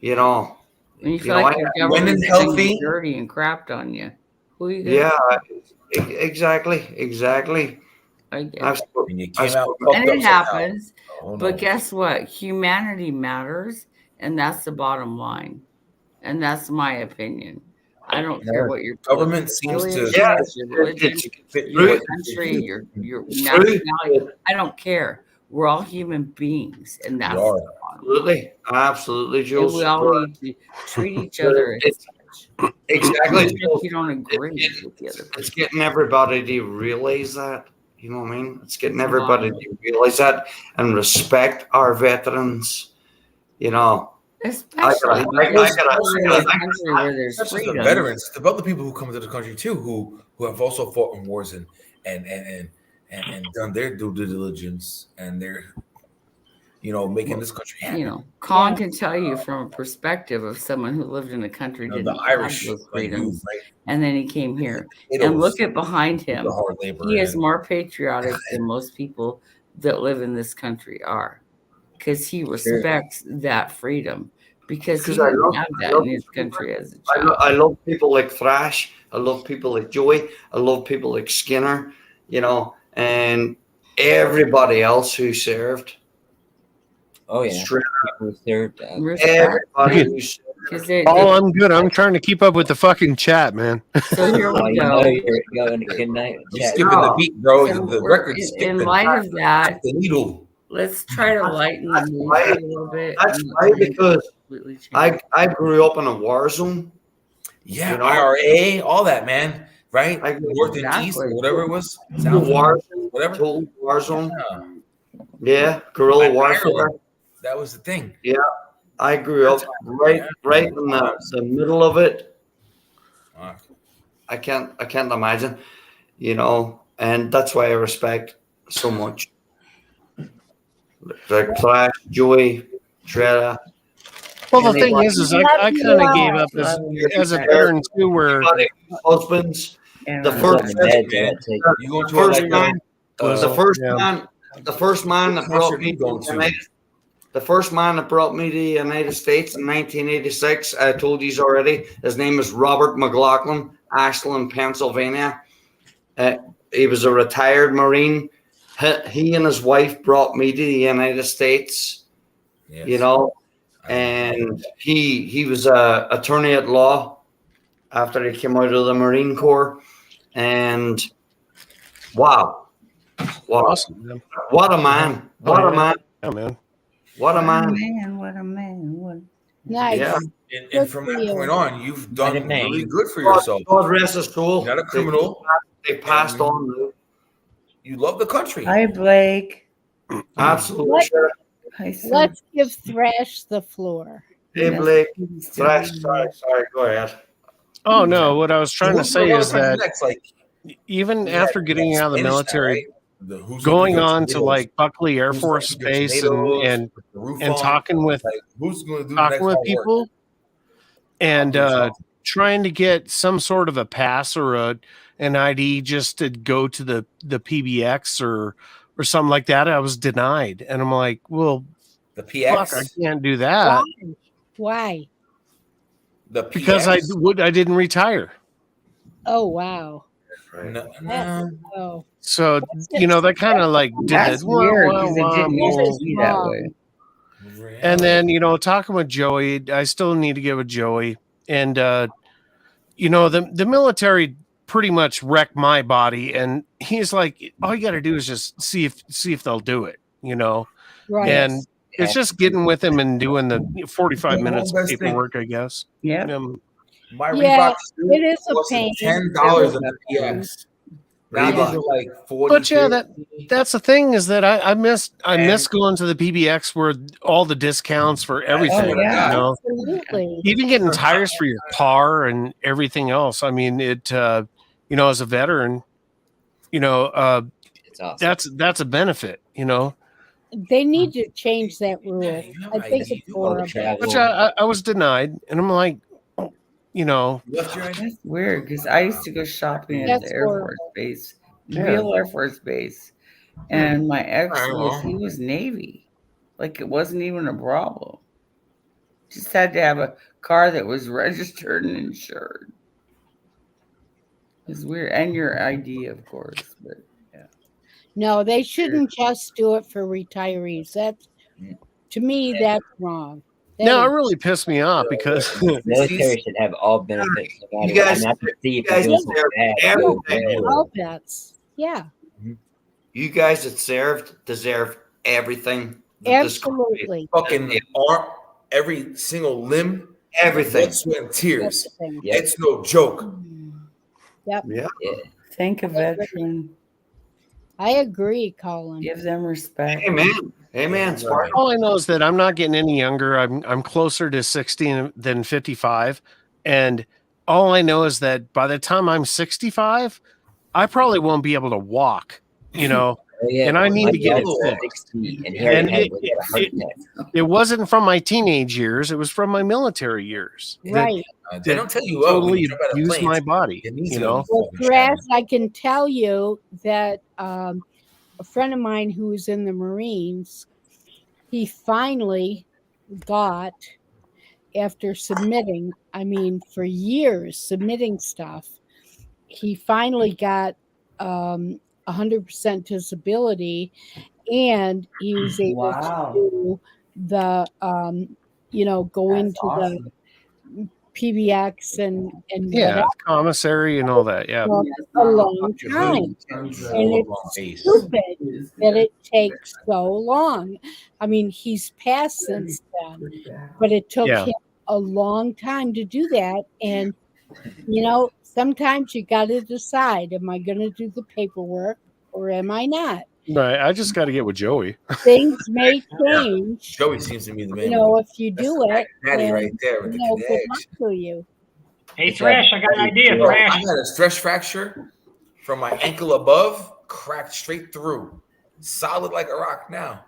you know, When you feel you know, like your when government's it's being healthy, dirty and crapped on you, who you gonna? yeah, exactly. I get I've it. spoke- And you I've came out spoken- fucked And up it somehow. happens. Oh, no. But guess what? Humanity matters, and that's the bottom line. And that's my opinion. I don't care what your government political seems to affiliation is, your religion, fit your what- country, your It's nationality. I don't care. We're all human beings, and that's are. the bottom line. Absolutely, And Jules. we all need to treat each other as such. Exactly. Even if you don't agree with the other person. It's getting everybody to realize that. You know what I mean? It's getting everybody to realize that and respect our veterans. You know, Especially because we're in a country where there's Not just the freedom. veterans, it's about the people who come to the country too, who have also fought in wars and done their due diligence, and they're making this country happen. You know, Colin can tell you from a perspective of someone who lived in a country You know, didn't the Irish, have those like you, freedoms, right? and then he came here. Potatoes, And look at behind him; the hard labor he is and- more patriotic than most people that live in this country are, because he respects that freedom. Because he Because didn't have that in his country as a child. I love people like Thrash. I love people like Joey. I love people like Skinner. You know, and everybody else who served. Oh yeah, Straight people served. Everybody who served. Oh, I'm good. I'm trying to keep up with the fucking chat, man. So here we You go. know you're going to good night. You're skipping the beat, bro. So The we're- record's in skipping. light of that, the needle. let's try to lighten the mood Right. a little bit. That's and right, because completely change. I grew up in a war zone. Yeah, You know? IRA, all that, man. Right? I North and East, or whatever it was. Total war South, zone. whatever. Total war zone. Yeah. Yeah, guerrilla Like warfare. Ireland, that was the thing. Yeah, I grew up right in the middle of it. Fuck. I can't imagine, you know, and that's why I respect so much. Like Flash, Joey, Shredder. Well, the thing is I kind of gave up as a veteran too, where husbands, the first man, the first man that brought me to the United States in 1986. I told you already. His name is Robert McLaughlin, Ashland, Pennsylvania. He was a retired Marine. He and his wife brought me to the United States. Yes. You know, and he was a attorney at law after he came out of the Marine Corps. And wow, awesome, what a man! What a man! Yeah, man. What a man! What a man! What? Nice. Yeah. And from that point on, you've done Mighty man. really good for yourself. God rest his soul. You're not a criminal. They passed on. You love the country. Hi, Blake. Absolutely. Let- Sure. Hi, sir. Let's give Thrash the floor. Hey, Blake. Sorry, go ahead. Oh no, what I was trying to say is that Next, like, even yeah, after getting out of the Spanish now, military, right? Who's going gonna do on to tomatoes? like Buckley Air Who's Force gonna do Base tomatoes and with the roof and on? talking with Like, who's going to do the next hard work? people and trying to get some sort of a pass or an ID just to go to the PBX or something like that. I was denied, and I'm like, well, The PX? fuck, I can't do that Why? The PX? because I didn't retire. Oh wow. No, Oh. So that kind of like did That's that. weird because it didn't used to be that way. And then, talking with Joey, I still need to get with Joey. And, the military pretty much wrecked my body. And he's like, all you got to do is just see if they'll do it. you know, Right. and it's just getting with him and doing the 45 minutes of best thing. paperwork, I guess. Yeah. My Yeah, Reebok shoe it is a was pain. $10 at PX. Now these are like 40. But yeah, that's the thing is that I miss And- going to the PBX where all the discounts for everything. yeah, you know, absolutely. even getting tires for your car and everything else. I mean, it. You know, as a veteran, you know, It's awesome. that's a benefit. You know, They need to change that rule. I think it's horrible. which I was denied, and I'm like, you know, That's weird because I used to go shopping at That's the Air horrible. Force Base, Yeah. real Air Force Base, and my ex I don't he know. was Navy, like it wasn't even a problem. Just had to have a car that was registered and insured. It's weird, and your ID, of course. But No, they shouldn't just do it for retirees. That's to me, that's wrong. That no, it is- really pissed me off because Military should have all benefits. No You matter guys- what. I can see if you you're guys doing deserve something bad. everything. all pets. Yeah, You guys that served deserve everything. that this country- absolutely. Fucking arm, every single limb, Everything. blood, sweat, and tears. Everything. Yep. It's no joke. Yep. Yeah. thank a veteran. I agree, Colin. Give them respect. Amen. Amen. Spark. all I know is that I'm not getting any younger. I'm closer to 60 than 55, and all I know is that by the time I'm 65, I probably won't be able to walk. You know, Oh, yeah. and I need My to get it dad's fixed. 60, and he And already had a heart attack. It wasn't from my teenage years; it was from my military years. Right. They don't tell you when Totally you jump out of abused planes. my body. Your knees You are know, Well, fucking Thrash, shattered. I can tell you that a friend of mine who was in the Marines, he finally got, after submitting, I mean, for years submitting stuff, he finally got 100% disability, and he was able Wow. to do the, you know, go That's into awesome. the PBX and yeah, whatever commissary and all that. Yeah, for a long time. And it's stupid that it takes so long. I mean, he's passed since then, but it took Yeah. him a long time to do that. And, you know, sometimes you got to decide, am I going to do the paperwork or am I not? right. I just got to get with Joey. Things may change, Joey seems to be the man. you know, if you do it. Daddy and, right there with you the know, good connect. luck to you. Hey, Thrash, I got an idea. Bro, Thrash. I had a stress fracture from my ankle above, cracked straight through, solid like a rock now.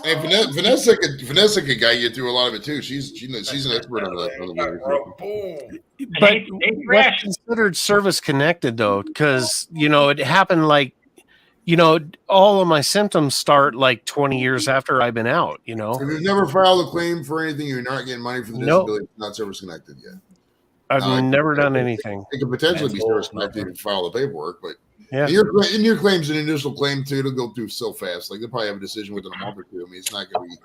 Hey, Vanessa could guide you through a lot of it too. She's an expert on that. But Hey, what's Thrash. considered service connected though? Because you know it happened like, you know, all of my symptoms start like 20 years after I've been out. You know, If you've never filed a claim for anything, you're not getting money for the Nope. disability. It's not service connected yet. I've never done anything. It could potentially be service connected if you file the paperwork, but Yeah. in your claim's an initial claim too. It'll go through so fast. Like they'll probably have a decision within a month or two. I mean, it's not going to be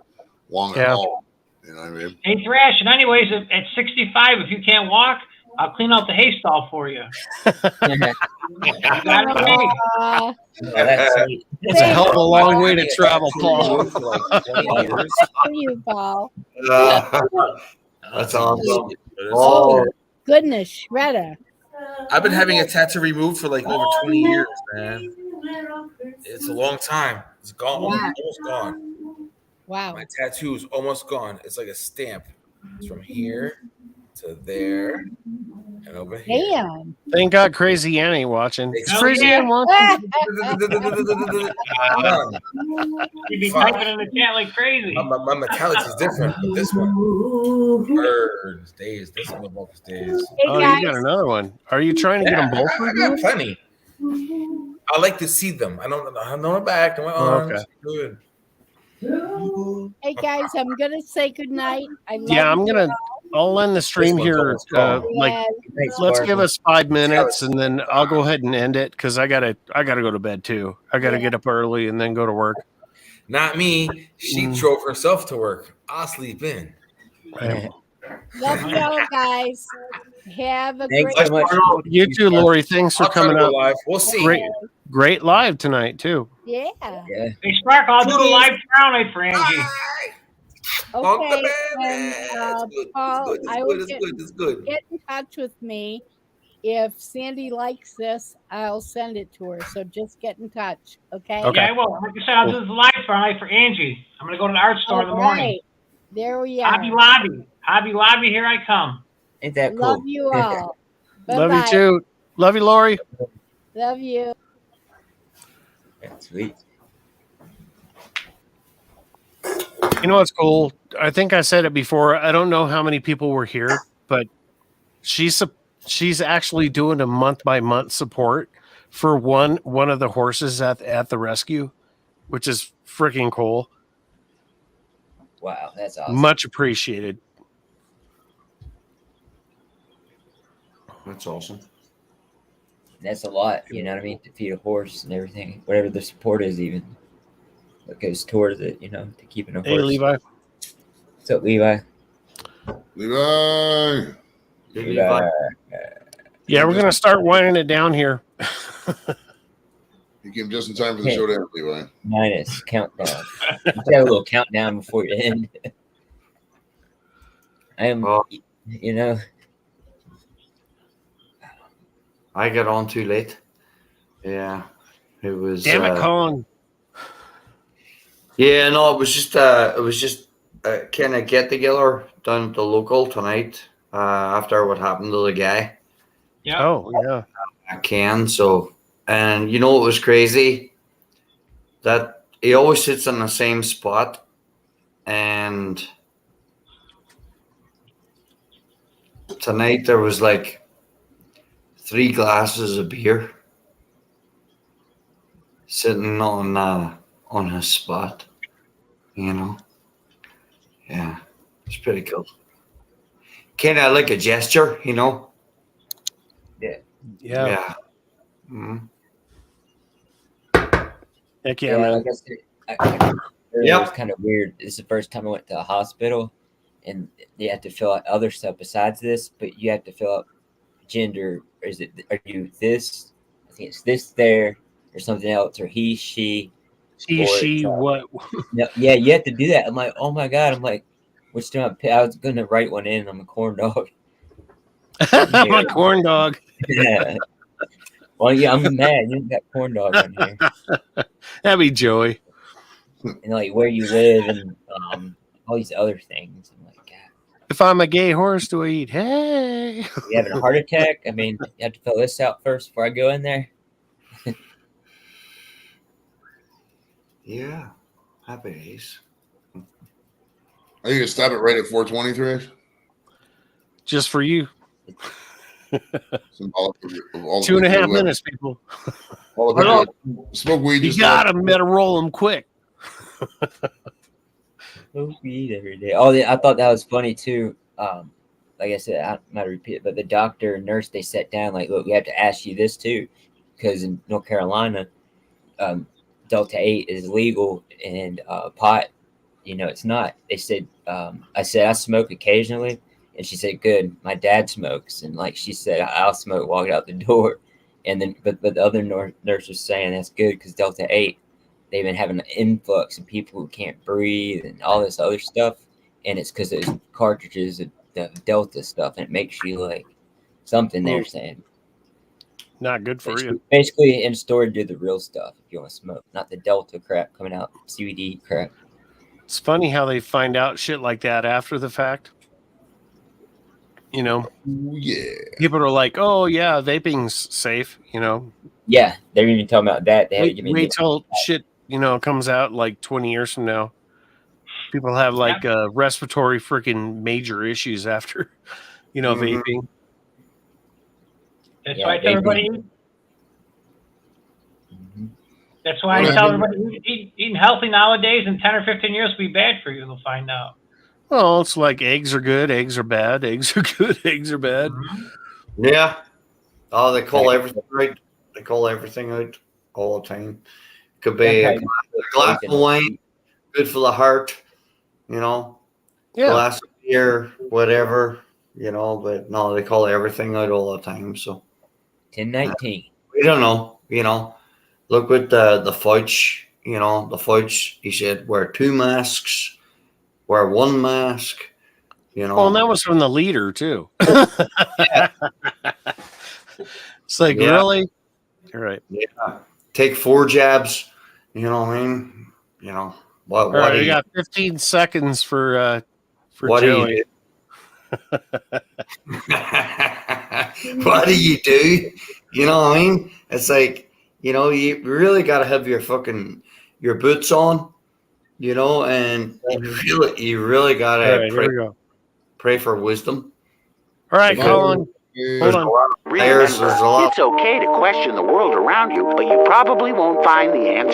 long at Yeah. all. You know what I mean? Hey, Thrash. And anyways, at 65, if you can't walk, I'll clean out the hay stall for you. You got it, baby. It's a hell of a long way to travel, Paul. For you, Paul. That's awesome. Oh, goodness, Shredder. I've been having a tattoo removed for like over 20 years, man. It's a long time. It's gone, almost gone. Wow. My tattoo is almost gone. It's like a stamp. It's from here to there and over here. Damn. Thank God Crazy Ann ain't watching. Is Hell Crazy yeah. Ann watching? You'd be typing in the chat like crazy. My metallics is different, but this one burns days. This one bucks days. Oh, you got another one. Are you trying to get them both? I got plenty. I like to see them. I don't know my back and my arms. Okay. Good. Hey guys, I'm gonna say goodnight. I love Yeah, I'm you gonna. I'll end the stream here. Like, let's give us 5 minutes, and then I'll go ahead and end it because I gotta go to bed too. I gotta get up early and then go to work. Not me. She drove herself to work. I'll sleep in. Love you all, guys. Have a Thanks great so much. You too, Lori. Thanks for I'll try coming to go up. live. We'll see. Great live tonight too. Yeah. Yeah. Hey, Sparkle, I'll do a live trial night for Angie. Okay. And Paul, It's I good. will get in touch with me. If Sandy likes this, I'll send it to her. So just get in touch. Okay. Yeah, I will. Like I said, I'll do this live trial night for Angie. I'm going to go to the art store in the morning. Right. There we are. Hobby Lobby. Hobby Lobby, here I come. Ain't that cool? Love you all. Love Bye-bye. you too. Love you, Lori. Love you. That's sweet. You know what's cool? I think I said it before. I don't know how many people were here, but she's actually doing a month by month support for one of the horses at the rescue, which is freaking cool. Wow, that's awesome. Much appreciated. That's awesome. That's a lot, you know what I mean, to feed a horse and everything, whatever the support is, even what goes towards it, you know, to keeping a horse. Hey, Levi. What's up, Levi? Levi. Levi. Yeah, we're gonna start winding it down here. You came just in time for the show to end, Levi. Minus countdown. You have a little countdown before you end. I am, you know. I got on too late. Yeah, it was. Damn it, Colin. Yeah, no, it was just kind of get together down at the local tonight after what happened to the guy. Yeah. Oh yeah. I can so, and you know what was crazy? That he always sits in the same spot, and tonight there was like 3 glasses of beer sitting on his spot, you know. Yeah, it's pretty cool. Kind of like a gesture, you know. Yeah. Yeah. Mm-hmm. Heck yeah, man. Like I said, it was kind of weird. It's the first time I went to a hospital, and you have to fill out other stuff besides this, but you have to fill out gender. Are you this? I think it's this there, or something else, or he, she. What? Yeah, you have to do that. I'm like, oh my god. I'm like, which do I pick? I was gonna write one in. I'm a corn dog. I'm a corn dog. Yeah. Well, yeah, I'm mad. You got corn dog in here. That'd be Joey. And like where you live and all these other things. I'm like, God. If I'm a gay horse, do I eat? Hey. You having a heart attack? I mean, you have to fill this out first before I go in there. Yeah. Happy days. Are you gonna stop it right at 423? Just for you. Symbolic of all 2.5 minutes, people. All the people smoke weed. You gotta roll them quick. Smoke weed every day. Oh, I thought that was funny too. Like I said, I'm not repeat it, but the doctor and nurse, they sat down like, look, we have to ask you this too, because in North Carolina, Delta 8 is legal, and pot, you know, it's not. They said, I said I smoke occasionally, and she said, good, my dad smokes, and like she said, I'll smoke, walk out the door, and then but the other nurse was saying that's good because Delta 8, they've been having an influx of people who can't breathe and all this other stuff, and it's because those cartridges of the Delta stuff, and it makes you like something. They're saying not good for you. Basically, in store, do the real stuff if you want to smoke, not the Delta crap coming out, CBD crap. It's funny how they find out shit like that after the fact. You know, yeah. People are like, "Oh yeah, vaping's safe." You know. Yeah, they're even talking about that. They had to give me wait till shit, you know, comes out like 20 years from now. People have like respiratory freaking major issues after, you know, vaping. That's why I tell everybody. That's why I tell everybody eating healthy nowadays in 10 or 15 years will be bad for you. They'll find out. Well, it's like eggs are good, eggs are bad, eggs are good, eggs are bad. Yeah. Oh, they call everything right. They call everything out all the time. Could be a glass of wine, good for the heart, you know. Yeah. Glass of beer, whatever, you know. But no, they call everything out all the time. So 1019. We don't know, you know. look with the Fudge, you know, the Fudge, he said, wear 2 masks, wear 1 mask, you know. Oh, and that was from the leader, too. It's like, really? All right. Yeah. Take 4 jabs, you know what I mean? You know, what All right, do we you, got 15 seconds for what do Joey. you do? What do you do? You know what I mean? It's like, you know, you really got to have your boots on, you know, and you really got All to right, here we go. pray for wisdom. All right, Because Colin. Hold on. there's a lot. It's okay to question the world around you, but you probably won't find the answer